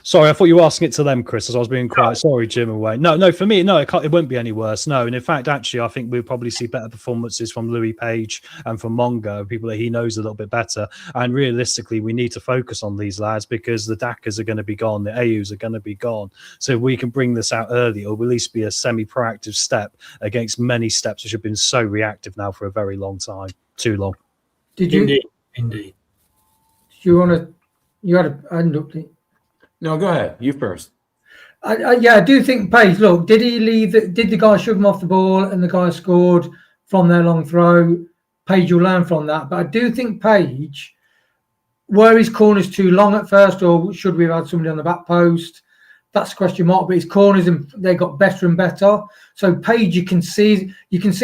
Sorry, I thought you were asking it to them, Chris, as I was being quiet. Sorry, Jim, away. No, for me, no, it won't be any worse. No, and in fact, actually, I think we'll probably see better performances from Louis Page and from Mongo, people that he knows a little bit better. And realistically, we need to focus on these lads, because the Dakas are going to be gone, the AUs are going to be gone. So if we can bring this out early, it'll at least be a semi-proactive step against many steps which have been so reactive now for a very long time. Too long. Did you? Indeed. Do you want to? You had a hand up. No, go ahead. You first. I do think Page. Look, did he leave? Did the guy shove him off the ball and the guy scored from their long throw? Page will learn from that. But I do think Page, were his corners too long at first, or should we have had somebody on the back post? That's a question mark. But his corners, they got better and better. So Page, you can see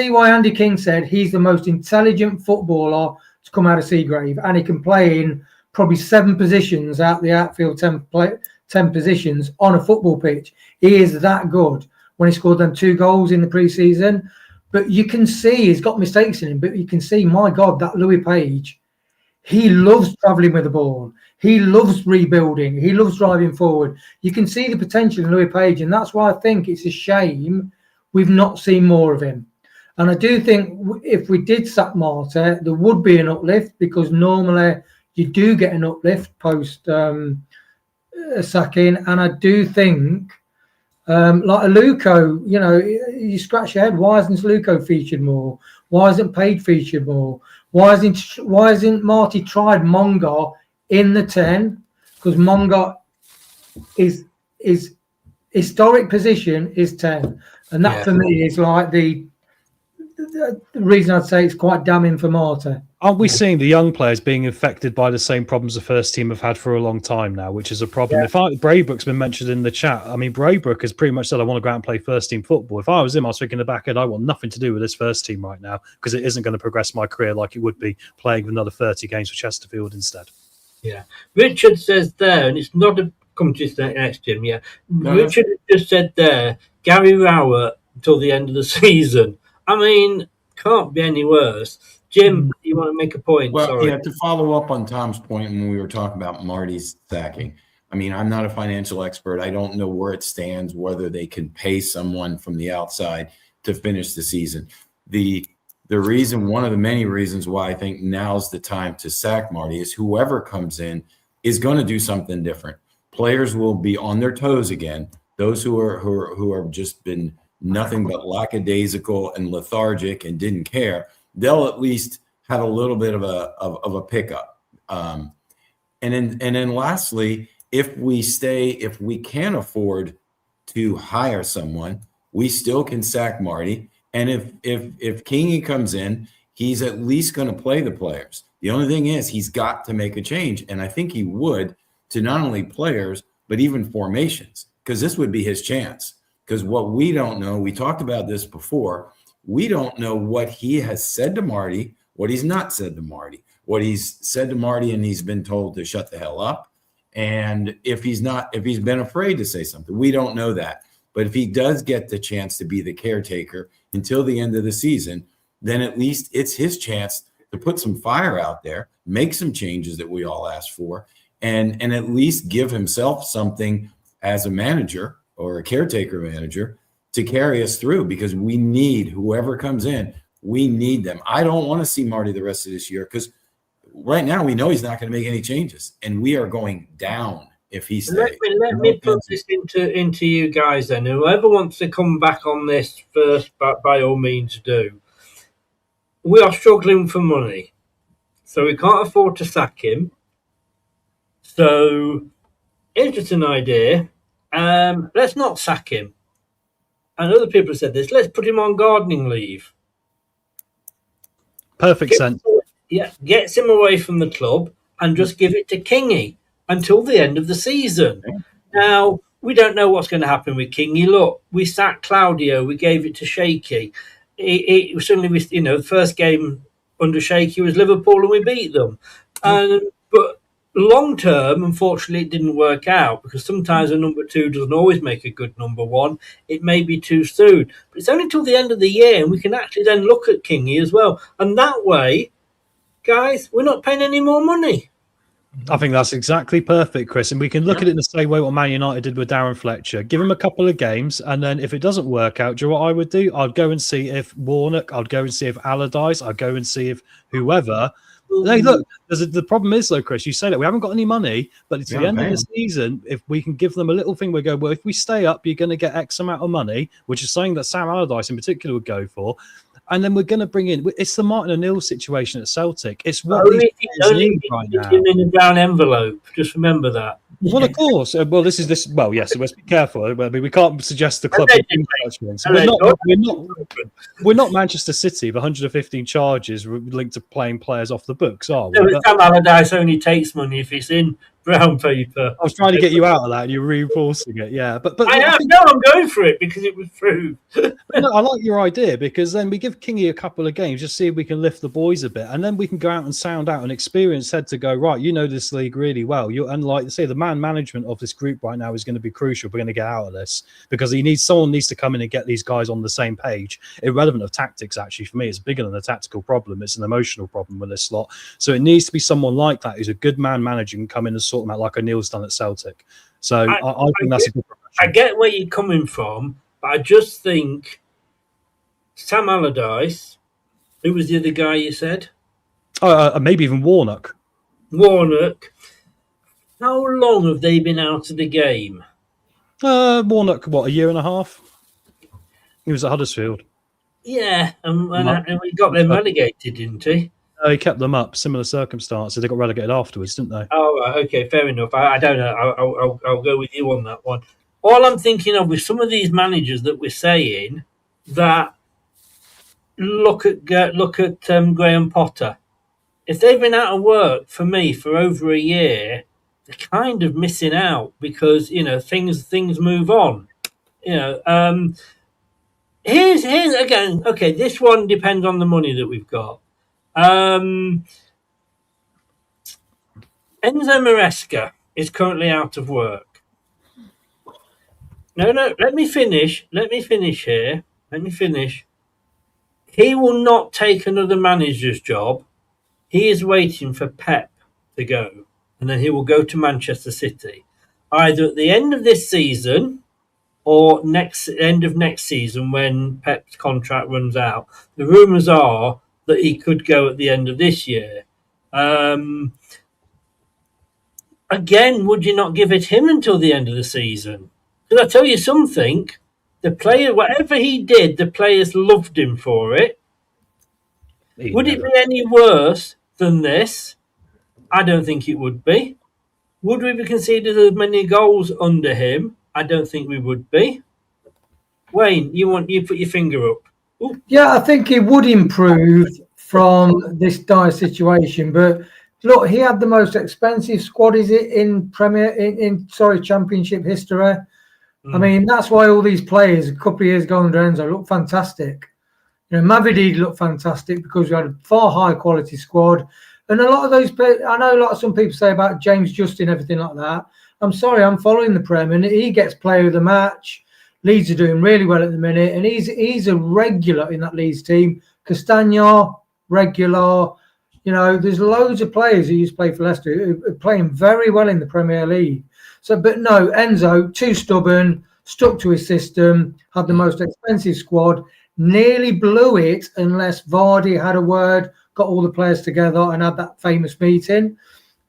why Andy King said he's the most intelligent footballer to come out of Seagrave, and he can play in probably 7 positions out the outfield, 10 positions on a football pitch. He is that good when he scored them 2 goals in the pre-season. But you can see he's got mistakes in him, but you can see, my God, that Louis Page, he loves travelling with the ball. He loves rebuilding. He loves driving forward. You can see the potential in Louis Page, and that's why I think it's a shame we've not seen more of him. And I do think if we did sack Marta, there would be an uplift, because normally you do get an uplift post sacking. And I do think, like a Luco, you scratch your head. Why hasn't Luco featured more? Why hasn't Page featured more? Why hasn't Marty tried Monga in the 10? Because Monga is historic position is 10, and that for me is like the reason I'd say it's quite damning for Marta. Aren't we seeing the young players being affected by the same problems the first team have had for a long time now, which is a problem? Yeah. Braybrook's been mentioned in the chat. I mean, Braybrook has pretty much said, I want to go out and play first team football. If I was him, I was thinking in the back end, I want nothing to do with this first team right now, because it isn't going to progress my career like it would be playing another 30 games for Chesterfield instead. Yeah. Richard says there, and it's not a come to the next, Jim. Yeah. No, Richard just said there, Gary Rowett until the end of the season. I mean, can't be any worse. Jim, you want to make a point? Well, Sorry. Yeah, to follow up on Tom's point when we were talking about Marty's sacking. I mean, I'm not a financial expert. I don't know where it stands, whether they can pay someone from the outside to finish the season. The reason, one of the many reasons why I think now's the time to sack Marty is whoever comes in is going to do something different. Players will be on their toes again. Those who are just been nothing but lackadaisical and lethargic and didn't care, they'll at least have a little bit of a pickup. And then lastly, if we can afford to hire someone, we still can sack Marty. And if Kingy comes in, he's at least going to play the players. The only thing is he's got to make a change. And I think he would, to not only players, but even formations, because this would be his chance. Because what we don't know, we talked about this before, we don't know what he has said to Marty, what he's not said to Marty, what he's said to Marty and he's been told to shut the hell up. And if he's been afraid to say something, we don't know that. But if he does get the chance to be the caretaker until the end of the season, then at least it's his chance to put some fire out there, make some changes that we all asked for, and at least give himself something as a manager or a caretaker manager to carry us through, because we need whoever comes in, we need them. I don't want to see Marty the rest of this year, because right now we know he's not going to make any changes, and we are going down if he stays. Let me put this into you guys then. Whoever wants to come back on this first, by all means do. We are struggling for money, so we can't afford to sack him. So here's just an idea. Let's not sack him. And other people have said this. Let's put him on gardening leave. Perfect sense. Yeah, gets him away from the club and just give it to Kingy until the end of the season. Now, we don't know what's going to happen with Kingy. Look, we sacked Claudio. We gave it to Shaky. Suddenly, the first game under Shaky was Liverpool, and we beat them. But long term, unfortunately, it didn't work out, because sometimes a number 2 doesn't always make a good number 1. It may be too soon, but it's only till the end of the year, and we can actually then look at Kingy as well. And that way, guys, we're not paying any more money. I think that's exactly perfect, Chris. And we can look at it in the same way what Man United did with Darren Fletcher. Give him a couple of games, and then if it doesn't work out, do you know what I would do? I'd go and see if Warnock, I'd go and see if Allardyce, I'd go and see if whoever. Hey, look, the problem is, though, Chris, you say that we haven't got any money, but it's the end of the season. If we can give them a little thing, we go, well, if we stay up, you're going to get X amount of money, which is something that Sam Allardyce in particular would go for. And then we're going to bring in, it's the Martin O'Neill situation at Celtic. It's what these players need right now. In a brown envelope. Just remember that. Well, of course. Well, this. Well, yes. So let's be careful. I mean, we can't suggest the club. We're not Manchester City. The 115 charges linked to playing players off the books, are we? No, Sam Allardyce only takes money if it's in brown paper. I was trying to get you out of that, and you're reinforcing it. Yeah, but I'm going for it because it was true. No, I like your idea, because then we give Kingy a couple of games, just see if we can lift the boys a bit, and then we can go out and sound out an experienced head to go, right, you know this league really well. And like say, the man management of this group right now is going to be crucial. We're going to get out of this, because someone needs to come in and get these guys on the same page, irrelevant of tactics. Actually, for me, it's bigger than a tactical problem. It's an emotional problem with this lot. So it needs to be someone like that who's a good man manager and come in and sort them out like O'Neill's done at Celtic. So I think that's a good progression. I get where you're coming from, but I just think Sam Allardyce, who was the other guy you said? Maybe even Warnock. How long have they been out of the game? Warnock, what, a year and a half? He was at Huddersfield. Yeah, and we got them relegated, didn't he? He kept them up. Similar circumstances. They got relegated afterwards, didn't they? Oh, right, okay, fair enough. I don't know. I'll go with you on that one. All I'm thinking of with some of these managers that we're saying that look at Graham Potter. If they've been out of work for me for over a year, they're kind of missing out, because things move on. Here's again. Okay, this one depends on the money that we've got. Enzo Maresca is currently out of work. No, let me finish here. He will not take another manager's job. He is waiting for Pep to go, and then he will go to Manchester City, either at the end of this season or end of next season when Pep's contract runs out. The rumours are that he could go at the end of this year. Again, would you not give it him until the end of the season? Because I tell you something, the player, whatever he did, the players loved him for it. Would it be any worse than this? I don't think it would be. Would we be conceded as many goals under him? I don't think we would be. Wayne, you put your finger up. Ooh. Yeah, I think it would improve from this dire situation. But look, he had the most expensive squad, is it, in Championship history? I mean, that's why all these players a couple of years ago under Enzo looked fantastic. Mavidid looked fantastic because we had a far higher quality squad. And a lot of those players, I know some people say about James Justin, everything like that. I'm sorry, I'm following the Prem, and he gets player of the match. Leeds are doing really well at the minute, and he's a regular in that Leeds team. Castagna, regular. You know, there's loads of players who used to play for Leicester who are playing very well in the Premier League. So, but no, Enzo, too stubborn, stuck to his system, had the most expensive squad, nearly blew it unless Vardy had a word, got all the players together and had that famous meeting.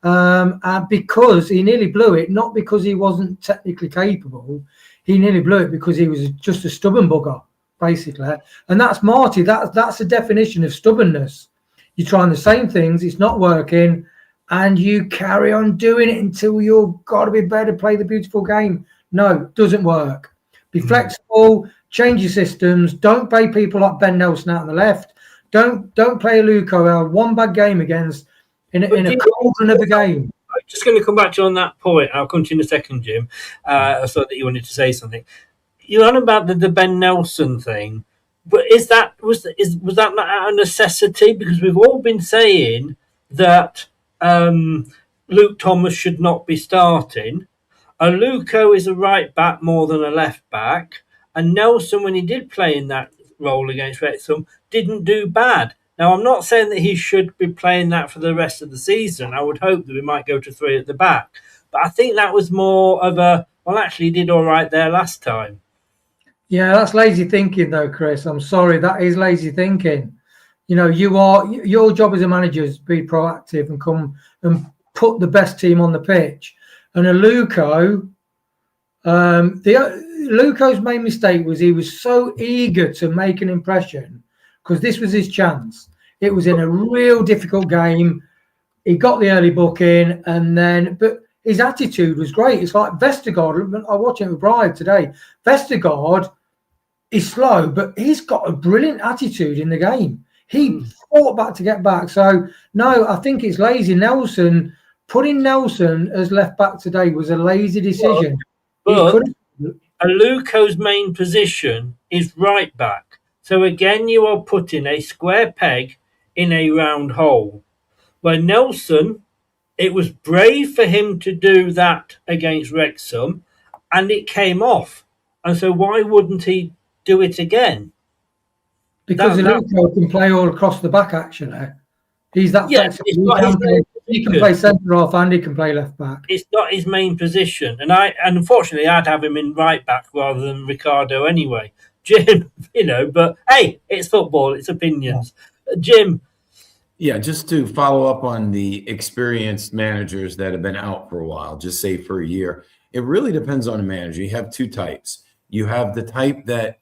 And because he nearly blew it, not because he wasn't technically capable, he nearly blew it because he was just a stubborn bugger, basically. And that's Marty. That's the definition of stubbornness. You're trying the same things, it's not working, and you carry on doing it until you've got to be better to play the beautiful game. No, it doesn't work. Be flexible, change your systems. Don't play people like Ben Nelson out on the left. Don't play a Luco one bad game against in a cauldron of a game. I'm just going to come back to you on that point. I'll come to you in a second, Jim. I thought that you wanted to say something. You're on about the Ben Nelson thing, but was that not a necessity? Because we've all been saying that Luke Thomas should not be starting. Luco is a right back more than a left back, and Nelson, when he did play in that role against Wrexham, didn't do bad. Now, I'm not saying that he should be playing that for the rest of the season. I would hope that we might go to 3 at the back. But I think that was more of actually he did all right there last time. Yeah, that's lazy thinking though, Chris. I'm sorry, that is lazy thinking. You know, your job as a manager is to be proactive and come and put the best team on the pitch. And Luco's main mistake was he was so eager to make an impression because this was his chance. It was in a real difficult game. He got the early booking, but his attitude was great. It's like Vestergaard. I was watching it with Brian today. Vestergaard is slow, but he's got a brilliant attitude in the game. He fought back to get back. So, no, I think it's lazy. Putting Nelson as left back today was a lazy decision. But Luco's main position is right back. So again, you are putting a square peg in a round hole. Where Nelson, it was brave for him to do that against Wrexham, and it came off. And so why wouldn't he do it again? Because Luco can play all across the back, actually. He's that flexible. He can play centre half and he can play left back. It's not his main position. And unfortunately I'd have him in right back rather than Ricardo anyway. Jim, but hey, it's football, it's opinions. Jim. Yeah, just to follow up on the experienced managers that have been out for a while, just say for a year, it really depends on the manager. You have two types. You have the type that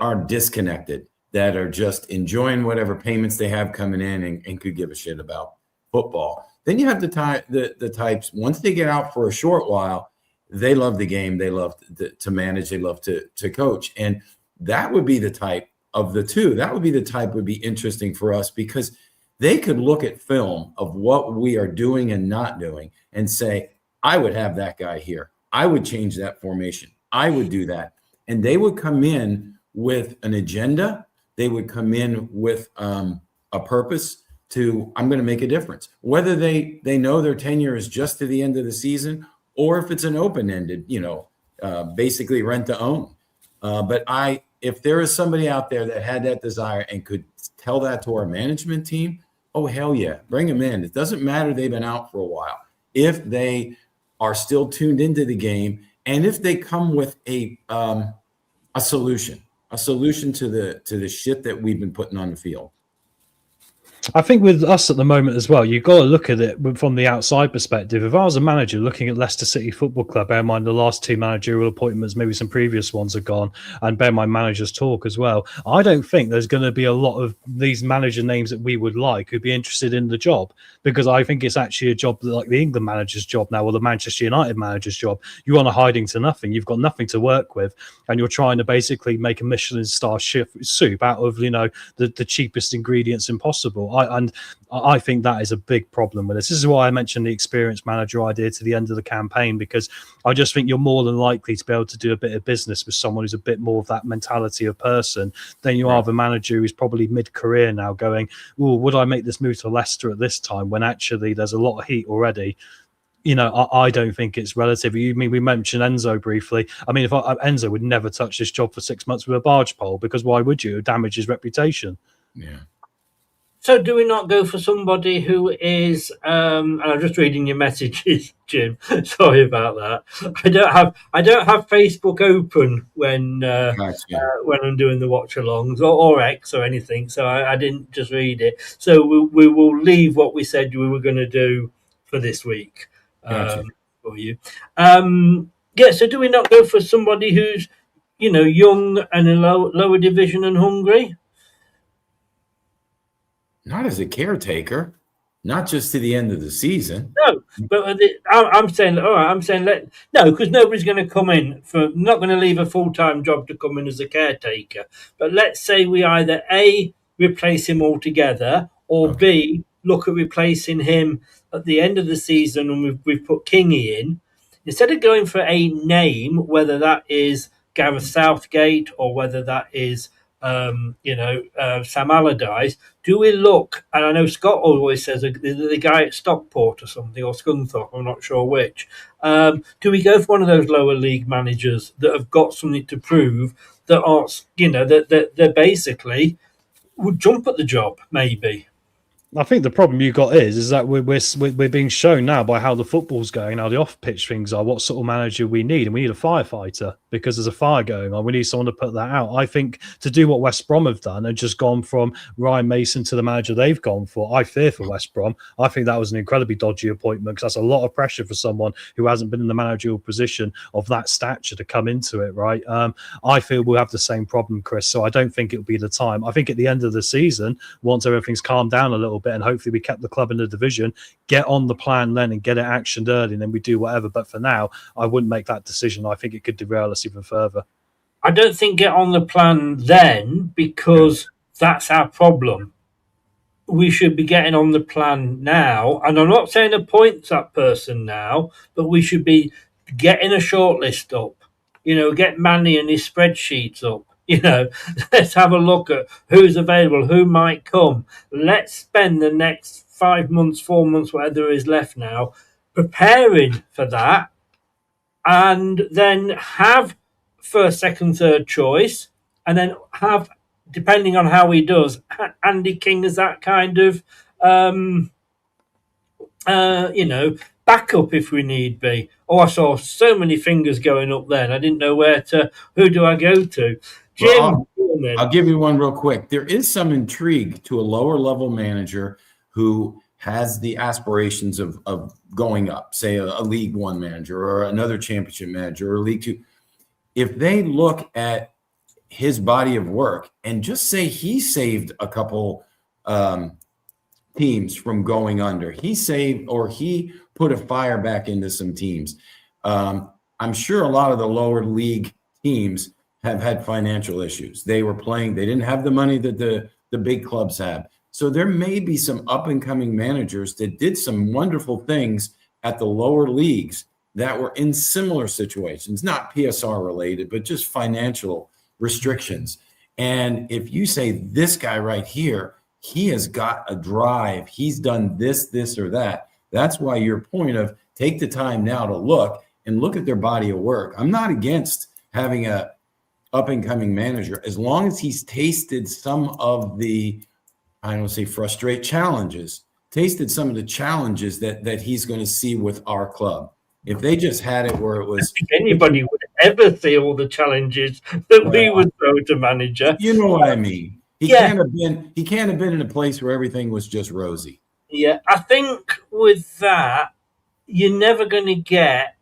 are disconnected, that are just enjoying whatever payments they have coming in and could give a shit about football. Then you have the types, once they get out for a short while, they love the game, they love to manage, they love to coach. And that would be the type of the two. That would be the type would be interesting for us because they could look at film of what we are doing and not doing and say, I would have that guy here. I would change that formation. I would do that. And they would come in with an agenda. They would come in with a purpose to, I'm going to make a difference. Whether they know their tenure is just to the end of the season or if it's an open-ended, basically rent to own. But if there is somebody out there that had that desire and could tell that to our management team, oh, hell yeah, bring them in. It doesn't matter they've been out for a while. If they are still tuned into the game and if they come with a solution to the shit that we've been putting on the field. I think with us at the moment as well, you've got to look at it from the outside perspective. If I was a manager looking at Leicester City Football Club, bear in mind the last two managerial appointments, maybe some previous ones are gone, and bear in mind managers talk as well, I don't think there's going to be a lot of these manager names that we would like who'd be interested in the job, because I think it's actually a job like the England manager's job now or the Manchester United manager's job. You're on a hiding to nothing. You've got nothing to work with, and you're trying to basically make a Michelin star soup out of the cheapest ingredients impossible. I think that is a big problem with this. This is why I mentioned the experienced manager idea to the end of the campaign, because I just think you're more than likely to be able to do a bit of business with someone who's a bit more of that mentality of person than you are the manager who's probably mid-career now going, oh, would I make this move to Leicester at this time when actually there's a lot of heat already? I don't think it's relative. We mentioned Enzo briefly. I mean, Enzo would never touch this job for 6 months with a barge pole, because why would you? It would damage his reputation. Yeah. So do we not go for somebody who is? And I'm just reading your messages, Jim. Sorry about that. I don't have Facebook open when I'm doing the watch-alongs or X or anything. So I didn't just read it. So we will leave what we said we were going to do for this week for you. So do we not go for somebody who's young and in lower division and hungry? Not as a caretaker, not just to the end of the season. No, but I'm saying, all right, no, because nobody's going to come in not going to leave a full-time job to come in as a caretaker. But let's say we either A, replace him altogether, or B, look at replacing him at the end of the season, and we've put Kingy in. Instead of going for a name, whether that is Gareth Southgate or whether that is Sam Allardyce, do we look, and I know Scott always says the guy at Stockport or something, or Scunthorpe, I'm not sure which, do we go for one of those lower league managers that have got something to prove, that are, that basically would jump at the job, maybe? I think the problem you got is that we're being shown now by how the football's going, how the off-pitch things are, what sort of manager we need. And we need a firefighter, because there's a fire going on. We need someone to put that out. I think to do what West Brom have done and just gone from Ryan Mason to the manager they've gone for, I fear for West Brom. I think that was an incredibly dodgy appointment, because that's a lot of pressure for someone who hasn't been in the managerial position of that stature to come into it, right? I feel we'll have the same problem, Chris, so I don't think it'll be the time. I think at the end of the season, once everything's calmed down a little bit and hopefully we kept the club in the division, get on the plan then and get it actioned early, and then we do whatever. But for now, I wouldn't make that decision. I think it could derail us even further. I don't think get on the plan then, because that's our problem. We should be getting on the plan now. And I'm not saying appoint that person now, but we should be getting a shortlist up. Get Manny and his spreadsheets up. Let's have a look at who's available, who might come. Let's spend the next 5 months, 4 months, whatever is left now, preparing for that, and then have first, second, third choice, and then have, depending on how he does, Andy King as that kind of, backup if we need be. Oh, I saw so many fingers going up then. I didn't know who do I go to? Jim, I'll give you one real quick. There is some intrigue to a lower level manager who has the aspirations of going up, say a League One manager or another championship manager or League Two. If they look at his body of work and just say he saved a couple teams from going under, he put a fire back into some teams. I'm sure a lot of the lower league teams have had financial issues. They didn't have the money that the big clubs have. So there may be some up and coming managers that did some wonderful things at the lower leagues that were in similar situations, not PSR related, but just financial restrictions. And if you say this guy right here, he has got a drive, he's done this, or that. That's why your point of take the time now to look at their body of work. I'm not against having a up and coming manager, as long as he's tasted some of the, I don't say frustrate challenges, tasted some of the challenges that he's going to see with our club. If they just had it where it was, I think anybody would ever see all the challenges that we would throw to manager. You know what I mean? He can't have been in a place where everything was just rosy. Yeah, I think with that, you're never going to get.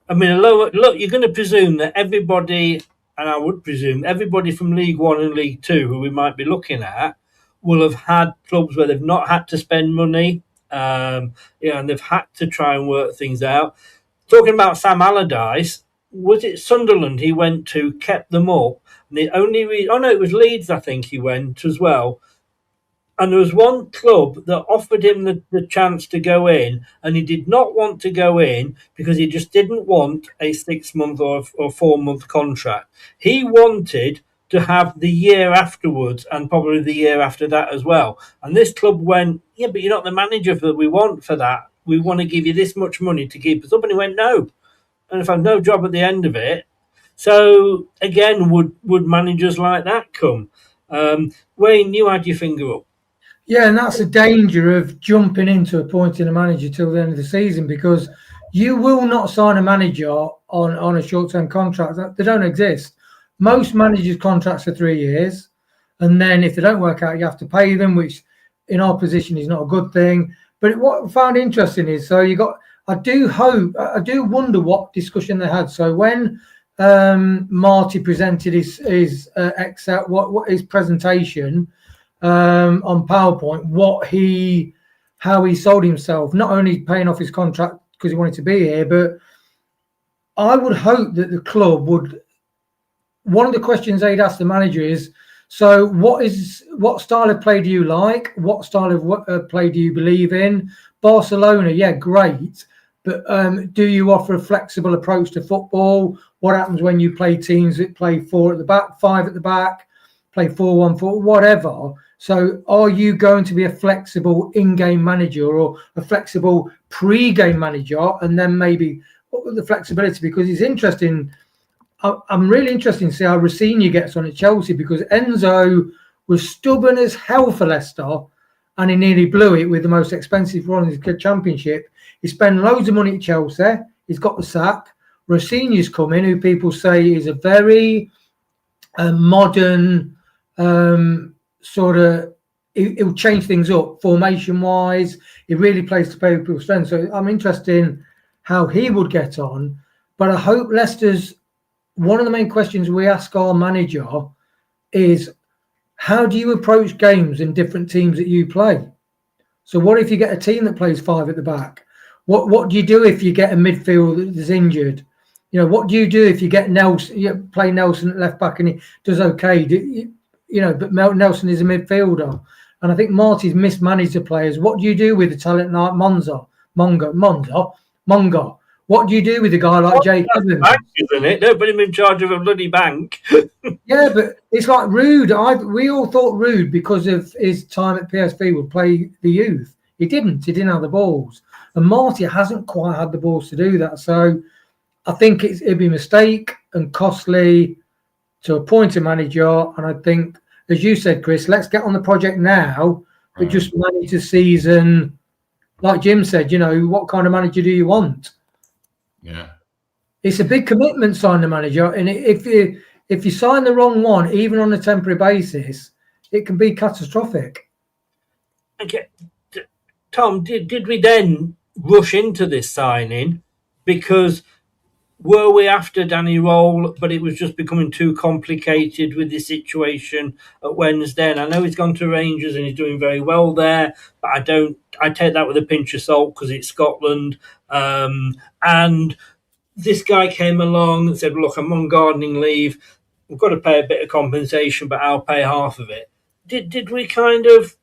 I mean, you're going to presume that everybody, and I would presume everybody from League One and League Two, who we might be looking at, will have had clubs where they've not had to spend money, and they've had to try and work things out. Talking about Sam Allardyce, was it Sunderland he went to, kept them up? And the only it was Leeds, I think he went as well. And there was one club that offered him the chance to go in, and he did not want to go in because he just didn't want a 6 month or 4 month contract. He wanted to have the year afterwards and probably the year after that as well. And this club went, yeah, but you're not the manager that we want for that we want to give you this much money to keep us up. And he went, no. And if I've no job at the end of it. So, again, would managers like that come? Wayne, you had your finger up. Yeah, and that's the danger of jumping into appointing a manager till the end of the season, because you will not sign a manager on a short-term contract. They don't exist. Most managers' contracts are 3 years, and then if they don't work out, you have to pay them, which in our position is not a good thing. But what I found interesting is, I do wonder what discussion they had. So when Marty presented his Excel, what his presentation on PowerPoint, how he sold himself, not only paying off his contract because he wanted to be here, but I would hope that the club would. One of the questions they'd ask the manager is, so what style of play do you like? What style of play do you believe in? Barcelona, yeah, great. But do you offer a flexible approach to football? What happens when you play teams that play 4 at the back, 5 at the back, play 4-1-4, whatever? So are you going to be a flexible in-game manager or a flexible pre-game manager? And then maybe the flexibility, because it's interesting. I'm really interested to see how Rossini gets on at Chelsea, because Enzo was stubborn as hell for Leicester and he nearly blew it with the most expensive run in the Championship. He spent loads of money at Chelsea. He's got the sack. Rossini's come in, who people say is a very modern sort of, he'll change things up formation-wise. He really plays to people's strengths. So I'm interested in how he would get on. But I hope Leicester's, one of the main questions we ask our manager is, how do you approach games in different teams that you play? So what if you get a team that plays 5 at the back? What do you do if you get a midfield that's injured? You know, what do you do if you get Nelson, you play Nelson at left back and he does okay? But Nelson is a midfielder. And I think Marty's mismanaged the players. What do you do with a talent like Monza? What do you do with a guy like Jake Evans? Bank, isn't it? Don't put him in charge of a bloody bank. Yeah, but it's like Rude. We all thought Rude, because of his time at PSV, would play the youth. He didn't. He didn't have the balls. And Marty hasn't quite had the balls to do that. So I think it'd be a mistake and costly to appoint a manager. And I think, as you said, Chris, let's get on the project now, but just manage the season. Like Jim said, what kind of manager do you want? Yeah, it's a big commitment signing a manager, and if you sign the wrong one, even on a temporary basis, it can be catastrophic. Okay, Tom, did we then rush into this signing because were we after Danny Roll, but it was just becoming too complicated with the situation at Wednesday? And I know he's gone to Rangers and he's doing very well there, but I take that with a pinch of salt because it's Scotland. And this guy came along and said, look, I'm on gardening leave. We've got to pay a bit of compensation, but I'll pay half of it. Did we kind of,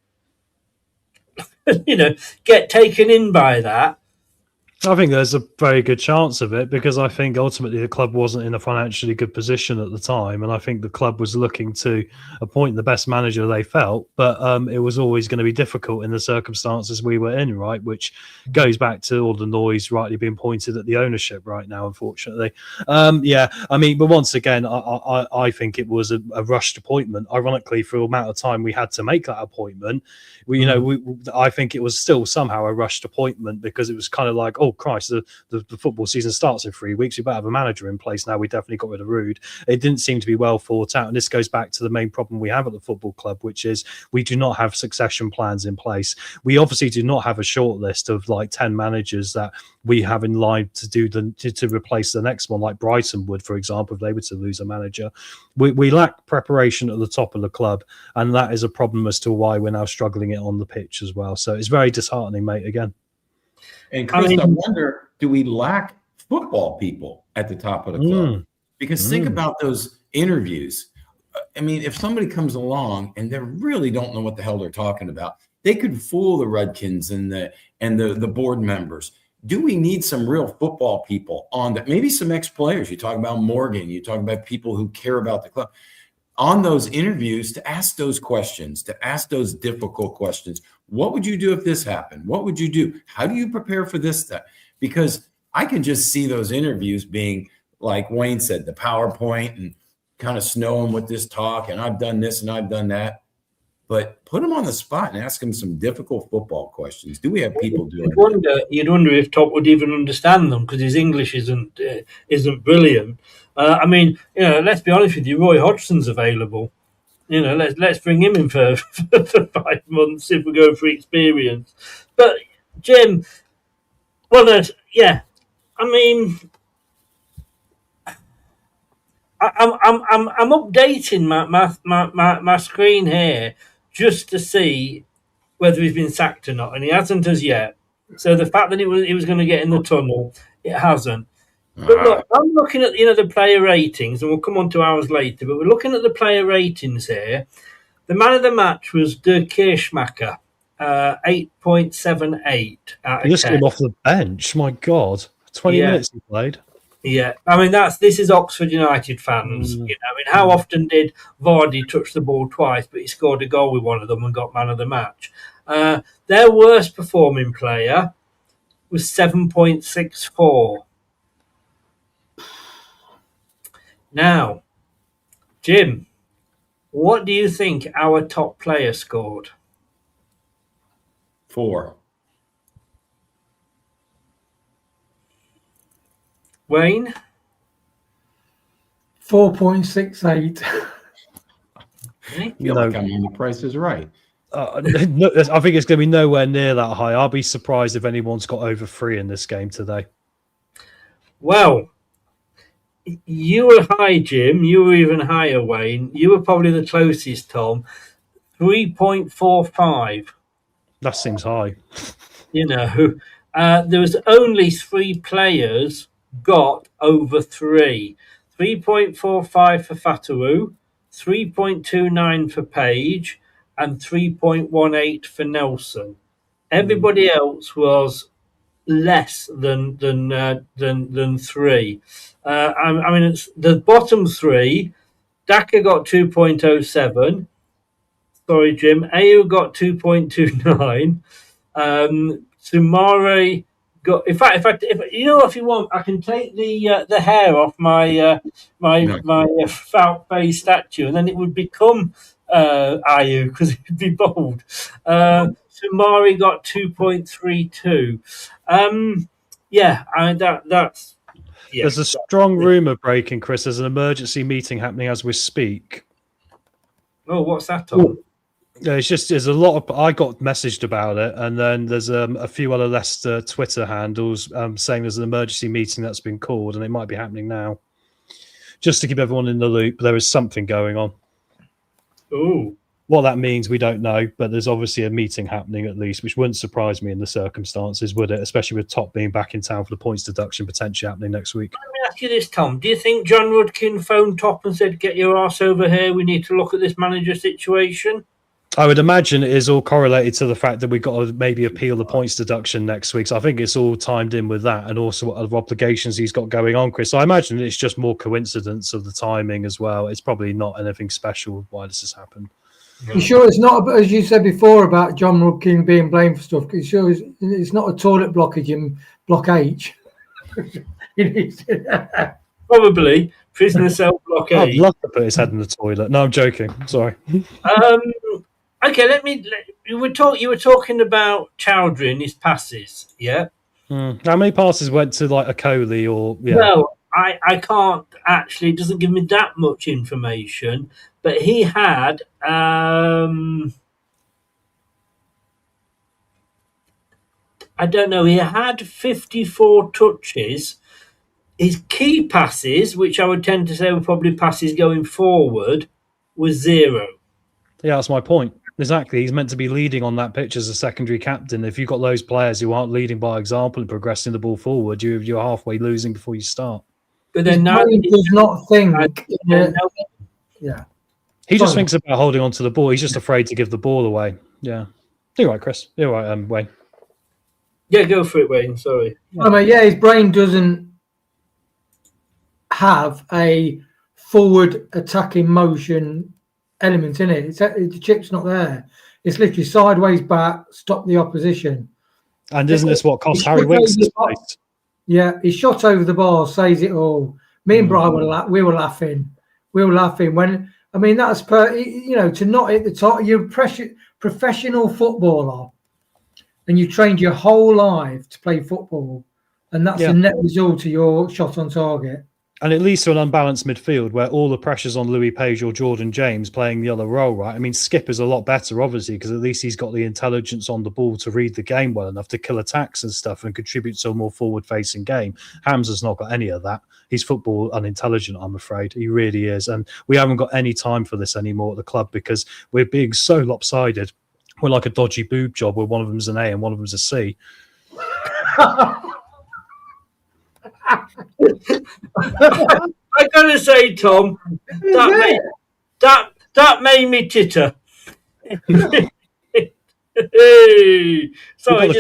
get taken in by that? I think there's a very good chance of it, because I think ultimately the club wasn't in a financially good position at the time, and I think the club was looking to appoint the best manager they felt, but it was always going to be difficult in the circumstances we were in, right? Which goes back to all the noise rightly being pointed at the ownership right now, unfortunately. But once again, I think it was a rushed appointment. Ironically, for the amount of time we had to make that appointment, I think it was still somehow a rushed appointment, because it was kind of like, oh Christ, the football season starts in 3 weeks. We better have a manager in place now. We definitely got rid of Rude. It didn't seem to be well thought out, and this goes back to the main problem we have at the football club, which is we do not have succession plans in place. We obviously do not have a short list of like 10 managers that we have in line to do to replace the next one, like Brighton would, for example, if they were to lose a manager. We lack preparation at the top of the club, and that is a problem as to why we're now struggling it on the pitch as well. So it's very disheartening, mate, again. And Chris, I wonder, do we lack football people at the top of the club? Because think about those interviews. I mean, if somebody comes along and they really don't know what the hell they're talking about, they could fool the Rudkins and the board members. Do we need some real football people on that? Maybe some ex-players. You talk about Morgan. You talk about people who care about the club. on those interviews to ask those questions, to ask those difficult questions. What would you do if this happened? What would you do? How do you prepare for this stuff? Because I can just see those interviews being, like Wayne said, the PowerPoint and kind of snow them with this talk, and I've done this and I've done that. But put them on the spot and ask them some difficult football questions. Do we have people doing that? You'd wonder if Top would even understand them because his English isn't brilliant. I mean, let's be honest with you. Roy Hodgson's available. Let's bring him in for 5 months if we go for experience. But Jim, yeah. I mean, I'm updating my screen here just to see whether he's been sacked or not, and he hasn't as yet. So the fact that he was going to get in the tunnel, it hasn't. But look, I'm looking at the player ratings, and we'll come on to ours later. But we're looking at the player ratings here. The man of the match was De Kirschmacher, 8.78 out of 10. He just came off the bench. My God, 20 minutes he played. Yeah, I mean this is Oxford United fans. How often did Vardy touch the ball twice, but he scored a goal with one of them and got man of the match? Their worst performing player was 7.64. Now, Jim, what do you think our top player scored? 4. Wayne? 4.68. I feel like I'm on The Price is Right. I think it's going to be nowhere near that high. I'll be surprised if anyone's got over 3 in this game today. Well, you were high, Jim. You were even higher, Wayne. You were probably the closest, Tom. 3.45. That seems high. There was only 3 players got over 3. 3.45 for Fatawu, 3.29 for Page, and 3.18 for Nelson. Everybody else was less than 3. I mean, it's the bottom 3. Daka got 2.07. Sorry, Jim. Ayew got 2.29. Sumare got. In fact, if you want, I can take the hair off my felt face statue, and then it would become Ayew because it would be bald. Sumare got 2.32. That's. Yeah, There's a strong rumour breaking, Chris. There's an emergency meeting happening as we speak. Oh, what's that, Tom? Yeah, there's a lot of. I got messaged about it, and then there's a few other Leicester Twitter handles saying there's an emergency meeting that's been called, and it might be happening now. Just to keep everyone in the loop, there is something going on. Oh. What that means, we don't know, but there's obviously a meeting happening at least, which wouldn't surprise me in the circumstances, would it? Especially with Top being back in town for the points deduction potentially happening next week. Let me ask you this, Tom. Do you think John Rudkin phoned Top and said, "Get your arse over here, we need to look at this manager situation"? I would imagine it is all correlated to the fact that we've got to maybe appeal the points deduction next week. So I think it's all timed in with that, and also what other obligations he's got going on, Chris. So I imagine it's just more coincidence of the timing as well. It's probably not anything special why this has happened. You sure it's not, as you said before, about John Rudkin being blamed for stuff? You sure it's not a toilet blockage in Block H? Probably. Prisoner cell Block H. I'd love to put his head in the toilet. No, I'm joking. Sorry. Okay, you were talking about Chowdhury and his passes, yeah? How many passes went to like a Coley or... Yeah. Well, I can't actually, it doesn't give me that much information, but he had... I don't know, he had 54 touches. His key passes, which I would tend to say were probably passes going forward, was 0. Yeah, that's my point. Exactly. He's meant to be leading on that pitch as a secondary captain. If you've got those players who aren't leading by example and progressing the ball forward, you're halfway losing before you start. But then now he does not think. Yeah. He just thinks about holding on to the ball. He's just afraid to give the ball away. Yeah. You're right, Chris. You're right, Wayne. Yeah, go for it, Wayne. Sorry. I mean, his brain doesn't have a forward attacking motion element in it. The chip's not there. It's literally sideways back, stop the opposition. And isn't this what cost Harry Winks his place? Yeah, he shot over the bar, says it all. Me and Brian we were laughing. We were laughing when, I mean, that's to not hit the top. You're a professional footballer, and you trained your whole life to play football, and that's the net result of your shot on target. And it leads to an unbalanced midfield where all the pressure's on Louis Page or Jordan James playing the other role, right? I mean, Skip is a lot better, obviously, because at least he's got the intelligence on the ball to read the game well enough to kill attacks and stuff and contribute to a more forward-facing game. Hamza's not got any of that. He's football unintelligent, I'm afraid. He really is. And we haven't got any time for this anymore at the club because we're being so lopsided. We're like a dodgy boob job where one of them's an A and one of them's a C. I gotta say, Tom, that made me titter. Sorry,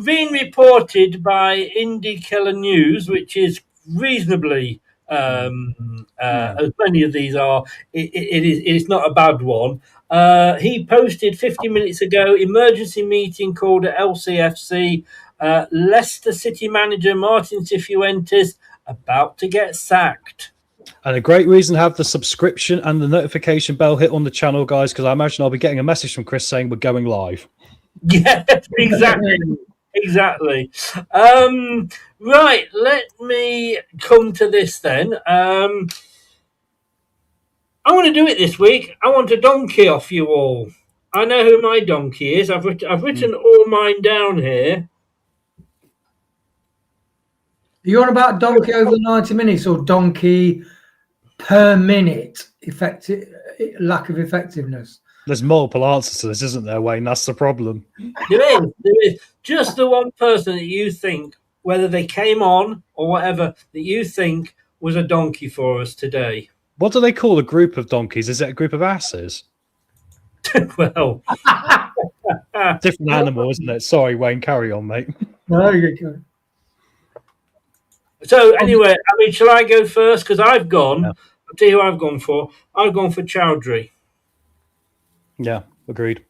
being reported by Indy Killer News, which is reasonably as many of these are. It is not a bad one. He posted 50 minutes ago, emergency meeting called at LCFC. Leicester City manager Martin Cifuentes about to get sacked. And a great reason to have the subscription and the notification bell hit on the channel, guys, because I imagine I'll be getting a message from Chris saying we're going live. Yeah, exactly. Exactly. Right, let me come to this then. I want to do it this week. I want a donkey off you all. I know who my donkey is. I've written all mine down here. Are you on about donkey over 90 minutes or donkey per minute lack of effectiveness? There's multiple answers to this, isn't there, Wayne? That's the problem. There is. Just the one person that you think, whether they came on or whatever, that you think was a donkey for us today. What do they call a group of donkeys? Is it a group of asses? Well, different animal, isn't it? Sorry, Wayne, carry on, mate. No, you're good. So anyway, I mean, shall I go first? Because I've gone. Yeah. I'll tell you who I've gone for. I've gone for Chowdhury. Yeah, agreed.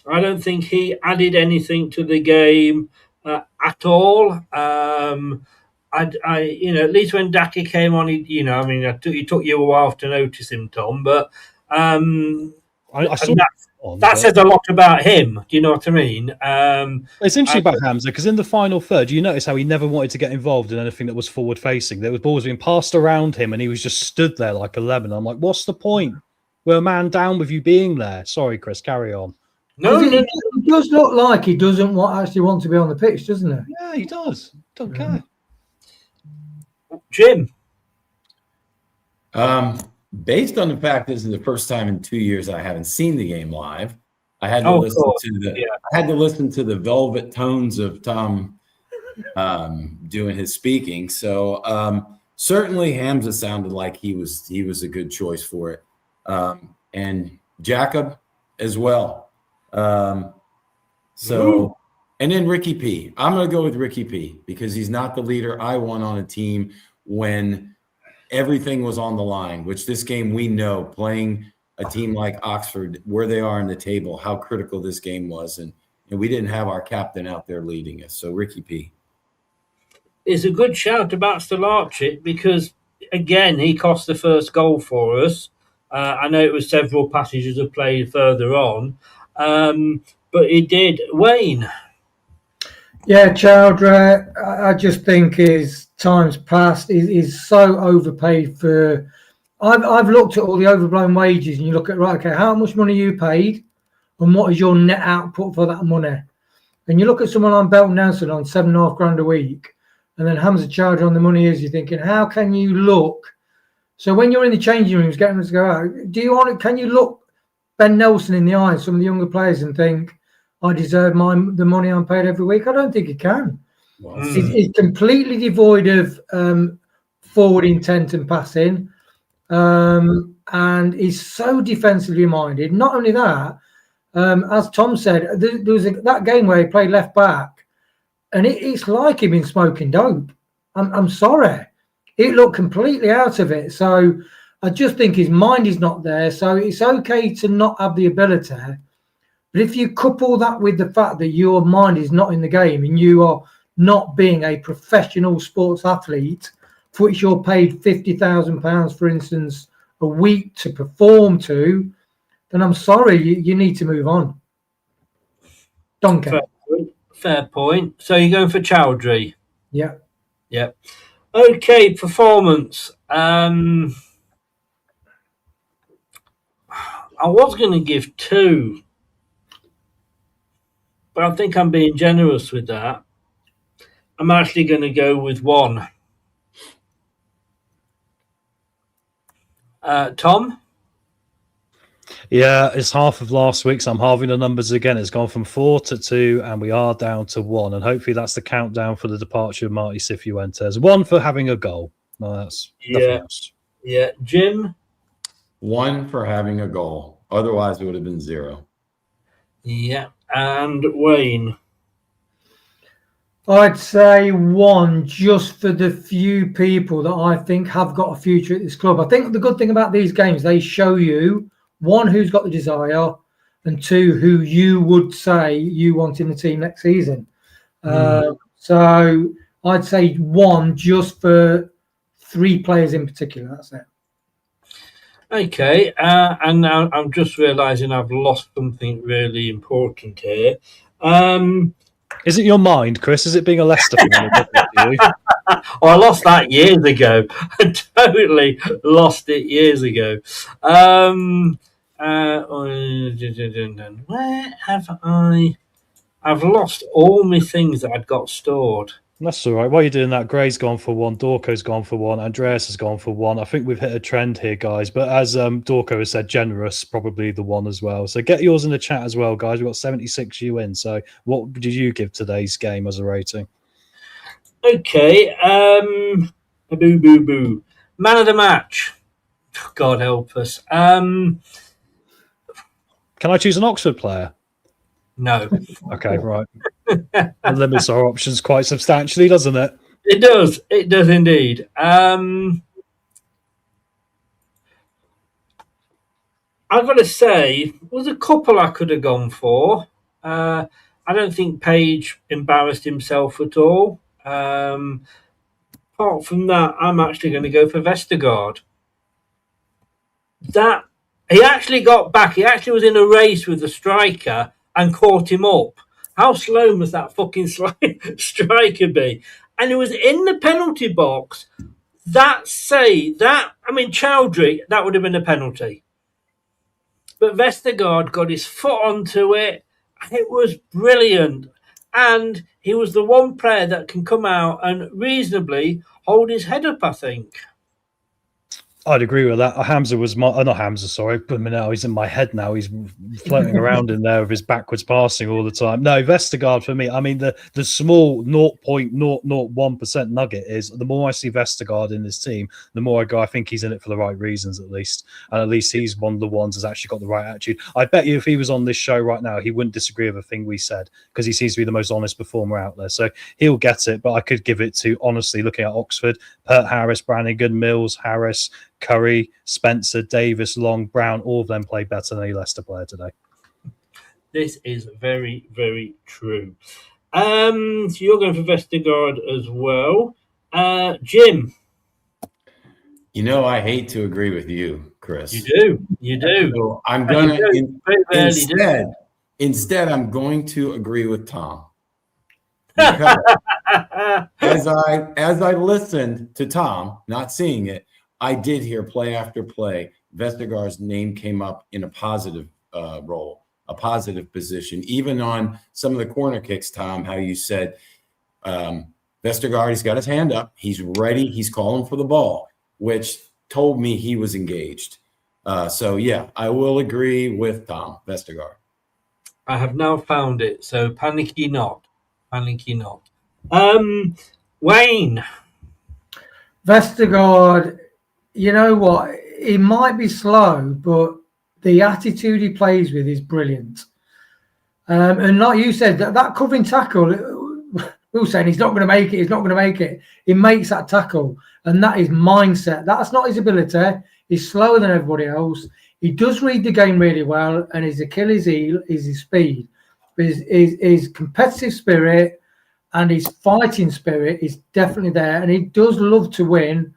I don't think he added anything to the game at all. At least when Daki came on, it took you a while to notice him, Tom. But I saw that says a lot about him. Do you know what I mean? It's interesting about Hamza because in the final third, you notice how he never wanted to get involved in anything that was forward facing. There was balls being passed around him, and he was just stood there like a lemon. I'm like, what's the point? We're a man down with you being there. Sorry, Chris, carry on. No, it does look like he doesn't actually want to be on the pitch, doesn't it? Yeah, he does. Don't care. Jim. Based on the fact this is the first time in 2 years I haven't seen the game live, I had to listen to the velvet tones of Tom doing his speaking. So certainly Hamza sounded like he was a good choice for it, and Jacob as well. And then Ricky P. I'm going to go with Ricky P because he's not the leader I want on a team when everything was on the line, which this game we know, playing a team like Oxford, where they are in the table, how critical this game was. And we didn't have our captain out there leading us. So Ricky P. It's a good shout about Stolarczyk because, again, he cost the first goal for us. I know it was several passages of play further on, but he did. Wayne. Yeah, Chowdhury, I just think his time's past. He's so overpaid for. I've looked at all the overblown wages, and you look at how much money you paid, and what is your net output for that money? And you look at someone like Belton Nelson on $7,500 a week, and then Hamza Chowdhury on the money is. You're thinking, how can you look? So when you're in the changing rooms, getting them to go out, can you look Ben Nelson in the eye, some of the younger players, and think, I deserve the money I'm paid every week? I don't think he can. Wow. He's completely devoid of forward intent and passing, and he's so defensively minded. Not only that, as Tom said, there was that game where he played left back, and it's like he'd been smoking dope. I'm sorry. It looked completely out of it. So I just think his mind is not there. So it's okay to not have the ability. But if you couple that with the fact that your mind is not in the game and you are not being a professional sports athlete, for which you're paid £50,000, for instance, a week to perform to, then I'm sorry, you need to move on. Duncan. Fair point. So you're going for Chowdhury? Yeah. Yeah. Okay, performance. I was going to give 2, but I think I'm being generous with that. I'm actually going to go with 1. Tom? Yeah, it's half of last week, so I'm halving the numbers again. It's gone from 4 to 2, and we are down to 1. And hopefully that's the countdown for the departure of Marty Cifuentes. 1 for having a goal. No, that's nothing else. Yeah. Jim? 1 for having a goal. Otherwise, it would have been 0. Yeah. And Wayne? I'd say 1 just for the few people that I think have got a future at this club. I think the good thing about these games, they show you, 1, who's got the desire, and 2, who you would say you want in the team next season. So I'd say 1 just for 3 players in particular. That's it. Okay. And now I'm just realising I've lost something really important here. Is it your mind, Chris? Is it being a Leicester fan? I lost that years ago. I totally lost it years ago. Where have I? I've lost all my things that I'd got stored. That's all right. While you're doing that, Gray's gone for 1, Dorco's gone for 1, Andreas has gone for 1. I think we've hit a trend here, guys. But as Dorco has said, generous, probably the 1 as well. So get yours in the chat as well, guys. We've got 76 you in. So what did you give today's game as a rating? Okay. Boo. Man of the match. God help us. Can I choose an Oxford player? No. Okay, right. It limits our options quite substantially, doesn't it? It does. It does indeed. I've got to say, there's a couple I could have gone for. I don't think Page embarrassed himself at all. Apart from that, I'm actually going to go for Vestergaard. That he actually got back. He actually was in a race with the striker and caught him up. How slow must that fucking striker be? And he was in the penalty box. Chowdhury, that would have been a penalty. But Vestergaard got his foot onto it. It was brilliant. And he was the one player that can come out and reasonably hold his head up, I think. I'd agree with that. Hamza was not Hamza, sorry. But now he's in my head now. He's floating around in there with his backwards passing all the time. No, Vestergaard for me. I mean, the small 0.001% nugget is the more I see Vestergaard in this team, the more I go, I think he's in it for the right reasons at least. And at least he's one of the ones that's actually got the right attitude. I bet you if he was on this show right now, he wouldn't disagree with a thing we said because he seems to be the most honest performer out there. So he'll get it. But I could give it to, honestly, looking at Oxford, Pert Harris, Brannigan, Mills, Harris, Curry, Spencer, Davis, Long, Brown, all of them played better than any Leicester player today. This is very, very true. So you're going for Vestergaard as well. Jim. You know, I hate to agree with you, Chris. You do. So I'm going to instead, I'm going to agree with Tom. Because as I listened to Tom, not seeing it, I did hear play after play. Vestergaard's name came up in a positive role, a positive position. Even on some of the corner kicks, Tom, how you said Vestergaard, he's got his hand up. He's ready. He's calling for the ball, which told me he was engaged. So, yeah, I will agree with Tom, Vestergaard. I have now found it. So panicky not. Wayne. Vestergaard, you know what? He might be slow, but the attitude he plays with is brilliant. And like you said, that covering tackle, We were saying he's not going to make it. He's not going to make it. He makes that tackle, and that is mindset. That's not his ability. He's slower than everybody else. He does read the game really well, and his Achilles heel is his speed. His competitive spirit and his fighting spirit is definitely there, and he does love to win.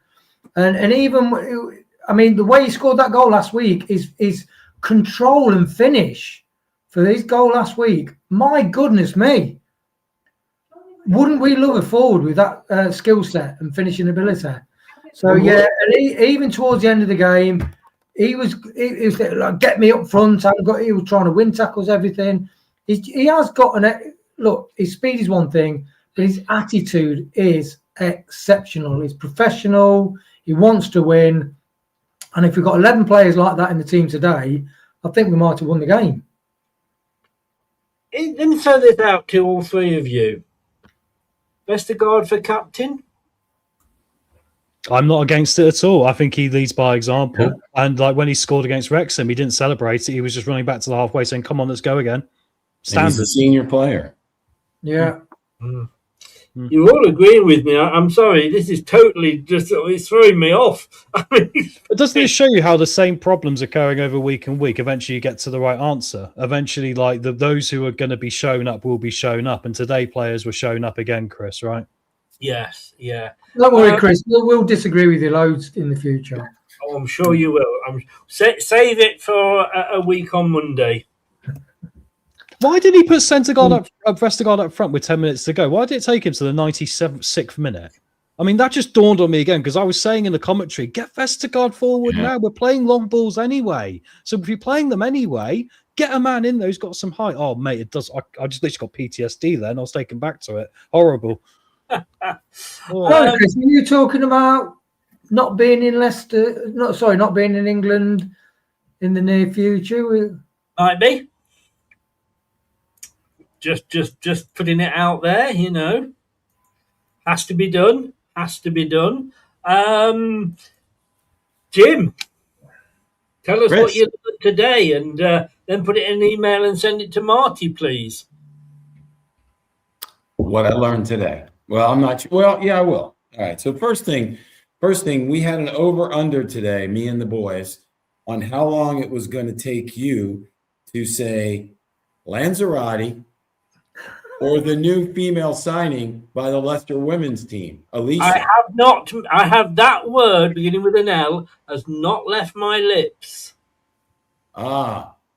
And even, I mean, the way he scored that goal last week is control and finish for his goal last week. My goodness me. Wouldn't we love a forward with that skill set and finishing ability? So, yeah, and even towards the end of the game, he was like, get me up front. He was trying to win tackles, everything. He has got look, his speed is one thing, but his attitude is exceptional. He's professional. He wants to win. And if we've got 11 players like that in the team today, I think we might have won the game. Let me throw this out to all three of you. Vestergaard for captain? I'm not against it at all. I think he leads by example. Yeah. And like when he scored against Wrexham, he didn't celebrate it. He was just running back to the halfway saying, come on, let's go again. He's a senior player. Yeah. You're all agreeing with me. I'm sorry. This is totally it's throwing me off. I mean, but doesn't it show you how the same problems are occurring over week and week? Eventually you get to the right answer. Eventually, like those who are going to be shown up will be shown up. And today players were shown up again, Chris, right? Yes, yeah. Don't worry, Chris. We'll disagree with you loads in the future. Oh, I'm sure you will. Save it for a week on Monday. Why did he put Vestergaard up front with 10 minutes to go? Why did it take him to the 96th minute? I mean, that just dawned on me again because I was saying in the commentary, get Vestergaard forward now. We're playing long balls anyway. So if you're playing them anyway, get a man in there who's got some height. Oh, mate, it does. I just literally got PTSD then. I was taken back to it. Horrible. Chris, are you talking about not being in Leicester? Not being in England in the near future? Might be. Just putting it out there, you know. Has to be done. Jim, tell us what you learned today, and then put it in an email and send it to Marty, please. What I learned today. Well, I'm not sure. Well, yeah, I will. All right. So first thing, we had an over-under today, me and the boys, on how long it was going to take you to say Lanzarote or the new female signing by the Leicester women's team, Alicia. I have not. I have that word beginning with an L has not left my lips.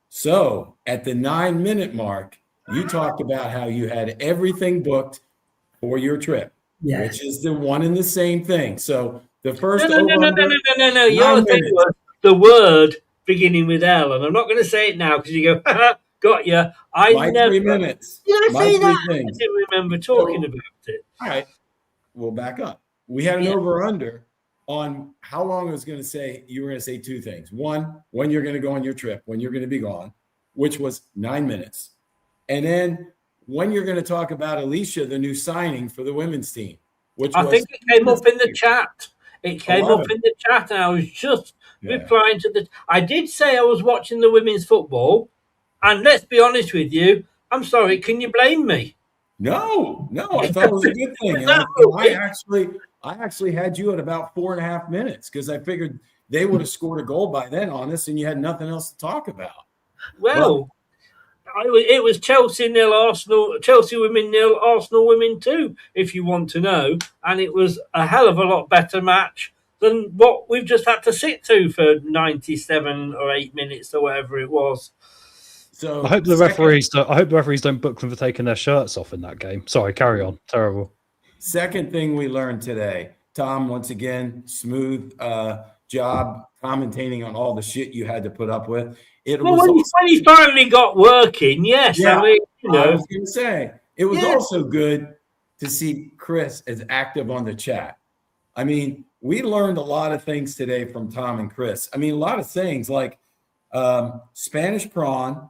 So at the 9-minute mark, you talked about how you had everything booked for your trip, which is the one and the same thing. So the first no. Your thing was the word beginning with L, and I'm not going to say it now because you go, got you. My 3 minutes. Did I say that? I didn't remember talking about it. All right, we'll back up. We had an over-under on how long I was going to say. You were going to say two things. One, when you're going to go on your trip, when you're going to be gone, which was 9 minutes. And then when you're going to talk about Alicia, the new signing for the women's team, which I think it came up in the chat. It came up in the chat, and I was just replying to the. I did say I was watching the women's football, and let's be honest with you. I'm sorry. Can you blame me? No. I thought it was a good thing. I actually had you at about 4.5 minutes because I figured they would have scored a goal by then on us, and you had nothing else to talk about. Well. It was Chelsea 0, Arsenal, Chelsea women 0, Arsenal women 2, if you want to know. And it was a hell of a lot better match than what we've just had to sit to for 97 or 8 minutes or whatever it was. So I hope the referees don't book them for taking their shirts off in that game. Sorry, carry on. Terrible. Second thing we learned today, Tom, once again, smooth job commentating on all the shit you had to put up with. When he finally got working, yes. Yeah, I mean, you know. I was going to say, it was also good to see Chris as active on the chat. I mean, we learned a lot of things today from Tom and Chris. I mean, a lot of things like Spanish prawn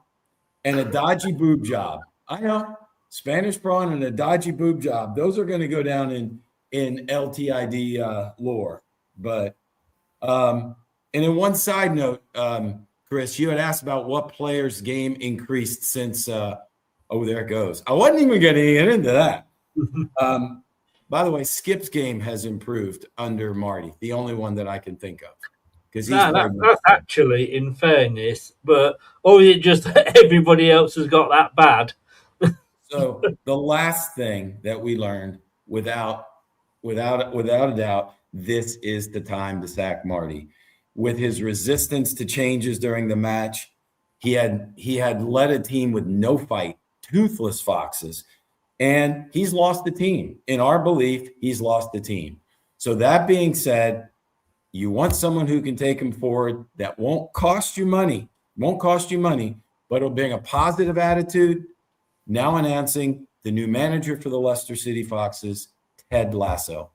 and a dodgy boob job. I know, Spanish prawn and a dodgy boob job. Those are going to go down in LTID lore. But, and in one side note, Chris, you had asked about what players' game increased since there it goes. I wasn't even going to get into that. By the way, Skip's game has improved under Marty. The only one that I can think of, because he's that's actually, in fairness, or is it just that everybody else has got that bad? So the last thing that we learned, without a doubt, this is the time to sack Marty. With his resistance to changes during the match, he had led a team with no fight, toothless foxes. And he's lost the team. In our belief, he's lost the team. So that being said, you want someone who can take him forward that won't cost you money, but it'll bring a positive attitude. Now announcing the new manager for the Leicester City Foxes, Ted Lasso.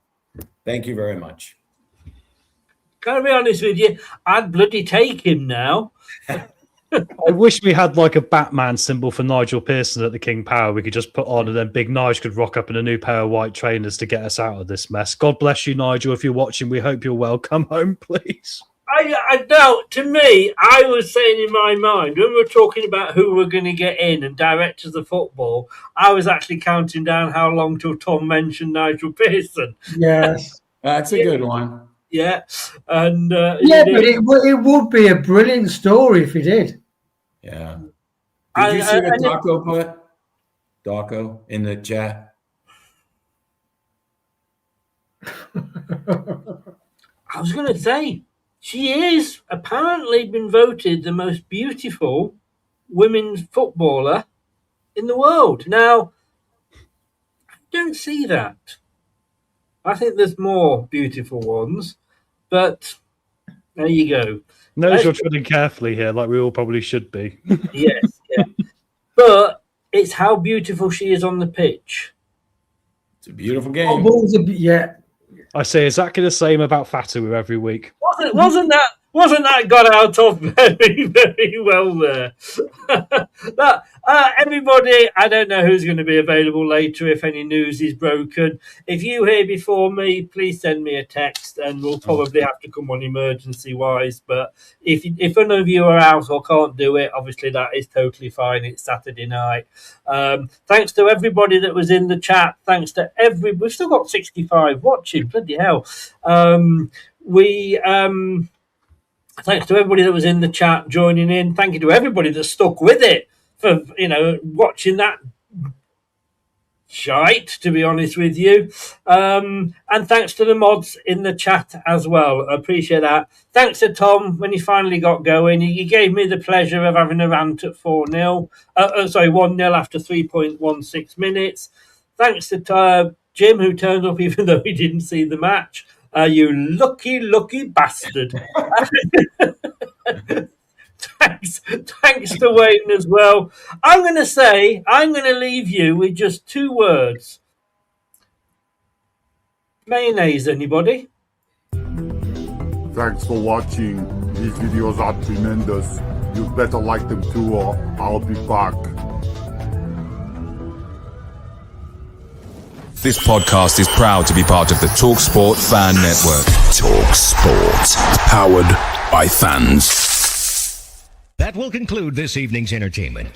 Thank you very much. Can I be honest with you? I'd bloody take him now. I wish we had like a Batman symbol for Nigel Pearson at the King Power we could just put on, and then Big Nige could rock up in a new pair of white trainers to get us out of this mess. God bless you, Nigel. If you're watching, we hope you're well. Come home, please. I doubt. To me, I was saying in my mind, when we were talking about who we're going to get in and directors of football, I was actually counting down how long till Tom mentioned Nigel Pearson. Yes. That's a good one. Yeah. And but it would be a brilliant story if he did. Yeah. Did you see what Daco put? Daco in the chat. I was going to say, she is apparently been voted the most beautiful women's footballer in the world. Now, I don't see that. I think there's more beautiful ones, but there you go. Notice you're treading carefully here, like we all probably should be. Yes, yeah. But it's how beautiful she is on the pitch. It's a beautiful game. I say exactly the same about Fatu every week. Wasn't that got out of very, very well there? Everybody, I don't know who's going to be available later if any news is broken. If you hear before me, please send me a text and we'll probably have to come on emergency wise. But if none of you are out or can't do it, obviously that is totally fine. It's Saturday night. Thanks to everybody that was in the chat. Thanks to we've still got 65 watching. Bloody hell. Thanks to everybody that was in the chat joining in. Thank you to everybody that stuck with it for, watching that shite, to be honest with you. And thanks to the mods in the chat as well. I appreciate that. Thanks to Tom when he finally got going. He gave me the pleasure of having a rant at 1-0 after 3.16 minutes. Thanks to Jim, who turned up even though he didn't see the match. You lucky bastard. Thanks to Wayne as well. I'm going to leave you with just 2 words. Mayonnaise, anybody? Thanks for watching. These videos are tremendous. You better like them too, or I'll be back. This podcast is proud to be part of the TalkSport Fan Network. TalkSport. Powered by fans. That will conclude this evening's entertainment.